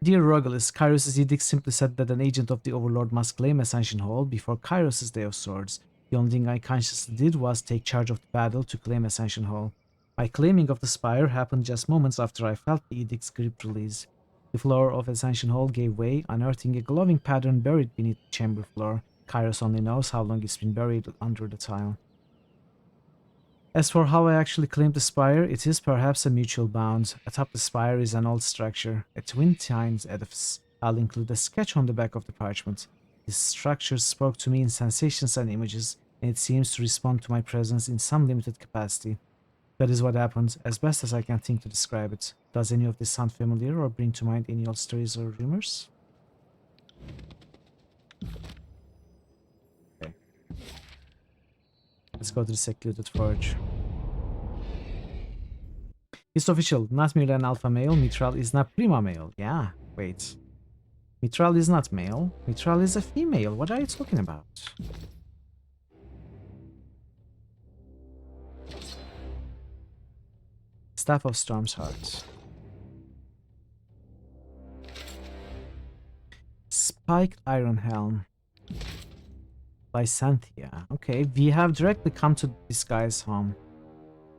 Dear Rogulis, Kairos' edict simply said that an agent of the Overlord must claim Ascension Hall before Kairos' Day of Swords. The only thing I consciously did was take charge of the battle to claim Ascension Hall. My claiming of the Spire happened just moments after I felt the edict's grip release. The floor of Ascension Hall gave way, unearthing a glowing pattern buried beneath the chamber floor. Kairos only knows how long it's been buried under the tile. As for how I actually claimed the spire, it is perhaps a mutual bound. Atop the spire is an old structure, a twin-tined edifice. I'll include a sketch on the back of the parchment. This structure spoke to me in sensations and images, and it seems to respond to my presence in some limited capacity. That is what happened, as best as I can think to describe it. Does any of this sound familiar or bring to mind any old stories or rumors? Okay. Let's go to the secluded forge. It's official, not merely an alpha male, Mitral is not prima male. Yeah, wait. Mitral is not male, Mitral is a female. What are you talking about? Staff of Storm's Heart. Spiked Iron Helm. Lysanthia. Okay, we have directly come to this guy's home.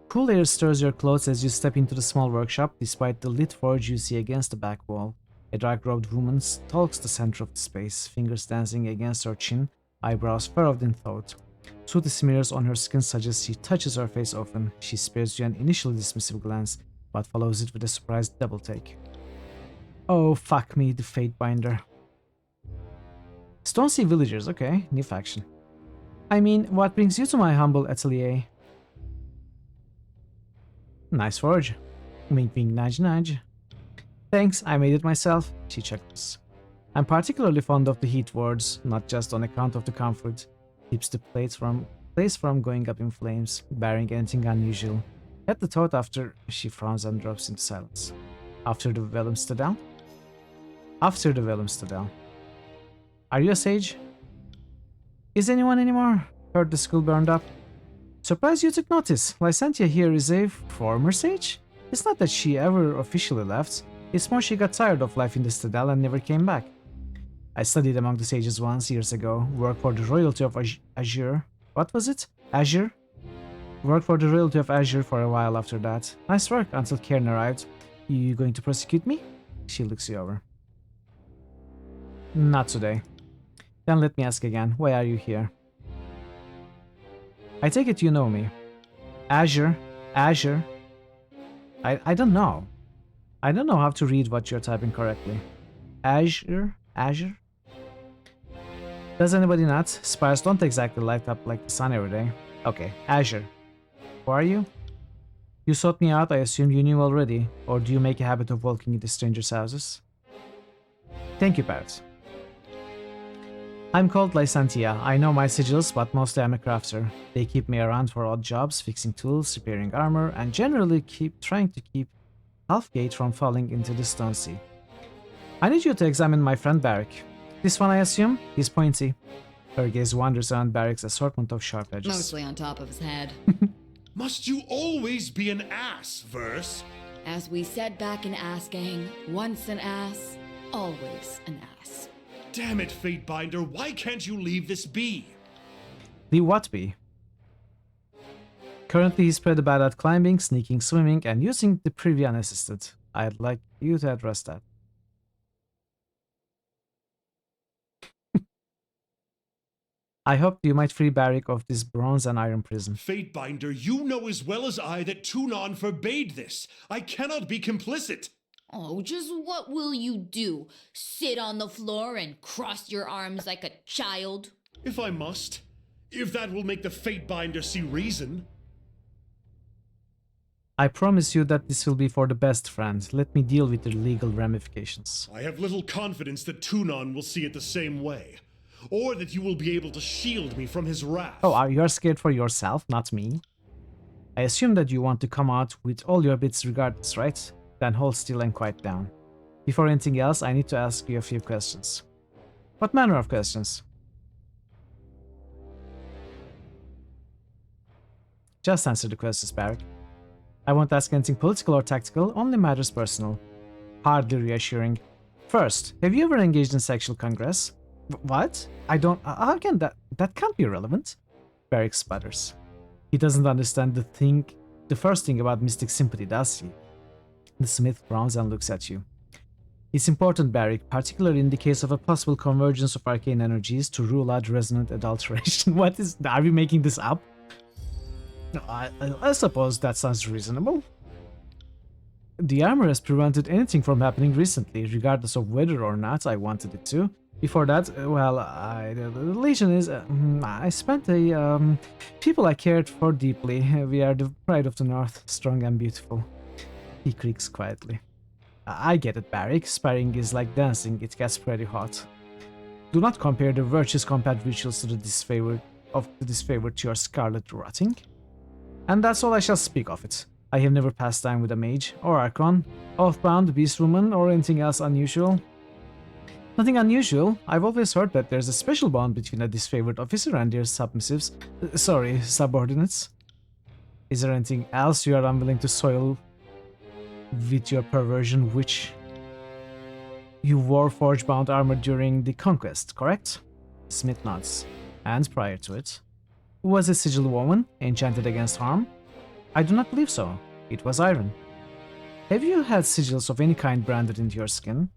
Cool air stirs your clothes as you step into the small workshop, despite the lit forge you see against the back wall. A dark-robed woman stalks the center of the space, fingers dancing against her chin, eyebrows furrowed in thought. Two the smears on her skin suggest she touches her face often. She spares you an initially dismissive glance, but follows it with a surprised double-take. Oh, fuck me, the Fatebinder. Stone Sea Villagers, okay, new faction. I mean, what brings you to my humble atelier? Nice forge. Wink wink nudge nudge. Thanks, I made it myself, she chuckles. I'm particularly fond of the heat wards, not just on account of the comfort. Keeps the place from going up in flames, bearing anything unusual. At the thought after, she frowns and drops into silence. After the Vellum Citadel? After the Vellum Citadel. Are you a sage? Is anyone anymore? Heard the school burned up. Surprised you took notice. Lysanthia here is a former sage? It's not that she ever officially left. It's more she got tired of life in the Citadel and never came back. I studied among the sages once, years ago. Worked for the royalty of Azure. What was it? Azure? Worked for the royalty of Azure for a while after that. Nice work until Cairn arrived. You going to prosecute me? She looks you over. Not today. Then let me ask again, why are you here? I take it you know me. Azure. I don't know. I don't know how to read what you're typing correctly. Azure? Does anybody not? Spires don't exactly light up like the sun every day. Okay, Azure. Who are you? You sought me out, I assume you knew already. Or do you make a habit of walking into strangers' houses? Thank you, Parrot. I'm called Lysanthia. I know my sigils, but mostly I'm a crafter. They keep me around for odd jobs, fixing tools, repairing armor, and generally trying to keep Halfgate from falling into the Stone Sea. I need you to examine my friend Barrick. This one, I assume? He's pointy. Her gaze wanders around Barrick's assortment of sharp edges. Mostly on top of his head. Must you always be an ass, Verse? As we said back in Ass Gang, once an ass, always an ass. Damn it, Fatebinder, why can't you leave this be? The what be? Currently he's pretty bad at climbing, sneaking, swimming, and using the privy unassisted. I'd like you to address that. I hope you might free Barrick of this bronze and iron prison. Fatebinder, you know as well as I that Tunon forbade this. I cannot be complicit. Oh, just what will you do? Sit on the floor and cross your arms like a child? If I must. If that will make the Fatebinder see reason. I promise you that this will be for the best, friend. Let me deal with the legal ramifications. I have little confidence that Tunon will see it the same way. Or that you will be able to shield me from his wrath. Oh, you're scared for yourself, not me? I assume that you want to come out with all your bits regardless, right? Then hold still and quiet down. Before anything else, I need to ask you a few questions. What manner of questions? Just answer the questions, Barrick. I won't ask anything political or tactical, only matters personal. Hardly reassuring. First, have you ever engaged in sexual congress? What? I don't... how can that... That can't be relevant. Barrick sputters. He doesn't understand the first thing about mystic sympathy, does he? The smith frowns and looks at you. It's important, Barrick, particularly in the case of a possible convergence of arcane energies to rule out resonant adulteration. What is... Are we making this up? I suppose that sounds reasonable. The armor has prevented anything from happening recently, regardless of whether or not I wanted it to. Before that, well, the Legion is... I spent people I cared for deeply. We are the pride of the North, strong and beautiful. He creaks quietly. I get it, Barrick. Sparring is like dancing, it gets pretty hot. Do not compare the virtuous combat rituals to the disfavor to your scarlet rotting. And that's all I shall speak of it. I have never passed time with a mage, or archon, oathbound, beastwoman, or anything else unusual. Nothing unusual. I've always heard that there's a special bond between a disfavored officer and their subordinates. Is there anything else you are unwilling to soil with your perversion, which you wore forge-bound armor during the conquest, correct? Smith nods. And prior to it, was a sigil woman enchanted against harm? I do not believe so. It was iron. Have you had sigils of any kind branded into your skin?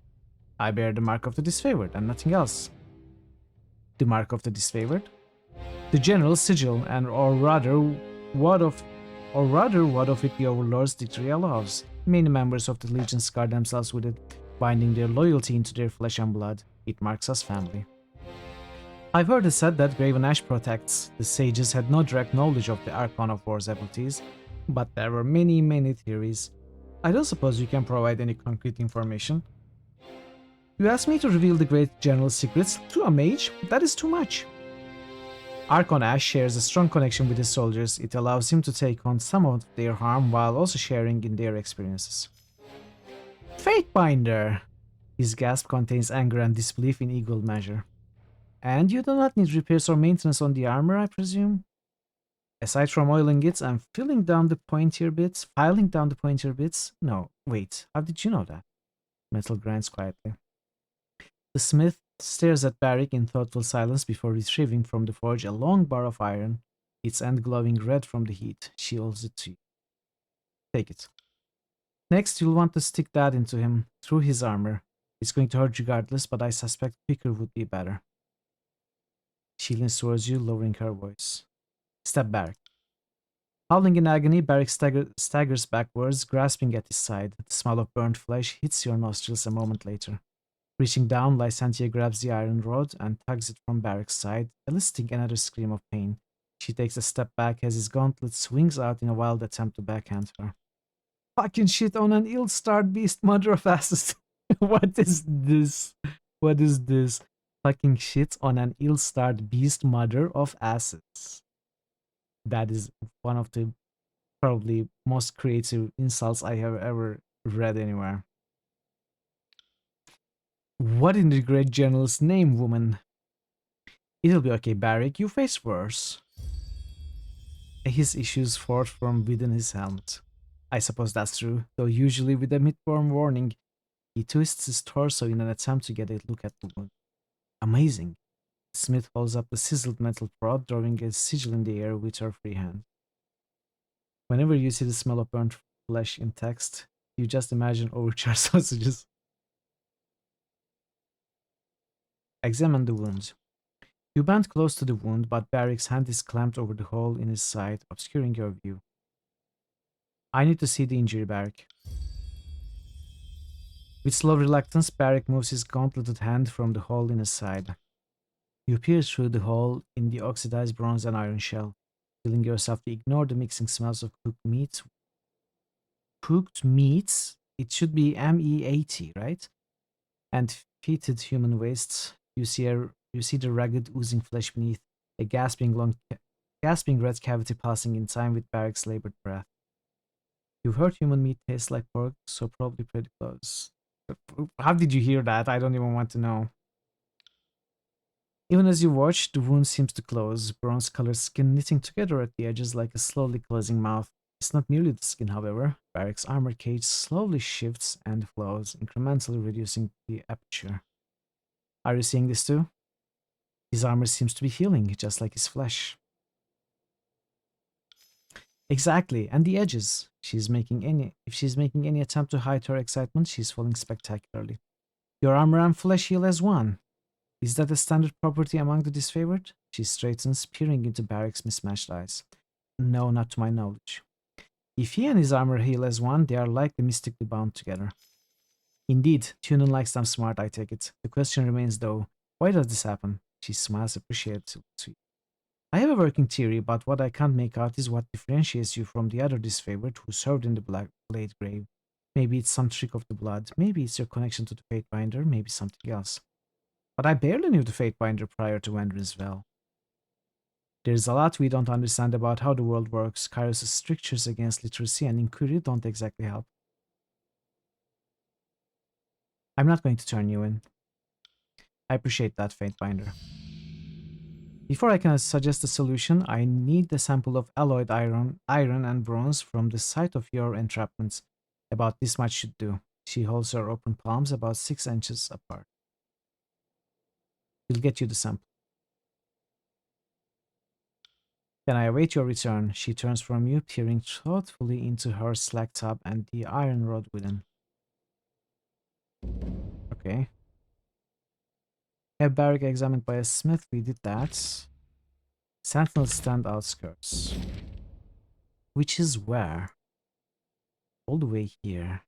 I bear the mark of the disfavored and nothing else. The mark of the disfavored? The general sigil, and or rather what of it the overlord's dictatorial allows. Many members of the Legion scar themselves with it, binding their loyalty into their flesh and blood. It marks us family. I've heard it said that Graven Ash protects. The sages had no direct knowledge of the Archon of War's abilities, but there were many theories. I don't suppose you can provide any concrete information. You asked me to reveal the great general's secrets to a mage? That is too much. Archon Ash shares a strong connection with his soldiers. It allows him to take on some of their harm while also sharing in their experiences. Fatebinder! His gasp contains anger and disbelief in equal measure. And you do not need repairs or maintenance on the armor, I presume? Aside from oiling it and filing down the pointier bits? No, wait, how did you know that? Metal grinds quietly. The smith stares at Barrick in thoughtful silence before retrieving from the forge a long bar of iron, its end glowing red from the heat. She holds it to you. Take it. Next, you'll want to stick that into him, through his armor. It's going to hurt regardless, but I suspect quicker would be better. She leans towards you, lowering her voice. Step back. Howling in agony, Barrick staggers backwards, grasping at his side. The smell of burnt flesh hits your nostrils a moment later. Reaching down, Lysantia grabs the iron rod and tugs it from Barrick's side, eliciting another scream of pain. She takes a step back as his gauntlet swings out in a wild attempt to backhand her. Fucking shit on an ill-starred beast, mother of asses. What is this? What is this? Fucking shit on an ill-starred beast, mother of asses. That is one of the probably most creative insults I have ever read anywhere. What in the great general's name, woman? It'll be okay, Barrick. You face worse. His issues forth from within his helmet. I suppose that's true, though usually with a mid-form warning. He twists his torso in an attempt to get a look at the wound. Amazing. Smith holds up the sizzled metal prod, drawing a sigil in the air with her free hand. Whenever you see the smell of burnt flesh in text, you just imagine overcharged sausages. Examine the wound. You bend close to the wound, but Barrick's hand is clamped over the hole in his side, obscuring your view. I need to see the injury, Barrick. With slow reluctance, Barrick moves his gauntleted hand from the hole in his side. You peer through the hole in the oxidized bronze and iron shell, feeling yourself to ignore the mixing smells of cooked meat. Cooked meats? It should be MEAT, right? And fetid human wastes. You see the ragged, oozing flesh beneath, a gasping red cavity passing in time with Barrick's labored breath. You've heard human meat tastes like pork, so probably pretty close. How did you hear that? I don't even want to know. Even as you watch, the wound seems to close, bronze-colored skin knitting together at the edges like a slowly closing mouth. It's not merely the skin, however. Barrick's armor cage slowly shifts and flows, incrementally reducing the aperture. Are you seeing this too? His armor seems to be healing, just like his flesh. Exactly, and the edges. If she's making any attempt to hide her excitement, she's falling spectacularly. Your armor and flesh heal as one. Is that a standard property among the disfavored? She straightens, peering into Barrick's mismatched eyes. No, not to my knowledge. If he and his armor heal as one, they are likely mystically bound together. Indeed, Tunon likes them smart, I take it. The question remains though, why does this happen? She smiles appreciatively. I have a working theory, but what I can't make out is what differentiates you from the other disfavored who served in the Black Blade Grave. Maybe it's some trick of the blood, maybe it's your connection to the Fatebinder, maybe something else. But I barely knew the Fatebinder prior to Wender's Well. There's a lot we don't understand about how the world works. Kairos' strictures against literacy and inquiry don't exactly help. I'm not going to turn you in. I appreciate that, Fatebinder. Before I can suggest a solution, I need a sample of alloyed iron and bronze from the site of your entrapments. About this much should do. She holds her open palms about 6 inches apart. We'll get you the sample. Can I await your return? She turns from you, peering thoughtfully into her slack tub and the iron rod within. Okay. Have barrack examined by a smith. We did that. Sentinel stand outskirts. Which is where? All the way here.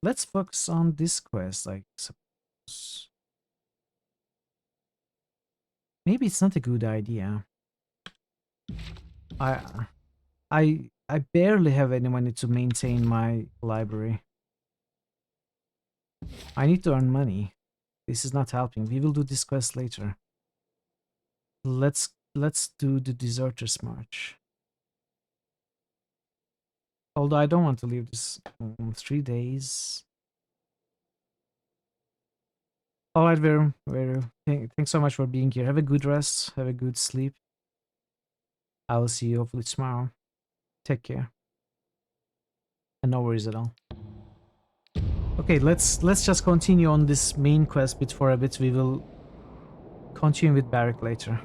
Let's focus on this quest, I suppose. Maybe it's not a good idea. I barely have any money to maintain my library. I need to earn money. This is not helping. We will do this quest later. Let's do the Deserter's March. Although I don't want to leave this 3 days. Alright, Veru. Thanks so much for being here. Have a good rest. Have a good sleep. I will see you hopefully tomorrow. Take care. And no worries at all. Okay, let's just continue on this main quest bit for a bit. We will continue with Barrack later.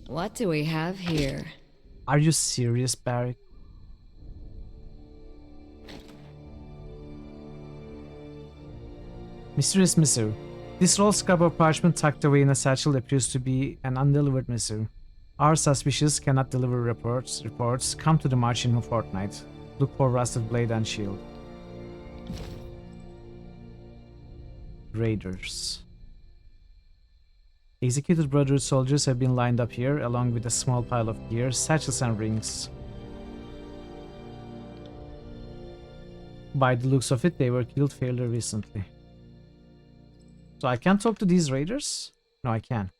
What do we have here? Are you serious, Barrack? Mysterious missive. This roll scrap of parchment tucked away in a satchel appears to be an undelivered missive. Our suspicious cannot deliver reports. Come to the march in a fortnight. Look for rusted blade and shield. Raiders. Executed Brotherhood soldiers have been lined up here, along with a small pile of gear, satchels and rings. By the looks of it, they were killed fairly recently. So I can't talk to these raiders? No, I can.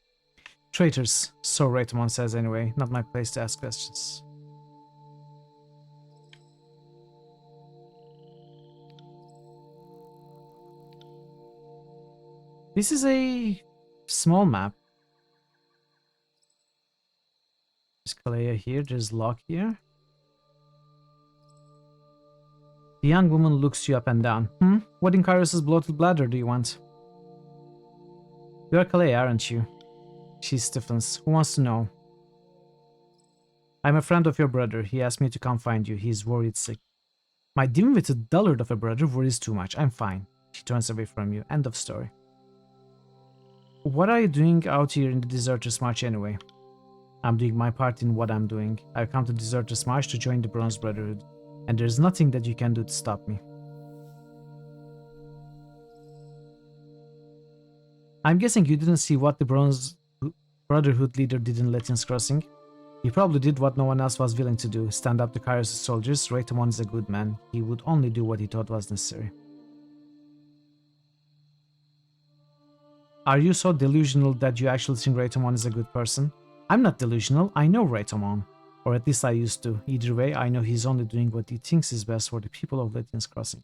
Traitors, so Raytamon says anyway. Not my place to ask questions. This is a small map. There's Kalea here, there's Locke here. The young woman looks you up and down. What in Kairos' bloated bladder do you want? You are Kalea, aren't you? She stiffens. Who wants to know? I'm a friend of your brother. He asked me to come find you. He's worried sick. My dim-witted dullard of a brother worries too much. I'm fine. She turns away from you. End of story. What are you doing out here in the Deserter's March anyway? I'm doing my part in what I'm doing. I've come to Deserter's March to join the Bronze Brotherhood, and there's nothing that you can do to stop me. I'm guessing you didn't see what the Bronze Brotherhood leader did in Latin's Crossing. He probably did what no one else was willing to do, stand up to Kairos' soldiers. Raytamon is a good man. He would only do what he thought was necessary. Are you so delusional that you actually think Raytamon is a good person? I'm not delusional, I know Raytamon. Or at least I used to. Either way, I know he's only doing what he thinks is best for the people of Latin's Crossing.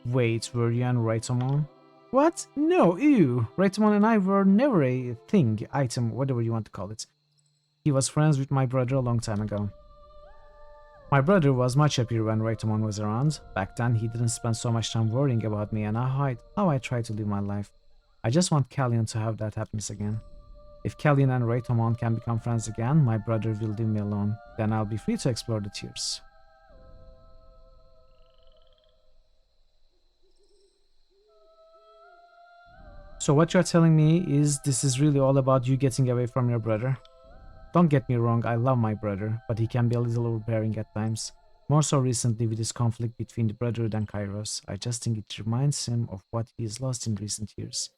Wait, were you and Raytamon? What? No, ew. Raytamon and I were never a thing, item, whatever you want to call it. He was friends with my brother a long time ago. My brother was much happier when Raytomon was around. Back then, he didn't spend so much time worrying about me and how I tried to live my life. I just want Callion to have that happiness again. If Callion and Raytomon can become friends again, my brother will leave me alone. Then I'll be free to explore the Tears. So what you're telling me is this is really all about you getting away from your brother? Don't get me wrong, I love my brother, but he can be a little overbearing at times. More so recently with this conflict between the Brotherhood and Kairos. I just think it reminds him of what he's lost in recent years.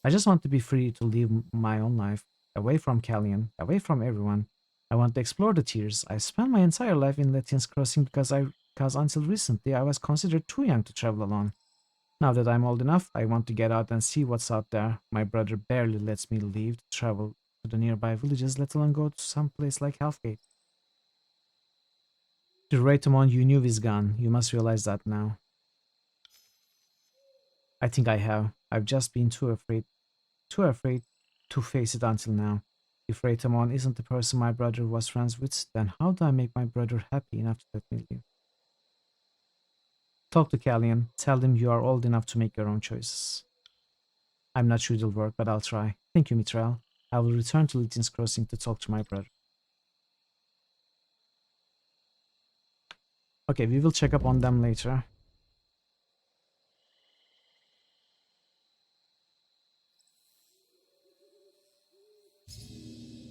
I just want to be free to live my own life, away from Callion, away from everyone. I want to explore the Tears. I spent my entire life in Lettian's Crossing because until recently I was considered too young to travel alone. Now that I'm old enough, I want to get out and see what's out there. My brother barely lets me leave to travel to the nearby villages, let alone go to some place like Halfgate. The Raytomon you knew is gone. You must realize that now. I think I have. I've just been too afraid to face it until now. If Raytomon isn't the person my brother was friends with, then how do I make my brother happy enough to let me leave? Talk to Callion. Tell him you are old enough to make your own choices. I'm not sure it'll work, but I'll try. Thank you, Mithril. I will return to Lytton's Crossing to talk to my brother. Okay, we will check up on them later.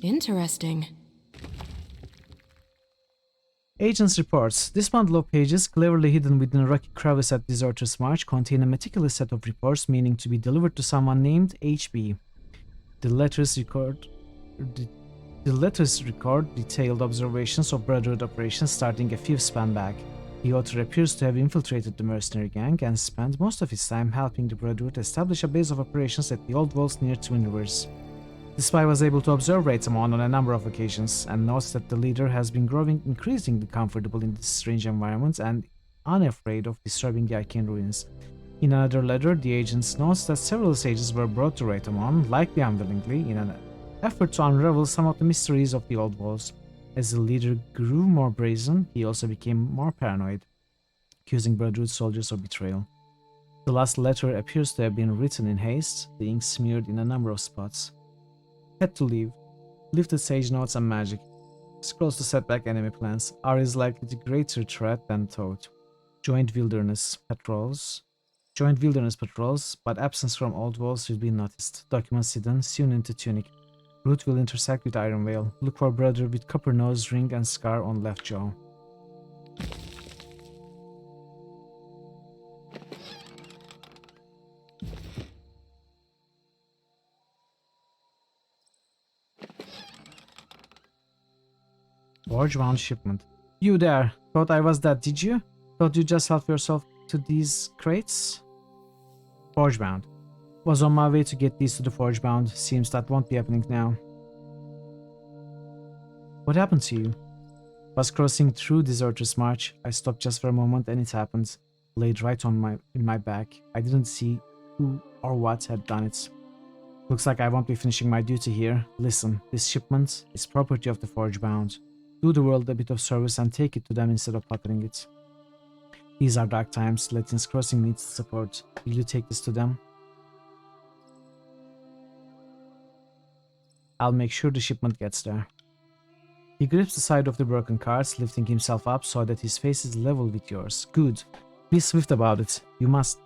Interesting. Agents reports. This bundle of pages, cleverly hidden within a rocky crevice at Deserter's March, contain a meticulous set of reports meaning to be delivered to someone named HB. The letters record detailed observations of Brotherhood operations starting a 5th span back. The author appears to have infiltrated the mercenary gang and spent most of his time helping the Brotherhood establish a base of operations at the old walls near Twin Rivers. The spy was able to observe Raytomon on a number of occasions and notes that the leader has been growing increasingly comfortable in this strange environment and unafraid of disturbing the arcane ruins. In another letter, the agent notes that several sages were brought to Raytomon, likely unwillingly, in an effort to unravel some of the mysteries of the old walls. As the leader grew more brazen, he also became more paranoid, accusing Brotherhood soldiers of betrayal. The last letter appears to have been written in haste, the ink smeared in a number of spots. Had to leave. Lifted sage notes and magic. Scrolls to set back enemy plans. R is likely the greater threat than thought. Joint wilderness patrols, but absence from old walls will be noticed. Documents hidden, sewn into tunic. Route will intersect with Iron Veil. Look for brother with copper nose, ring and scar on left jaw. Forge-bound shipment. You there. Thought I was dead, did you? Thought you just helped yourself to these crates? Forge-bound. Was on my way to get these to the Forge-bound. Seems that won't be happening now. What happened to you? Was crossing through Deserter's March. I stopped just for a moment and it happened. Laid right in my back. I didn't see who or what had done it. Looks like I won't be finishing my duty here. Listen, this shipment is property of the Forge-bound. Do the world a bit of service and take it to them instead of pocketing it. These are dark times. Lettian's Crossing needs support. Will you take this to them? I'll make sure the shipment gets there. He grips the side of the broken carts, lifting himself up so that his face is level with yours. Good. Be swift about it. You must.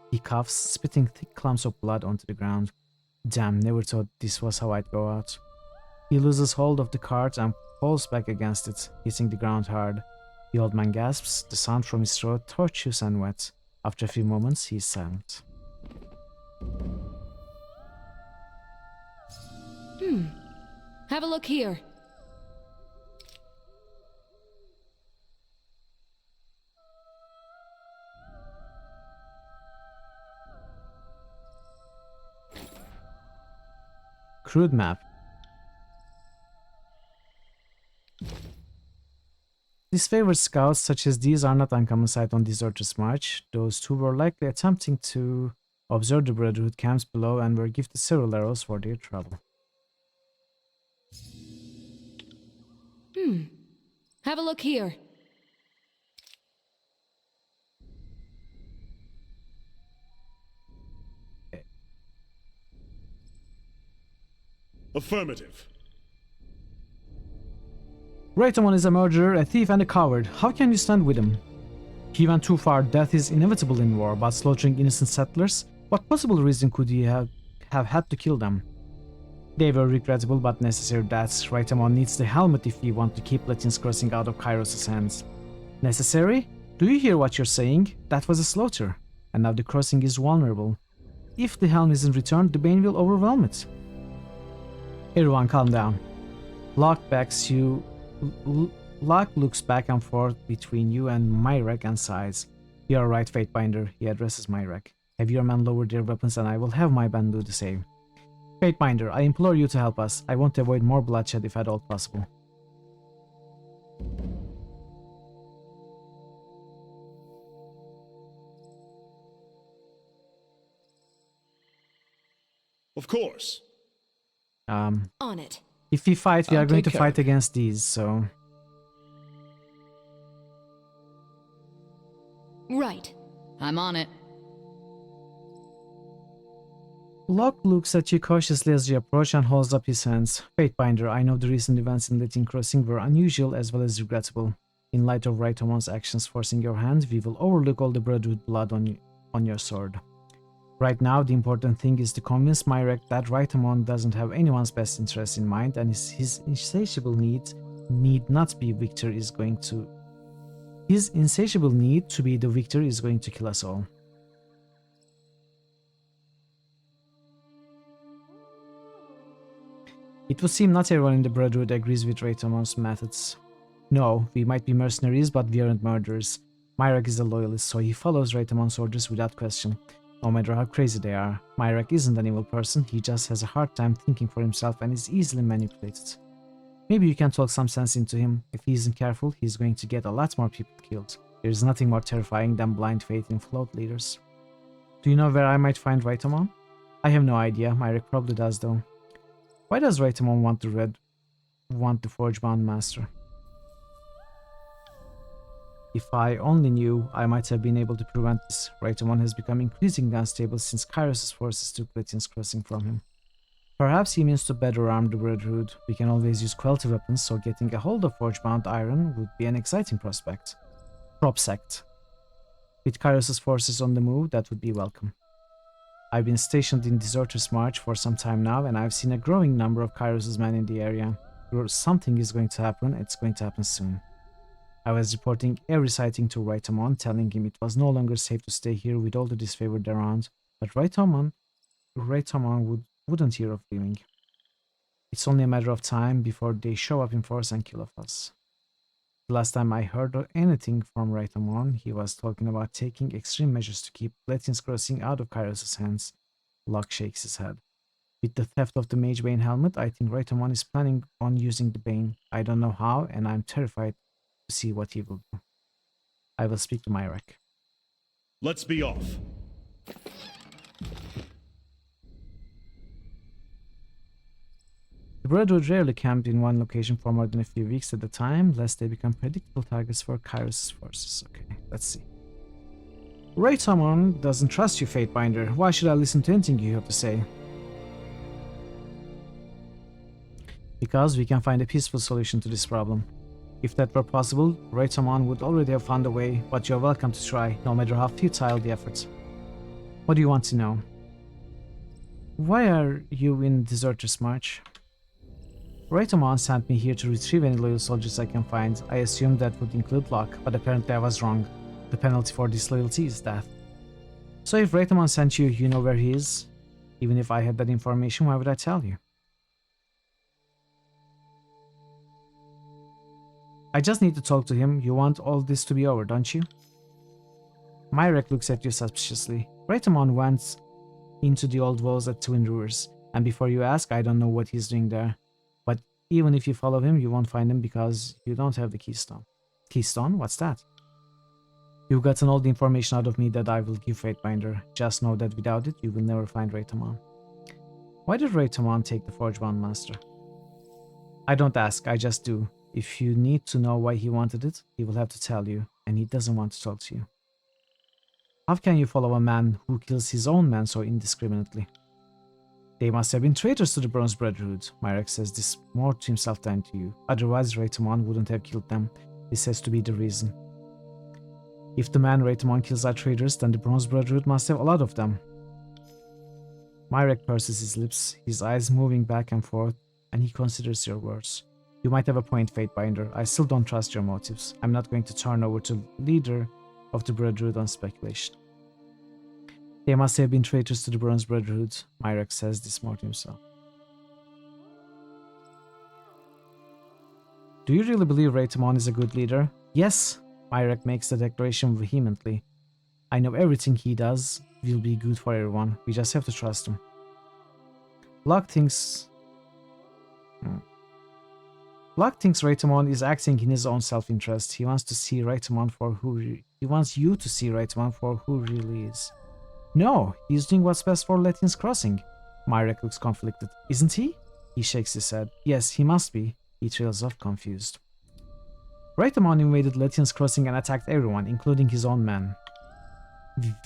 He coughs, spitting thick clumps of blood onto the ground. Damn, never thought this was how I'd go out. He loses hold of the cart and falls back against it, hitting the ground hard. The old man gasps, the sound from his throat tortuous and wet. After a few moments, he is silent. Have a look here. Crude map. Disfavored scouts such as these are not uncommon sight on Deserter's March. Those two were likely attempting to observe the Brotherhood camps below and were gifted several arrows for their trouble. Have a look here. Affirmative. Raytomon is a murderer, a thief, and a coward. How can you stand with him? He went too far. Death is inevitable in war, but slaughtering innocent settlers? What possible reason could he have had to kill them? They were regrettable but necessary deaths. Raytomon needs the helmet if we want to keep Latin's crossing out of Kairos' hands. Necessary? Do you hear what you're saying? That was a slaughter. And now the crossing is vulnerable. If the helm isn't returned, the Bane will overwhelm it. Everyone calm down. Locke looks back and forth between you and Myrek and sighs. You are right, Fatebinder. He addresses Myrek. Have your men lowered their weapons and I will have my band do the same. Fatebinder, I implore you to help us. I want to avoid more bloodshed if at all possible. Of course. On it. If we fight, we I'll are going take to care fight of it. against these, so... Right. I'm on it. Locke looks at you cautiously as you approach and holds up his hands. Fatebinder, I know the recent events in Latin Crossing were unusual as well as regrettable. In light of Raytomon's actions forcing your hand, we will overlook all the Brotherhood blood on your sword. Right now, the important thing is to convince Myrek that Raytomon doesn't have anyone's best interest in mind, and his insatiable need not be victor is going to... His insatiable need to be the victor is going to kill us all. It would seem not everyone in the Brotherhood agrees with Raytomon's methods. No, we might be mercenaries, but we aren't murderers. Myrek is a loyalist, so he follows Raytomon's orders without question. No matter how crazy they are, Myrek isn't an evil person, he just has a hard time thinking for himself and is easily manipulated. Maybe you can talk some sense into him. If he isn't careful, he's going to get a lot more people killed. There is nothing more terrifying than blind faith in float leaders. Do you know where I might find Raytomon? I have no idea, Myrek probably does though. Why does Raytomon want the Forge-bound master? If I only knew, I might have been able to prevent this. Raytomon has become increasingly unstable since Kairos' forces took Latin's crossing from him. Perhaps he means to better arm the Brotherhood. We can always use quality weapons, so getting a hold of Forge-bound iron would be an exciting prospect. Propsect. With Kairos' forces on the move, that would be welcome. I've been stationed in Deserter's March for some time now, and I've seen a growing number of Kairos' men in the area. Something is going to happen, it's going to happen soon. I was reporting every sighting to Raytomon, telling him it was no longer safe to stay here with all the disfavored around, but Raytomon wouldn't hear of leaving. It's only a matter of time before they show up in force and kill us. The last time I heard anything from Raytomon, he was talking about taking extreme measures to keep Latin's crossing out of Kairos' hands. Locke shakes his head. With the theft of the Mage Bane helmet, I think Raytomon is planning on using the Bane. I don't know how, and I'm terrified to see what he will do. I will speak to Myrek. Let's be off. The Brotherhood rarely camped in one location for more than a few weeks at a time, lest they become predictable targets for Kairos' forces. Okay, let's see. Raytomon doesn't trust you, Fatebinder. Why should I listen to anything you have to say? Because we can find a peaceful solution to this problem. If that were possible, Raytomon would already have found a way, but you're welcome to try, no matter how futile the effort. What do you want to know? Why are you in Deserter's March? Raytomon sent me here to retrieve any loyal soldiers I can find. I assumed that would include Locke, but apparently I was wrong. The penalty for disloyalty is death. So if Raytomon sent you, you know where he is? Even if I had that information, why would I tell you? I just need to talk to him. You want all this to be over, don't you? Myrek looks at you suspiciously. Raytomon went into the old walls at Twin Rivers, and before you ask, I don't know what he's doing there. But even if you follow him, you won't find him because you don't have the keystone. Keystone? What's that? You've gotten all the information out of me that I will give Fatebinder. Just know that without it, you will never find Raytomon. Why did Raytomon take the Forge-bound Master? I don't ask, I just do. If you need to know why he wanted it, he will have to tell you, and he doesn't want to talk to you. How can you follow a man who kills his own men so indiscriminately? They must have been traitors to the Bronze Brotherhood. Myrek says this more to himself than to you. Otherwise, Raytamon wouldn't have killed them. This has to be the reason. If the man Raytamon kills are traitors, then the Bronze Brotherhood must have a lot of them. Myrek purses his lips, his eyes moving back and forth, and he considers your words. You might have a point, Fatebinder. I still don't trust your motives. I'm not going to turn over to the leader of the Brotherhood on speculation. They must have been traitors to the Bronze Brotherhood. Myrek says this more to himself. Do you really believe Raytamon is a good leader? Yes, Myrek makes the declaration vehemently. I know everything he does will be good for everyone. We just have to trust him. Locke thinks Raytamon is acting in his own self-interest. He wants to see Raytamon for who he wants you to see Raytamon for who he really is. No, he's doing what's best for Latian's Crossing. Myrek looks conflicted. Isn't he? He shakes his head. Yes, he must be. He trails off confused. Raytamon invaded Latian's Crossing and attacked everyone, including his own men.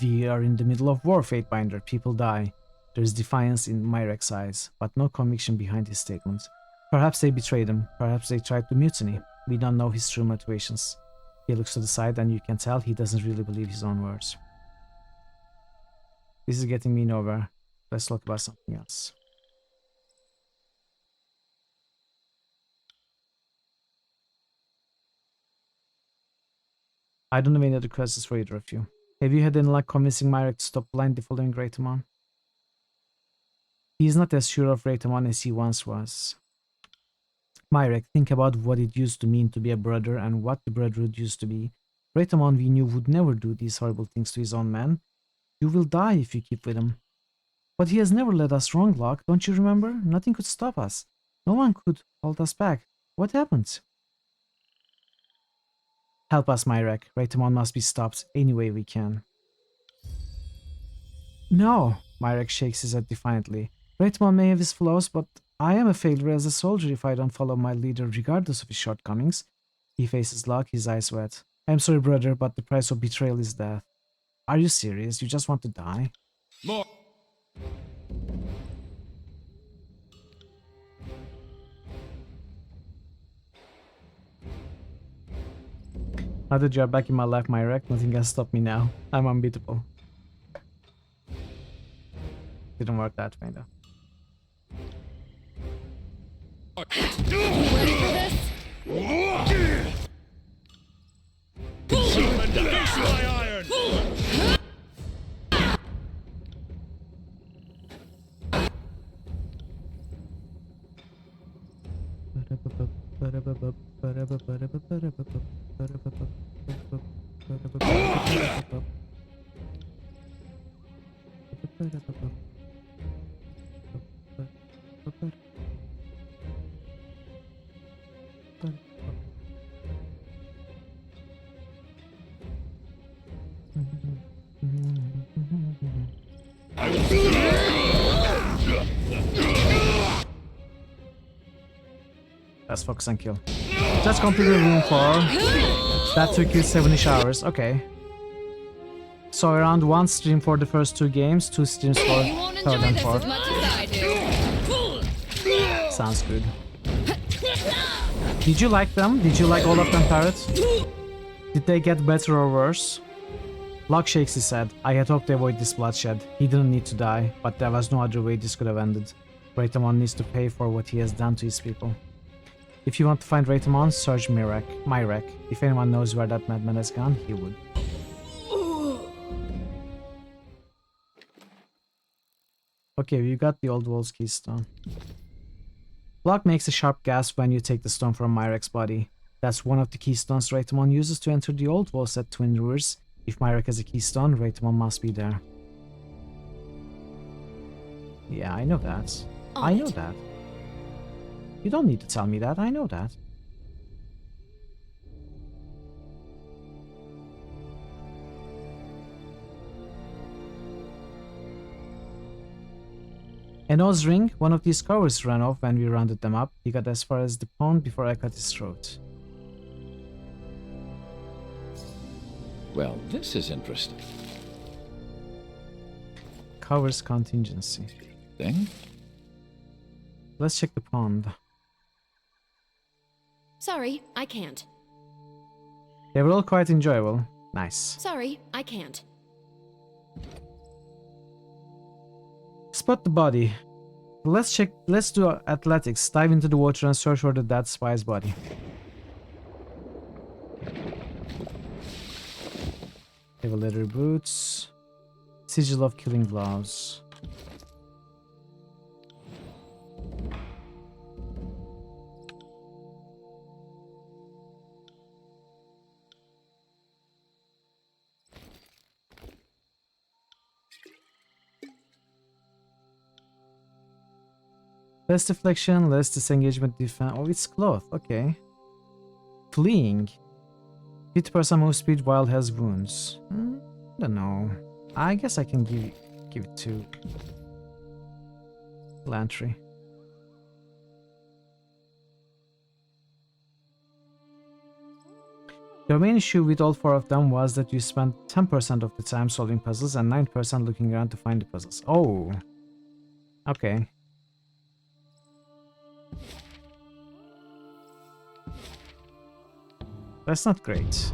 We are in the middle of war, Fatebinder. People die. There is defiance in Myrek's eyes, but no conviction behind his statements. Perhaps they betrayed him. Perhaps they tried to mutiny. We don't know his true motivations. He looks to the side and you can tell he doesn't really believe his own words. This is getting me nowhere. Let's talk about something else. I don't have any other questions for either of you. Have you had any luck convincing Myrek to stop blindly following Raytamon? He is not as sure of Raytamon as he once was. Myrek, think about what it used to mean to be a brother and what the Brotherhood used to be. Raytamon we knew would never do these horrible things to his own men. You will die if you keep with him. But he has never led us wrong, Locke, don't you remember? Nothing could stop us. No one could hold us back. What happened? Help us, Myrek. Raytamon must be stopped any way we can. No, Myrek shakes his head defiantly. Raytamon may have his flaws, but I am a failure as a soldier if I don't follow my leader regardless of his shortcomings. He faces Locke, his eyes wet. I'm sorry, brother, but the price of betrayal is death. Are you serious? You just want to die? More. Now that you are back in my life, Myrek, nothing can stop me now. I'm unbeatable. Didn't work that way though. Let's focus and kill. Just completed room 4. That took you 70 hours. Okay. So around 1 stream for the first 2 games, 2 streams for third and fourth. Sounds good. Did you like them? Did you like all of them, Parrot? Did they get better or worse? Locke shakes his head. I had hoped to avoid this bloodshed. He didn't need to die, but there was no other way this could have ended. Raytamon needs to pay for what he has done to his people. If you want to find Raytamon, search Myrek. If anyone knows where that madman has gone, he would. Okay, we got the Old Walls keystone. Locke makes a sharp gasp when you take the stone from Myrek's body. That's one of the keystones Raytamon uses to enter the Old Walls at Twin Rivers. If Myrek has a keystone, Raytamon must be there. Yeah, I know that. I know that. You don't need to tell me that, I know that. A nose ring, one of these covers ran off when we rounded them up. He got as far as the pond before I cut his throat. Well, this is interesting. Covers contingency. Thing? Let's check the pond. Sorry, I can't. They were all quite enjoyable. Nice. Sorry, I can't. Spot the body. Let's do athletics. Dive into the water and search for the dead spy's body. Have leather boots. Sigil of killing gloves. Less deflection, less disengagement defense. Oh, it's cloth. Okay. Fleeing. Hit person move speed while has wounds. I don't know. I guess I can give it to Lantry. The main issue with all 4 of them was that you spent 10% of the time solving puzzles and 9% looking around to find the puzzles. Oh. Okay. That's not great.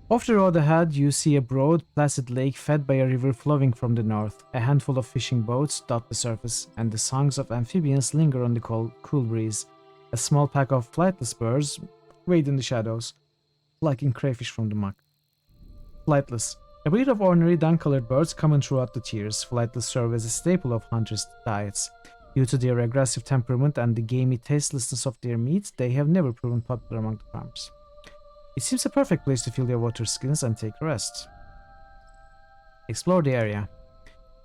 Off the road ahead, you see a broad, placid lake fed by a river flowing from the north. A handful of fishing boats dot the surface, and the songs of amphibians linger on the cool breeze. A small pack of flightless birds wade in the shadows, plucking crayfish from the muck. Flightless. A breed of ordinary dun-colored birds common throughout the tiers. Flightless serve as a staple of hunters' diets. Due to their aggressive temperament and the gamey tastelessness of their meat, they have never proven popular among the farmers. It seems a perfect place to fill your water skins and take a rest. Explore the area.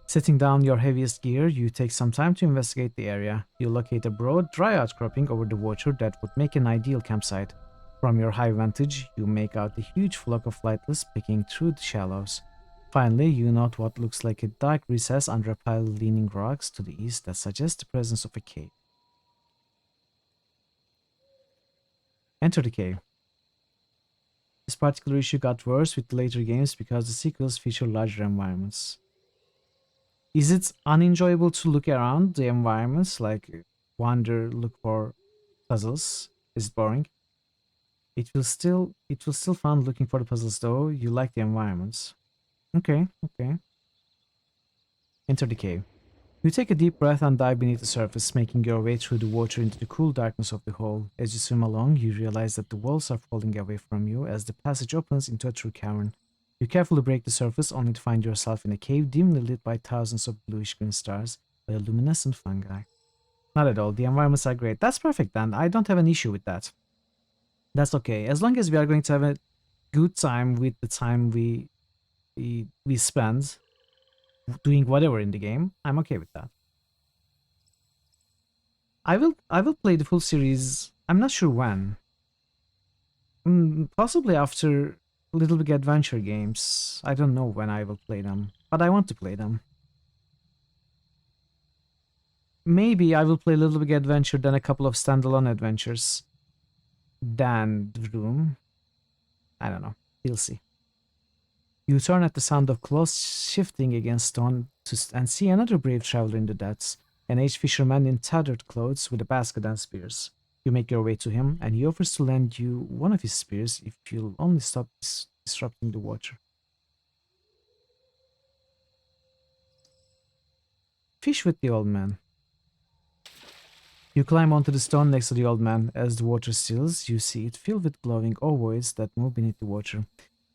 Setting down your heaviest gear, you take some time to investigate the area. You locate a broad, dry outcropping over the water that would make an ideal campsite. From your high vantage, you make out a huge flock of flightless picking through the shallows. Finally, you note what looks like a dark recess under a pile of leaning rocks to the east that suggests the presence of a cave. Enter the cave. This particular issue got worse with the later games because the sequels feature larger environments. Is it unenjoyable to look around the environments, like wander, look for puzzles? Is it boring? It will still fun looking for the puzzles though. You like the environments. Okay. Enter the cave. You take a deep breath and dive beneath the surface, making your way through the water into the cool darkness of the hole. As you swim along, you realize that the walls are falling away from you as the passage opens into a true cavern. You carefully break the surface, only to find yourself in a cave dimly lit by thousands of bluish-green stars by a luminescent fungi. Not at all. The environments are great. That's perfect then. I don't have an issue with that. That's okay. As long as we are going to have a good time with the time we spend doing whatever in the game, I'm okay with that. I will play the full series. I'm not sure when. Possibly after Little Big Adventure games. I don't know when I will play them, but I want to play them. Maybe I will play Little Big Adventure, then a couple of standalone adventures, then the room. I don't know. We'll see. You turn at the sound of clothes shifting against stone and see another brave traveler in the depths, an aged fisherman in tattered clothes with a basket and spears. You make your way to him, and he offers to lend you one of his spears if you'll only stop disrupting the water. Fish with the old man. You climb onto the stone next to the old man. As the water stills, you see it filled with glowing ovoids that move beneath the water.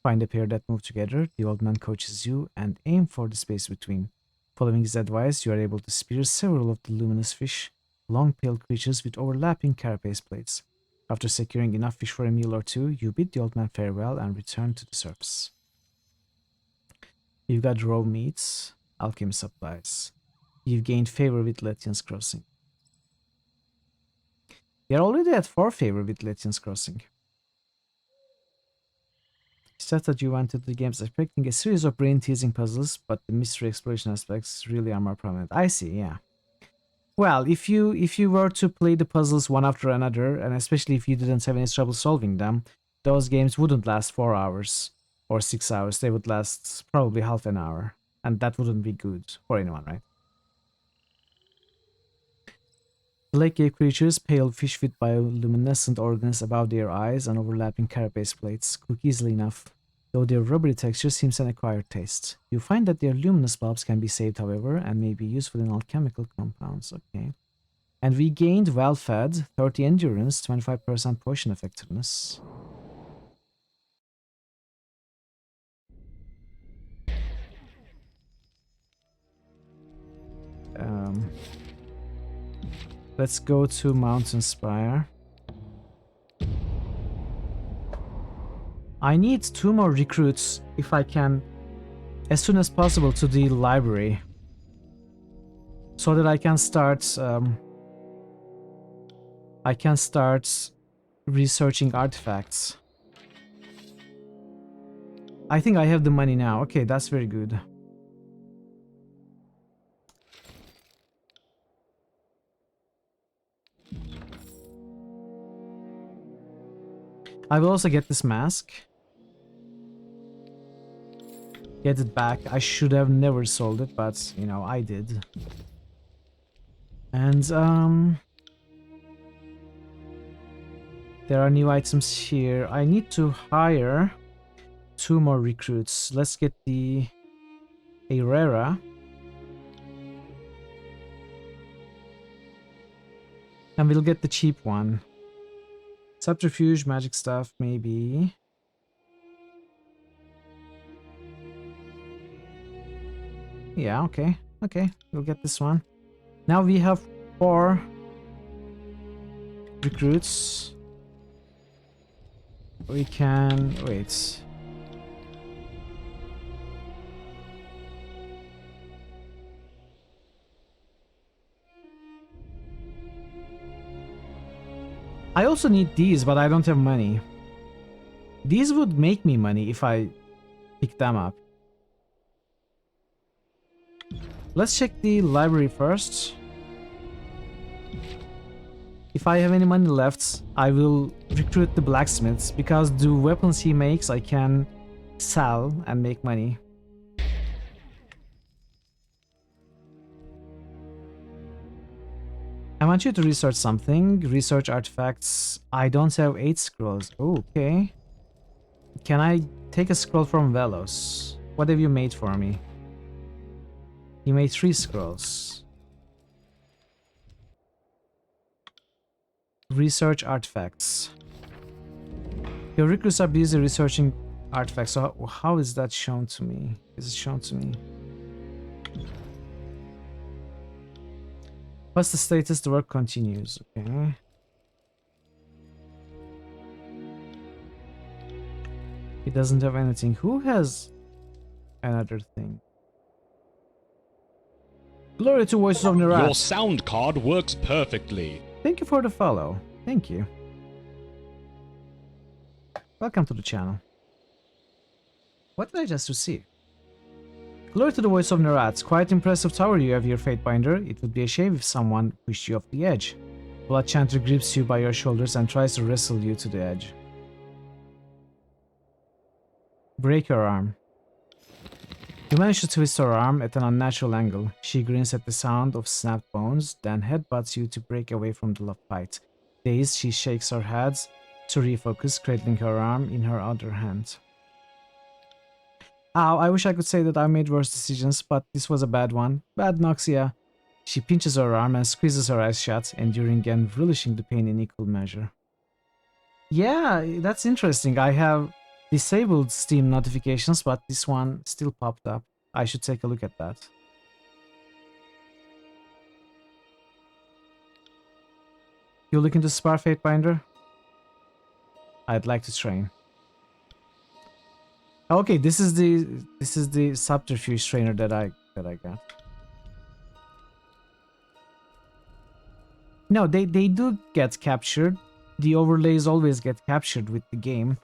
Find a pair that move together, the old man coaches you, and aim for the space between. Following his advice, you are able to spear several of the luminous fish, long pale creatures with overlapping carapace plates. After securing enough fish for a meal or two, you bid the old man farewell and return to the surface. You've got raw meats, alchemy supplies. You've gained favor with Lethian's Crossing. You're already at 4 favor with Lethian's Crossing. Is said that you went into the games expecting a series of brain-teasing puzzles, but the mystery exploration aspects really are more prominent. I see, yeah. Well, if you were to play the puzzles one after another, and especially if you didn't have any trouble solving them, those games wouldn't last 4 hours or 6 hours. They would last probably half an hour, and that wouldn't be good for anyone, right? Black cave creatures, pale fish with bioluminescent organs above their eyes and overlapping carapace plates, cook easily enough, though their rubbery texture seems an acquired taste. You find that their luminous bulbs can be saved, however, and may be useful in alchemical compounds. Okay. And we gained well-fed, 30 endurance, 25% potion effectiveness. Let's go to Mountain Spire. I need 2 more recruits if I can, as soon as possible, to the library, so that I can start researching artifacts. I think I have the money now. Okay, that's very good. I will also get this mask. Get it back. I should have never sold it, but, you know, I did. And, there are new items here. I need to hire 2 more recruits. Let's get the Aurora. And we'll get the cheap one. Subterfuge, magic stuff, maybe. Yeah, okay. Okay, we'll get this one. Now we have 4 recruits. We can... wait. I also need these, but I don't have money. These would make me money if I pick them up. Let's check the library first. If I have any money left, I will recruit the blacksmiths, because the weapons he makes I can sell and make money. I want you to research something. Research artifacts. I don't have 8 scrolls. Oh, okay. Can I take a scroll from Velos? What have you made for me? You made 3 scrolls. Research artifacts. Your recruits are busy researching artifacts. So how is that shown to me? Is it shown to me? What's the status? The work continues. Okay. He doesn't have anything. Who has another thing? Glory to Voices of Nerat. Your sound card works perfectly. Thank you for the follow. Thank you. Welcome to the channel. What did I just receive? Glory to the Voice of Nerat. Quite impressive tower you have here, Fatebinder. It would be a shame if someone pushed you off the edge. Blood Chanter grips you by your shoulders and tries to wrestle you to the edge. Break her arm. You manage to twist her arm at an unnatural angle. She grins at the sound of snapped bones, then headbutts you to break away from the fight. Dazed, she shakes her head to refocus, cradling her arm in her other hand. Ow, I wish I could say that I made worse decisions, but this was a bad one. Bad Noxia. She pinches her arm and squeezes her eyes shut, enduring and relishing the pain in equal measure. Yeah, that's interesting. I have disabled Steam notifications, but this one still popped up. I should take a look at that. You looking to spar, Fatebinder? I'd like to train. Okay, this is the subterfuge trainer that I got. No, they do get captured. The overlays always get captured with the game,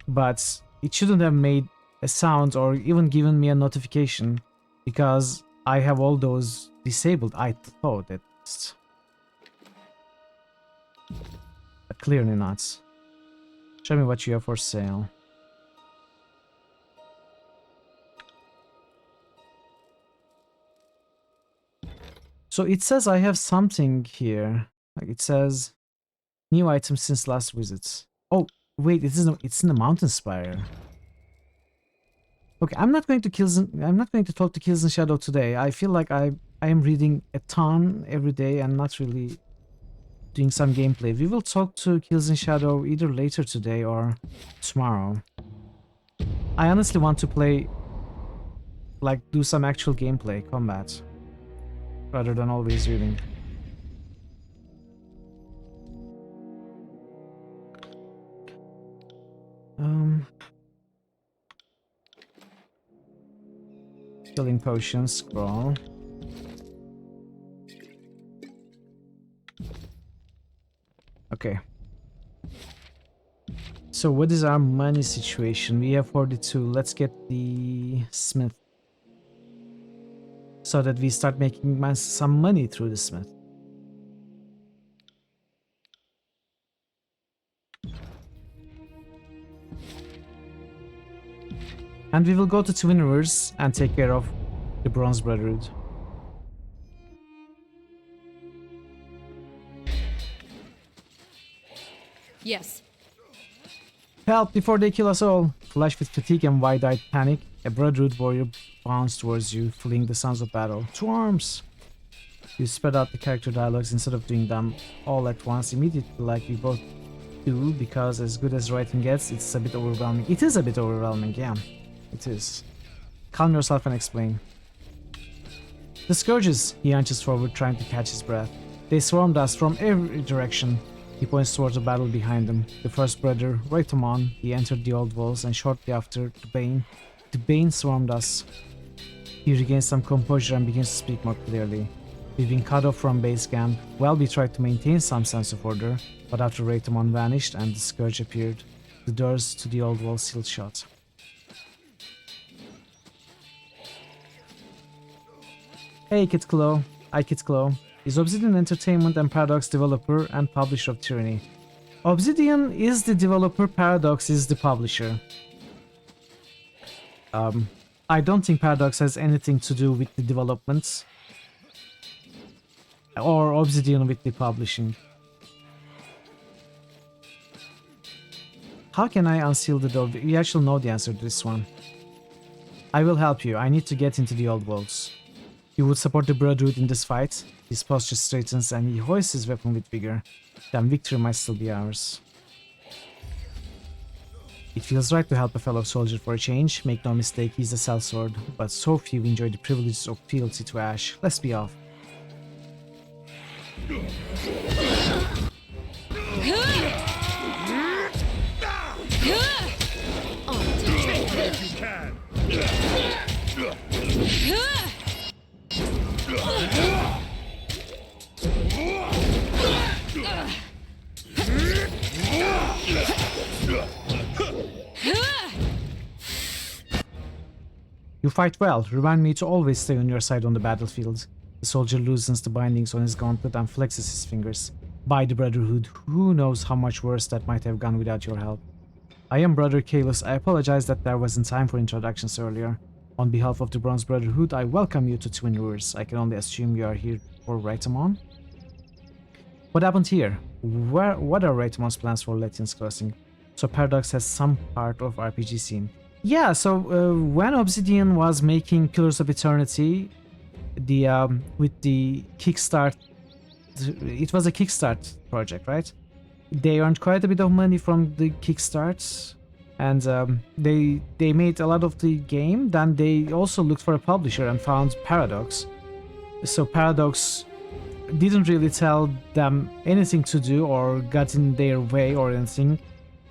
but it shouldn't have made a sound or even given me a notification because I have all those disabled, I thought at least. But clearly not. Show me what you have for sale. So it says I have something here. Like it says new items since last visit. Oh, wait, it's in the mountain spire. Okay, I'm not going to talk to Kills and Shadow today. I feel like I am reading a ton every day and not really doing some gameplay. We will talk to Kills and Shadow either later today or tomorrow. I honestly want to play, like, do some actual gameplay, combat, rather than always reading. Healing potions, scroll. Okay. So what is our money situation? We have 42. Let's get the smith, so that we start making some money through the smith. And we will go to Twin Rivers and take care of the Bronze Brotherhood. Yes. Help before they kill us all! Flushed with fatigue and wide-eyed panic, a Brotherhood warrior bounds towards you, fleeing the sounds of battle. To arms! You spread out the character dialogues instead of doing them all at once immediately like we both do, because as good as writing gets, it's a bit overwhelming. It is a bit overwhelming, yeah. It is. Calm yourself and explain. The Scourges! He hunches forward, trying to catch his breath. They swarmed us from every direction. He points towards the battle behind them. The first brother, Raitamon, he entered the old walls, and shortly after, the Bane swarmed us. He regains some composure and begins to speak more clearly. We've been cut off from base camp. Well, we tried to maintain some sense of order, but after Raitamon vanished and the Scourge appeared, the doors to the old wall sealed shut. Hey Kitclaw, Kitclaw is Obsidian Entertainment and Paradox developer and publisher of Tyranny. Obsidian is the developer, Paradox is the publisher. I don't think Paradox has anything to do with the developments, or Obsidian with the publishing. How can I unseal the door? We actually know the answer to this one. I will help you. I need to get into the old worlds. You would support the Brotherhood in this fight? His posture straightens and he hoists his weapon with vigor. Then victory might still be ours. It feels right to help a fellow soldier for a change. Make no mistake, he's a sellsword, but so few enjoy the privileges of fealty to Ash. Let's be off. You fight well. Remind me to always stay on your side on the battlefield. The soldier loosens the bindings on his gauntlet and flexes his fingers. By the Brotherhood, who knows how much worse that might have gone without your help. I am Brother Kalos. I apologize that there wasn't time for introductions earlier. On behalf of the Bronze Brotherhood, I welcome you to Twin Rivers. I can only assume you are here for Raitamon? What happened here? What are Raitamon's plans for Lethian's Crossing? So Paradox has some part of RPG scene. Yeah, so when Obsidian was making Pillars of Eternity, with the Kickstart, it was a Kickstart project, right? They earned quite a bit of money from the Kickstart, and they made a lot of the game. Then they also looked for a publisher and found Paradox. So Paradox didn't really tell them anything to do or got in their way or anything.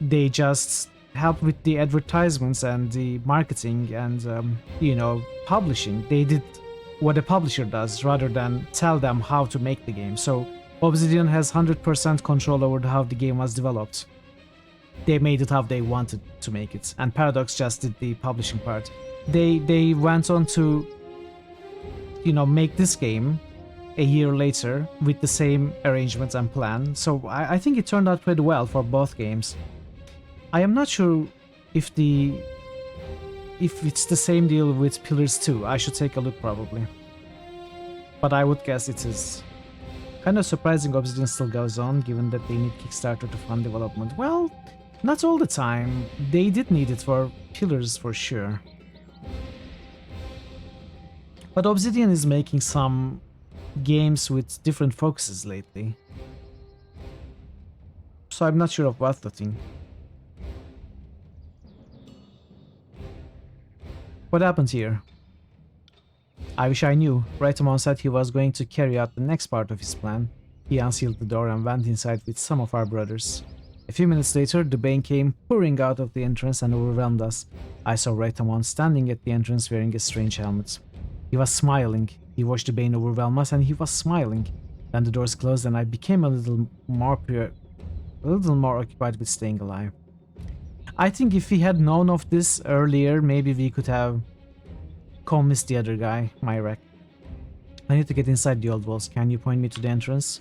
They just helped with the advertisements and the marketing and publishing. They did what a publisher does rather than tell them how to make the game. So Obsidian has 100% control over how the game was developed. they made it how they wanted to make it, and Paradox just did the publishing part. They went on to, you know, make this game a year later with the same arrangements and plan. So I think it turned out pretty well for both games. I am not sure if it's the same deal with Pillars 2. I should take a look probably. But I would guess it is. Kind of surprising Obsidian still goes on, given that they need Kickstarter to fund development. Well, not all the time. They did need it for Pillars for sure. But Obsidian is making some games with different focuses lately. So I'm not sure of what to think. What happened here? I wish I knew. Raitamon said he was going to carry out the next part of his plan. He unsealed the door and went inside with some of our brothers. A few minutes later, the Bane came pouring out of the entrance and overwhelmed us. I saw Raitamon standing at the entrance wearing a strange helmet. He was smiling. He watched the Bane overwhelm us and he was smiling. Then the doors closed and I became a little more occupied with staying alive. I think if we had known of this earlier, maybe we could have convinced the other guy, Myrek. I need to get inside the old walls. Can you point me to the entrance?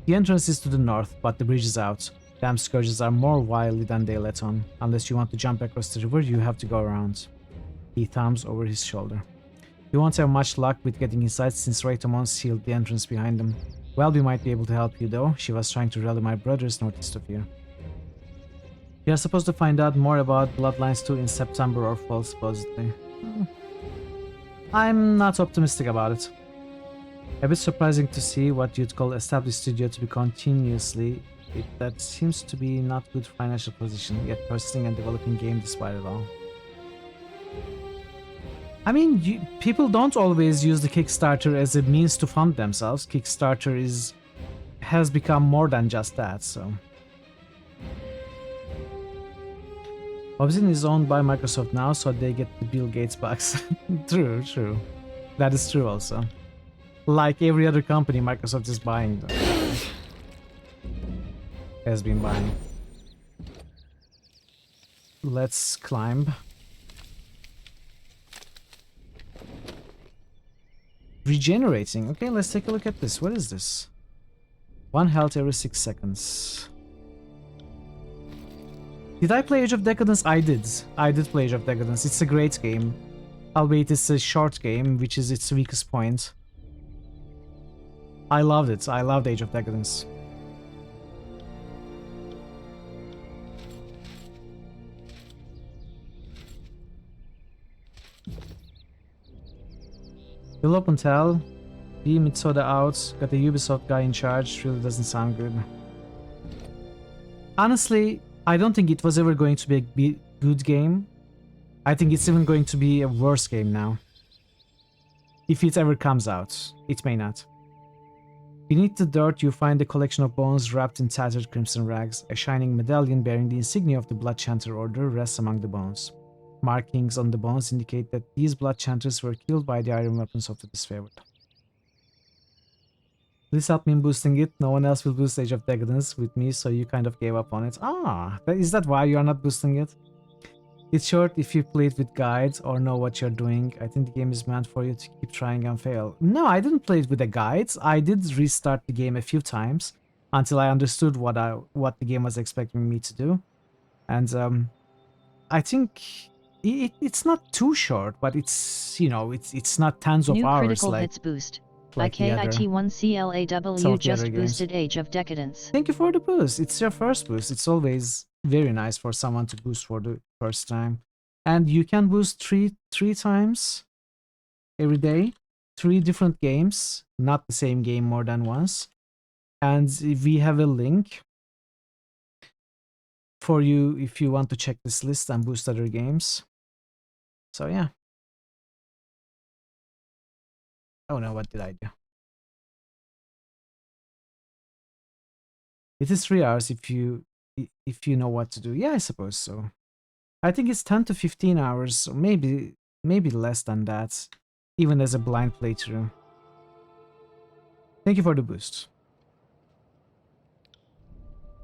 The entrance is to the north, but the bridge is out. Damn scourges are more wily than they let on. Unless you want to jump across the river, you have to go around. He thumbs over his shoulder. You won't have much luck with getting inside since Raitamon sealed the entrance behind them. Well, we might be able to help you though. She was trying to rally my brothers northeast of here. We are supposed to find out more about Bloodlines 2 in September or fall, supposedly. I'm not optimistic about it. A bit surprising to see what you'd call established studio to be continuously. That seems to be not good financial position, yet persisting and developing game despite it all. I mean, people don't always use the Kickstarter as a means to fund themselves. Kickstarter has become more than just that, so... Obsidian is owned by Microsoft now, so they get the Bill Gates bucks. True. That is true also. Like every other company, Microsoft is buying them. Has been buying. Let's climb. Regenerating. Okay, let's take a look at this. What is this? 1 health every 6 seconds. Did I play Age of Decadence? I did. I did play Age of Decadence. It's a great game. Albeit it's a short game, which is its weakest point. I loved it. I loved Age of Decadence. You'll open tell. B Mitsoda out. Got the Ubisoft guy in charge. Really doesn't sound good. Honestly, I don't think it was ever going to be a good game. I think it's even going to be a worse game now. If it ever comes out. It may not. Beneath the dirt you find a collection of bones wrapped in tattered crimson rags. A shining medallion bearing the insignia of the Blood Chanter Order rests among the bones. Markings on the bones indicate that these Blood Chanters were killed by the iron weapons of the disfavored. Please help me in boosting it. No one else will boost Age of Decadence with me, so you kind of gave up on it. Ah, is that why you are not boosting it? It's short if you play it with guides or know what you're doing. I think the game is meant for you to keep trying and fail. No, I didn't play it with the guides. I did restart the game a few times until I understood what the game was expecting me to do. And I think it's not too short, but it's, you know, it's not tens of New hours critical like... hits boost. Like IKIT1CLAW just boosted Age of Decadence. Thank you for the boost. It's your first boost. It's always very nice for someone to boost for the first time. And you can boost three times every day. 3 different games, not the same game more than once. And we have a link for you if you want to check this list and boost other games. So yeah. Oh no, what did I do? It is 3 hours if you know what to do. Yeah, I suppose so. I think it's 10 to 15 hours, or maybe less than that, even as a blind playthrough. Thank you for the boost.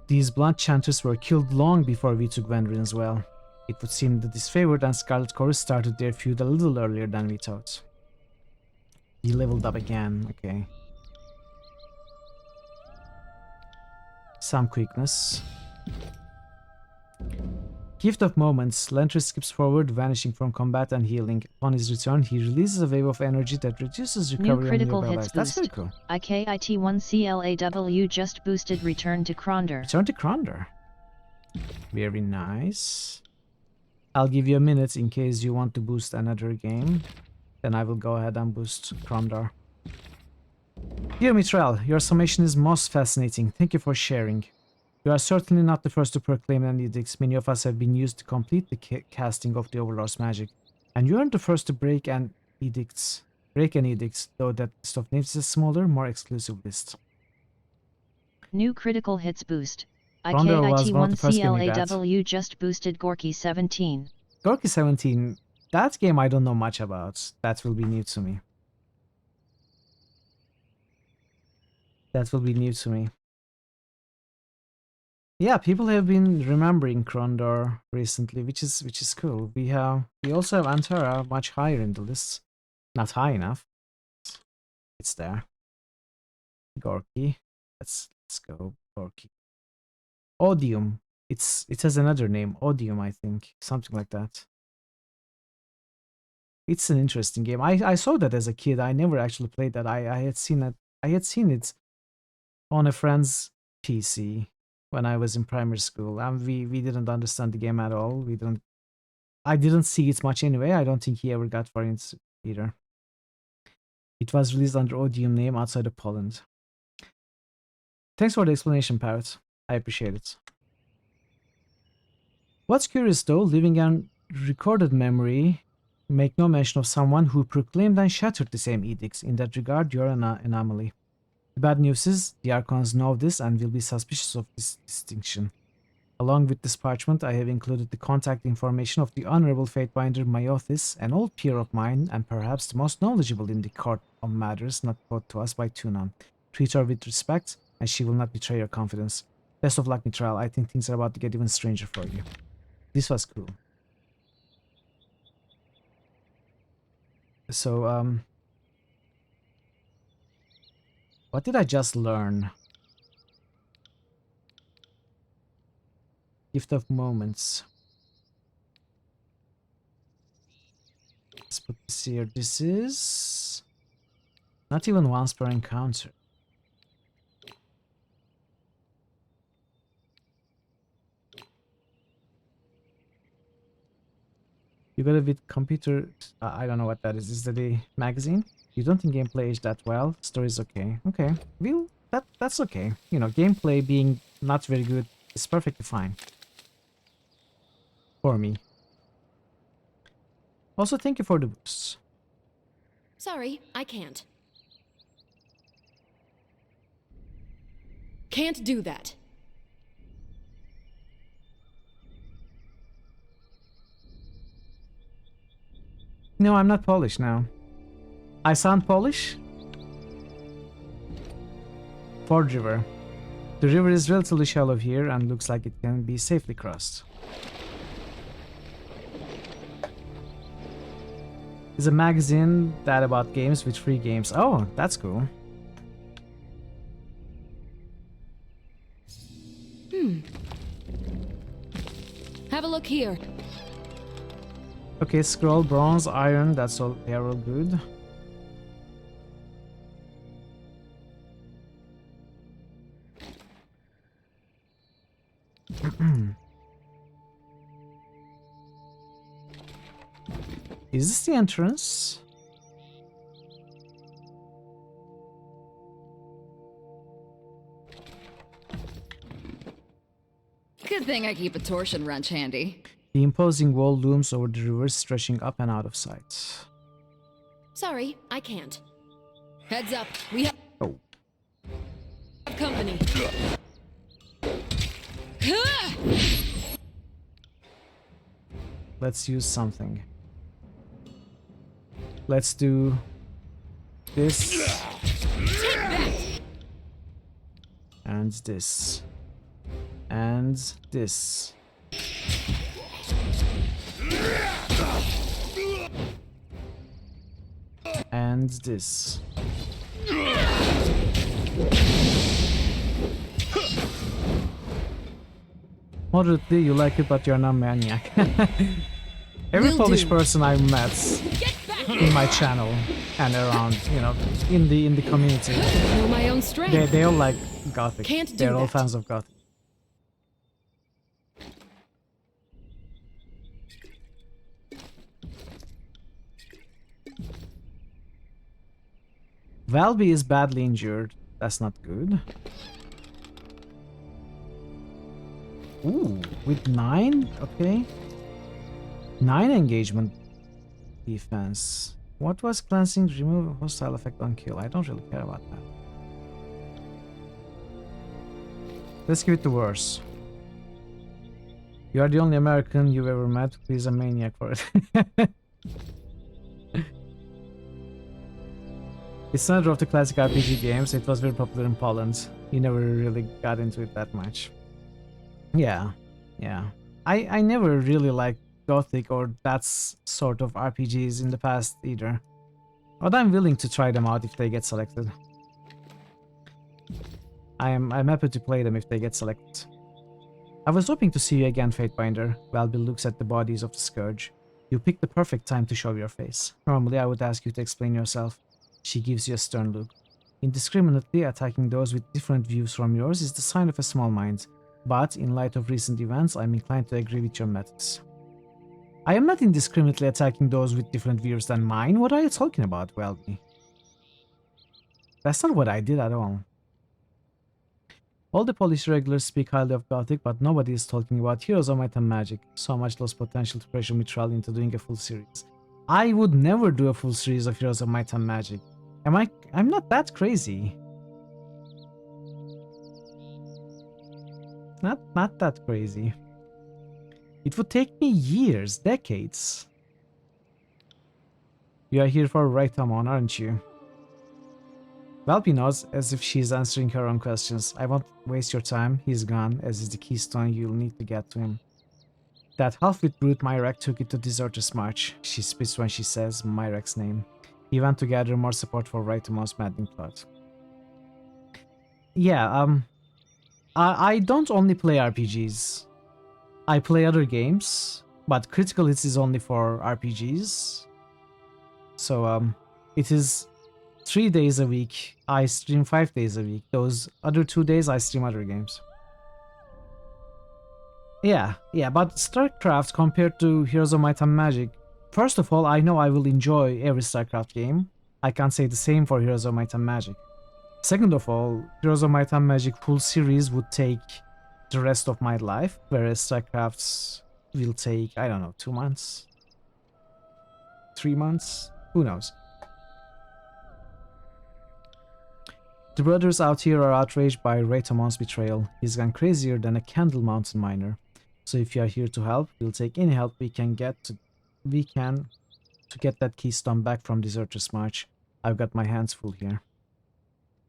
These blood chanters were killed long before we took Vendrin as well. It would seem the Disfavored and Scarlet Chorus started their feud a little earlier than we thought. He leveled up again, okay. Some quickness. Gift of Moments. Lantry skips forward, vanishing from combat and healing. Upon his return, he releases a wave of energy that reduces recovery New critical on nearby hits lives. That's very boost. cool. IKIT1CLAW just boosted Return to Kronder. Return to Kronder. Very nice. I'll give you a minute in case you want to boost another game. Then I will go ahead and boost Kronder. Dear Mithril, your summation is most fascinating. Thank you for sharing. You are certainly not the first to proclaim an edict. Many of us have been used to complete the casting of the Overlord's magic. And you aren't the first to break an edict, though that list of names is a smaller, more exclusive list. New critical hits boost. Kronder was one of the first games we got. IKIT1CLAW just boosted Gorky 17. Gorky 17, that game I don't know much about. That will be new to me. That will be new to me. Yeah, people have been remembering Kronder recently, which is cool. We also have Antara much higher in the list. Not high enough. It's there. Gorky. Let's go. Gorky. Odium. It has another name. Odium, I think. Something like that. It's an interesting game. I saw that as a kid. I never actually played that. I had seen it. I had seen it on a friend's PC when I was in primary school, and we didn't understand the game at all. I didn't see it much anyway. I don't think he ever got for it either. It was released under Odium name outside of Poland. Thanks for the explanation, Parrot. I appreciate it. What's curious though, living and recorded memory make no mention of someone who proclaimed and shattered the same edicts. In that regard, you're an anomaly. The bad news is, the Archons know this and will be suspicious of this distinction. Along with this parchment, I have included the contact information of the Honorable Fatebinder Maiothis, an old peer of mine, and perhaps the most knowledgeable in the court on matters not brought to us by Tunon. Treat her with respect, and she will not betray your confidence. Best of luck, Mithril. I think things are about to get even stranger for you. This was cool. So, what did I just learn? Gift of Moments. Let's put this here. This is not even once per encounter. You got it with computer. I don't know what that is. Is that a magazine? You don't think gameplay is that well? Story's okay. Okay. Well, that's okay. You know, gameplay being not very good is perfectly fine. For me. Also, thank you for the boosts. Sorry, I can't. Can't do that. No, I'm not Polish now. I sound Polish? Ford River. The river is relatively shallow here and looks like it can be safely crossed. It's a magazine that about games with free games. Oh, that's cool. Have a look here. Okay, scroll, bronze, iron, that's all. They are all good. Is this the entrance? Good thing I keep a torsion wrench handy. The imposing wall looms over the river, stretching up and out of sight. Sorry, I can't. Heads up, we have Oh. company. Let's use something. Let's do this and this. And this. And this. Moderately, you like it, but you're not maniac. Every Polish person I've met in my channel and around, you know, in the community, Know my own strength. they all like Gothic. Can't do They're all that. fans of Gothic. Valby is badly injured. That's not good. Ooh, with 9? Okay. 9 engagement defense. What was cleansing? Remove hostile effect on kill. I don't really care about that. Let's give it to worse. You are the only American you've ever met who is a maniac for it. It's another of the classic RPG games. It was very popular in Poland. He never really got into it that much. Yeah. I never really liked Gothic or that sort of RPGs in the past either. But I'm willing to try them out if they get selected. I'm happy to play them if they get selected. I was hoping to see you again, Fatebinder. Valby looks at the bodies of the Scourge. You picked the perfect time to show your face. Normally I would ask you to explain yourself. She gives you a stern look. Indiscriminately attacking those with different views from yours is the sign of a small mind. But in light of recent events, I'm inclined to agree with your methods. I am not indiscriminately attacking those with different views than mine. What are you talking about, Valby? That's not what I did at all. All the Polish regulars speak highly of Gothic, but nobody is talking about Heroes of Might and Magic. So much lost potential to pressure Mithril into doing a full series. I would never do a full series of Heroes of Might and Magic. I'm not that crazy. Not that crazy. It would take me years, decades. You are here for Raitamon, aren't you? Valby nods as if she is answering her own questions. I won't waste your time. He's gone, as is the keystone you'll need to get to him. That half-wit brute Myrek took it to Deserter's March. She spits when she says Myrek's name. He went to gather more support for Raitamon's maddening plot. Yeah, I don't only play RPGs. I play other games, but Critical Hits is only for RPGs. So, it is 3 days a week. I stream 5 days a week. Those other 2 days I stream other games. Yeah, but StarCraft compared to Heroes of Might and Magic. First of all, I know I will enjoy every StarCraft game. I can't say the same for Heroes of Might and Magic. Second of all, Heroes of Might and Magic full series would take the rest of my life, whereas StarCraft will take, I don't know, 2 months? 3 months? Who knows? The brothers out here are outraged by Raitamon's betrayal. He's gone crazier than a Candle Mountain miner. So if you are here to help, we'll take any help we can to get that keystone back from Deserter's March. I've got my hands full here.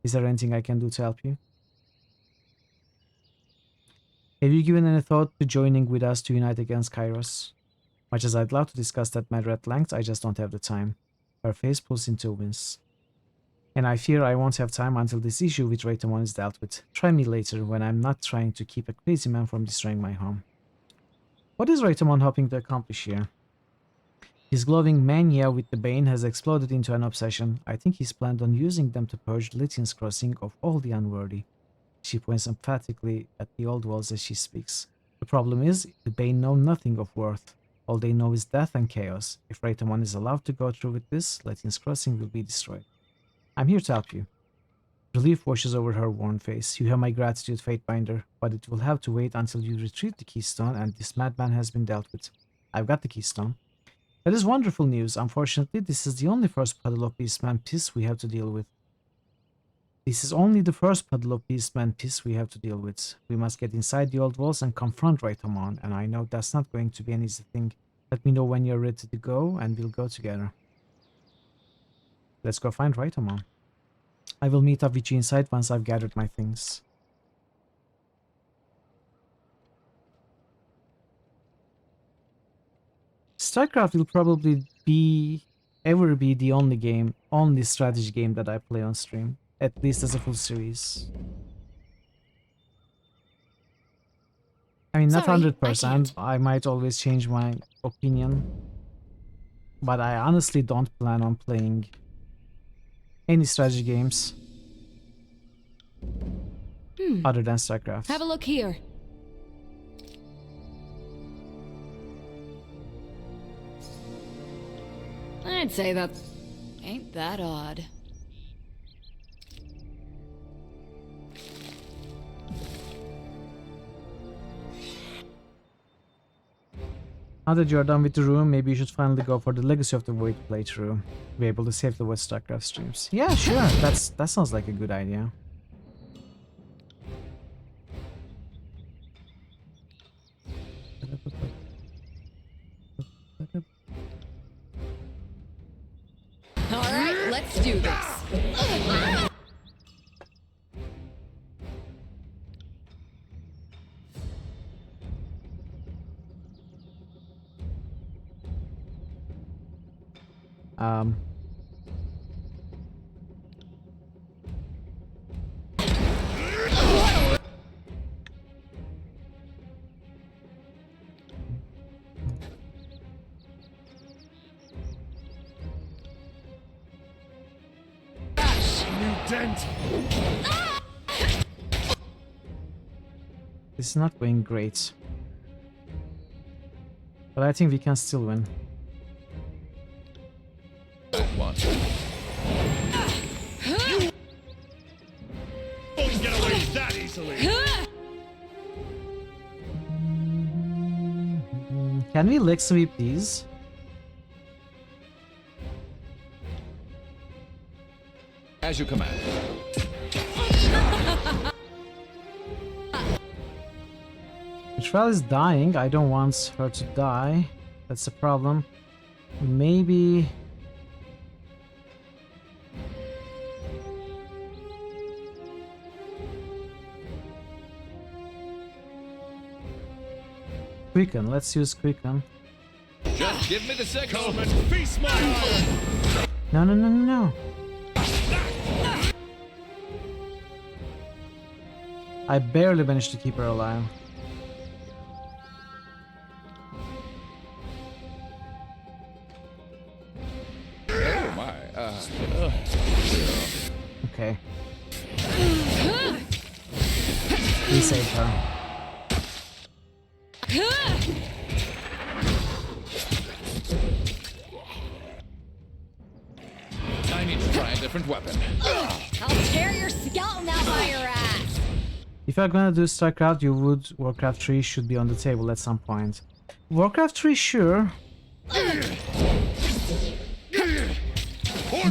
Is there anything I can do to help you? Have you given any thought to joining with us to unite against Kairos? Much as I'd love to discuss that matter at length, I just don't have the time. Her face pulls into a wince. And I fear I won't have time until this issue with Raitamon is dealt with. Try me later when I'm not trying to keep a crazy man from destroying my home. What is Raitamon hoping to accomplish here? His glowing mania with the Bane has exploded into an obsession. I think he's planned on using them to purge Lythian's Crossing of all the unworthy. She points emphatically at the old walls as she speaks. The problem is, the Bane know nothing of worth. All they know is death and chaos. If Raitamon is allowed to go through with this, Lythian's Crossing will be destroyed. I'm here to help you. Relief washes over her worn face. You have my gratitude, Fatebinder, but it will have to wait until you retrieve the keystone and this madman has been dealt with. I've got the keystone. That is wonderful news. Unfortunately, this is the only first puddle of Beastman piss we have to deal with. This is only the first puddle of Beastman piss we have to deal with. We must get inside the old walls and confront Raitamon, and I know that's not going to be an easy thing. Let me know when you're ready to go, and we'll go together. Let's go find Raitamon. I will meet up with you inside once I've gathered my things. StarCraft will probably ever be the only strategy game that I play on stream, at least as a full series. I mean, not Sorry, I 100%. can't. I might always change my opinion, but I honestly don't plan on playing any strategy games other than StarCraft. Have a look here. I'd say that ain't that odd. Now that you're done with the room, maybe you should finally go for the Legacy of the Void playthrough. Be able to save the Void StarCraft streams. Yeah, sure. That sounds like a good idea. All right, let's do this. Um, This is not going great. But I think we can still win. Won't get away that easily. Can we leg sweep these? As you command. Mitrell is dying. I don't want her to die. That's the problem. Maybe... Quicken. Let's use Quicken. Just give me the signal. Come and feast my ire. No, no, no, no, no. I barely managed to keep her alive. Oh my. Okay. We saved her. I need to try a different weapon. I'll tear your skeleton out by your ass. If you're gonna do StarCraft, you would. Warcraft 3 should be on the table at some point. Warcraft 3, sure.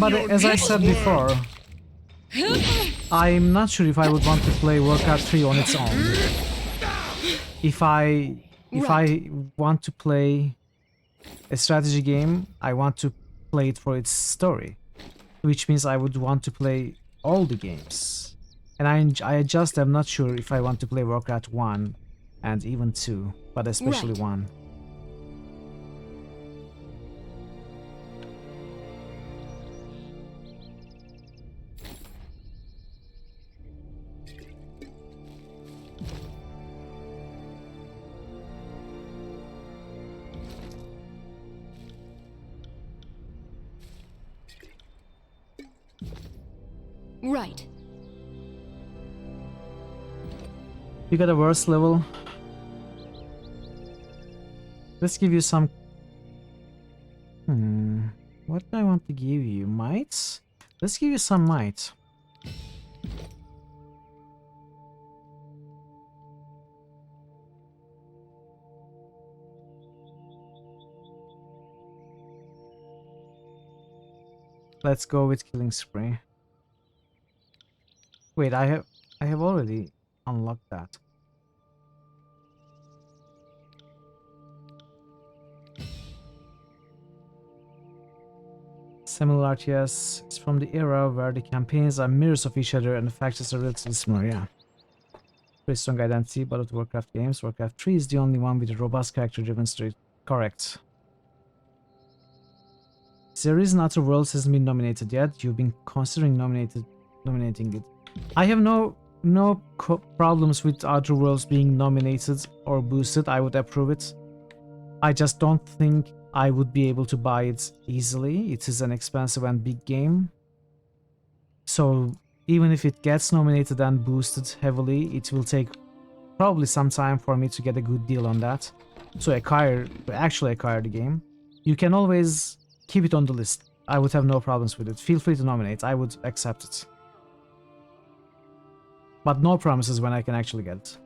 But as I said before, I'm not sure if I would want to play Warcraft 3 on its own. If I want to play a strategy game, I want to play it for its story, which means I would want to play all the games. And I just am not sure if I want to play Warcraft 1 and even 2, but especially 1. Right. You got a worse level. Let's give you some... What do I want to give you? Might? Let's give you some might. Let's go with Killing Spree. Wait, I have already unlocked that. Similar RTS is from the era where the campaigns are mirrors of each other and the factions are relatively similar, yeah. Pretty strong identity, but with Warcraft games, Warcraft 3 is the only one with a robust character-driven story. Correct. the reason Outer Worlds hasn't been nominated yet. You've been considering nominating it. I have no problems with Outer Worlds being nominated or boosted. I would approve it. I just don't think I would be able to buy it easily. It is an expensive and big game. So even if it gets nominated and boosted heavily, it will take probably some time for me to get a good deal on that. So actually acquire the game. You can always keep it on the list. I would have no problems with it. Feel free to nominate. I would accept it. But no promises when I can actually get it.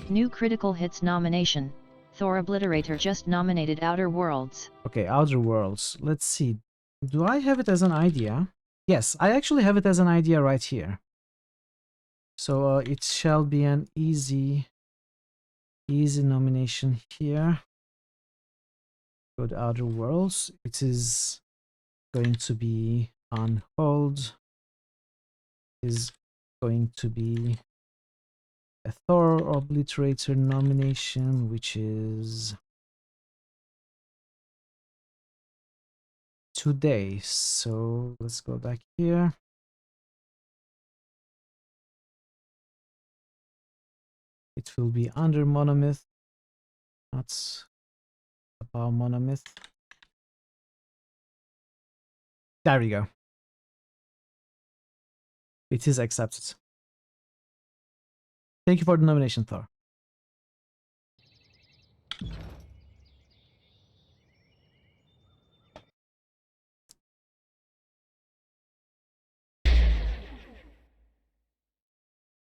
New Critical Hits nomination. Thor Obliterator just nominated Outer Worlds. Okay, Outer Worlds. Let's see. Do I have it as an idea? Yes, I actually have it as an idea right here. So it shall be an easy nomination here. Go to Outer Worlds. It is going to be on hold. Is going to be a Thor Obliterator nomination, which is today. So let's go back here. It will be under Monomyth, not about Monomyth. There we go. It is accepted. Thank you for the nomination, Thor.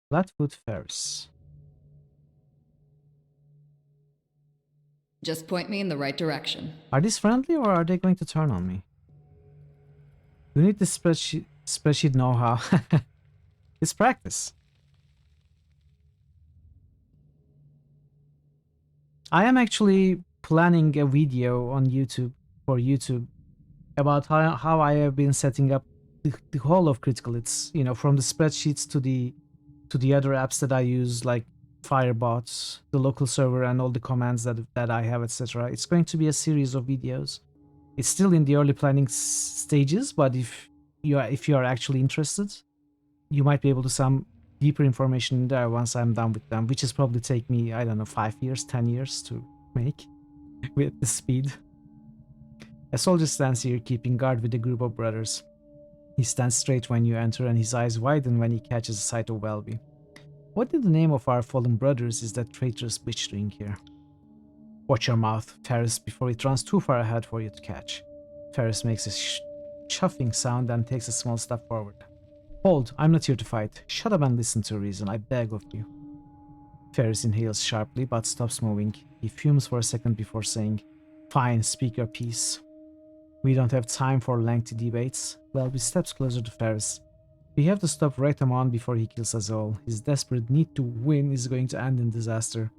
Flatfoot Ferris. Just point me in the right direction. Are these friendly or are they going to turn on me? You need the spreadsheet know-how. It's practice. I am actually planning a video on YouTube for YouTube about how I have been setting up the whole of Critical Hits, you know, from the spreadsheets to the other apps that I use, like Firebot, the local server, and all the commands that I have, etc. It's going to be a series of videos. It's still in the early planning stages, but if you are actually interested, you might be able to some deeper information in there once I'm done with them, which is probably take me, I don't know, 5 years, 10 years to make with the speed. A soldier stands here keeping guard with a group of brothers. He stands straight when you enter and his eyes widen when he catches a sight of Welby. What in the name of our fallen brothers is that traitorous bitch doing here? Watch your mouth, Ferris, before it runs too far ahead for you to catch. Ferris makes a chuffing sound and takes a small step forward. Hold, I'm not here to fight. Shut up and listen to reason, I beg of you. Ferris inhales sharply but stops moving. He fumes for a second before saying, Fine, speak your piece. We don't have time for lengthy debates. Welby steps closer to Ferris. We have to stop Rhythamon before he kills us all. His desperate need to win is going to end in disaster.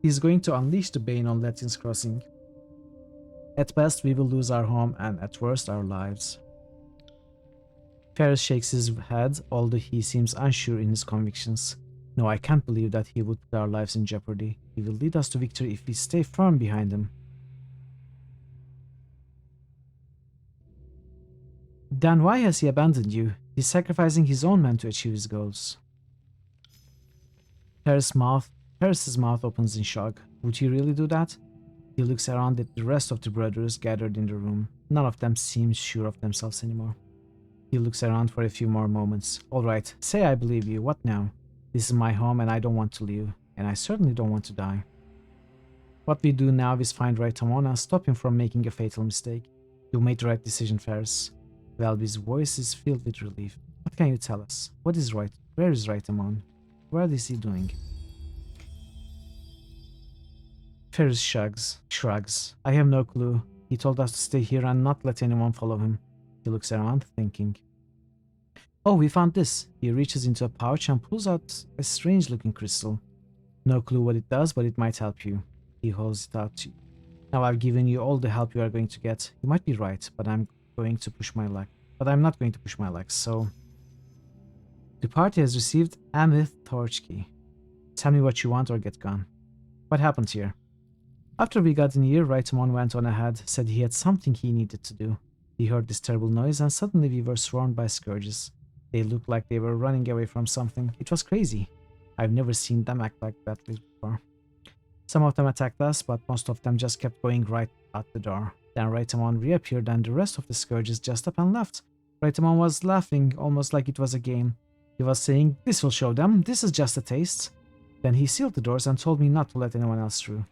He's going to unleash the Bane on Latin's Crossing. At best, we will lose our home, and at worst, our lives. Ferris shakes his head, although he seems unsure in his convictions. No, I can't believe that he would put our lives in jeopardy. He will lead us to victory if we stay firm behind him. Then why has he abandoned you? He's sacrificing his own men to achieve his goals. Ferris' mouth opens in shock. Would he really do that? He looks around at the rest of the brothers gathered in the room. None of them seems sure of themselves anymore. He looks around for a few more moments. Alright, say I believe you. What now? This is my home and I don't want to leave. And I certainly don't want to die. What we do now is find Rhythamon and stop him from making a fatal mistake. You made the right decision, Ferris. Welby's voice is filled with relief. What can you tell us? What is right? Where is Rhythamon? What is he doing? Ferris shrugs. I have no clue. He told us to stay here and not let anyone follow him. He looks around, thinking. Oh, we found this. He reaches into a pouch and pulls out a strange-looking crystal. No clue what it does, but it might help you. He holds it out to you. Now I've given you all the help you are going to get. You might be right, but I'm not going to push my luck, so... The party has received Amith Torch Key. Tell me what you want or get gone. What happened here? After we got in here, Raitamon went on ahead, said he had something he needed to do. He heard this terrible noise and suddenly we were swarmed by scourges. They looked like they were running away from something. It was crazy. I've never seen them act like that before. Some of them attacked us, but most of them just kept going right out the door. Then Raitamon reappeared and the rest of the scourges just up and left. Raitamon was laughing, almost like it was a game. He was saying, "This will show them, this is just a taste." Then he sealed the doors and told me not to let anyone else through.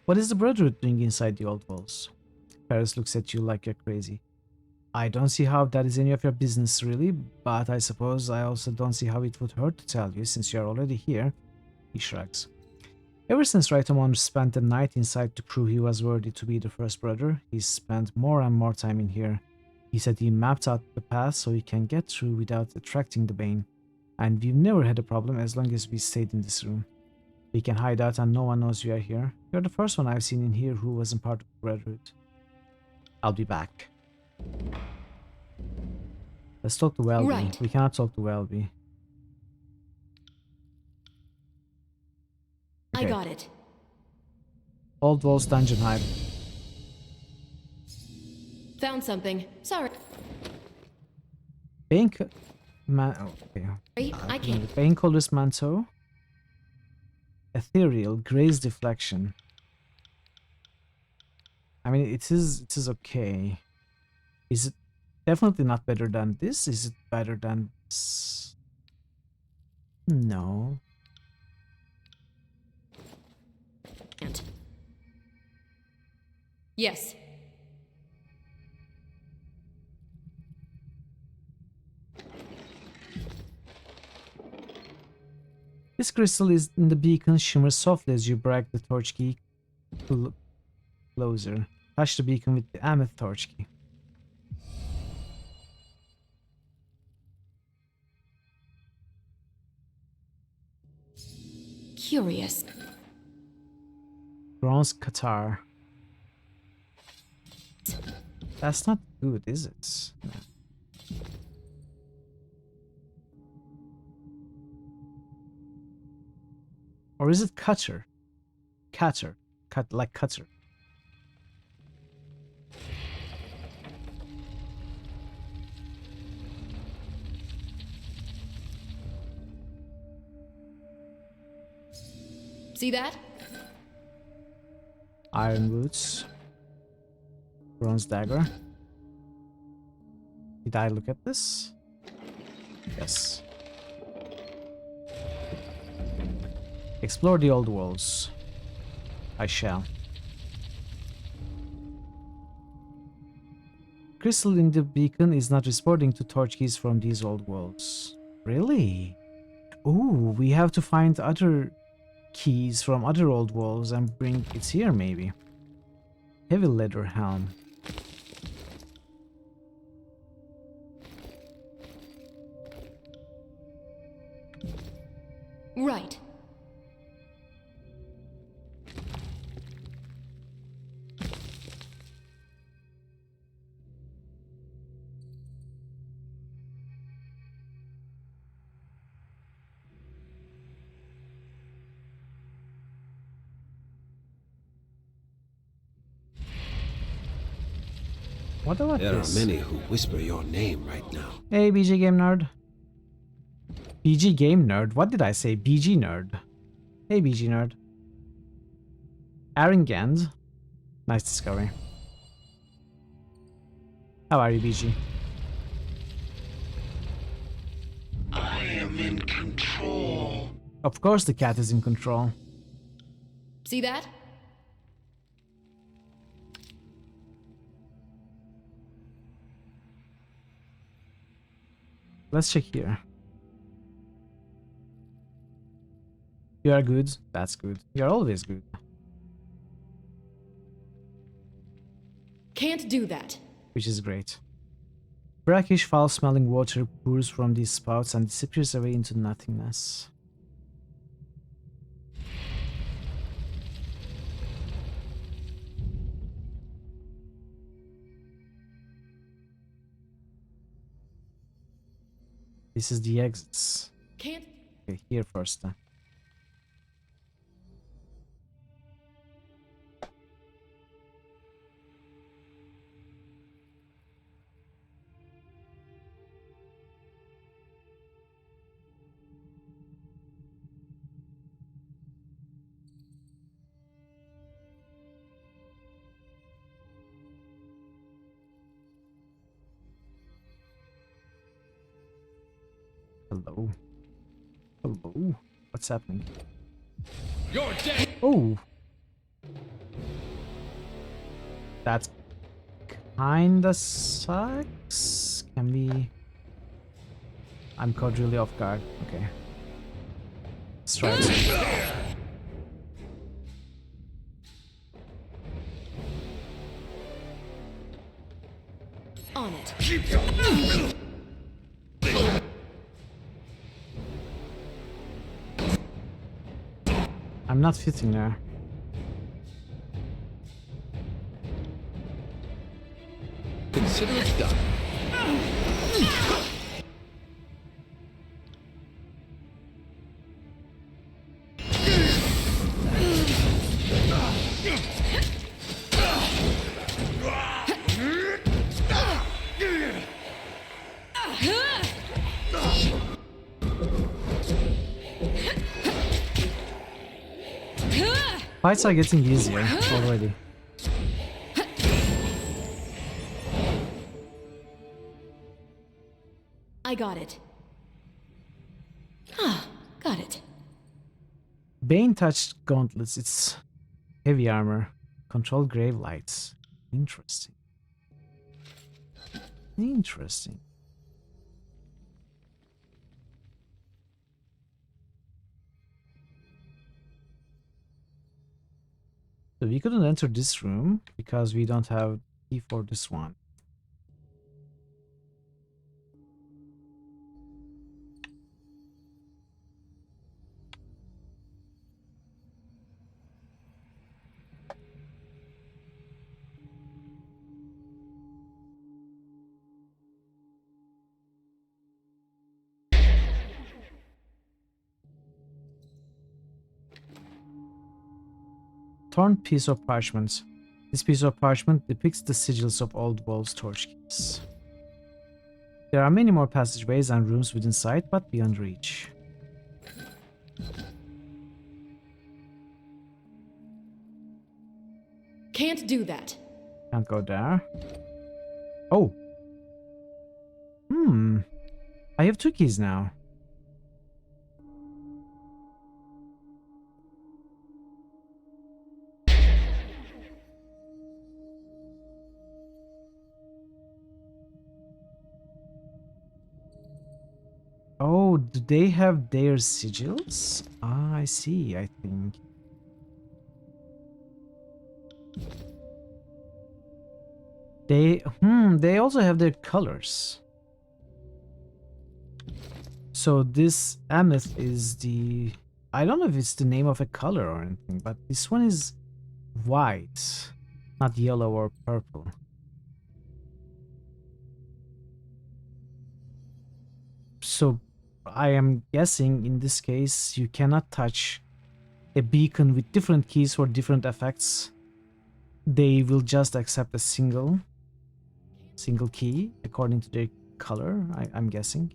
What is the Brotherhood doing inside the old walls? Paris looks at you like you're crazy. I don't see how that is any of your business, really, but I suppose I also don't see how it would hurt to tell you, since you're already here. He shrugs. Ever since Raitamon spent the night inside to prove he was worthy to be the first brother, he's spent more and more time in here. He said he mapped out the path so he can get through without attracting the Bane, and we've never had a problem as long as we stayed in this room. We can hide out and no one knows we are here. You're the first one I've seen in here who wasn't part of the Brotherhood. I'll be back. Let's talk to Welby. Right. We cannot talk to Welby. I got it. Old Walls Dungeon Hive. Found something. Sorry. Bank... okay. I can't. Banecolor's Mantle. Ethereal. Grace Deflection. I mean, it is okay. Is it definitely not better than this? Is it better than this? No. Yes. This crystal is in the beacon shimmers softly as you break the torch key closer. Touch the beacon with the Ameth torch key. Curious. Bronze Qatar. That's not good, is it? No. Or is it cutter? Cutter. Cut like cutter. See that? Iron boots. Bronze dagger. Did I look at this? Yes. Explore the old walls. I shall. Crystal in the beacon is not responding to torch keys from these old walls. Really? Ooh, we have to find other keys from other old walls and bring it here, maybe. Heavy leather helm. Right. What about There this? are many who whisper your name right now. Hey, BG Game Nerd. BG Game Nerd? What did I say? BG Nerd. Hey, BG Nerd. Aringand. Nice discovery. How are you, BG? I am in control. Of course the cat is in control. See that? Let's check here. You are good. That's good. You're always good. Can't do that. Which is great. Brackish, foul-smelling water pours from these spouts and disappears away into nothingness. This is the exits. Can't. Okay, here first. Hello. Hello. What's happening? You're dead. Oh. That kinda sucks. Can we... I'm caught really off guard. Okay. Let's try it. On it. I'm not fitting there. Consider it done. Fights are getting easier already. I got it. Ah, got it. Bane touched gauntlets. It's heavy armor. Control grave lights. Interesting. Interesting. So we couldn't enter this room because we don't have key for this one. Torn piece of parchment. This piece of parchment depicts the sigils of old wolves' torch keys. There are many more passageways and rooms within sight, but beyond reach. Can't do that. Can't go there. Oh. I have 2 keys now. Oh, do they have their sigils? Ah, I see, I think. They also have their colors. So this Ameth is the... I don't know if it's the name of a color or anything, but this one is white, not yellow or purple. So I am guessing in this case you cannot touch a beacon with different keys for different effects. They will just accept a single key according to their color, I'm guessing.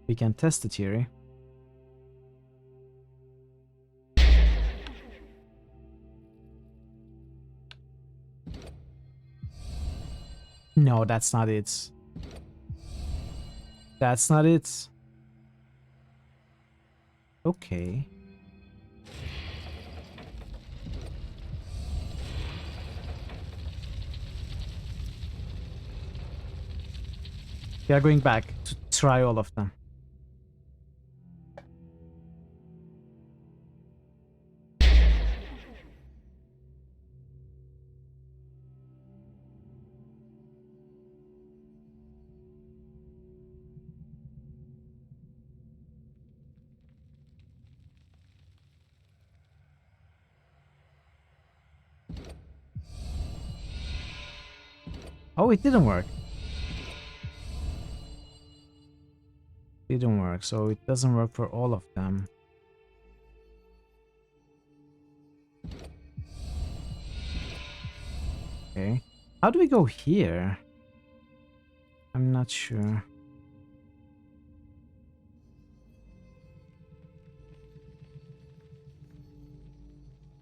We can test the theory. No, that's not it. That's not it. Okay. We are going back to try all of them. Oh, it didn't work. Didn't work, so it doesn't work for all of them. Okay. How do we go here? I'm not sure.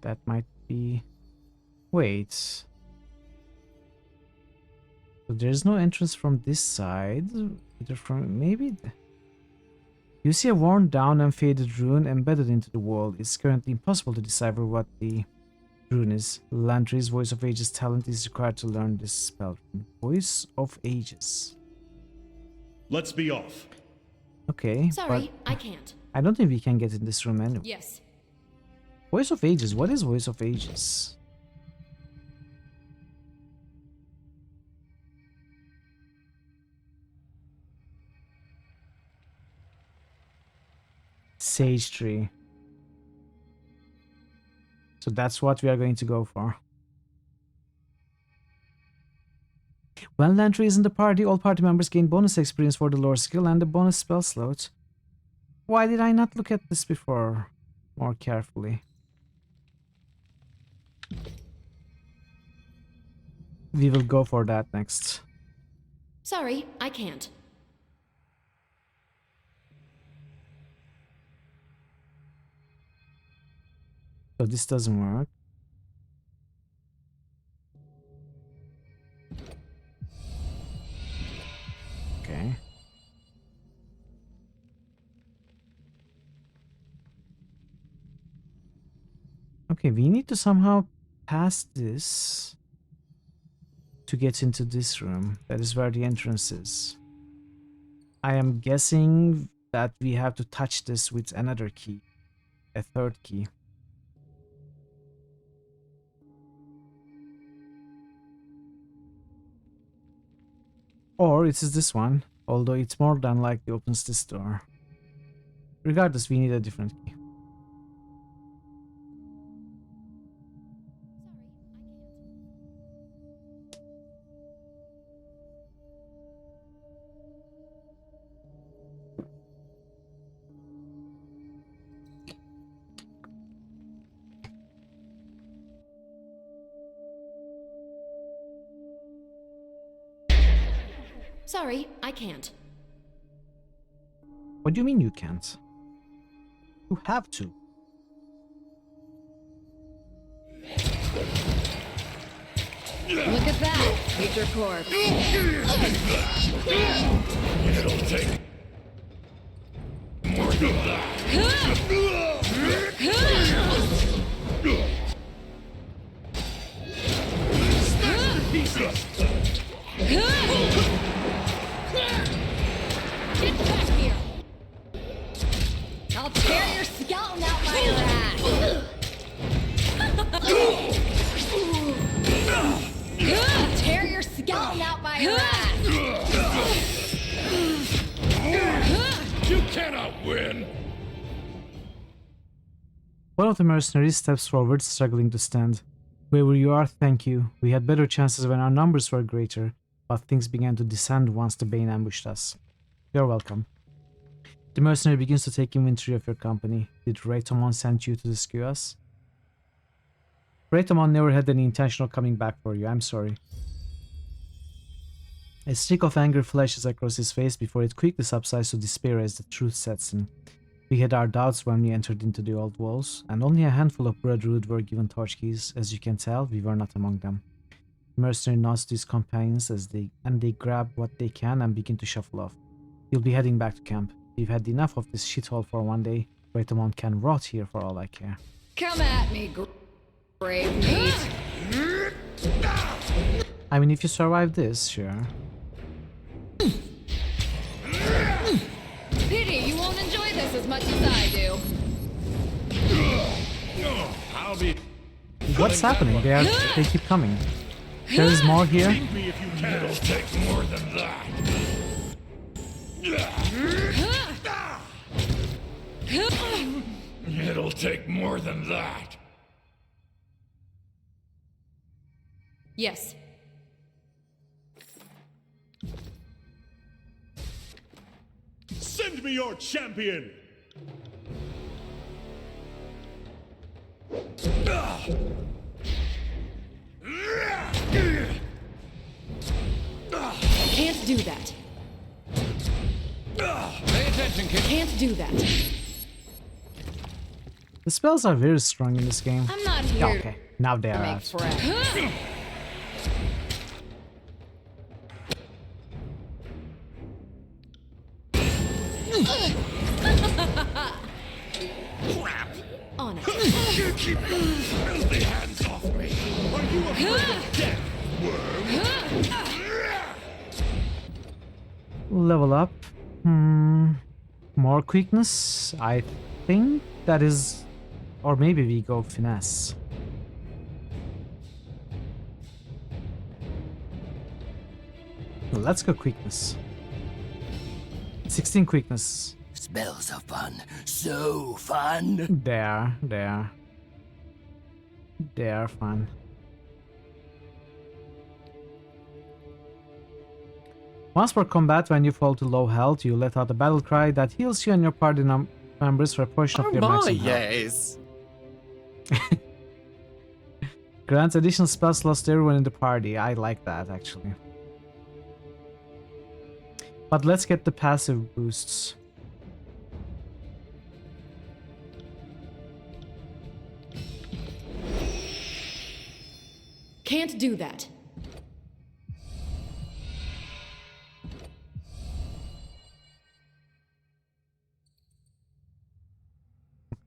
That might be... Wait. So there's no entrance from this side. Either from maybe. You see a worn down and faded rune embedded into the wall. It's currently impossible to decipher what the rune is. Landry's Voice of Ages talent is required to learn this spell. Voice of Ages. Let's be off. Okay. Sorry, I can't. I don't think we can get in this room anyway. Yes. Voice of Ages. What is Voice of Ages? Sage tree. So that's what we are going to go for. When Landry is in the party, all party members gain bonus experience for the lore skill and the bonus spell slot. Why did I not look at this before more carefully? We will go for that next. Sorry, I can't. So this doesn't work. Okay. Okay, we need to somehow pass this to get into this room. That is where the entrance is. I am guessing that we have to touch this with another key. A third key. Or it is this one, although it's more than likely opens this door. Regardless, we need a different key. Sorry, I can't. What do you mean you can't? You have to. Look at that! Future corpse. It'll take more than that. Get back here! I'll tear your skeleton out by your ass! I'll tear your skeleton out by your ass! You cannot win! One of the mercenaries steps forward, struggling to stand. Wherever you are, thank you. We had better chances when our numbers were greater, but things began to descend once the Bane ambushed us. You're welcome. The mercenary begins to take inventory of your company. Did Raytomon send you to rescue us? Raytomon never had any intention of coming back for you, I'm sorry. A streak of anger flashes across his face before it quickly subsides to despair as the truth sets in. We had our doubts when we entered into the old walls, and only a handful of Brotherhood were given torch keys. As you can tell, we were not among them. The mercenary nods to his companions as they grab what they can and begin to shuffle off. You'll be heading back to camp. We've had enough of this shithole for one day. Raytomon can rot here for all I care. Come at me, brave meat. I mean, if you survive this, sure. Pity you won't enjoy this as much as I do. I'll be... What's happening? They keep coming. There is more here. It'll take more than that. It'll take more than that. Yes. Send me your champion! Can't do that. Pay attention, kid. Can't do that. The spells are very strong in this game. I'm not here Okay, now they to are make out. friends. Crap! On it. You keep your filthy hands off me! Are you afraid of death, worm? Level up. More quickness. I think that is... Or maybe we go finesse. Let's go quickness. 16 quickness. Smells so fun. So fun. There. They are fun. Once per combat, when you fall to low health, you let out a battle cry that heals you and your party members for a portion of your maximum health. Yes. Grants additional spell slots to everyone in the party. I like that, actually. But let's get the passive boosts. Can't do that.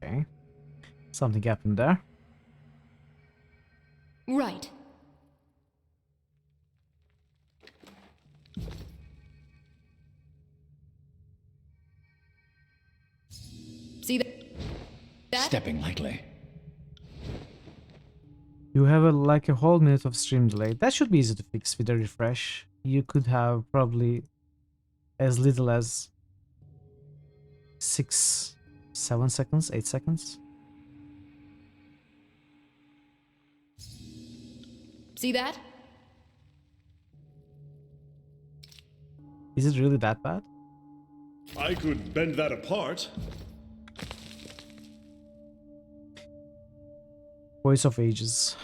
Okay. Something happened there. Right. See that? Stepping lightly. You have like a whole minute of stream delay. That should be easy to fix with a refresh. You could have probably as little as 6, 7 seconds, 8 seconds. See that? Is it really that bad? I could bend that apart. Voice of Ages.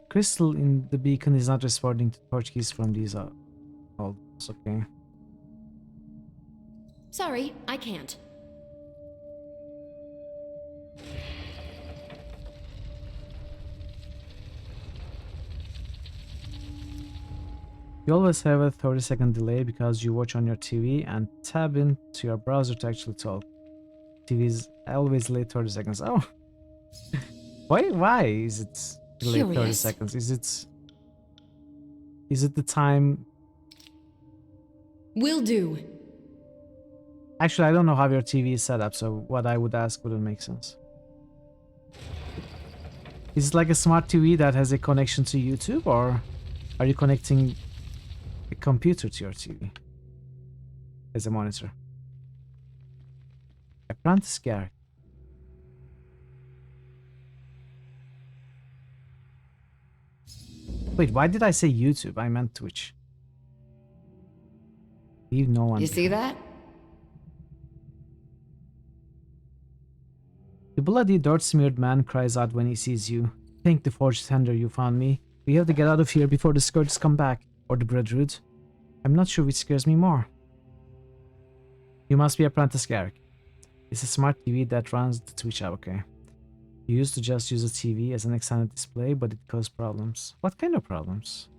Crystal in the beacon is not responding to torch keys from these halls. Okay. Sorry, I can't. You always have a 30-second delay because you watch on your TV and tab into your browser to actually talk. TV is always late 30 seconds. Oh! Why is it delayed 30 seconds? Is it the time? Will do. Actually, I don't know how your TV is set up, so what I would ask wouldn't make sense. Is it like a smart TV that has a connection to YouTube, or are you connecting a computer to your TV as a monitor? Apprentice Gary. Wait, why did I say YouTube? I meant Twitch. Leave no one. You see that? The bloody dirt-smeared man cries out when he sees you. Thank the forged tender you found me. We have to get out of here before the scourges come back, or the Brotherhood. I'm not sure which scares me more. You must be Apprentice Garrick. It's a smart TV that runs the Twitch app, okay? You used to just use a TV as an extended display, but it caused problems. What kind of problems?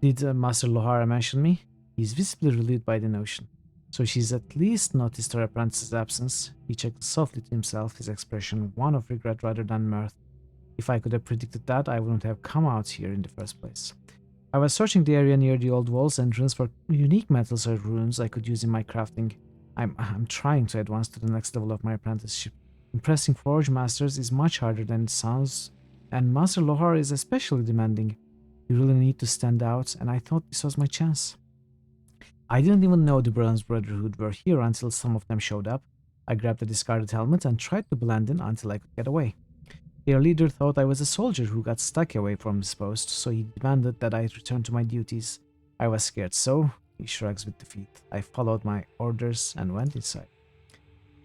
Did Master Lohara mention me? He's visibly relieved by the notion. So she's at least noticed her apprentice's absence. He checked softly to himself, his expression one of regret rather than mirth. If I could have predicted that, I wouldn't have come out here in the first place. I was searching the area near the old walls entrance for unique metals or runes I could use in my crafting. I'm trying to advance to the next level of my apprenticeship. Impressing forge masters is much harder than it sounds, and Master Lohar is especially demanding. You really need to stand out, and I thought this was my chance. I didn't even know the Bronze Brotherhood were here until some of them showed up. I grabbed the discarded helmet and tried to blend in until I could get away. Their leader thought I was a soldier who got stuck away from his post, so he demanded that I return to my duties. I was scared, so he shrugs with defeat. I followed my orders and went inside.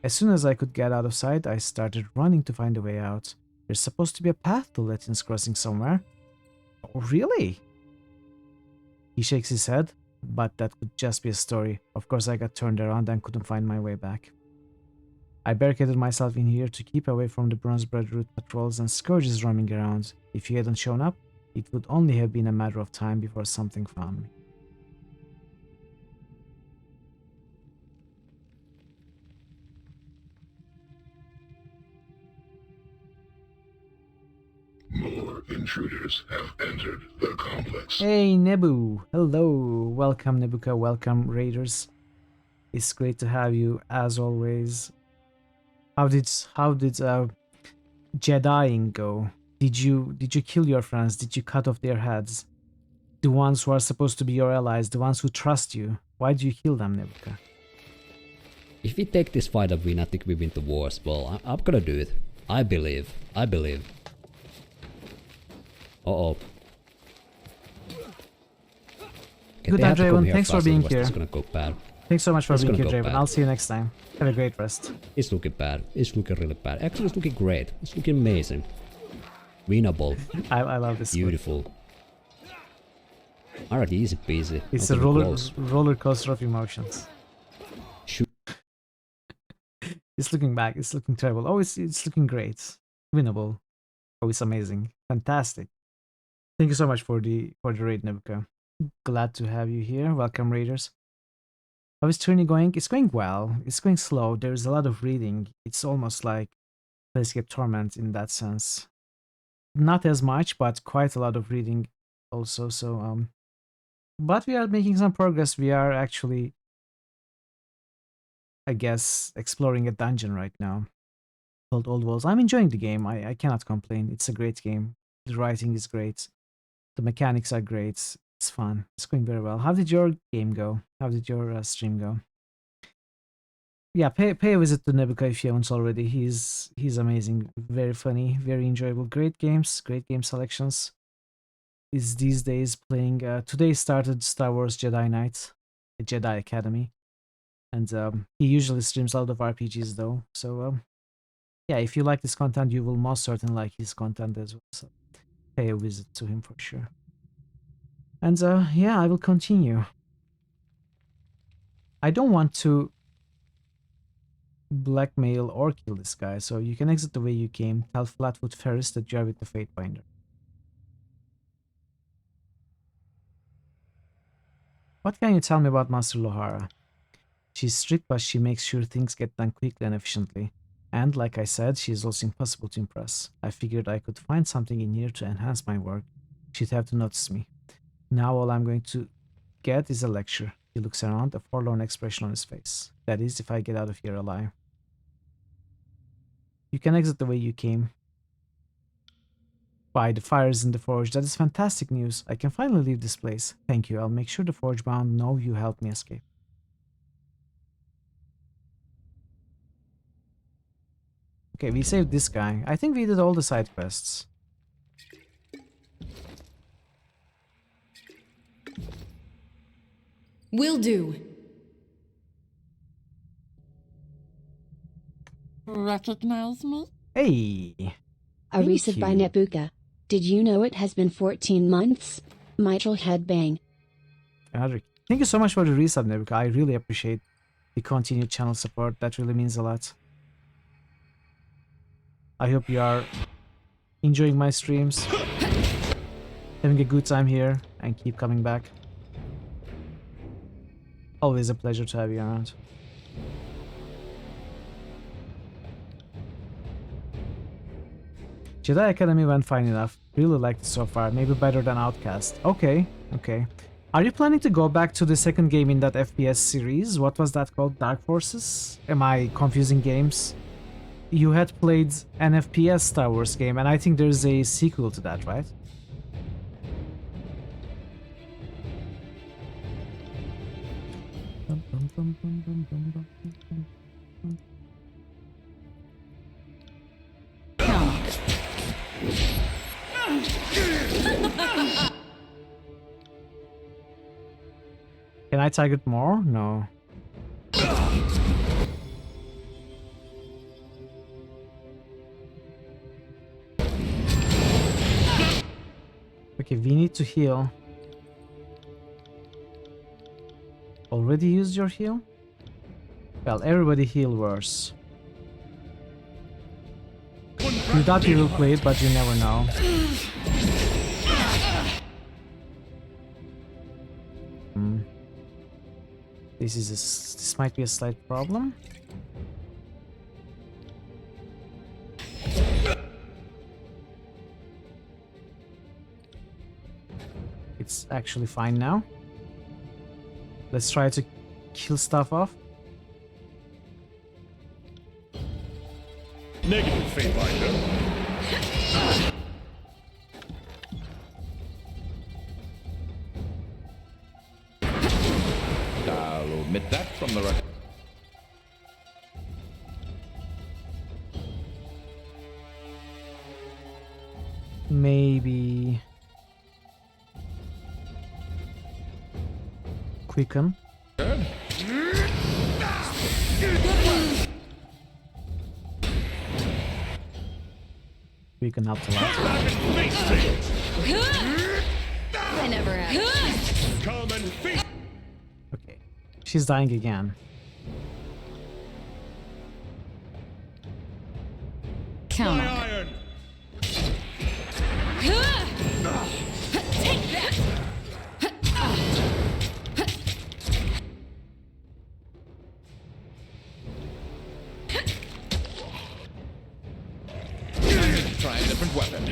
As soon as I could get out of sight, I started running to find a way out. There's supposed to be a path to Latin's Crossing somewhere. Oh, really? He shakes his head, but that could just be a story. Of course, I got turned around and couldn't find my way back. I barricaded myself in here to keep away from the Bronze Brotherhood patrols and scourges roaming around. If he hadn't shown up, it would only have been a matter of time before something found me. intruders have entered the complex. Hey Nebu, hello, welcome Nebuka, welcome Raiders. It's great to have you as always. How did Jediing go? Did you kill your friends? Did you cut off their heads? The ones who are supposed to be your allies, the ones who trust you. Why do you kill them, Nebuka? If we take this fight and win, I think we win the war as well. I'm gonna do it. I believe. Uh-oh. Okay, Good night, Draven. Thanks for being here. It's gonna go bad. Thanks so much for being here, Draven. I'll see you next time. Have a great rest. It's looking bad. It's looking really bad. Actually, it's looking great. It's looking amazing. Winnable. I love this. Beautiful. Alright, easy peasy. It's a roller coaster of emotions. Shoot. It's looking back. It's looking terrible. Oh, it's looking great. Winnable. Oh, it's amazing. Fantastic. Thank you so much for the raid, Nebuka. Glad to have you here. Welcome, Raiders. How is Tyranny going? It's going well. It's going slow. There's a lot of reading. It's almost like Planescape Torment in that sense. Not as much, but quite a lot of reading also. So, but we are making some progress. We are actually, I guess, exploring a dungeon right now called Old Walls. I'm enjoying the game. I cannot complain. It's a great game. The writing is great. The mechanics are great. It's fun. It's going very well. How did your game go? How did your stream go? Yeah, pay a visit to Nebuka if you haven't already. He's amazing. Very funny. Very enjoyable. Great games. Great game selections. Is these days playing. Today started Star Wars Jedi Knight, Jedi Academy, and he usually streams a lot of RPGs though. So yeah, if you like this content, you will most certainly like his content as well. So pay a visit to him for sure. And yeah, I will continue. I don't want to blackmail or kill this guy, so you can exit the way you came. Tell Flatfoot Ferris that you are with the Fatebinder. What can you tell me about Master Lohara? She's strict, but she makes sure things get done quickly and efficiently. And like I said, she is also impossible to impress. I figured I could find something in here to enhance my work. She'd have to notice me. Now all I'm going to get is a lecture. He looks around, a forlorn expression on his face. That is, if I get out of here alive. You can exit the way you came. By the fires in the forge. That is fantastic news. I can finally leave this place. Thank you. I'll make sure the forge bound know you helped me escape. Okay, we saved this guy. I think we did all the side quests. Will do. Recognize me? Hey! Arisa by Nebuka. Did you know it has been 14 months? Mitchell headbang. Thank you so much for the resub, Nebuka. I really appreciate the continued channel support. That really means a lot. I hope you are enjoying my streams, having a good time here, and keep coming back. Always a pleasure to have you around. Jedi Academy went fine enough. Really liked it so far. Maybe better than Outcast. Okay, okay. Are you planning to go back to the second game in that FPS series? What was that called? Dark Forces? Am I confusing games? You had played an FPS Star Wars game, and I think there's a sequel to that, right? Can I target more? No. Okay, we need to heal. Already used your heal? Well, everybody heal worse. You thought you will play it, but you never know. This might be a slight problem. actually fine now. Let's try to kill stuff off. Negative, Fatebinder. I'll omit that from the record. Maybe quicken. Quicken helped a lot. I never have. Come and face. Okay, she's dying again. Come on. Iron. Take that! Try a different weapon.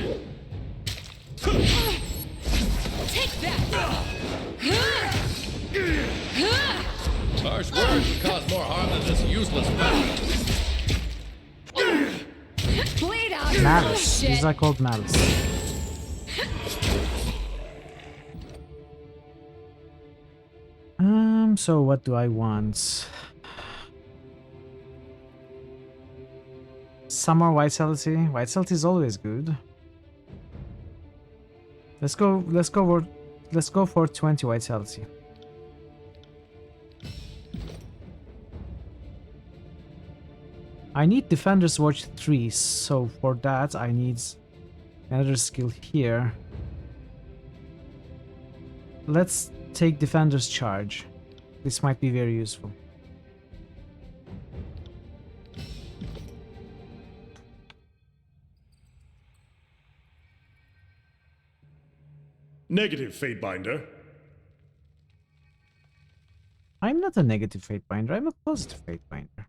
Take that! Harsh words would cause more harm than this useless weapon. Bleed out! Malice. Shit. These are called malice. So what do I want? Some more vitality. Vitality is always good. Let's go for 20 vitality. I need Defender's Watch 3, so for that I need another skill here. Let's take Defender's Charge. This might be very useful. Negative, Fatebinder. I'm not a negative Fatebinder, I'm a positive Fatebinder.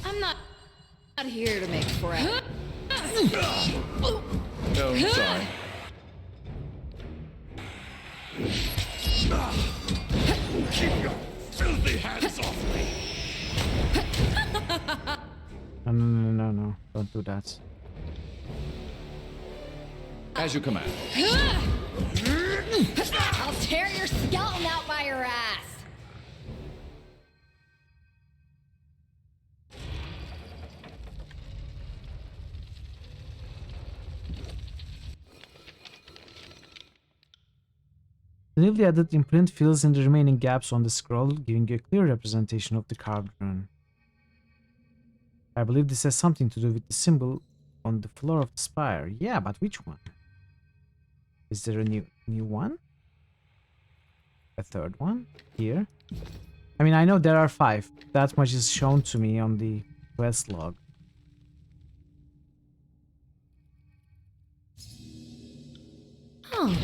I'm not here to make friends. No, sorry. Keep your filthy hands off me. No. Don't do that. As you command. I'll tear your skeleton out by your ass! The newly added imprint fills in the remaining gaps on the scroll, giving you a clear representation of the carved rune. I believe this has something to do with the symbol on the floor of the spire. Yeah, but which one? Is there a new one? A third one? Here? I mean, I know there are 5. That much is shown to me on the quest log. Oh.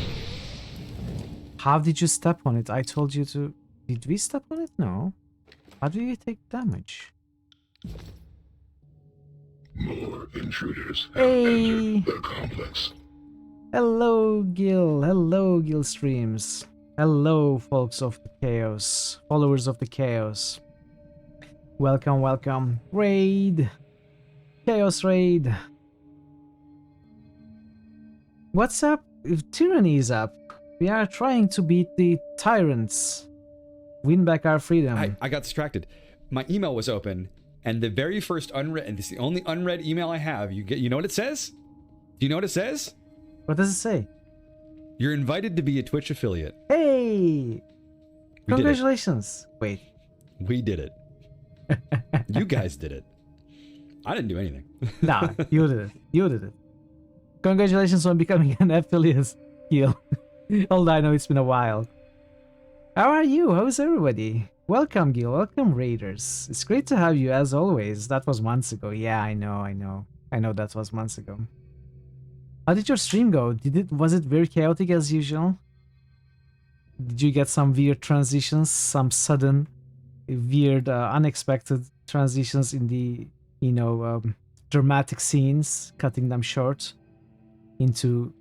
How did you step on it? I told you to... Did we step on it? No. How did we take damage? More intruders have Hey! entered the complex. Hello, Gil. Hello, Gil Streams. Hello, folks of the chaos. Followers of the chaos. Welcome, welcome. Raid. Chaos raid. What's up? If Tyranny is up, we are trying to beat the tyrants. Win back our freedom. I got distracted. My email was open, and the very first unread, and it's the only unread email I have. You know what it says? Do you know what it says? What does it say? You're invited to be a Twitch affiliate. Hey! Congratulations. Wait. We did it. You guys did it. I didn't do anything. Nah, you did it. You did it. Congratulations on becoming an affiliate, Gil. Although I know it's been a while. How are you? How's everybody? Welcome, Gil. Welcome, Raiders. It's great to have you, as always. That was months ago. Yeah, I know that was months ago. How did your stream go? Was it very chaotic as usual? Did you get some weird transitions? Some sudden, weird, unexpected transitions in the, dramatic scenes, cutting them short into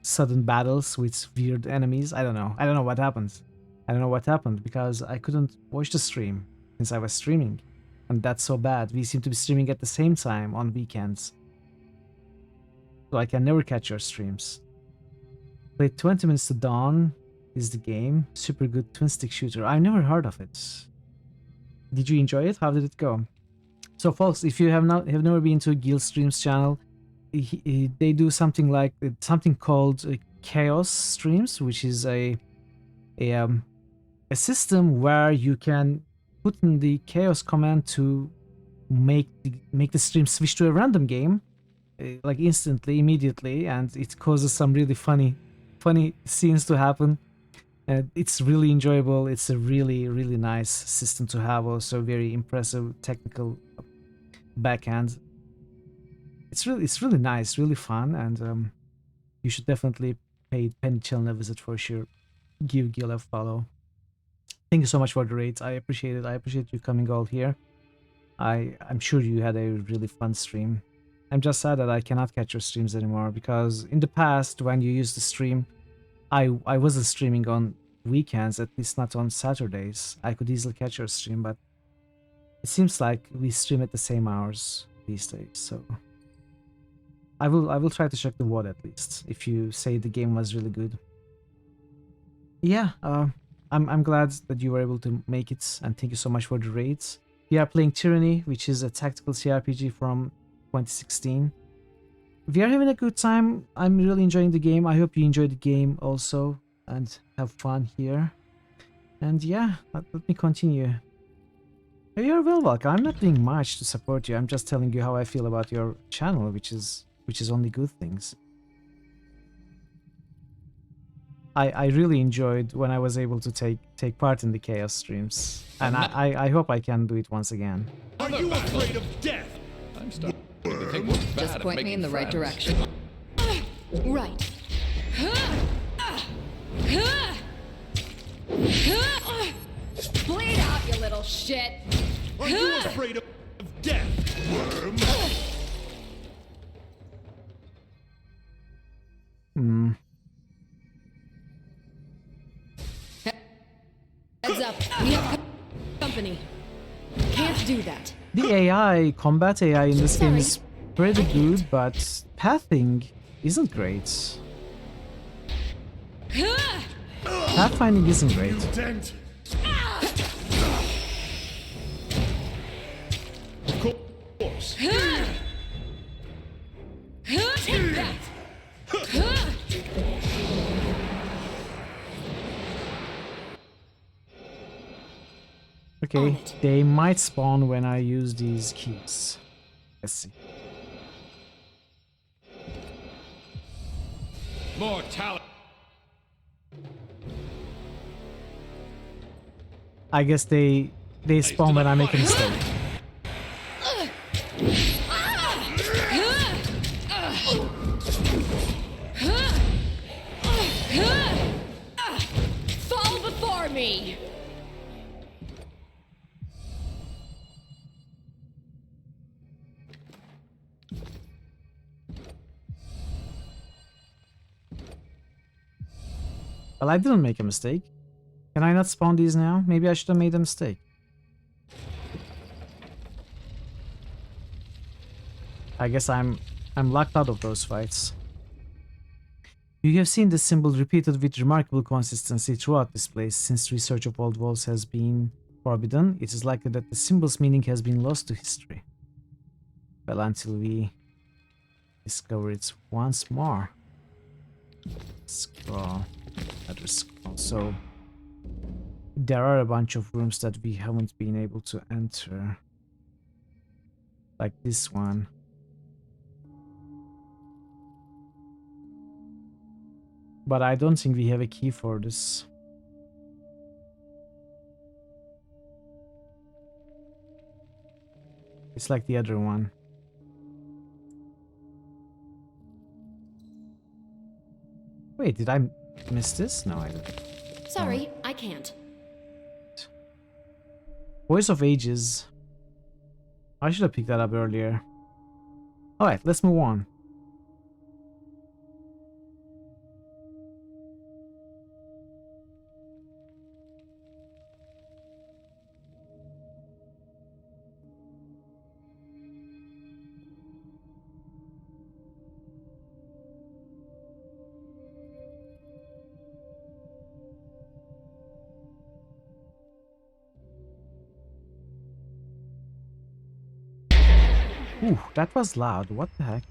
sudden battles with weird enemies. I don't know. I don't know what happened. I don't know what happened because I couldn't watch the stream since I was streaming. And that's so bad. We seem to be streaming at the same time on weekends. So I can never catch your streams. Played 20 Minutes to Dawn is the game. Super good twin stick shooter. I've never heard of it. Did you enjoy it? How did it go? So folks, if you have never been to Gil Streams channel, they do something like something called Chaos Streams, which is a system where you can put in the Chaos command to make the stream switch to a random game, like instantly, immediately, and it causes some really funny scenes to happen. It's really enjoyable. It's a really nice system to have. Also, very impressive technical backhand. It's really nice, really fun, and you should definitely pay Penny Channel a visit for sure. Give Gil a follow. Thank you so much for the rates. I appreciate it. I appreciate you coming all here. I'm sure you had a really fun stream. I'm just sad that I cannot catch your streams anymore because in the past when you used to stream, I wasn't streaming on weekends, at least not on Saturdays. I could easily catch your stream, but it seems like we stream at the same hours these days. So I will try to check the VOD at least if you say the game was really good. Yeah, I'm glad that you were able to make it, and thank you so much for the raids. We are playing Tyranny, which is a tactical CRPG from 2016. We are having a good time. I'm really enjoying the game. I hope you enjoy the game also and have fun here. And yeah, let me continue. You're well welcome. I'm not doing much to support you. I'm just telling you how I feel about your channel, which is only good things. I really enjoyed when I was able to take part in the Chaos streams, and I hope I can do it once again. Are you afraid of death? I'm starting to think what's bad Just at point me in making the right friends. direction. Right. Bleed out, you little shit! Are you afraid of death, worm? Heads up, we have company. Can't do that. The AI, combat AI in this game is pretty good, but pathing isn't great. Pathfinding isn't great. Mutant. Of course. Take that! Okay, they might spawn when I use these keys. Let's see. More talent. I guess they spawn when I make a mistake. Fall before me! Well, I didn't make a mistake. Can I not spawn these now? Maybe I should have made a mistake. I guess I'm locked out of those fights. You have seen this symbol repeated with remarkable consistency throughout this place. Since research of old walls has been forbidden, it is likely that the symbol's meaning has been lost to history. Well, until we discover it once more. Scroll. Another scroll. So there are a bunch of rooms that we haven't been able to enter. Like this one. But I don't think we have a key for this. It's like the other one. Wait, did I miss this? No, I didn't. Sorry, I can't. Voice of Ages. I should have picked that up earlier. Alright, let's move on. Ooh, that was loud. What the heck?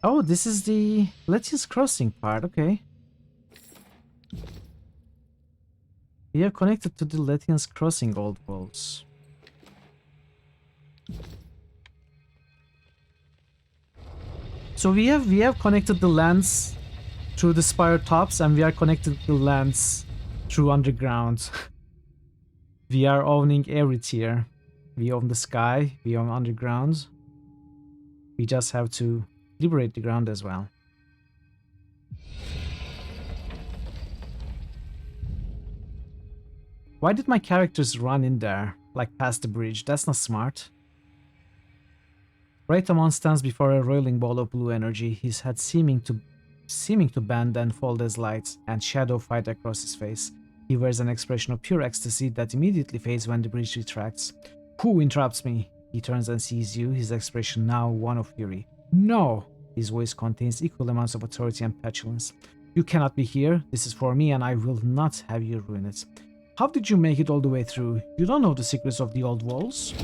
Oh, this is the Lettian's Crossing part. Okay. We are connected to the Lettian's Crossing old walls. So we have connected the lands through the spire tops, and we are connected the lands through underground. We are owning every tier. We own the sky, we own underground. We just have to liberate the ground as well. Why did my characters run in there, like past the bridge? That's not smart. Raitamon stands before a roiling ball of blue energy, his head seeming to bend and fold as light and shadow fight across his face. He wears an expression of pure ecstasy that immediately fades when the bridge retracts. Who interrupts me? He turns and sees you, his expression now one of fury. No! His voice contains equal amounts of authority and petulance. You cannot be here. This is for me, and I will not have you ruin it. How did you make it all the way through? You don't know the secrets of the old walls?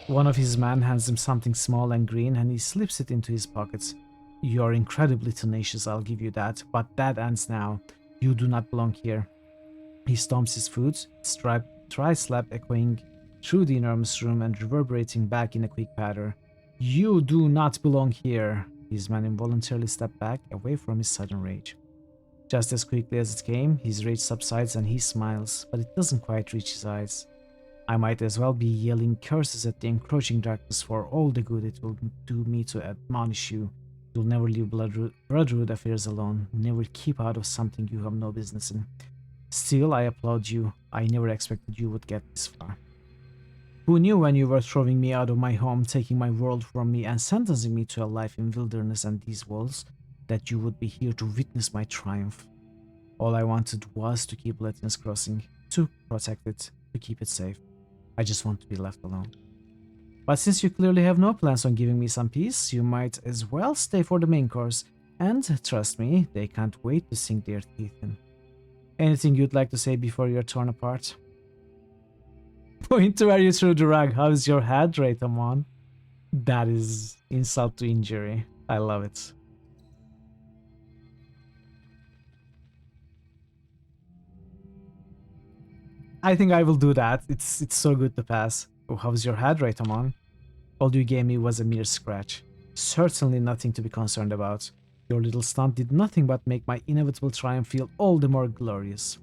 One of his men hands him something small and green, and he slips it into his pockets. You are incredibly tenacious, I'll give you that, but that ends now. You do not belong here. He stomps his foot, tri-slap echoing through the enormous room and reverberating back in a quick patter. You do not belong here. His man involuntarily stepped back, away from his sudden rage. Just as quickly as it came, his rage subsides and he smiles, but it doesn't quite reach his eyes. I might as well be yelling curses at the encroaching darkness for all the good it will do me to admonish you. You'll never leave Brotherhood affairs alone, never keep out of something you have no business in. Still, I applaud you. I never expected you would get this far. Who knew when you were throwing me out of my home, taking my world from me, and sentencing me to a life in wilderness and these walls, that you would be here to witness my triumph? All I wanted was to keep Lettian's Crossing, to protect it, to keep it safe. I just want to be left alone. But since you clearly have no plans on giving me some peace, you might as well stay for the main course, and trust me, they can't wait to sink their teeth in. Anything you'd like to say before you're torn apart? Point to where you threw the rug. How's your head, Raitamon? That is insult to injury. I love it. I think I will do that. It's so good to pass. Oh, how's your head, Raitamon? All you gave me was a mere scratch. Certainly nothing to be concerned about. Your little stunt did nothing but make my inevitable triumph feel all the more glorious.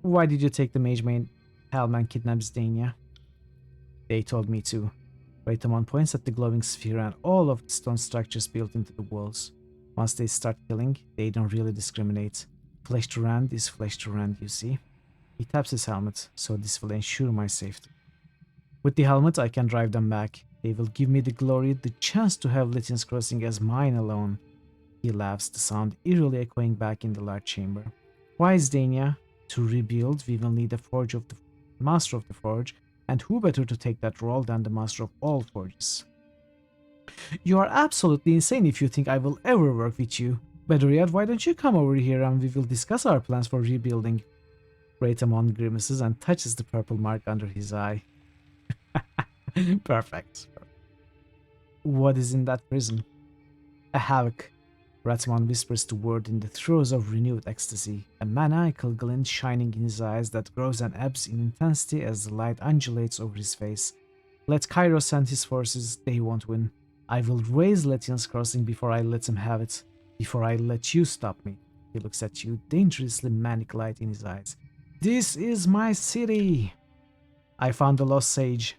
Why did you take the mage main helm and kidnap Zdania? They told me to. Raitamon points at the glowing sphere and all of the stone structures built into the walls. Once they start killing, they don't really discriminate. Flesh to rend is flesh to rend, you see. He taps his helmet, so this will ensure my safety. With the helmet, I can drive them back. They will give me the glory, the chance to have Lettian's Crossing as mine alone. He laughs, the sound eerily echoing back in the large chamber. Why, Zdania? To rebuild, we will need a forge of the Master of the Forge, and who better to take that role than the Master of all Forges? You are absolutely insane if you think I will ever work with you. Better yet, why don't you come over here and we will discuss our plans for rebuilding? Raitamon grimaces and touches the purple mark under his eye. Perfect. What is in that prism? A havoc. Raitamon whispers the word in the throes of renewed ecstasy, a maniacal glint shining in his eyes that grows and ebbs in intensity as the light undulates over his face. Let Cairo send his forces, they won't win. I will raise Lettian's Crossing before I let him have it, before I let you stop me. He looks at you, dangerously manic light in his eyes. This is my city! I found the lost sage.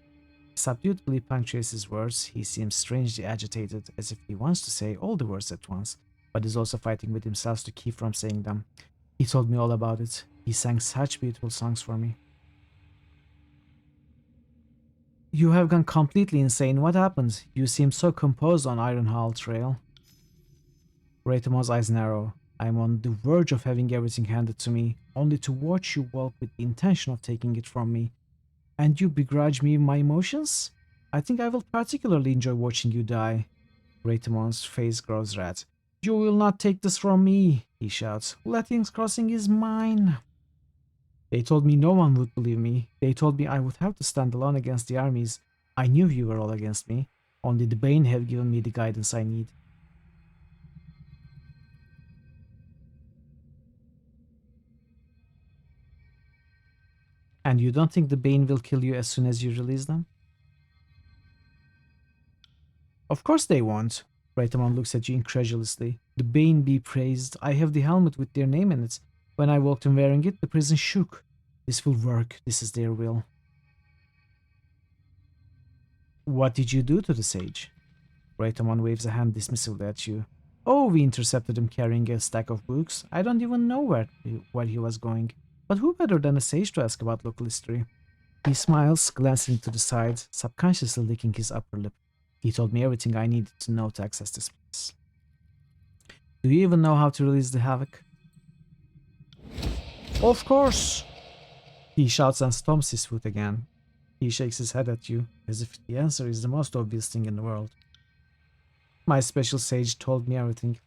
Subduedly punctuates his words. He seems strangely agitated, as if he wants to say all the words at once, but is also fighting with himself to keep from saying them. He told me all about it. He sang such beautiful songs for me. You have gone completely insane. What happened? You seem so composed on Ironhall Trail. Raytomon's eyes narrow. I'm on the verge of having everything handed to me, only to watch you walk with the intention of taking it from me. And you begrudge me my emotions? I think I will particularly enjoy watching you die. Raytomon's face grows red. You will not take this from me, he shouts. Letting's Crossing is mine. They told me no one would believe me. They told me I would have to stand alone against the armies. I knew you were all against me. Only the Bane have given me the guidance I need. And you don't think the Bane will kill you as soon as you release them? Of course they won't. Raytomon looks at you incredulously. The Bane be praised. I have the helmet with their name in it. When I walked in wearing it, the prison shook. This will work. This is their will. What did you do to the sage? Raytomon waves a hand dismissively at you. Oh, we intercepted him carrying a stack of books. I don't even know where he was going. But who better than a sage to ask about local history? He smiles, glancing to the side, subconsciously licking his upper lip. He told me everything I needed to know to access this place. Do you even know how to release the Havoc? Of course! He shouts and stomps his foot again. He shakes his head at you, as if the answer is the most obvious thing in the world. My special sage told me everything.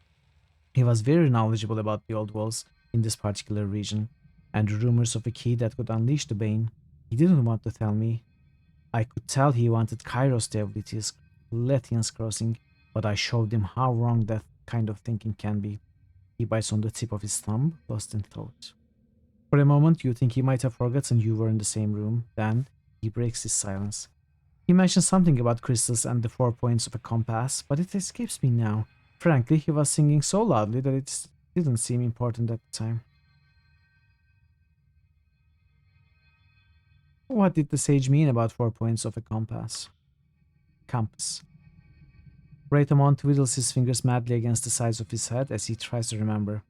He was very knowledgeable about the old walls in this particular region, and rumors of a key that could unleash the Bane. He didn't want to tell me. I could tell he wanted Kairos to ability his Lethian's Crossing, but I showed him how wrong that kind of thinking can be. He bites on the tip of his thumb, lost in thought. For a moment, you think he might have forgotten you were in the same room. Then, he breaks his silence. He mentions something about crystals and the 4 points of a compass, but it escapes me now. Frankly, he was singing so loudly that it didn't seem important at the time. What did the sage mean about 4 points of a compass? Compass. Raytomon twiddles his fingers madly against the sides of his head as he tries to remember.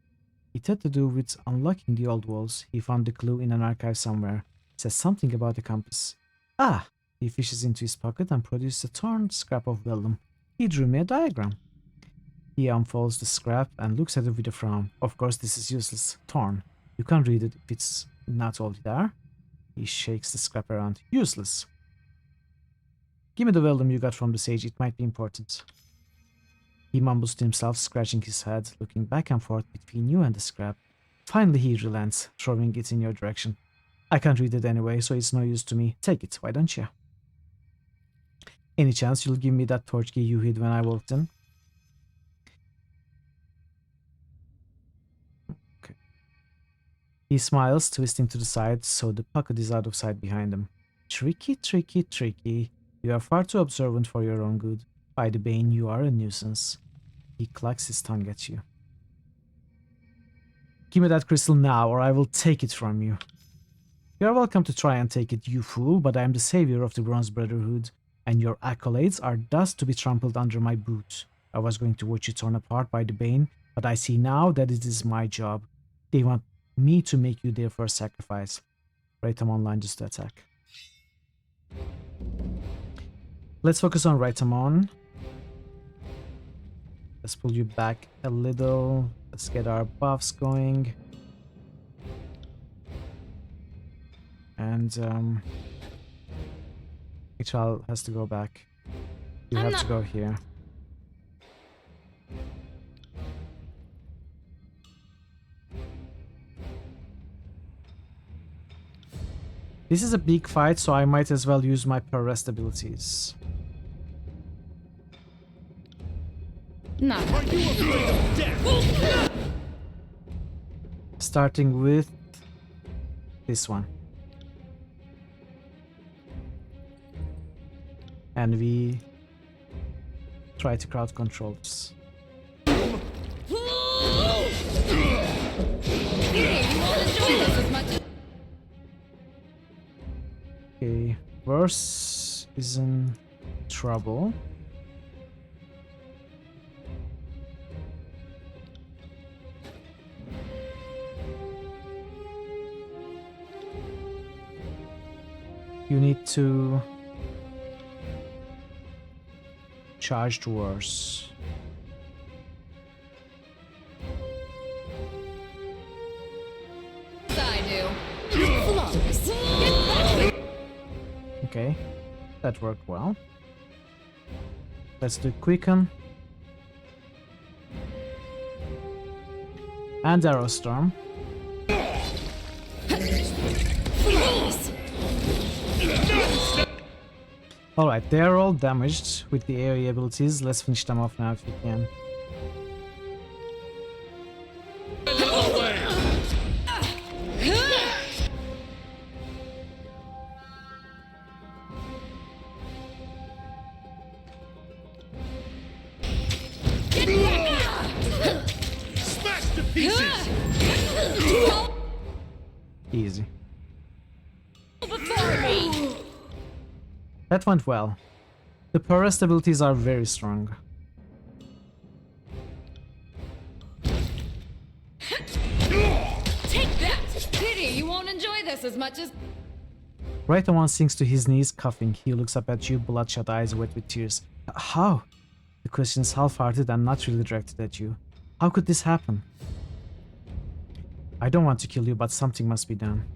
It had to do with unlocking the old walls. He found the clue in an archive somewhere. It says something about a compass. Ah! He fishes into his pocket and produces a torn scrap of vellum. He drew me a diagram. He unfolds the scrap and looks at it with a frown. Of course, this is useless. Torn. You can't read it if it's not all there. He shakes the scrap around. Useless. Give me the vellum you got from the sage. It might be important. He mumbles to himself, scratching his head, looking back and forth between you and the scrap. Finally, he relents, throwing it in your direction. I can't read it anyway, so it's no use to me. Take it, why don't you? Any chance you'll give me that torch key you hid when I walked in? Okay. He smiles, twisting to the side, so the pocket is out of sight behind him. Tricky, tricky, tricky. You are far too observant for your own good. By the Bane, you are a nuisance. He clucks his tongue at you. Give me that crystal now, or I will take it from you. You are welcome to try and take it, you fool, but I am the savior of the Bronze Brotherhood, and your accolades are dust to be trampled under my boot. I was going to watch you torn apart by the Bane, but I see now that it is my job. They want me to make you their first sacrifice. Raytomon lunges to attack. Let's focus on Raytomon. Let's pull you back a little. Let's get our buffs going. And Ichal has to go back. You have to go here. This is a big fight, so I might as well use my per rest abilities. No. Are you afraid of death? Starting with this one. And we try to crowd control this. Okay, Verse is in trouble. You need to Charged worse. I do. Flawless. Get back. Okay, that worked well. Let's do Quicken. And Arrow Storm. Alright, they are all damaged with the AoE abilities. Let's finish them off now if we can. Smash to pieces! Easy. Before me. That went well. The Porest abilities are very strong. Take that. Pity you won't enjoy this as much as. Raitaman sinks to his knees, coughing. He looks up at you, bloodshot eyes wet with tears. How? The question is half-hearted and not really directed at you. How could this happen? I don't want to kill you, but something must be done.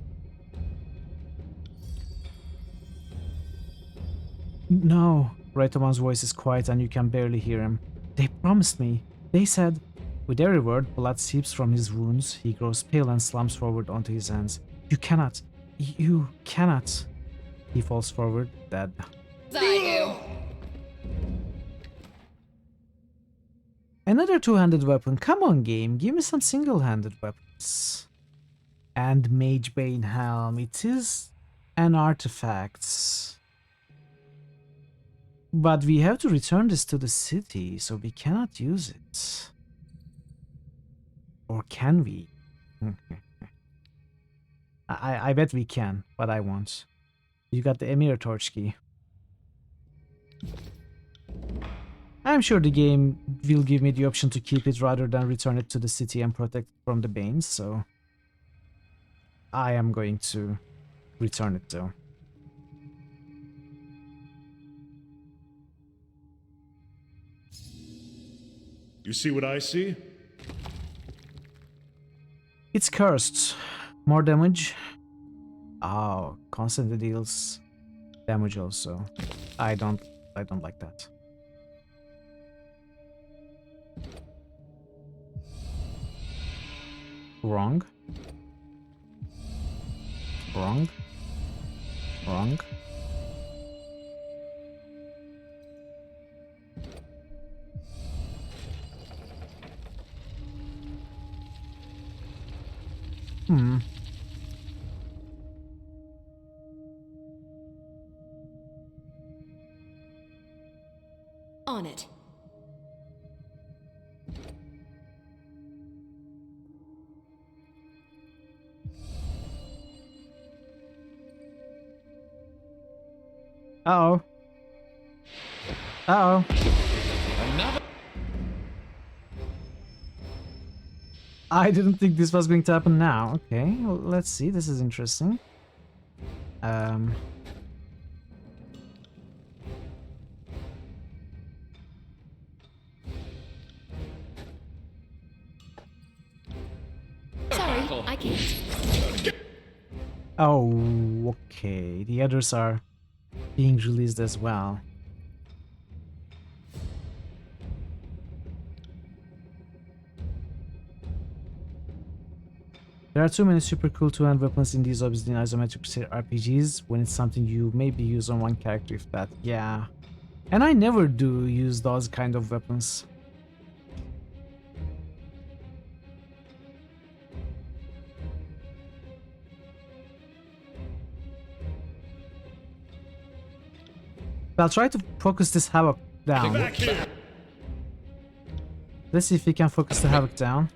No. Raitaman's voice is quiet and you can barely hear him. They promised me. They said... With every word, blood seeps from his wounds. He grows pale and slumps forward onto his hands. You cannot. You cannot. He falls forward, dead. I do. Another two-handed weapon. Come on, game. Give me some single-handed weapons. And Mage Bane Helm. It is an artifact. But we have to return this to the city, so we cannot use it. Or can we? I bet we can, but I won't. You got the Emir Torch key. I'm sure the game will give me the option to keep it rather than return it to the city and protect it from the Banes, so... I am going to return it though. You see what I see? It's cursed. More damage. Oh, constantly deals damage also. I don't like that. Wrong. Wrong. Wrong. Hmm. On it. Uh-oh. Uh-oh. Another. I didn't think this was going to happen now. Okay, well, let's see. This is interesting. Sorry, I can't. Oh, okay. The others are being released as well. There are too many super cool two-hand weapons in these Obsidian isometric RPGs when it's something you maybe use on one character if that. Yeah. And I never do use those kind of weapons. I'll try to focus this Havoc down. Let's see if we can focus the Havoc down.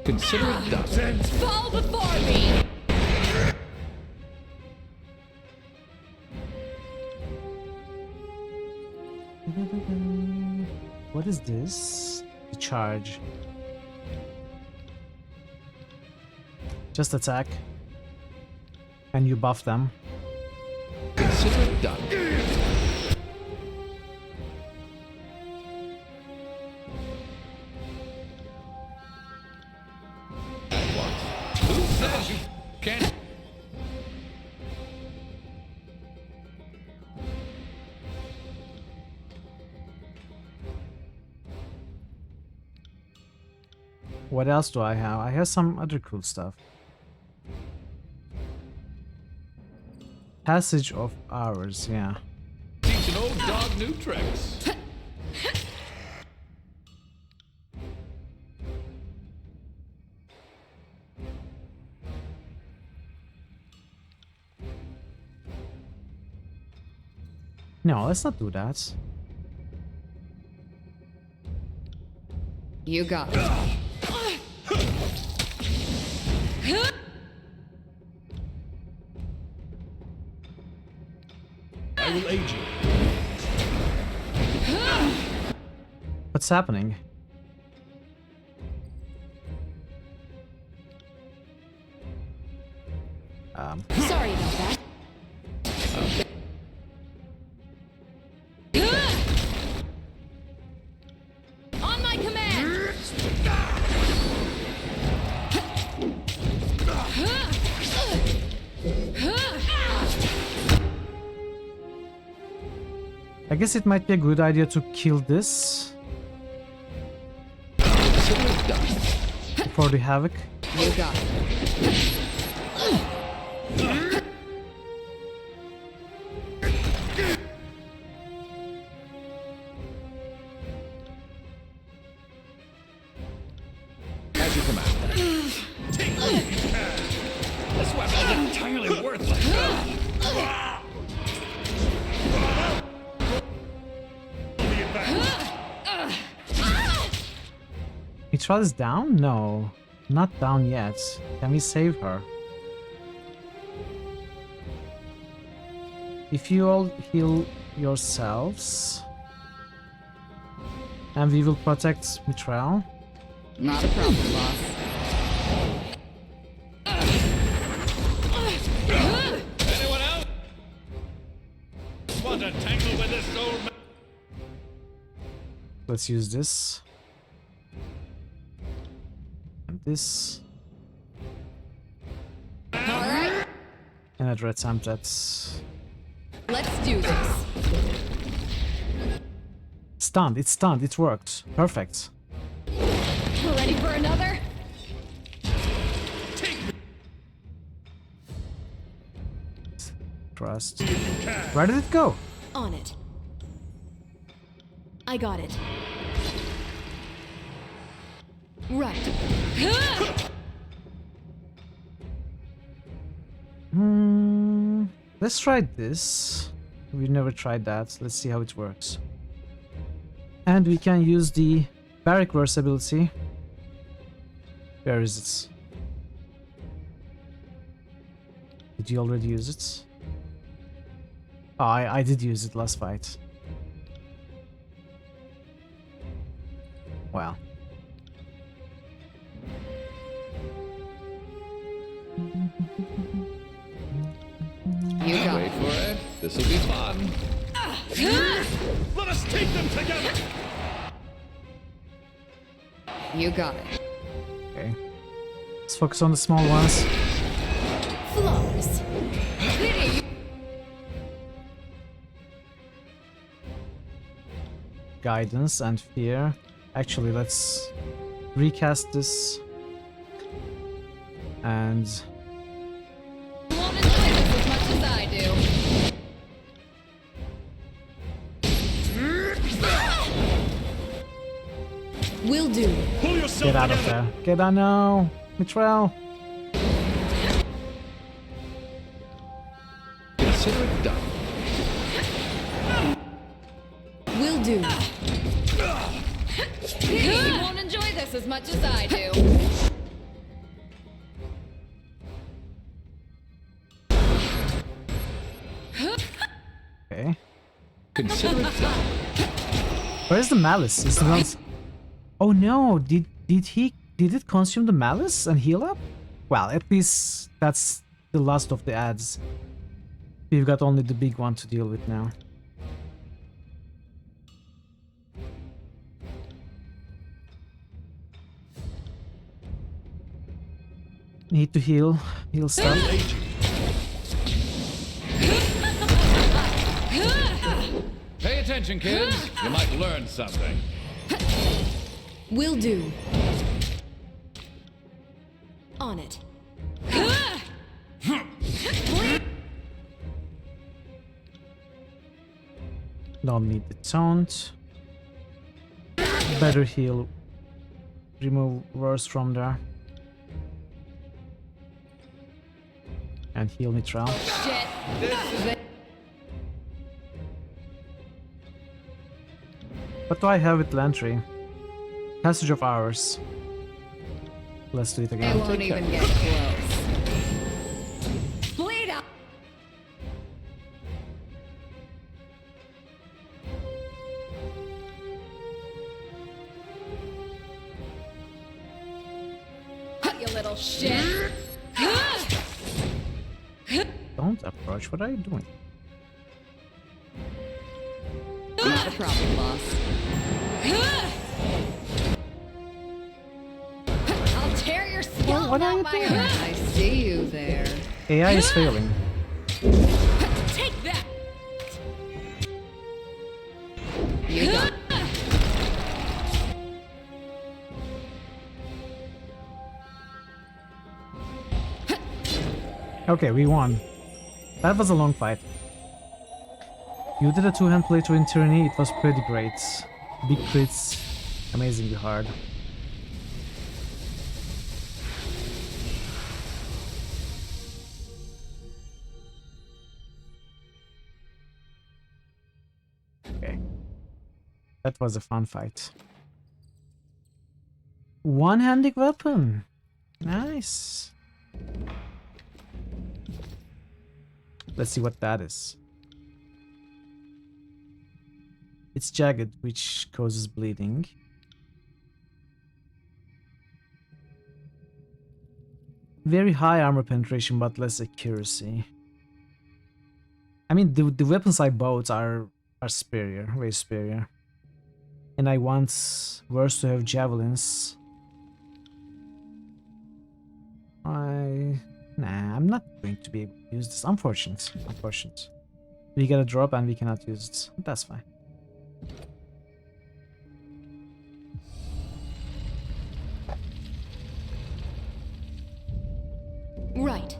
Consider it done. Fall before me! What is this? The charge. Just attack. And you buff them. Consider it done. Who says you can't? What else do I have? I have some other cool stuff. Passage of Hours, yeah. Teach an old dog new tricks. No, let's not do that. You got it. I will aid you. What's happening? Sorry about that. On my command! I guess it might be a good idea to kill this before the Havoc. You got it. As you command. Take what you can. This weapon is entirely worthless. Mitra is down? No, not down yet. Can we save her? If you all heal yourselves, and we will protect Mithril. Not a problem, boss. Anyone else? Want to tangle with this old man? Let's use this. And this. Alright, And another attempt at... let's do this. Stunned, it's stunned, it worked. Perfect. Ready for another? Trust. Where did it go? On it. I got it. Right. Let's try this. We've never tried that. Let's see how it works. And we can use the Barrack Verse ability. Where is it? Did you already use it? Oh, I did use it last fight. Well. You got Wait for it. This'll be fun. Let us take them together. You got it. Okay. Let's focus on the small ones. Flawless. Guidance and fear. Actually, let's recast this. And You won't enjoy this as much as I do. Will do. Pull yourself get out of together. there. Get out now. Mithril. Consider it done. Will do. You won't enjoy this as much as I do. Okay. Consider it done. Where's the malice? Is the malice... Oh no! Did it consume the malice and heal up? Well, at least that's the last of the ads. We've got only the big one to deal with now. Need to heal stuff. Pay attention, kids. You might learn something. Will do. On it. Don't need the taunt. Better heal. Remove worse from there. And heal Mitral. Shit. What do I have with Lantry? Passage of Hours. Let's do it again. They won't even get close. Bleed up. You little shit. Don't approach. What are you doing? Not a problem, boss. I'll tear your skull What are out you my doing? I see you there. AI is failing. Take that. You got. Okay, we won. That was a long fight. You did a two-hand playthrough in Tyranny, it was pretty great. Big crits, amazingly hard. Okay. That was a fun fight. One-handed weapon! Nice! Let's see what that is. It's jagged, which causes bleeding. Very high armor penetration, but less accuracy. I mean, the weapons I bought are superior, way superior. And I want worse to have javelins. Nah, I'm not going to be able to use this. Unfortunate. Unfortunate. We get a drop and we cannot use it. That's fine. Right.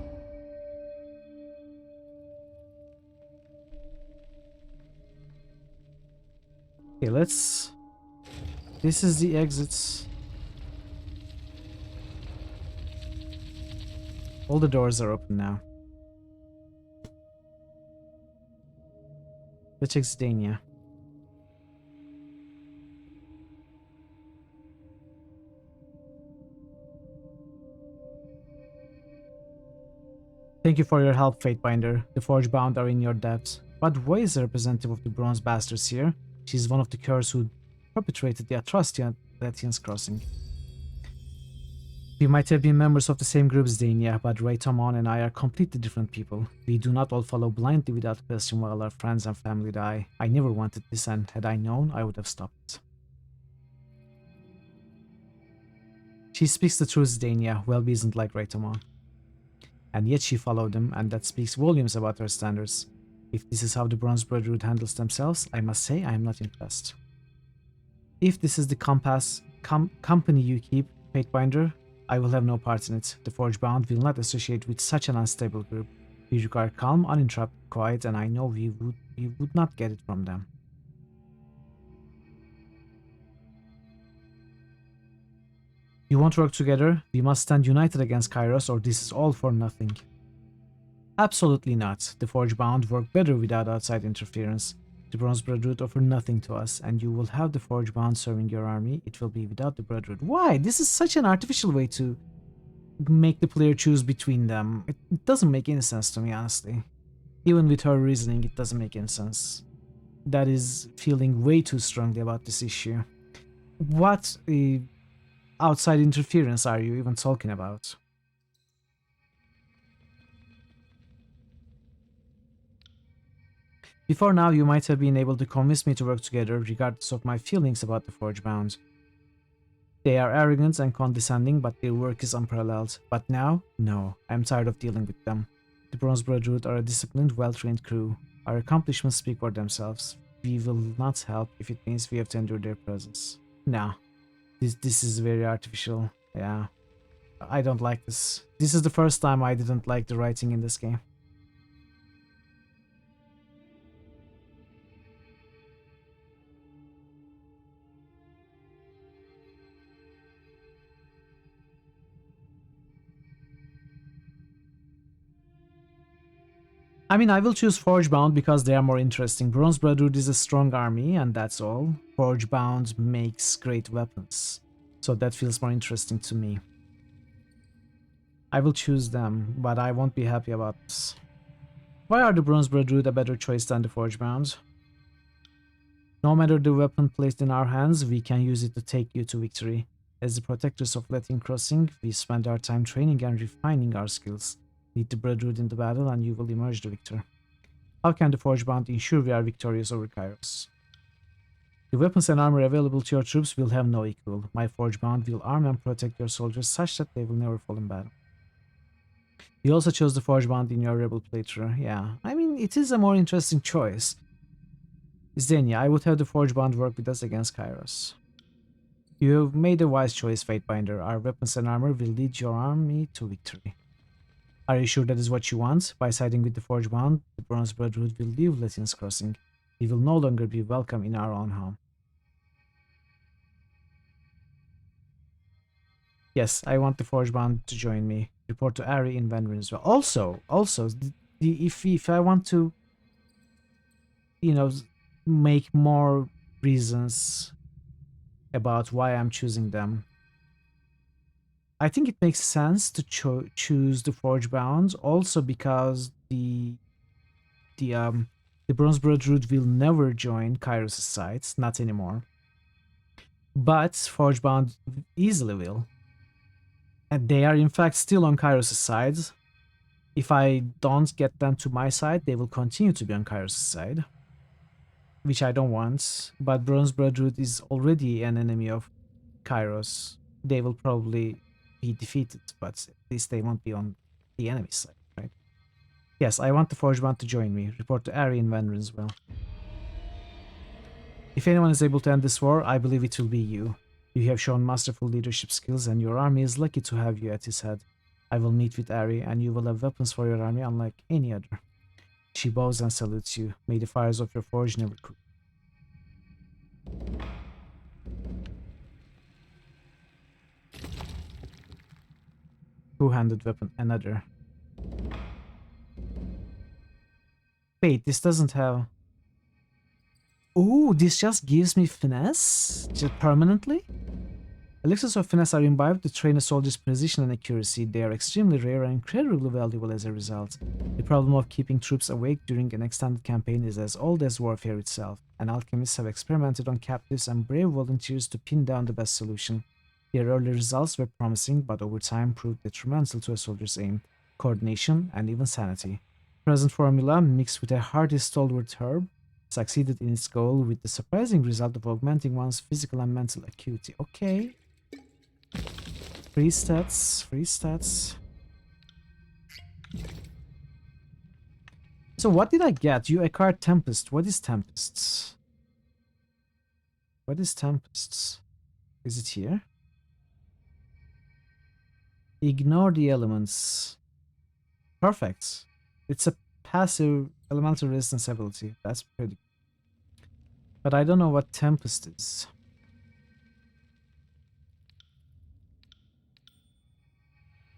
Okay, let's... This is the exits. All the doors are open now. Let's check Zdania. Thank you for your help, Fatebinder. The Forgebound are in your debt. But why is the representative of the Bronze Bastards here? She's one of the curs who perpetrated the atrocity at Latian's Crossing. We might have been members of the same group, Zdania, but Raytomon and I are completely different people. We do not all follow blindly without question while our friends and family die. I never wanted this, and had I known, I would have stopped. She speaks the truth, Zdania. Welby isn't like Raytomon. And yet she followed them, and that speaks volumes about her standards. If this is how the Bronze Brotherhood handles themselves, I must say I am not impressed. If this is the company you keep, Fatebinder, I will have no part in it. The Forgebound will not associate with such an unstable group. We require calm, uninterrupted quiet, and I know we would not get it from them. You want to work together? We must stand united against Kairos, or this is all for nothing. Absolutely not. The Forgebound work better without outside interference. The Bronze Brotherhood offer nothing to us, and you will have the Forgebound serving your army. It will be without the Brotherhood. Why? This is such an artificial way to make the player choose between them. It doesn't make any sense to me, honestly. Even with her reasoning, it doesn't make any sense. That is feeling way too strongly about this issue. What outside interference are you even talking about? Before now, you might have been able to convince me to work together regardless of my feelings about the Forgebound. They are arrogant and condescending, but their work is unparalleled. But now, no, I'm tired of dealing with them. The Bronze Brotherhood are a disciplined, well-trained crew. Our accomplishments speak for themselves. We will not help if it means we have to endure their presence. No, this is very artificial. Yeah, I don't like this. This is the first time I didn't like the writing in this game. I mean, I will choose Forgebound because they are more interesting. Bronze Brotherhood is a strong army, and that's all. Forgebound makes great weapons, so that feels more interesting to me. I will choose them, but I won't be happy about this. Why are the Bronze Brotherhood a better choice than the Forgebound? No matter the weapon placed in our hands, we can use it to take you to victory. As the protectors of Latin Crossing, we spend our time training and refining our skills. Lead the Brotherhood in the battle and you will emerge the victor. How can the Forgebound ensure we are victorious over Kairos? The weapons and armor available to your troops will have no equal. My Forgebound will arm and protect your soldiers such that they will never fall in battle. You also chose the Forgebound in your Rebel playthrough. Yeah, I mean, it is a more interesting choice. Xenia, I would have the Forgebound work with us against Kairos. You have made a wise choice, Fatebinder. Our weapons and armor will lead your army to victory. Are you sure that is what you want? By siding with the Forgebound, the Bronze Brotherhood will leave Latin's Crossing. We will no longer be welcome in our own home. Yes, I want the Forgebound to join me. Report to Ari in Venrin as well. Also, if I want to, make more reasons about why I'm choosing them, I think it makes sense to choose the Forgebound, also because the Bronze Brotherhood will never join Kairos' sides, not anymore. But Forgebound easily will. And they are in fact still on Kairos' side. If I don't get them to my side, they will continue to be on Kairos' side, which I don't want. But Bronze Brotherhood is already an enemy of Kairos. They will probably be defeated, but at least they won't be on the enemy's side, right? Yes, I want the Forgebound to join me. Report to Ari and Venrin as well. If anyone is able to end this war, I believe it will be you. You have shown masterful leadership skills and your army is lucky to have you at its head. I will meet with Ari and you will have weapons for your army unlike any other. She bows and salutes you. May the fires of your forge never cool. Two-handed weapon, another. Wait, this doesn't have... Ooh, this just gives me finesse? Just permanently? Elixirs of finesse are imbibed to train a soldier's precision and accuracy. They are extremely rare and incredibly valuable as a result. The problem of keeping troops awake during an extended campaign is as old as warfare itself, and alchemists have experimented on captives and brave volunteers to pin down the best solution. Their early results were promising, but over time proved detrimental to a soldier's aim, coordination, and even sanity. Present formula, mixed with a hardy stalwart herb, succeeded in its goal with the surprising result of augmenting one's physical and mental acuity. Okay. Free stats, free stats. So what did I get? You acquired Tempest. What is Tempests? What is Tempests? Is it here? Ignore the elements. Perfect. It's a passive elemental resistance ability. That's pretty good. But I don't know what Tempest is.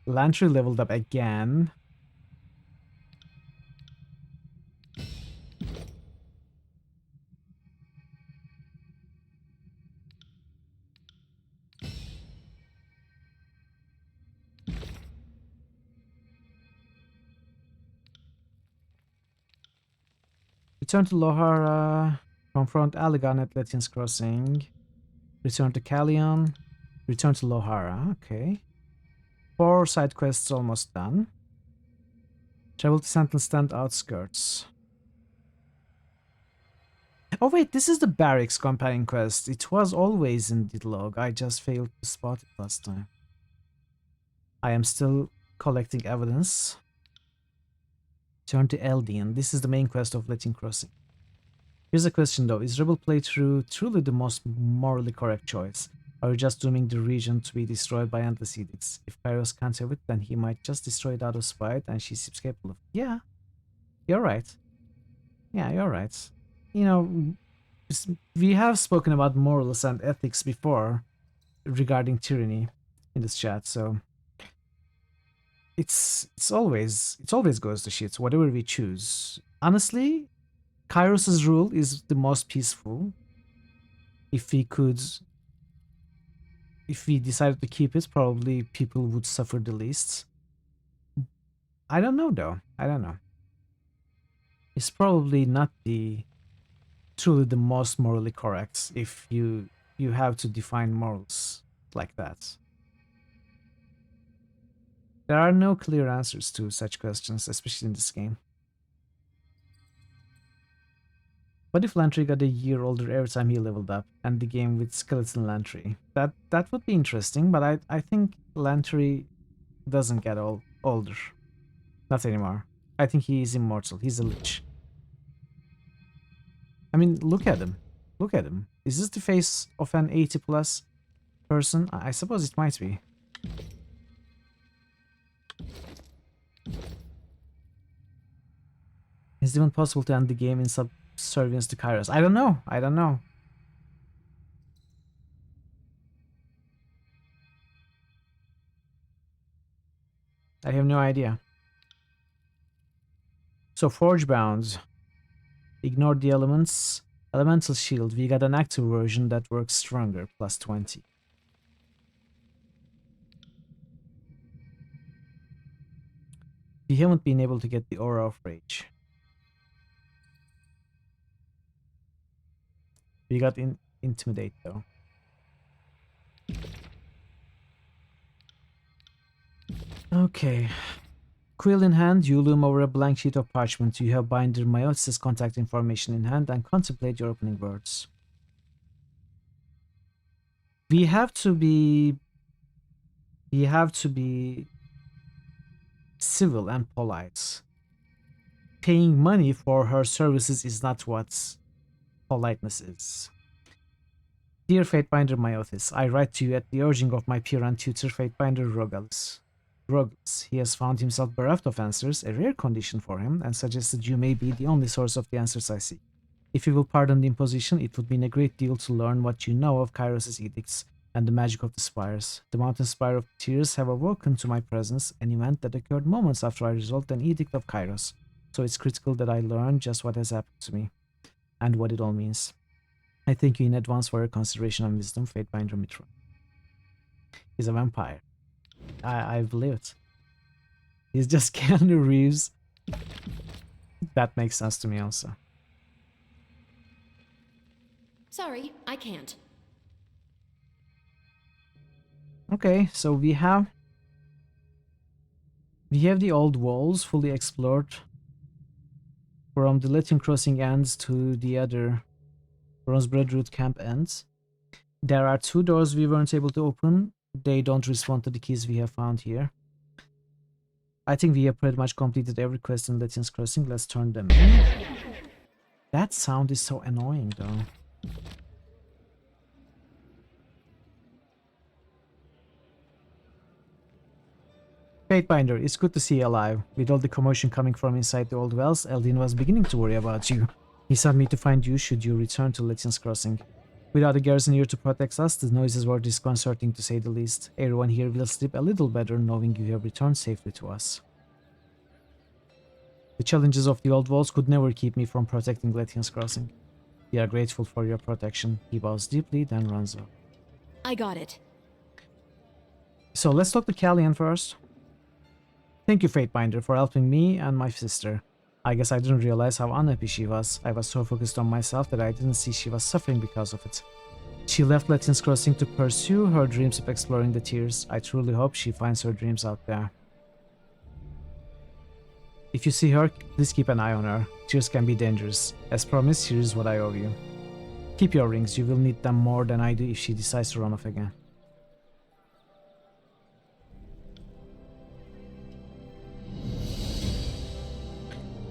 Lantry leveled up again. Return to Lohara. Confront Aligan at Lethian's Crossing. Return to Callion. Return to Lohara. Okay. 4 side quests almost done. Travel to Sentinel Stand outskirts. Oh wait, this is the barracks companion quest. It was always in the log. I just failed to spot it last time. I am still collecting evidence. Turn to Eldian. This is the main quest of Lethian Crossing. Here's a question though. Is Rebel playthrough truly the most morally correct choice? Are you just dooming the region to be destroyed by endless edicts? If Kairos can't have it, then he might just destroy it out of spite and she's capable of it. Yeah. You're right. Yeah, you're right. You know, we have spoken about morals and ethics before regarding tyranny in this chat, so it's always goes to shit, whatever we choose. Honestly, Kairos's rule is the most peaceful. If we decided to keep it, probably people would suffer the least. I don't know though. I don't know. It's probably not truly the most morally correct if you have to define morals like that. There are no clear answers to such questions, especially in this game. What if Lantry got a year older every time he leveled up, and the game with Skeleton Lantry? That would be interesting, but I think Lantry doesn't get older. Not anymore. I think he is immortal. He's a lich. I mean, look at him. Look at him. Is this the face of an 80+ person? I suppose it might be. Is it even possible to end the game in subservience to Kairos? I don't know. I don't know. I have no idea. So, Forge Bound. Ignore the elements. Elemental Shield. We got an active version that works stronger. Plus 20. We haven't been able to get the Aura of Rage. We got Intimidate though. Okay. Quill in hand, you loom over a blank sheet of parchment. You have Binder Meiotis' contact information in hand and contemplate your opening words. We have to be civil and polite. Paying money for her services is not what politeness is. Dear Fatebinder Meiotis, I write to you at the urging of my peer and tutor Fatebinder Rogalus. He has found himself bereft of answers, a rare condition for him, and suggested you may be the only source of the answers I seek. If you will pardon the imposition, it would mean a great deal to learn what you know of Kairos' edicts and the magic of the spires. The mountain spire of tears have awoken to my presence, an event that occurred moments after I resolved an edict of Kairos, so it's critical that I learn just what has happened to me, and what it all means. I thank you in advance for your consideration and wisdom, Fatebinder Mitra. He's a vampire. I believe it. He's just Keanu Reeves. That makes sense to me also. Sorry, I can't. Okay, so we have the old walls fully explored. From the Lethian Crossing ends to the other Bronzebread Root camp ends. There are 2 doors we weren't able to open. They don't respond to the keys we have found here. I think we have pretty much completed every quest in Lethian's Crossing. Let's turn them in. That sound is so annoying though. Fatebinder, it's good to see you alive. With all the commotion coming from inside the old wells, Eldin was beginning to worry about you. He sent me to find you should you return to Lethian's Crossing. Without a garrison here to protect us, the noises were disconcerting to say the least. Everyone here will sleep a little better knowing you have returned safely to us. The challenges of the old walls could never keep me from protecting Lethian's Crossing. We are grateful for your protection. He bows deeply, then runs off. I got it. So let's talk to Callian first. Thank you, Fatebinder, for helping me and my sister. I guess I didn't realize how unhappy she was. I was so focused on myself that I didn't see she was suffering because of it. She left Latin's Crossing to pursue her dreams of exploring the Tears. I truly hope she finds her dreams out there. If you see her, please keep an eye on her. Tears can be dangerous. As promised, here is what I owe you. Keep your rings, you will need them more than I do if she decides to run off again.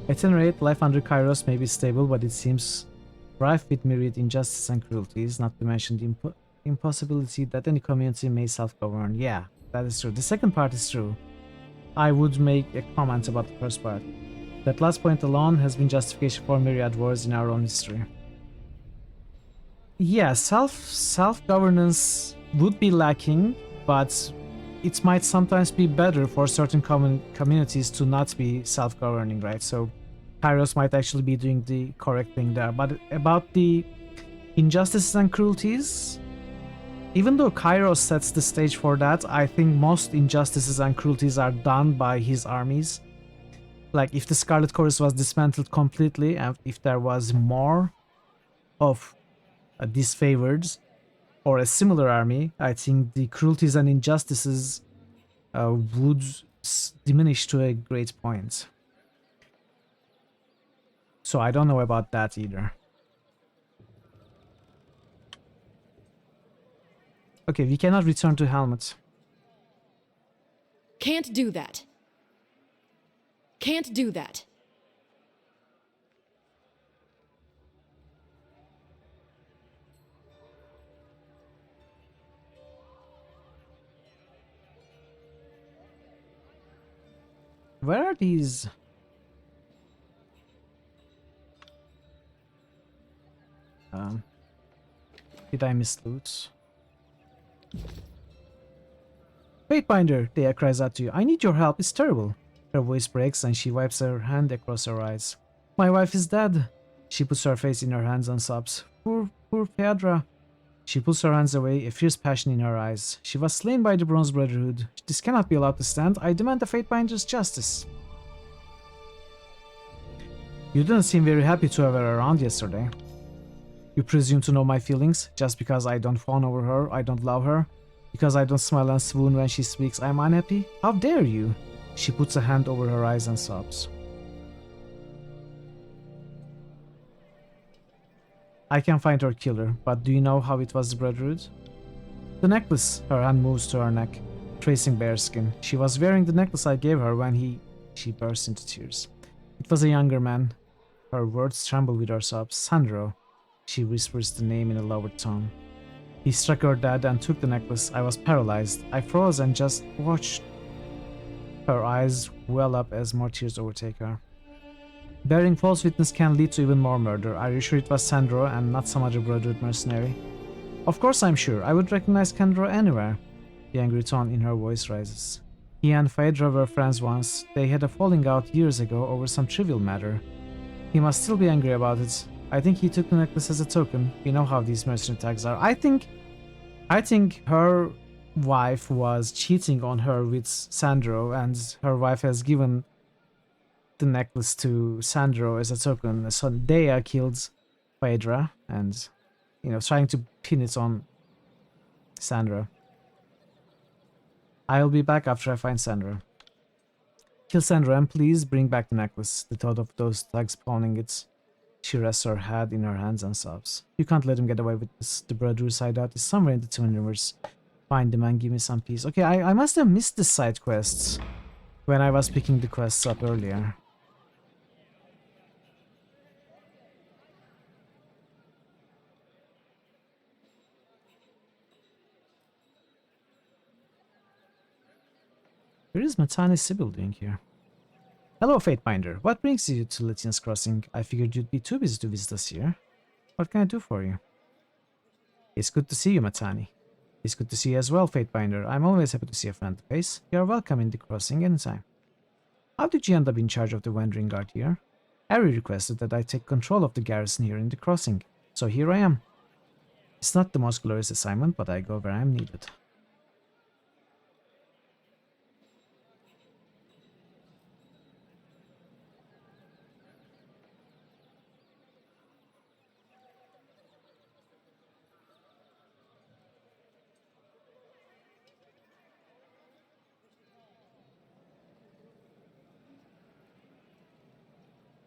At any rate, life under Kairos may be stable, but it seems rife with myriad injustice and cruelties, not to mention the impossibility that any community may self-govern. Yeah, that is true. The second part is true. I would make a comment about the first part. That last point alone has been justification for myriad wars in our own history. Yeah, self-governance would be lacking, but it might sometimes be better for certain communities to not be self-governing, right? So Kairos might actually be doing the correct thing there. But about the injustices and cruelties, even though Kairos sets the stage for that, I think most injustices and cruelties are done by his armies. Like, if the Scarlet Chorus was dismantled completely, and if there was more of disfavored or a similar army, I think the cruelties and injustices would diminish to a great point. So I don't know about that either. Okay, we cannot return to Helmet. Can't do that. Can't do that. Where are these? Did I miss loot? Fatebinder, Dea cries out to you. I need your help, it's terrible. Her voice breaks and she wipes her hand across her eyes. My wife is dead. She puts her face in her hands and sobs. Poor Phaedra. She pulls her hands away, a fierce passion in her eyes. She was slain by the Bronze Brotherhood. This cannot be allowed to stand. I demand the Fatebinder's justice. You didn't seem very happy to have her around yesterday. You presume to know my feelings, just because I don't fawn over her, I don't love her. Because I don't smile and swoon when she speaks, I'm unhappy? How dare you? She puts a hand over her eyes and sobs. I can find her killer, but do you know how it was the Brotherhood? The necklace. Her hand moves to her neck, tracing bearskin. She was wearing the necklace I gave her when she burst into tears. It was a younger man. Her words tremble with her sobs. Sandro. She whispers the name in a lowered tone. He struck her dead and took the necklace. I was paralyzed. I froze and just watched. Her eyes well up as more tears overtake her. Bearing false witness can lead to even more murder. Are you sure it was Sandro and not some other Brotherhood mercenary? Of course I'm sure. I would recognize Sandro anywhere. The angry tone in her voice rises. He and Phaedra were friends once. They had a falling out years ago over some trivial matter. He must still be angry about it. I think he took the necklace as a token. You know how these mercenary tags are. I think her wife was cheating on her with Sandro, and her wife has given the necklace to Sandro as a token. So Dea killed Phaedra and, trying to pin it on Sandro. I'll be back after I find Sandro. Kill Sandro and please bring back the necklace. The thought of those thugs pawning it. She rests her head in her hands and sobs. You can't let him get away with this. The Brotherhood's hideout is somewhere in the Twin Rivers. Find them and give me some peace. Okay, I must have missed the side quests when I was picking the quests up earlier. Where is Matani Sybil doing here? Hello, Fatebinder. What brings you to Lithian's Crossing? I figured you'd be too busy to visit us here. What can I do for you? It's good to see you, Matani. It's good to see you as well, Fatebinder. I'm always happy to see a friend face. You are welcome in the crossing anytime. How did you end up in charge of the Wandering Guard here? Harry requested that I take control of the garrison here in the crossing, so here I am. It's not the most glorious assignment, but I go where I am needed.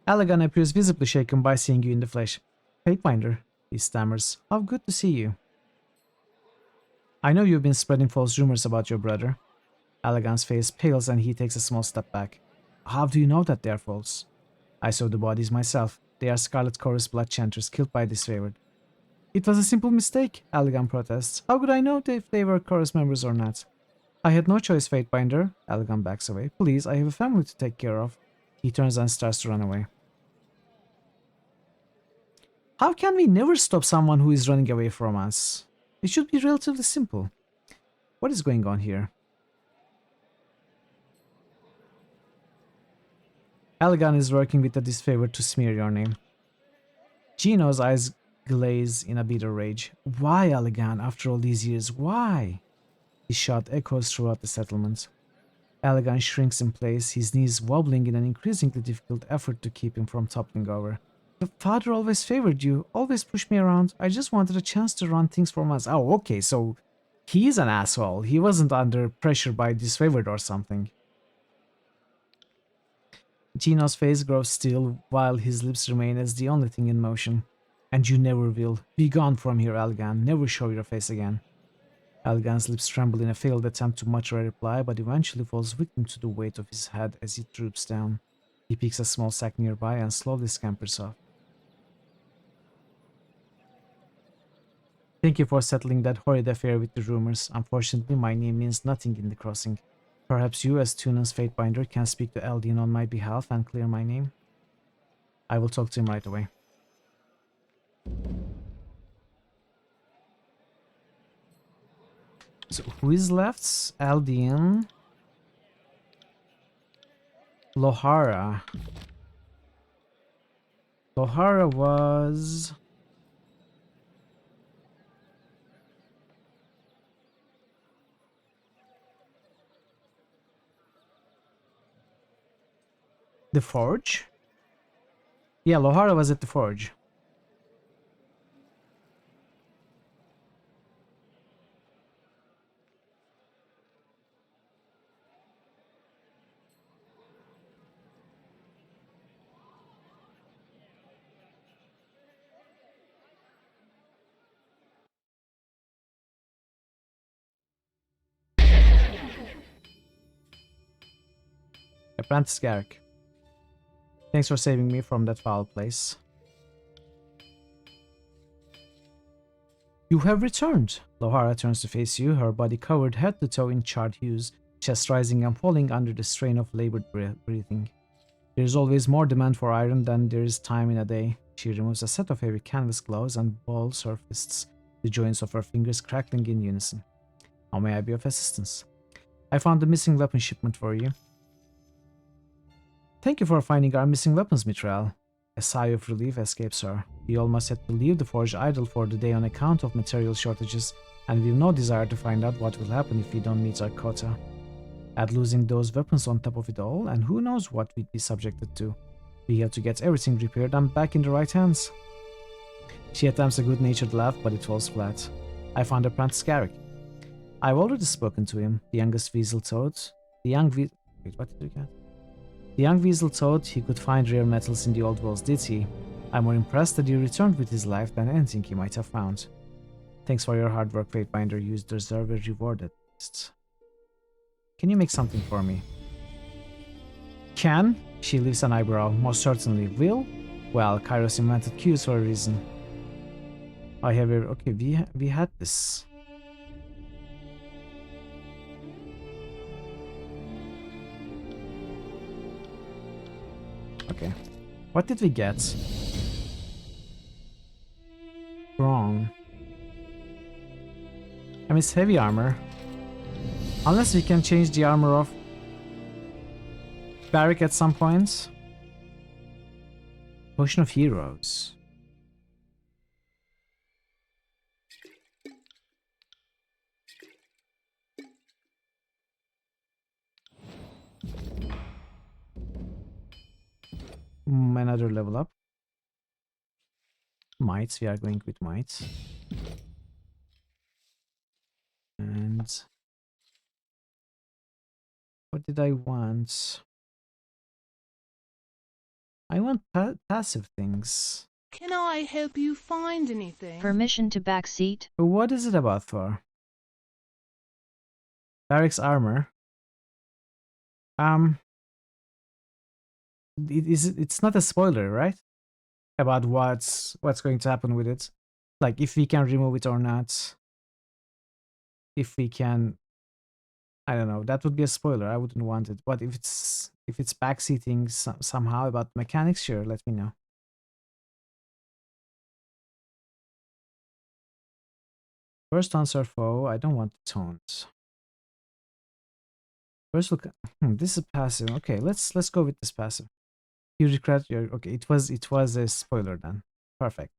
Allegan appears visibly shaken by seeing you in the flesh. Fatefinder, he stammers. How good to see you. I know you've been spreading false rumors about your brother. Allegan's face pales and he takes a small step back. How do you know that they are false? I saw the bodies myself. They are Scarlet Chorus blood chanters killed by this favored. It was a simple mistake, Allegan protests. How could I know if they were chorus members or not? I had no choice, Fatebinder. Allegan backs away. Please, I have a family to take care of. He turns and starts to run away. How can we never stop someone who is running away from us? It should be relatively simple. What is going on here? Allegan is working with the disfavored to smear your name. Gino's eyes glaze in a bitter rage. Why, Allegan, after all these years? Why? His shout echoes throughout the settlement. Allegan shrinks in place, his knees wobbling in an increasingly difficult effort to keep him from toppling over. Your father always favored you, always pushed me around. I just wanted a chance to run things for us. Oh, okay, so he's an asshole. He wasn't under pressure by disfavored or something. Gino's face grows still while his lips remain as the only thing in motion. And you never will. Be gone from here, Allegan. Never show your face again. Allegan's lips tremble in a failed attempt to mutter a reply, but eventually falls victim to the weight of his head as he droops down. He picks a small sack nearby and slowly scampers off. Thank you for settling that horrid affair with the rumors. Unfortunately, my name means nothing in the crossing. Perhaps you, as Tunan's Fatebinder, can speak to Eldin on my behalf and clear my name? I will talk to him right away. So, who is left? Eldin. Lohara. Lohara was... The Forge? Yeah, Lohara was at the Forge. Apprentice Garrick. Thanks for saving me from that foul place. You have returned! Lohara turns to face you, her body covered head to toe in charred hues, chest rising and falling under the strain of labored breathing. There is always more demand for iron than there is time in a day. She removes a set of heavy canvas gloves and balls her fists, the joints of her fingers crackling in unison. How may I be of assistance? I found the missing weapon shipment for you. Thank you for finding our missing weapons, Mithril. A sigh of relief escapes her. We almost had to leave the forge idle for the day on account of material shortages, and we've no desire to find out what will happen if we don't meet our quota. Add losing those weapons on top of it all, and who knows what we'd be subjected to. We have to get everything repaired and back in the right hands. She attempts a good-natured laugh, but it falls flat. I found Apprentice Garrick. I've already spoken to him, the youngest Weasel Toad. The young Wait, what did we get? The young Weasel thought he could find rare metals in the old walls, did he? I'm more impressed that he returned with his life than anything he might have found. Thanks for your hard work, Fatebinder. You deserve a reward at least. Can you make something for me? Can? She lifts an eyebrow. Most certainly. Will? Well, Kairos invented cues for a reason. I have a... Okay, we had this. Okay. What did we get? Wrong. I mean, it's heavy armor. Unless we can change the armor of Barrick at some point. Potion of Heroes. Another level up. Mites, we are going with mites. And what did I want? I want passive things. Can I help you find anything? Permission to backseat? What is it about, Thor? Barrick's armor. It's not a spoiler, right? About what's going to happen with it. Like if we can remove it or not. If we can, I don't know, that would be a spoiler. I wouldn't want it. But if it's backseating somehow about mechanics, sure, let me know. First answer foe, I don't want the tones. First look, this is passive. Okay, let's go with this passive. You regret your, okay, it was a spoiler then. Perfect.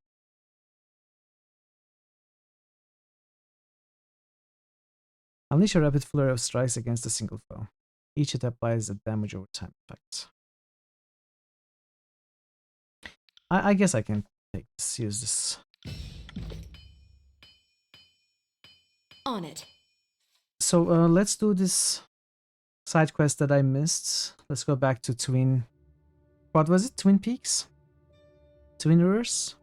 Unleash a rapid flurry of strikes against a single foe. Each hit applies a damage over time effect. I guess I can use this. On it. So let's do this side quest that I missed. Let's go back to Twin. What was it? Twin Peaks? Twin Rivers?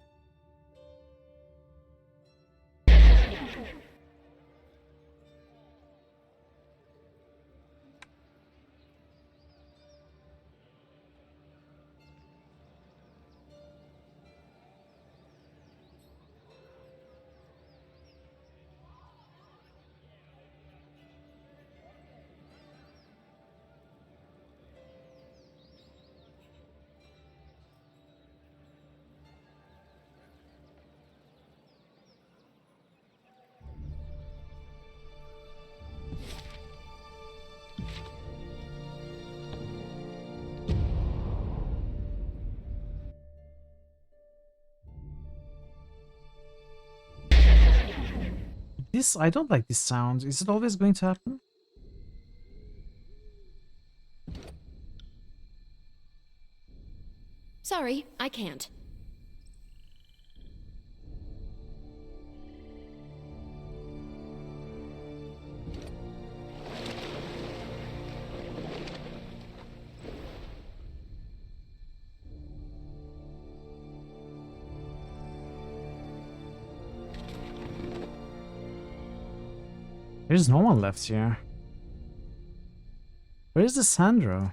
I don't like this sound. Is it always going to happen? Sorry, I can't. There's no one left here. Where is the Sandro?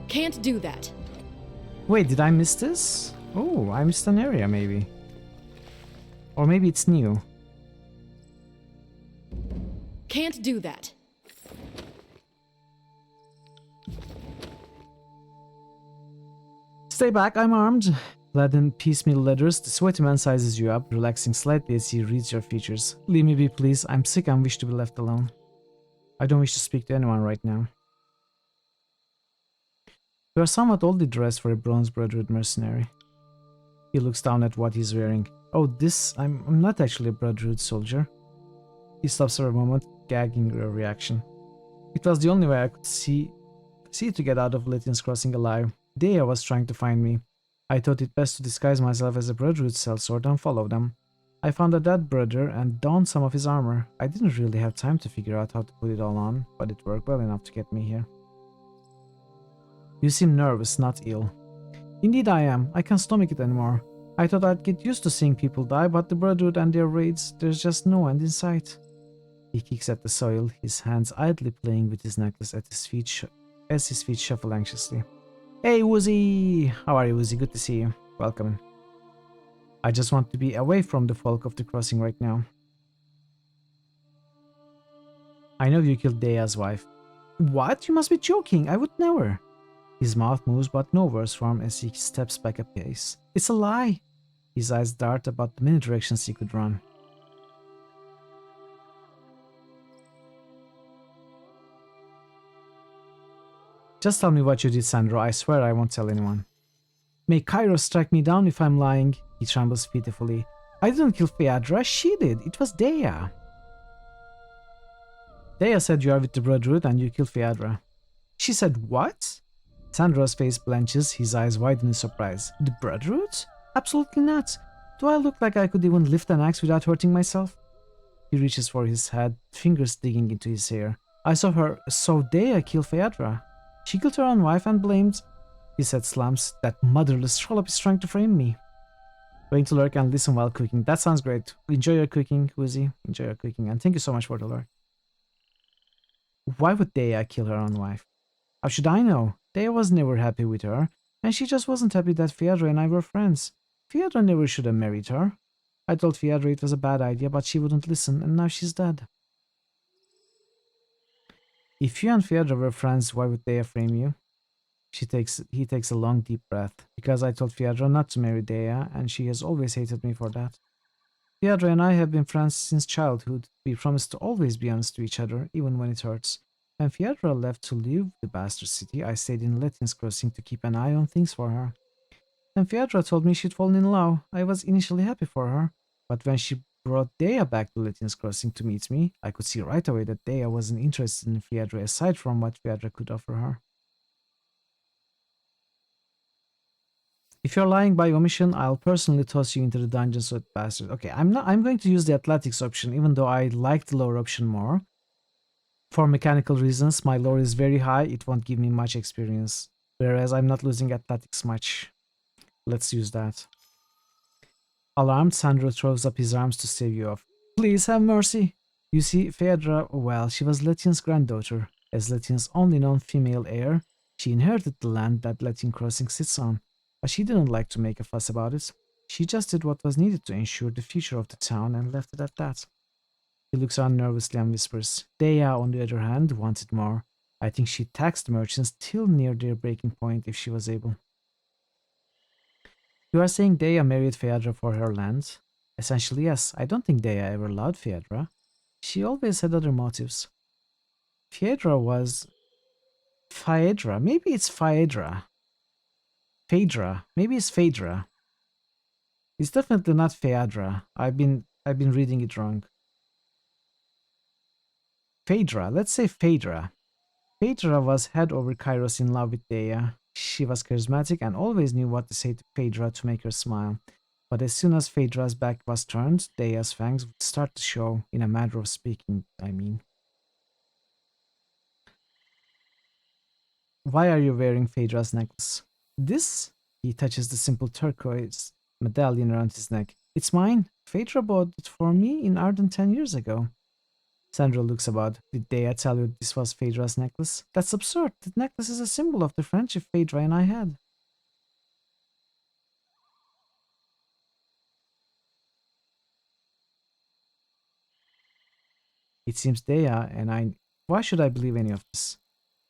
Can't do that. Wait, did I miss this? Oh, I missed an area maybe. Or maybe it's new. Can't do that. Stay back, I'm armed. Clad in piecemeal leathers, the sweaty man sizes you up, relaxing slightly as he reads your features. Leave me be, please. I'm sick and wish to be left alone. I don't wish to speak to anyone right now. You are somewhat oddly dressed for a Bronze Brotherhood mercenary. He looks down at what he's wearing. Oh, I'm not actually a Brotherhood soldier. He stops for a moment, gagging a reaction. It was the only way I could see to get out of Lithian's Crossing alive. Dea was trying to find me. I thought it best to disguise myself as a Brotherhood sellsword and follow them. I found a dead brother and donned some of his armor. I didn't really have time to figure out how to put it all on, but it worked well enough to get me here. You seem nervous, not ill. Indeed I am. I can't stomach it anymore. I thought I'd get used to seeing people die, but the Brotherhood and their raids, there's just no end in sight. He kicks at the soil, his hands idly playing with his necklace at his feet as his feet shuffle anxiously. Hey Woozy! How are you, Woozy? Good to see you. Welcome. I just want to be away from the folk of the crossing right now. I know you killed Dea's wife. What? You must be joking. I would never. His mouth moves, but no words form as he steps back a pace. It's a lie. His eyes dart about the many directions he could run. Just tell me what you did, Sandro. I swear I won't tell anyone. May Kairos strike me down if I'm lying. He trembles pitifully. I didn't kill Phaedra. She did. It was Dea. Dea said you are with the Brotherhood and you killed Phaedra. She said what? Sandro's face blenches, his eyes widen in surprise. The Brotherhood? Absolutely not. Do I look like I could even lift an axe without hurting myself? He reaches for his head, fingers digging into his hair. I saw Dea kill Phaedra. She killed her own wife and blamed, he said slums, that motherless trollop is trying to frame me. Going to lurk and listen while cooking. That sounds great. Enjoy your cooking, Uzi. Enjoy your cooking, and thank you so much for the lurk. Why would Dea kill her own wife? How should I know? Dea was never happy with her, and she just wasn't happy that Fiadra and I were friends. Fiadra never should have married her. I told Fiadra it was a bad idea, but she wouldn't listen, and now she's dead. If you and Fiadra were friends, why would Dea frame you? He takes a long, deep breath. Because I told Fiadra not to marry Dea, and she has always hated me for that. Fiadra and I have been friends since childhood. We promised to always be honest to each other, even when it hurts. When Fiadra left to leave the bastard city, I stayed in Letyn's Crossing to keep an eye on things for her. When Fiadra told me she'd fallen in love, I was initially happy for her. But when she brought Dea back to Letyn's Crossing to meet me, I could see right away that Dea wasn't interested in Fiadra aside from what Fiadra could offer her. If you're lying by omission, I'll personally toss you into the dungeons with bastards. Okay, I'm going to use the athletics option, even though I like the lore option more. For mechanical reasons, my lore is very high, it won't give me much experience. Whereas I'm not losing athletics much. Let's use that. Alarmed, Sandro throws up his arms to save you off. Please have mercy! You see, Phaedra, well, she was Letyn's granddaughter. As Letyn's only known female heir, she inherited the land that Letyn Crossing sits on. But she didn't like to make a fuss about it. She just did what was needed to ensure the future of the town and left it at that. He looks around nervously and whispers. Dea, on the other hand, wanted more. I think she taxed merchants till near their breaking point if she was able. You are saying Dea married Phaedra for her land? Essentially, yes. I don't think Dea ever loved Phaedra. She always had other motives. Phaedra was... Phaedra. Maybe it's Phaedra. Phaedra. Maybe it's Phaedra. It's definitely not Phaedra. I've been reading it wrong. Phaedra. Let's say Phaedra. Phaedra was head over Kairos in love with Dea. She was charismatic and always knew what to say to Phaedra to make her smile. But as soon as Phaedra's back was turned, Dea's fangs would start to show, in a matter of speaking, I mean. Why are you wearing Phaedra's necklace? This? He touches the simple turquoise medallion around his neck. It's mine. Phaedra bought it for me in Arden 10 years ago. Sandra looks about. Did Dea tell you this was Phaedra's necklace? That's absurd. The necklace is a symbol of the friendship Phaedra and I had. It seems Dea and I... Why should I believe any of this?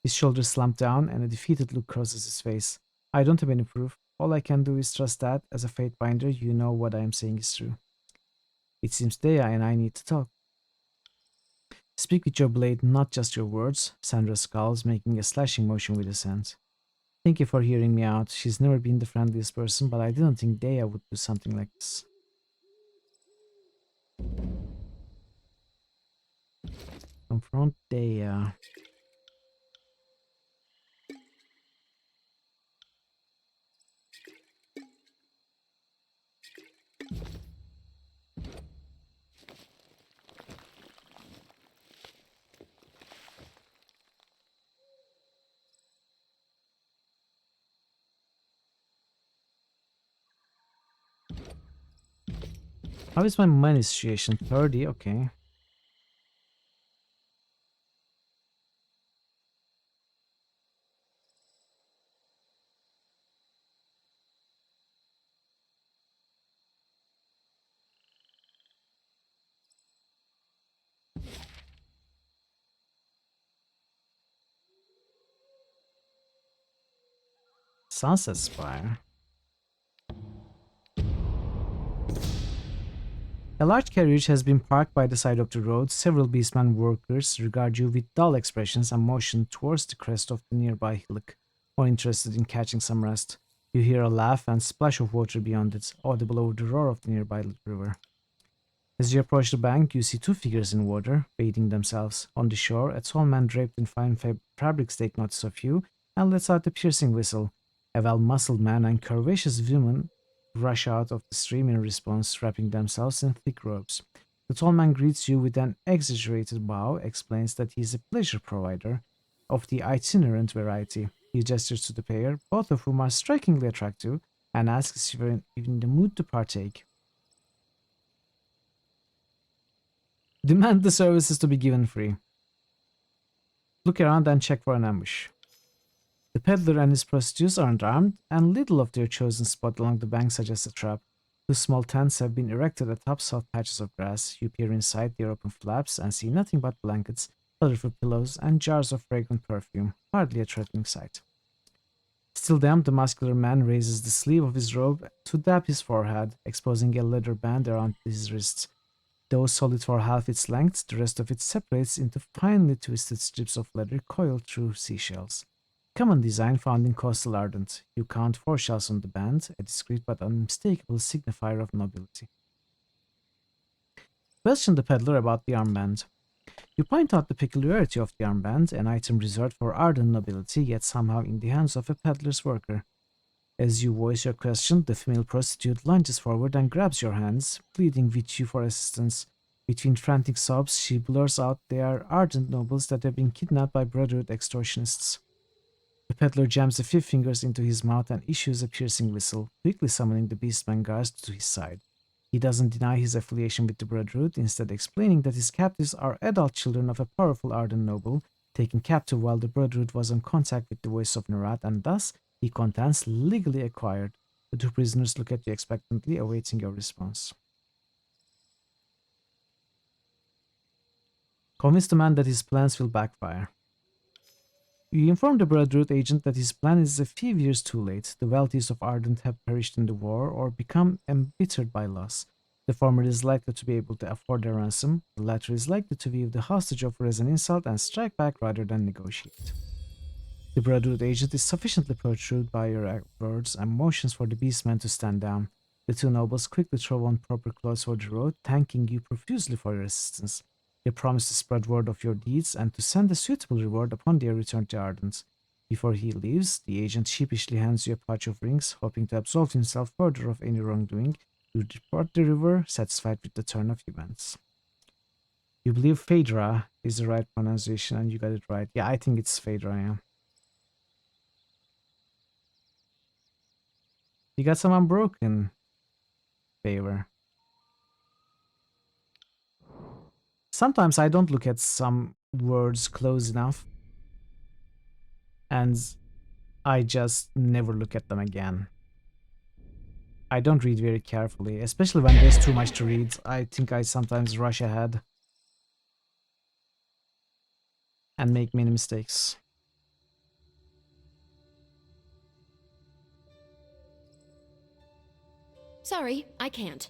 His shoulders slump down and a defeated look crosses his face. I don't have any proof. All I can do is trust that, as a fate binder, you know what I am saying is true. It seems Dea and I need to talk. Speak with your blade, not just your words, Sandra scowls, making a slashing motion with his hand. Thank you for hearing me out. She's never been the friendliest person, but I didn't think Dea would do something like this. Confront Dea. How is my money situation? 30, okay. Sunset Spire. A large carriage has been parked by the side of the road. Several beastman workers regard you with dull expressions and motion towards the crest of the nearby hillock, more interested in catching some rest. You hear a laugh and splash of water beyond it, audible over the roar of the nearby river. As you approach the bank, you see two figures in water, bathing themselves. On the shore, a tall man draped in fine fabrics takes notice of you and lets out a piercing whistle. A well-muscled man and curvaceous woman rush out of the stream in response, wrapping themselves in thick robes. The tall man greets you with an exaggerated bow, explains that he is a pleasure provider, of the itinerant variety. He gestures to the pair, both of whom are strikingly attractive, and asks if you're in the mood to partake. Demand the services to be given free. Look around and check for an ambush. The peddler and his prostitutes aren't armed, and little of their chosen spot along the bank suggests a trap. Two small tents have been erected atop soft patches of grass. You peer inside their open flaps and see nothing but blankets, colorful pillows, and jars of fragrant perfume. Hardly a threatening sight. Still damp, the muscular man raises the sleeve of his robe to dab his forehead, exposing a leather band around his wrists. Though solid for half its length, the rest of it separates into finely twisted strips of leather coiled through seashells. Common design found in coastal Ardent. You count 4 shells on the band, a discreet but unmistakable signifier of nobility. Question the peddler about the armband. You point out the peculiarity of the armband, an item reserved for Ardent nobility, yet somehow in the hands of a peddler's worker. As you voice your question, the female prostitute lunges forward and grabs your hands, pleading with you for assistance. Between frantic sobs, she blurs out they are Ardent nobles that have been kidnapped by Brotherhood extortionists. The peddler jams a few fingers into his mouth and issues a piercing whistle, quickly summoning the beastman guards to his side. He doesn't deny his affiliation with the Brotherhood, instead explaining that his captives are adult children of a powerful Ardent noble, taken captive while the Brotherhood was in contact with the voice of Nerat, and thus he contends legally acquired. The 2 prisoners look at you expectantly, awaiting your response. Convince the man that his plans will backfire. You inform the Brotherhood agent that his plan is a few years too late. The wealthiest of Ardent have perished in the war or become embittered by loss. The former is likely to be able to afford a ransom. The latter is likely to view the hostage offer as an insult and strike back rather than negotiate. The Brotherhood agent is sufficiently perturbed by your words and motions for the beastman to stand down. The 2 nobles quickly throw on proper clothes for the road, thanking you profusely for your assistance. They promise to spread word of your deeds and to send a suitable reward upon their return to Ardent. Before he leaves, the agent sheepishly hands you a pouch of rings, hoping to absolve himself further of any wrongdoing. You depart the river, satisfied with the turn of events. You believe Phaedra is the right pronunciation, and you got it right. Yeah, I think it's Phaedra, yeah. You got some unbroken favor. Sometimes I don't look at some words close enough, and I just never look at them again. I don't read very carefully, especially when there's too much to read. I think I sometimes rush ahead and make many mistakes. Sorry, I can't.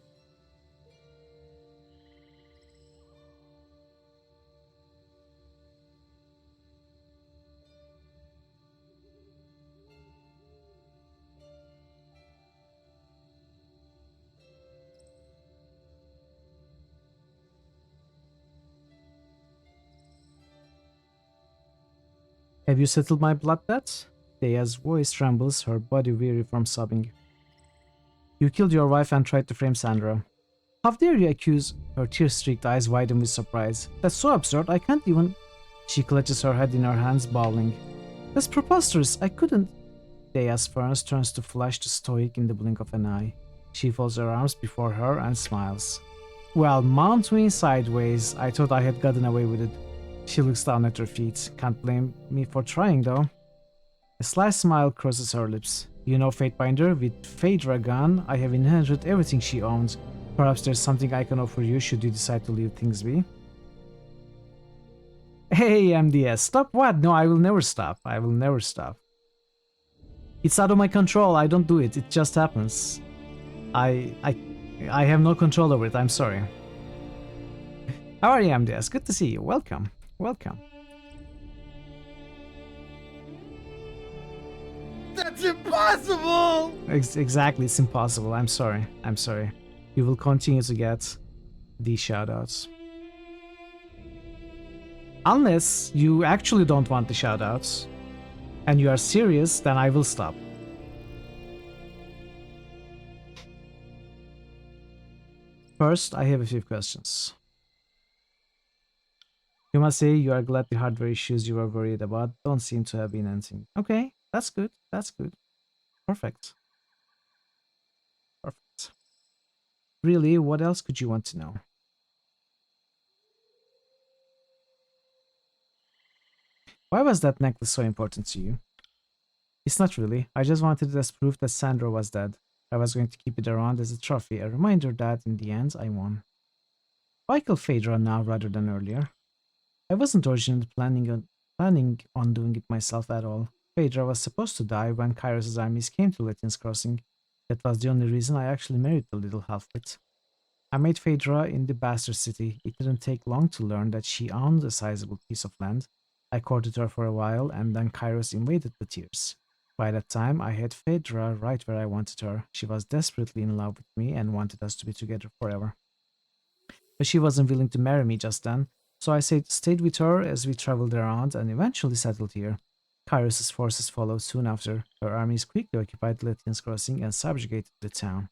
Have you settled my blood debt? Thea's voice trembles, her body weary from sobbing. You killed your wife and tried to frame Sandra. How dare you accuse? Her tear-streaked eyes widen with surprise. That's so absurd, I can't even... She clutches her head in her hands, bawling. That's preposterous, I couldn't... Thea's furnace turns to flash to stoic in the blink of an eye. She folds her arms before her and smiles. Well, mount me sideways. I thought I had gotten away with it. She looks down at her feet. Can't blame me for trying, though. A sly smile crosses her lips. You know, Fatebinder, with Phaedra gone, I have inherited everything she owns. Perhaps there's something I can offer you should you decide to leave things be. Hey, MDS, stop what? No, I will never stop. I will never stop. It's out of my control. I don't do it. It just happens. I have no control over it. I'm sorry. How are you, MDS? Good to see you. Welcome. Welcome. That's impossible! Exactly, it's impossible. I'm sorry. I'm sorry. You will continue to get these shoutouts. Unless you actually don't want the shoutouts and you are serious, then I will stop. First, I have a few questions. You must say you are glad the hardware issues you were worried about don't seem to have been anything. Okay, that's good. That's good. Perfect. Perfect. Really, what else could you want to know? Why was that necklace so important to you? It's not really. I just wanted it as proof that Sandro was dead. I was going to keep it around as a trophy, a reminder that, in the end, I won. Why kill Phaedra now rather than earlier? I wasn't originally planning on doing it myself at all. Phaedra was supposed to die when Kairos' armies came to Lethian's Crossing. That was the only reason I actually married the little half-wit. I met Phaedra in the bastard city. It didn't take long to learn that she owned a sizable piece of land. I courted her for a while, and then Kairos invaded the Tears. By that time, I had Phaedra right where I wanted her. She was desperately in love with me and wanted us to be together forever. But she wasn't willing to marry me just then, so I stayed with her as we traveled around and eventually settled here. Kairos' forces followed soon after. Her armies quickly occupied Lethian's Crossing and subjugated the town.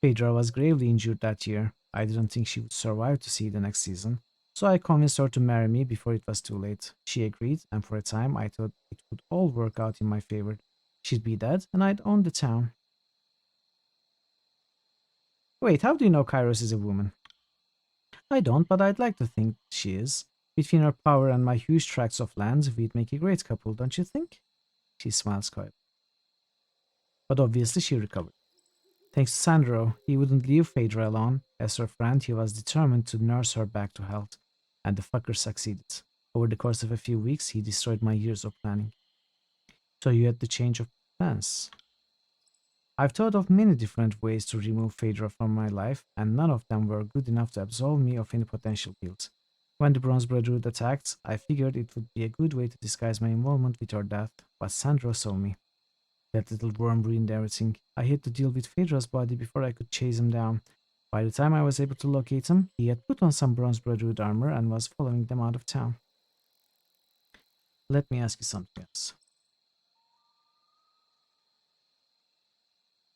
Phaedra was gravely injured that year. I didn't think she would survive to see the next season, so I convinced her to marry me before it was too late. She agreed, and for a time I thought it would all work out in my favor. She'd be dead, and I'd own the town. Wait, how do you know Kairos is a woman? I don't, but I'd like to think she is. Between her power and my huge tracts of land, we'd make a great couple, don't you think? She smiles quietly. But obviously she recovered. Thanks to Sandro, he wouldn't leave Phaedra alone. As her friend, he was determined to nurse her back to health, and the fucker succeeded. Over the course of a few weeks, he destroyed my years of planning. So you had the change of plans. I've thought of many different ways to remove Phaedra from my life, and none of them were good enough to absolve me of any potential guilt. When the Bronze Brotherhood attacked, I figured it would be a good way to disguise my involvement with her death, but Sandro saw me. That little worm ruined everything. I had to deal with Phaedra's body before I could chase him down. By the time I was able to locate him, he had put on some Bronze Brotherhood armor and was following them out of town. Let me ask you something else.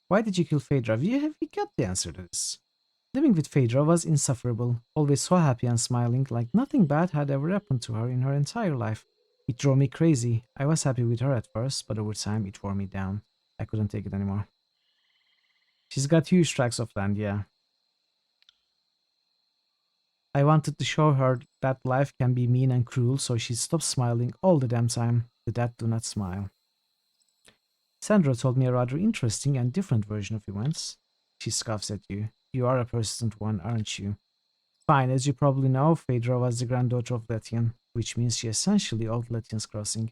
Why did you kill Phaedra? We got the answer to this. Living with Phaedra was insufferable, always so happy and smiling, like nothing bad had ever happened to her in her entire life. It drove me crazy. I was happy with her at first, but over time it wore me down. I couldn't take it anymore. She's got huge tracts of land, yeah. I wanted to show her that life can be mean and cruel, so she stopped smiling all the damn time. The dead do not smile. Sandra told me a rather interesting and different version of events. She scoffs at you. You are a persistent one, aren't you? Fine, as you probably know, Phaedra was the granddaughter of Lethian, which means she essentially owned Lethian's Crossing.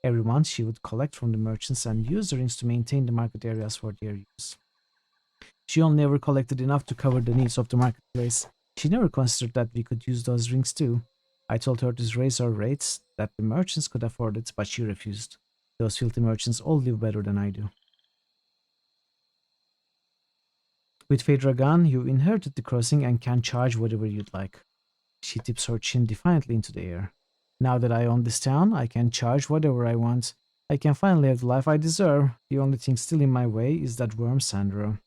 Every month she would collect from the merchants and use the rings to maintain the market areas for their use. She only ever collected enough to cover the needs of the marketplace. She never considered that we could use those rings too. I told her to raise our rates, that the merchants could afford it, but she refused. Those filthy merchants all live better than I do. With Phaedra gone, you inherited the crossing and can charge whatever you'd like. She tips her chin defiantly into the air. Now that I own this town, I can charge whatever I want. I can finally have the life I deserve. The only thing still in my way is that worm Sandro.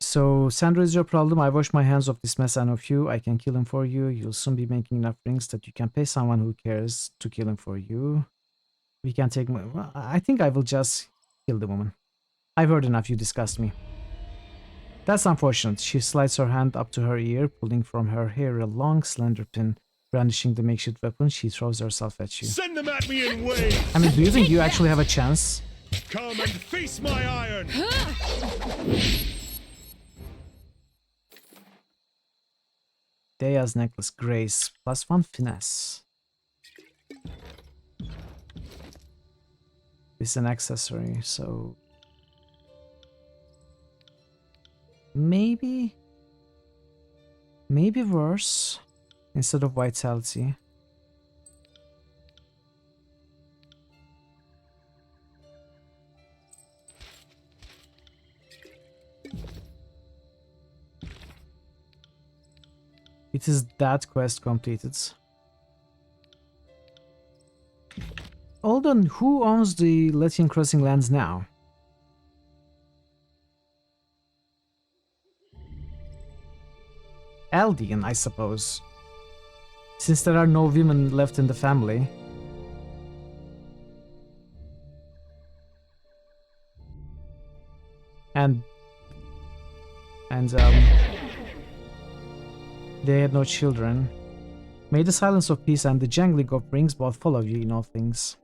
So, Sandro is your problem. I wash my hands of this mess and of you. I can kill him for you. You'll soon be making enough rings that you can pay someone who cares to kill him for you. We can take... Well, I think I will just kill the woman. I've heard enough. You disgust me. That's unfortunate. She slides her hand up to her ear, pulling from her hair a long, slender pin. Brandishing the makeshift weapon, she throws herself at you. Send them at me in waves! I mean, do you think you actually have a chance? Come and face my iron! Dea's necklace, grace, +1 finesse. It's an accessory, so... Maybe worse instead of vitality. It is that quest completed. Hold on, who owns the Latian Crossing lands now? Aldean, I suppose. Since there are no women left in the family. And they had no children. May the silence of peace and the jangling of rings both follow you in all things.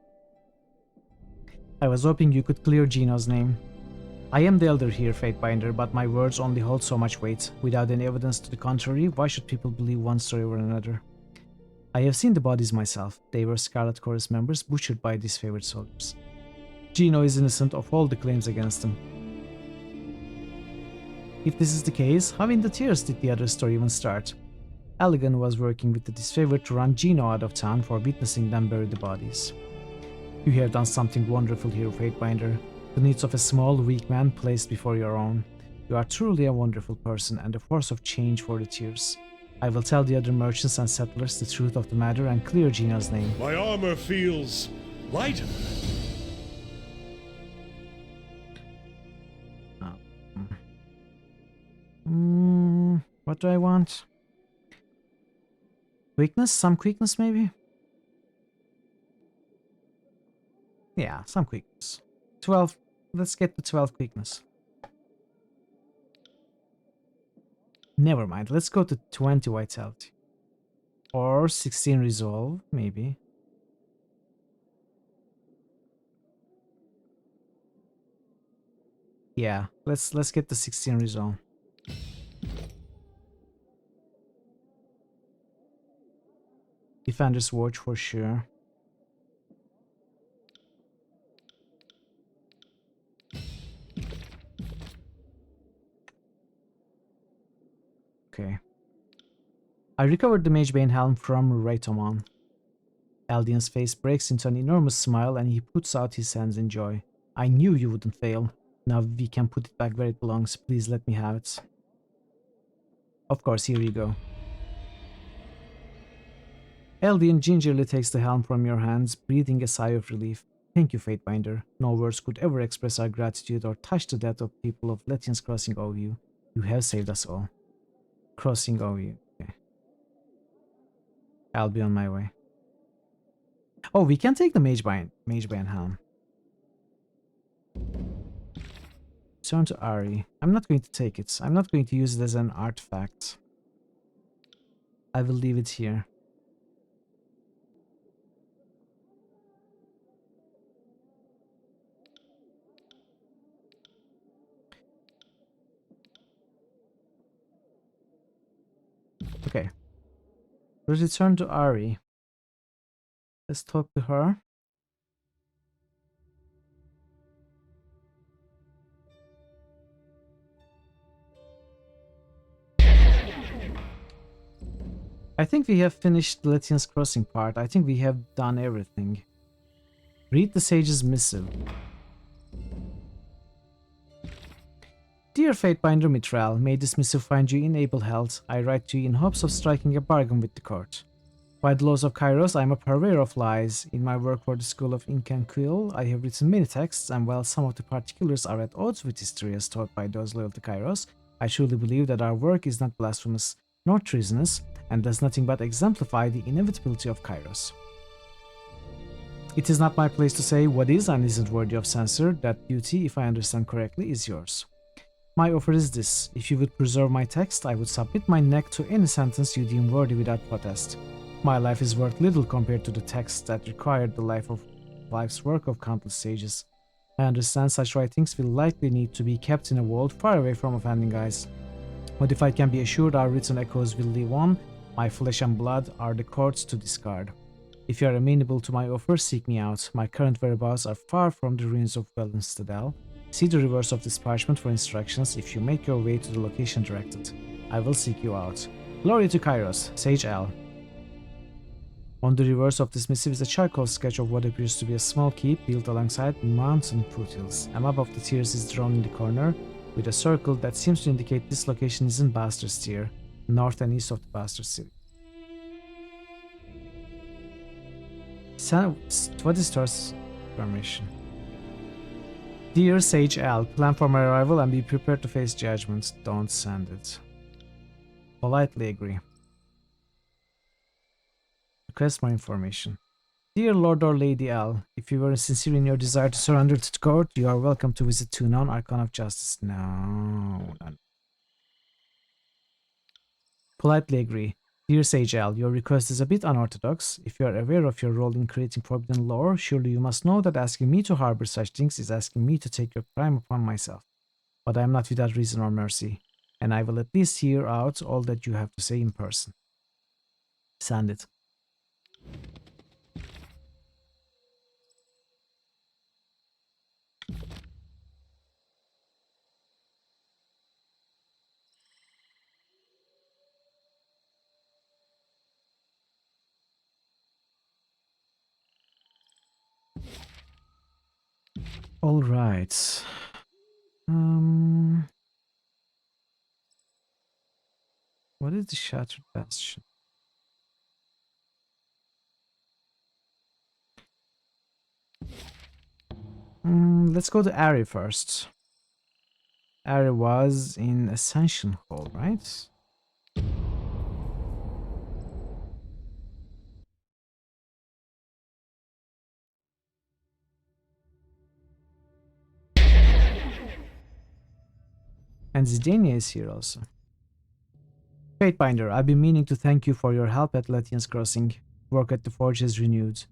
I was hoping you could clear Gino's name. I am the elder here, Fatebinder, but my words only hold so much weight. Without any evidence to the contrary, why should people believe one story over another? I have seen the bodies myself. They were Scarlet Chorus members butchered by these favorite soldiers. Gino is innocent of all the claims against him. If this is the case, how in the tears did the other story even start? Allegan was working with the disfavored to run Gino out of town for witnessing them bury the bodies. You have done something wonderful here, Fatebinder. The needs of a small, weak man placed before your own. You are truly a wonderful person and a force of change for the tears. I will tell the other merchants and settlers the truth of the matter and clear Gino's name. My armor feels lighter. What do I want? Quickness? Some quickness, maybe? Yeah, some quickness. 12. Let's get to 12 quickness. Never mind. Let's go to 20 vitality. Or 16 resolve, maybe. Yeah, let's get the 16 resolve. Defender's Watch for sure. Okay. I recovered the Magebane helm from Raitomon. Aldian's face breaks into an enormous smile and he puts out his hands in joy. I knew you wouldn't fail. Now we can put it back where it belongs. Please let me have it. Of course, here you go. Aldian gingerly takes the helm from your hands, breathing a sigh of relief. Thank you, Fatebinder. No words could ever express our gratitude or touch the death of people of Latian's Crossing over you. You have saved us all. Crossing over you. Okay. I'll be on my way. Oh, we can take the Magebane helm. Turn to Ari. I'm not going to take it. I'm not going to use it as an artifact. I will leave it here. Okay. Let's return to Ari. Let's talk to her. I think we have finished the Latian's Crossing part. I think we have done everything. Read the Sage's Missive. Dear Fatebinder Mithril, may this missive find you in able health. I write to you in hopes of striking a bargain with the court. By the laws of Kairos, I am a purveyor of lies. In my work for the School of Ink and Quill, I have written many texts, and while some of the particulars are at odds with history as taught by those loyal to Kairos, I truly believe that our work is not blasphemous nor treasonous, and does nothing but exemplify the inevitability of Kairos. It is not my place to say what is and isn't worthy of censure. That duty, if I understand correctly, is yours. My offer is this. If you would preserve my text, I would submit my neck to any sentence you deem worthy without protest. My life is worth little compared to the text that required the life's work of countless sages. I understand such writings will likely need to be kept in a vault far away from offending eyes. But if I can be assured our written echoes will live on, my flesh and blood are the courts to discard. If you are amenable to my offer, seek me out. My current whereabouts are far from the ruins of Wellenstadel. See the reverse of this parchment for instructions if you make your way to the location directed. I will seek you out. Glory to Kairos, Sage L. On the reverse of this missive is a charcoal sketch of what appears to be a small keep built alongside mountain foothills. A map of the tiers is drawn in the corner, with a circle that seems to indicate this location is in Bastard's Tier, north and east of the Bastard City. What is Thor's permission? Dear Sage Al, plan for my arrival and be prepared to face judgment. Don't send it. Politely agree. Request more information. Dear Lord or Lady Al, if you were sincere in your desire to surrender to the court, you are welcome to visit Tunon, Archon of Justice. No. Politely agree. Dear Sage Al, your request is a bit unorthodox. If you are aware of your role in creating forbidden lore, surely you must know that asking me to harbor such things is asking me to take your crime upon myself. But I am not without reason or mercy, and I will at least hear out all that you have to say in person. Send it. All right. What is the Shattered Bastion? Let's go to Ari first. Ari was in Ascension Hall, right? And Zidania is here also. Fatebinder, I've been meaning to thank you for your help at Latian's Crossing. Work at the Forge is renewed,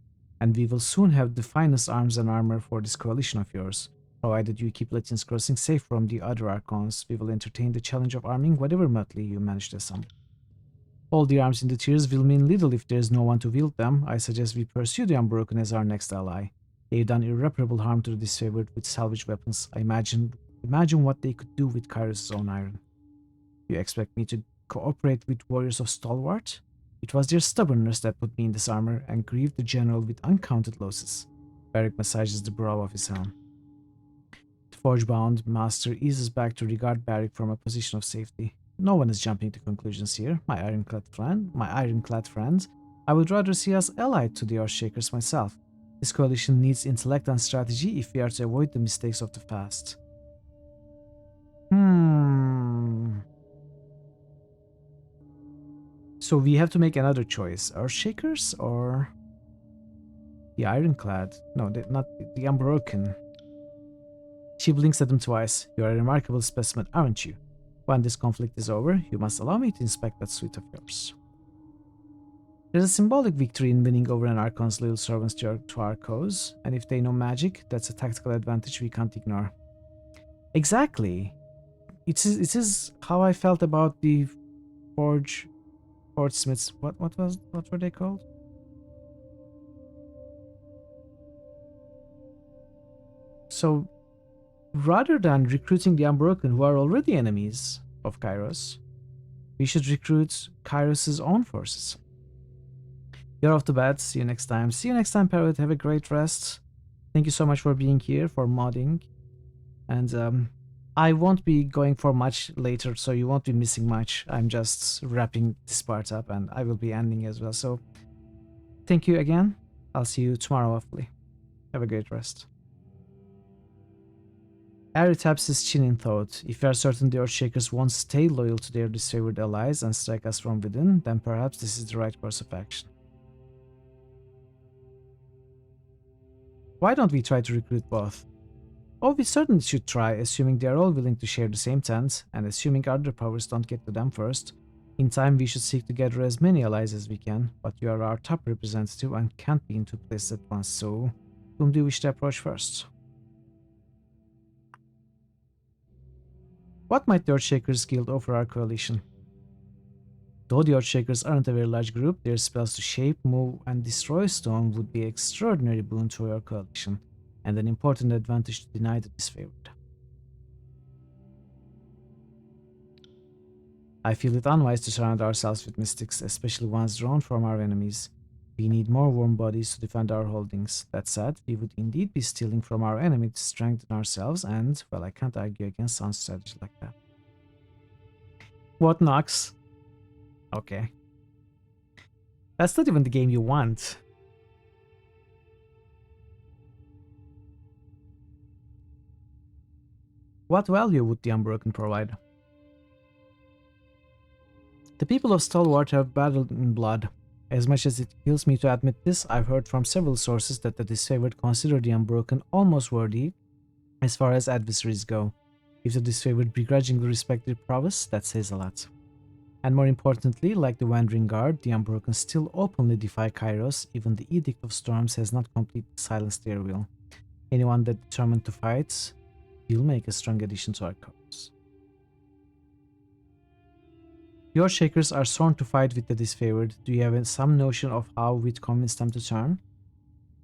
and we will soon have the finest arms and armor for this coalition of yours. Provided you keep Latian's Crossing safe from the other Archons, we will entertain the challenge of arming whatever motley you manage to assemble. All the arms in the tiers will mean little if there is no one to wield them. I suggest we pursue the Unbroken as our next ally. They've done irreparable harm to the disfavored with salvage weapons. Imagine what they could do with Kairos' own iron. You expect me to cooperate with warriors of Stalwart? It was their stubbornness that put me in this armor and grieved the general with uncounted losses. Beric massages the brow of his helm. The forge-bound master eases back to regard Beric from a position of safety. No one is jumping to conclusions here, my ironclad friend. I would rather see us allied to the Earthshakers myself. This coalition needs intellect and strategy if we are to avoid the mistakes of the past. So we have to make another choice. Earthshakers or the Ironclad? No, not the Unbroken. She blinks at him twice. You are a remarkable specimen, aren't you? When this conflict is over, you must allow me to inspect that suit of yours. There's a symbolic victory in winning over an Archon's loyal servants to our cause, and if they know magic, that's a tactical advantage we can't ignore. Exactly. It is how I felt about the Forgesmiths. What were they called? So rather than recruiting the Unbroken, who are already enemies of Kairos, we should recruit Kairos' own forces. You're off to bed. See you next time. See you next time, Parrot. Have a great rest. Thank you so much for being here, for modding. And I won't be going for much later, so you won't be missing much. I'm just wrapping this part up, and I will be ending as well. So thank you again. I'll see you tomorrow, hopefully. Have a great rest. Ari taps his chin in thought. If we are certain the Earthshakers won't stay loyal to their disfavored allies and strike us from within, then perhaps this is the right course of action. Why don't we try to recruit both? Oh, we certainly should try, assuming they are all willing to share the same tent, and assuming other powers don't get to them first. In time, we should seek to gather as many allies as we can, but you are our top representative and can't be in two places at once, so whom do you wish to approach first? What might the Earthshakers Guild offer our coalition? Though the Earthshakers aren't a very large group, their spells to shape, move, and destroy stone would be an extraordinary boon to our coalition, and an important advantage to deny the disfavored. I feel it unwise to surround ourselves with mystics, especially ones drawn from our enemies. We need more warm bodies to defend our holdings. That said, we would indeed be stealing from our enemy to strengthen ourselves, and, well, I can't argue against sound strategy like that. What, Nox? Okay. That's not even the game you want. What value would the Unbroken provide? The people of Stalwart have battled in blood. As much as it kills me to admit this, I've heard from several sources that the disfavored consider the Unbroken almost worthy as far as adversaries go. If the disfavored begrudgingly respect their prowess, that says a lot. And more importantly, like the Wandering Guard, the Unbroken still openly defy Kairos. Even the Edict of Storms has not completely silenced their will. Anyone that determined to fight, will make a strong addition to our cause. Your Shakers are sworn to fight with the disfavored. Do you have some notion of how we'd convince them to turn?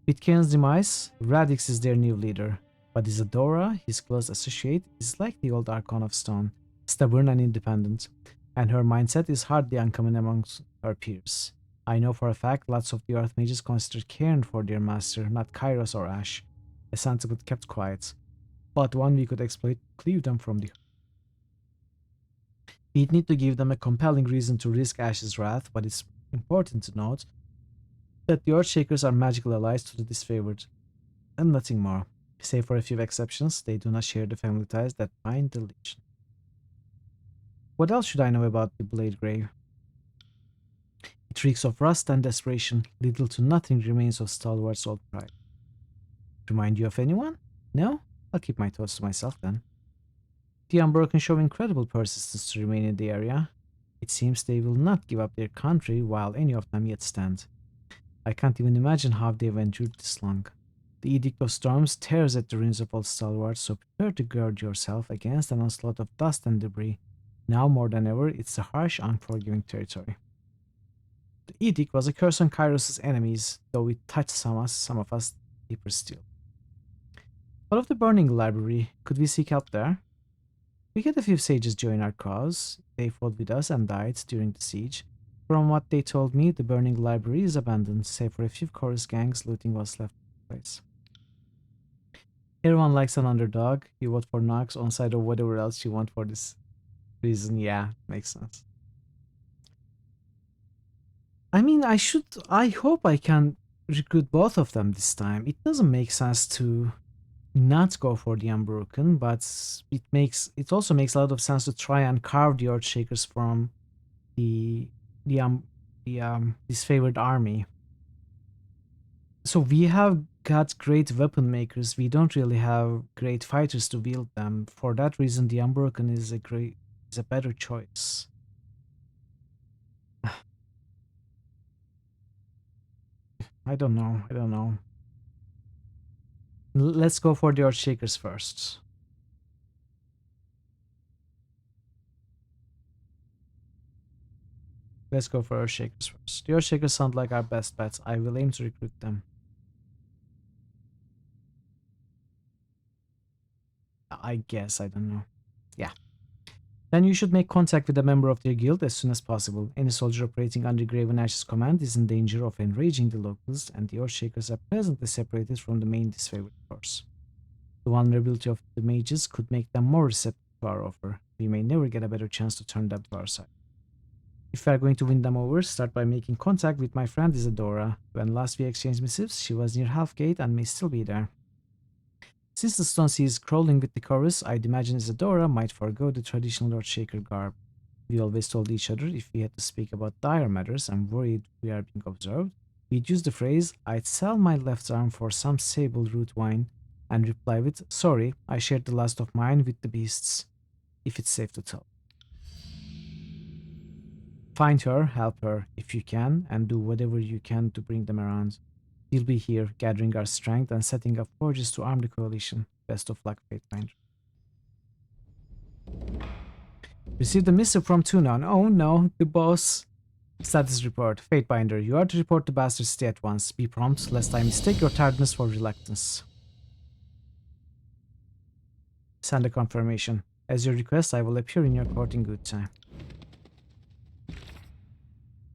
With Kane's demise, Radix is their new leader. But Isadora, his close associate, is like the old Archon of Stone, stubborn and independent, and her mindset is hardly uncommon amongst her peers. I know for a fact lots of the Earth Mages consider Cairn for their master, not Kairos or Ash, a sentiment kept quiet, but one we could exploit to cleave them from the... We'd need to give them a compelling reason to risk Ash's wrath, but it's important to note that the Earthshakers are magical allies to the disfavored, and nothing more. Save for a few exceptions, they do not share the family ties that bind the Legion. What else should I know about the Blade Grave? It reeks of rust and desperation. Little to nothing remains of Stalwart's old pride. Remind you of anyone? No? I'll keep my thoughts to myself then. The Unbroken show incredible persistence to remain in the area. It seems they will not give up their country while any of them yet stand. I can't even imagine how they've endured this long. The Edict of Storms tears at the ruins of old Stalwart, so prepare to guard yourself against an onslaught of dust and debris. Now more than ever, it's a harsh, unforgiving territory. The Edict was a curse on Kairos' enemies, though it touched some of us deeper still. What of the Burning Library? Could we seek help there? We had a few sages join our cause. They fought with us and died during the siege. From what they told me, the Burning Library is abandoned, save for a few chorus gangs looting what's left of the place. Everyone likes an underdog. You vote for Nox on side or whatever else you want for this reason. Yeah, makes sense. I mean, I hope I can recruit both of them this time. It doesn't make sense to not go for the Unbroken, but it also makes a lot of sense to try and carve the Earthshakers from the disfavored army. So we have got great weapon makers. We don't really have great fighters to wield them. For that reason, the Unbroken is a better choice. I don't know. Let's go for the Earthshakers first. Let's go for Earthshakers first. The Earthshakers sound like our best bets. I will aim to recruit them. I guess, I don't know. Yeah. Then you should make contact with a member of their guild as soon as possible. Any soldier operating under Graven Ash's command is in danger of enraging the locals, and the Earthshakers are presently separated from the main disfavored force. The vulnerability of the mages could make them more receptive to our offer. We may never get a better chance to turn them to our side. If we are going to win them over, start by making contact with my friend Isadora. When last we exchanged missives, she was near Halfgate and may still be there. Since the Stone Sea is crawling with the chorus, I'd imagine Isadora might forego the traditional Earthshaker garb. We always told each other if we had to speak about dire matters and worried we are being observed, we'd use the phrase, "I'd sell my left arm for some sable root wine," and reply with, "Sorry, I shared the last of mine with the beasts," if it's safe to tell. Find her, help her if you can, and do whatever you can to bring them around. We'll be here, gathering our strength and setting up forges to arm the coalition. Best of luck, Fatefinder. Received a missive from Tunon. Oh no, the boss. Status report. Fatebinder, you are to report to Bastard City at once. Be prompt, lest I mistake your tiredness for reluctance. Send a confirmation. As your request, I will appear in your court in good time.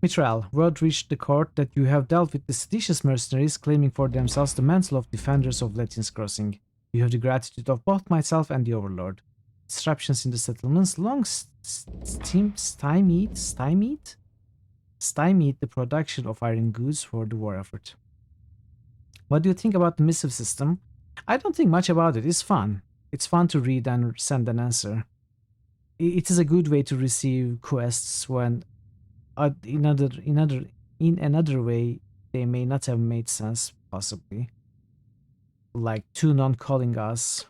Mitral, word reached the court that you have dealt with the seditious mercenaries claiming for themselves the mantle of defenders of Latin's Crossing. You have the gratitude of both myself and the Overlord. Disruptions in the settlements long stymied the production of iron goods for the war effort. What do you think about the missive system? I don't think much about it. It's fun. It's fun to read and send an answer. It is a good way to receive quests when in another way they may not have made sense, possibly. Like Tunon calling us.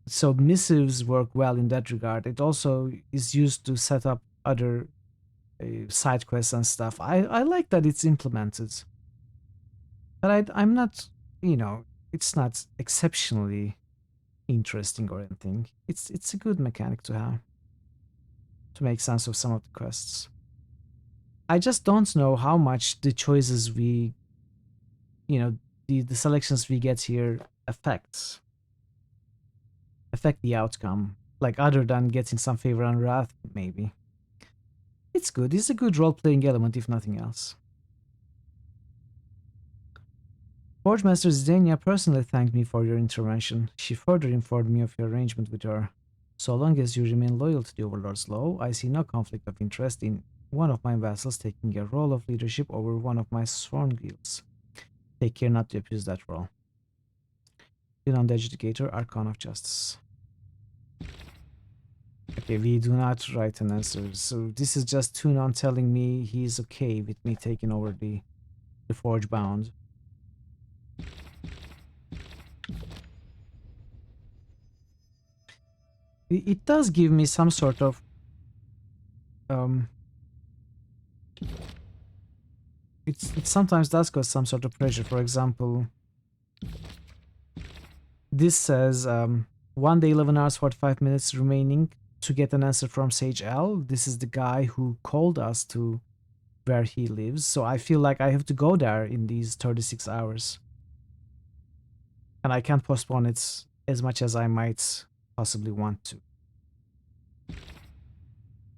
So missives work well in that regard. It also is used to set up other side quests and stuff. I like that it's implemented. But I'm not, it's not exceptionally interesting or anything. It's a good mechanic to have to make sense of some of the quests. I just don't know how much the choices we, the selections we get here affect the outcome. Like other than getting some favor on wrath, maybe. It's good. It's a good role-playing element, if nothing else. Forge Master Zdenia personally thanked me for your intervention. She further informed me of your arrangement with her. So long as you remain loyal to the Overlord's law, I see no conflict of interest in one of my vassals taking a role of leadership over one of my sworn guilds. Take care not to abuse that role. Beyond the Adjudicator, Archon of Justice. Okay, we do not write an answer. So this is just Tunon telling me he's okay with me taking over the Forge Bound. It does give me some sort of it sometimes does cause some sort of pressure. For example, this says 1 day 11 hours 45 minutes remaining to get an answer from Sage L. This is the guy who called us to where he lives, so I feel like I have to go there in these 36 hours. And I can't postpone it as much as I might possibly want to.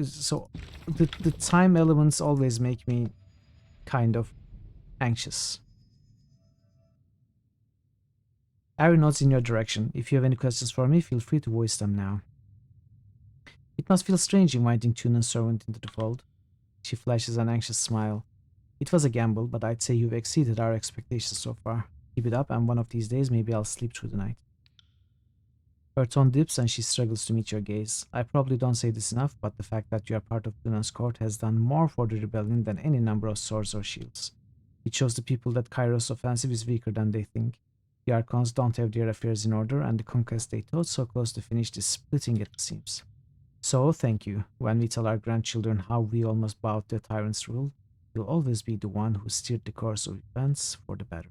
So the time elements always make me kind of anxious. Arrow nods in your direction. If you have any questions for me, feel free to voice them now. It must feel strange inviting Tunan's servant into the fold. She flashes an anxious smile. It was a gamble, but I'd say you've exceeded our expectations so far. Keep it up, and one of these days maybe I'll sleep through the night. Her tone dips and she struggles to meet your gaze. I probably don't say this enough, but the fact that you are part of Tunan's court has done more for the rebellion than any number of swords or shields. It shows the people that Kairos' offensive is weaker than they think. The Archons don't have their affairs in order, and the conquest they thought so close to finish is splitting at the seams. So, thank you. When we tell our grandchildren how we almost bowed to a tyrant's rule, you'll always be the one who steered the course of events for the better.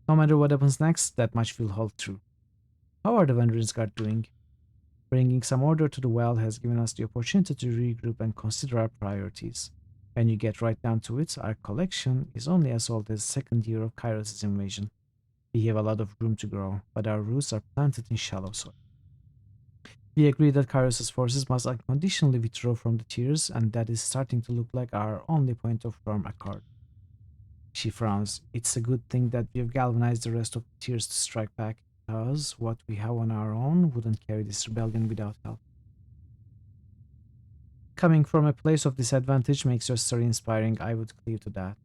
No matter what happens next, that much will hold true. How are the Vengeance Guard doing? Bringing some order to the well has given us the opportunity to regroup and consider our priorities. When you get right down to it, our collection is only as old as the second year of Kairos' invasion. We have a lot of room to grow, but our roots are planted in shallow soil. We agree that Kairos' forces must unconditionally withdraw from the tiers, and that is starting to look like our only point of firm accord. She frowns. It's a good thing that we have galvanized the rest of the tiers to strike back, because what we have on our own wouldn't carry this rebellion without help. Coming from a place of disadvantage makes your story inspiring, I would cleave to that.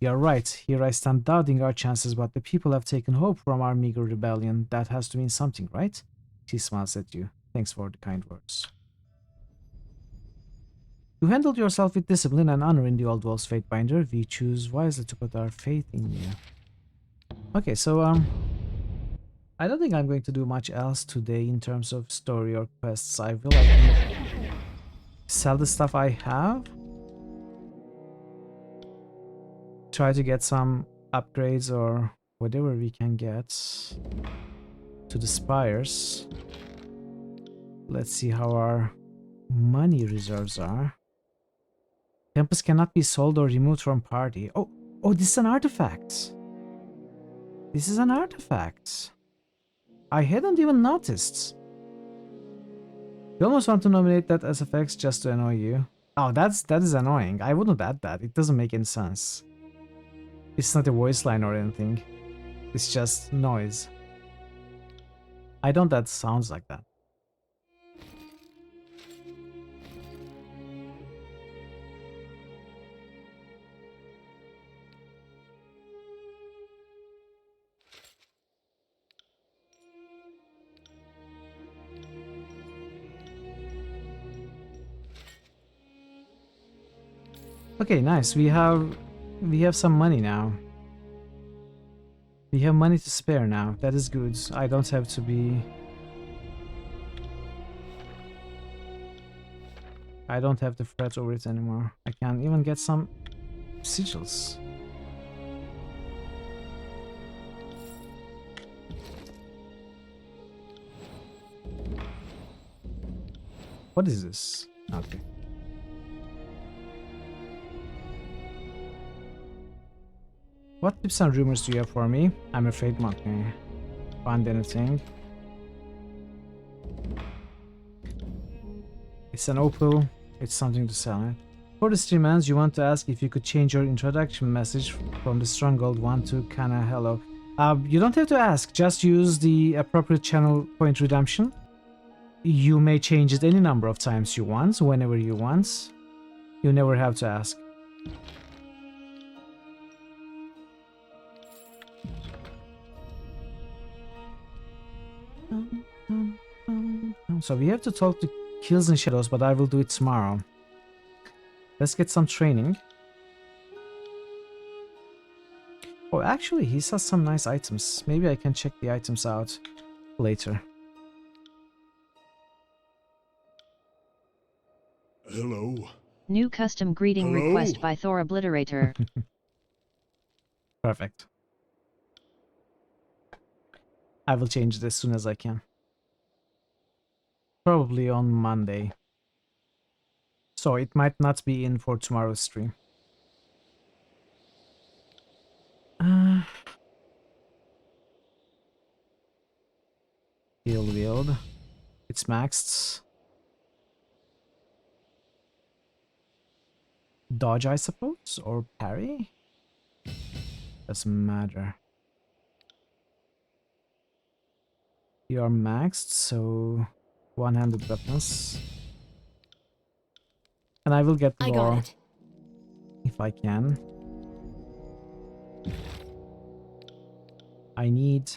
You're right, here I stand doubting our chances, but the people have taken hope from our meager rebellion. That has to mean something, right? She smiles at you. Thanks for the kind words. You handled yourself with discipline and honor in the Old Wolf's Fatebinder. We choose wisely to put our faith in you. Okay, so I don't think I'm going to do much else today in terms of story or quests. I will sell the stuff I have. Try to get some upgrades or whatever we can get to the spires. Let's see how our money reserves are. Tempest cannot be sold or removed from party. Oh, this is an artifact. This is an artifact. I hadn't even noticed. You almost want to nominate that as effects just to annoy you. Oh, that is annoying. I wouldn't add that. It doesn't make any sense. It's not a voice line or anything. It's just noise. I don't add sounds like that. Okay, nice. We have some money now. We have money to spare now. That is good. I don't have to be... I don't have to fret over it anymore. I can even get some sigils. What is this? Okay. What tips and rumors do you have for me? I'm afraid not. Okay. Find anything. It's an opal. It's something to sell, right? For the stream ends, you want to ask if you could change your introduction message from the Stronghold 1 to kinda hello. You don't have to ask, just use the appropriate channel point redemption. You may change it any number of times you want, whenever you want. You never have to ask. So we have to talk to Kills and Shadows, but I will do it tomorrow. Let's get some training. Oh, actually, he has some nice items. Maybe I can check the items out later. Hello? New custom greeting Hello? request by Thor Obliterator. Perfect. I will change it as soon as I can. Probably on Monday. So it might not be in for tomorrow's stream. Heal wield. It's maxed. Dodge, I suppose? Or parry? Doesn't matter. You are maxed, so one-handed weapons. And I will get I got lore it. if I can. I need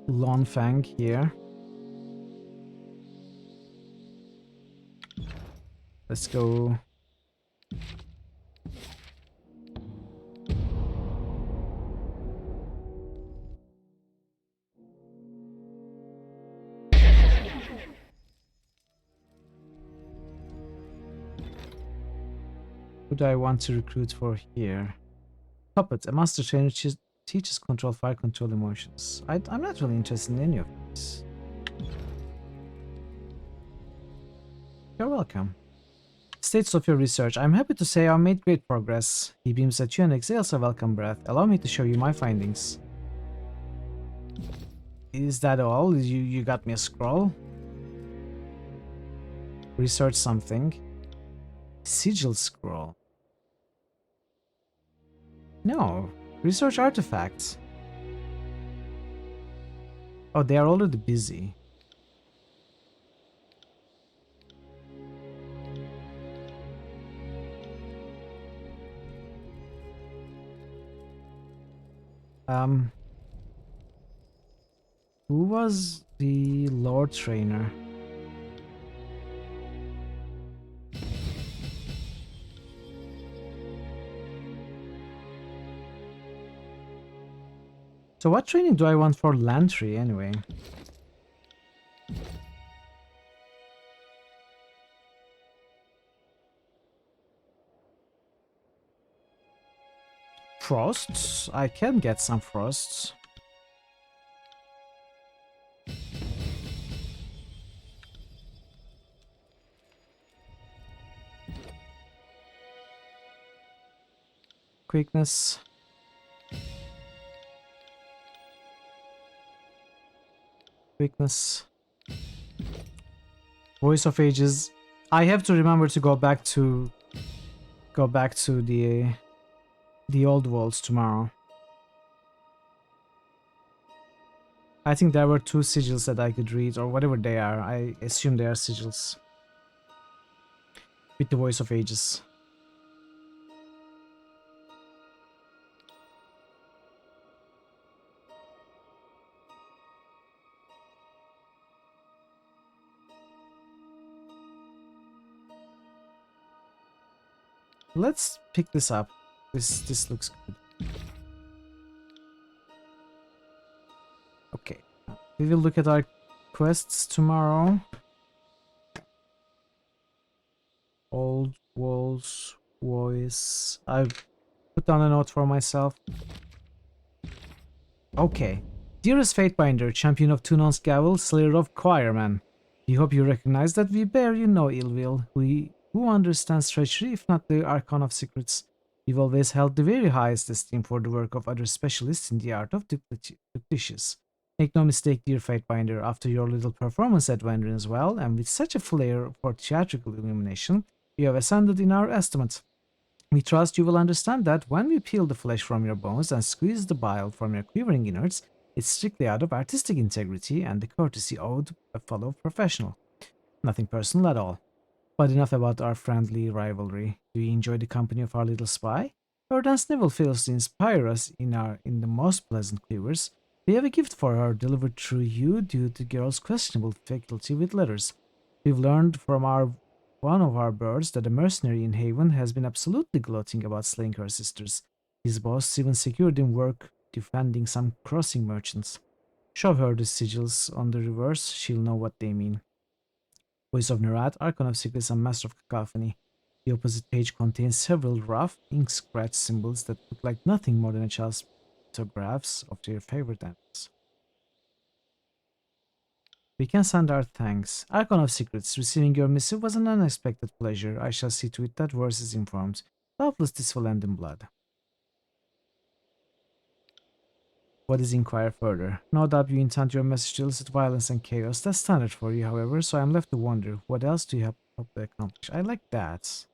Long Fang here. Let's go. Who do I want to recruit for here? Puppet, a master trainer teaches control fire, control emotions. I'm not really interested in any of these. You're welcome. States of your research. I'm happy to say I made great progress. He beams at you and exhales a welcome breath. Allow me to show you my findings. Is that all? You got me a scroll? Research something. Sigil scroll. No. Research artifacts. Oh, they are already busy. Who was the Lord Trainer? So what training do I want for Lantry anyway? Frosts? I can get some frosts. Quickness. Quickness. Voice of Ages. I have to remember to go back to the old worlds tomorrow. I think there were 2 sigils that I could read, or whatever they are. I assume they are sigils. With the Voice of Ages. let's pick this up. This looks good. Okay. We will look at our quests tomorrow. Old walls, voice. I've put down a note for myself. Okay. Dearest Fatebinder, champion of Tunon's Gavel, slayer of Choirmen. We hope you recognize that we bear you no ill will. We who understands treachery, if not the Archon of Secrets. We've always held the very highest esteem for the work of other specialists in the art of duplicious. Make no mistake, dear Fatebinder, after your little performance at Vendrin's Well, and with such a flair for theatrical illumination, you have ascended in our estimate. We trust you will understand that when we peel the flesh from your bones and squeeze the bile from your quivering innards, it's strictly out of artistic integrity and the courtesy owed a fellow professional. Nothing personal at all. But enough about our friendly rivalry. Do you enjoy the company of our little spy? Erdan's Neville fails to inspire us in the most pleasant quivers. We have a gift for her delivered through you due to girl's questionable faculty with letters. We've learned from one of our birds that a mercenary in Haven has been absolutely gloating about slaying her sisters. His boss even secured him work defending some crossing merchants. Show her the sigils on the reverse, she'll know what they mean. Voice of Nerat, Archon of Secrets and Master of Cacophony. The opposite page contains several rough, ink-scratched symbols that look like nothing more than a child's photographs of their favorite animals. We can send our thanks. Archon of Secrets, receiving your missive was an unexpected pleasure. I shall see to it that Verse is informed. Doubtless this will end in blood. What is inquire further? No doubt you intend your message to elicit violence and chaos. That's standard for you, however, so I'm left to wonder, what else do you hope to accomplish? I like that.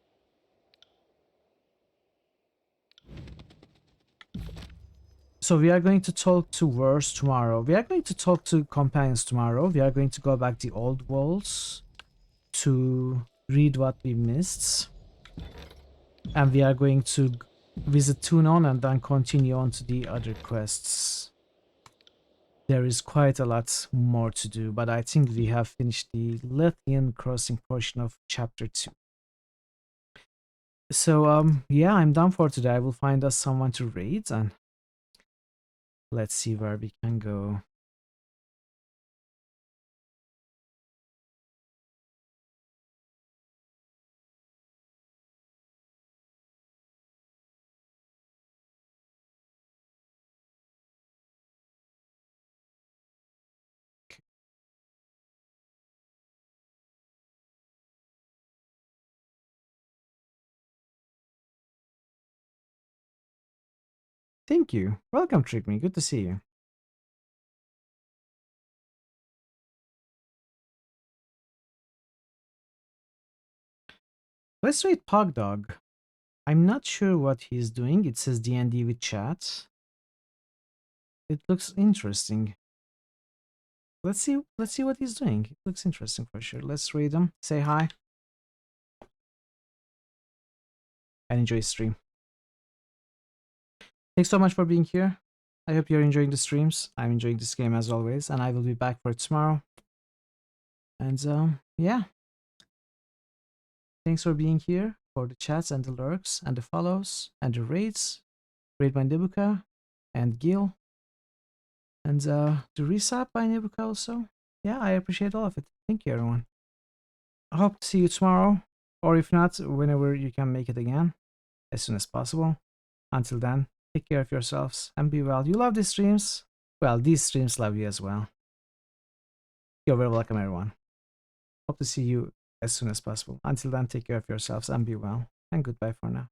So we are going to talk to Verse tomorrow. We are going to talk to companions tomorrow. We are going to go back the old walls to read what we missed. And we are going to visit Tunon and then continue on to the other quests. There is quite a lot more to do, but I think we have finished the Lethian crossing portion of chapter 2. So, yeah, I'm done for today. I will find us someone to raid and let's see where we can go. Thank you. Welcome, Trick Me. Good to see you. Let's rate Pogdog. I'm not sure what he's doing. It says D&D with chat. It looks interesting. Let's see what he's doing. It looks interesting for sure. Let's read him. Say hi. And enjoy the stream. Thanks so much for being here. I hope you're enjoying the streams. I'm enjoying this game as always, and I will be back for it tomorrow. And yeah. Thanks for being here, for the chats and the lurks and the follows and the raids. Raid by Nebuka and Gil. And the resub by Nebuka also. Yeah, I appreciate all of it. Thank you, everyone. I hope to see you tomorrow, or if not, whenever you can make it again, as soon as possible. Until then, take care of yourselves and be well. You love these streams? Well, these streams love you as well. You're very welcome, everyone. Hope to see you as soon as possible. Until then, take care of yourselves and be well. And goodbye for now.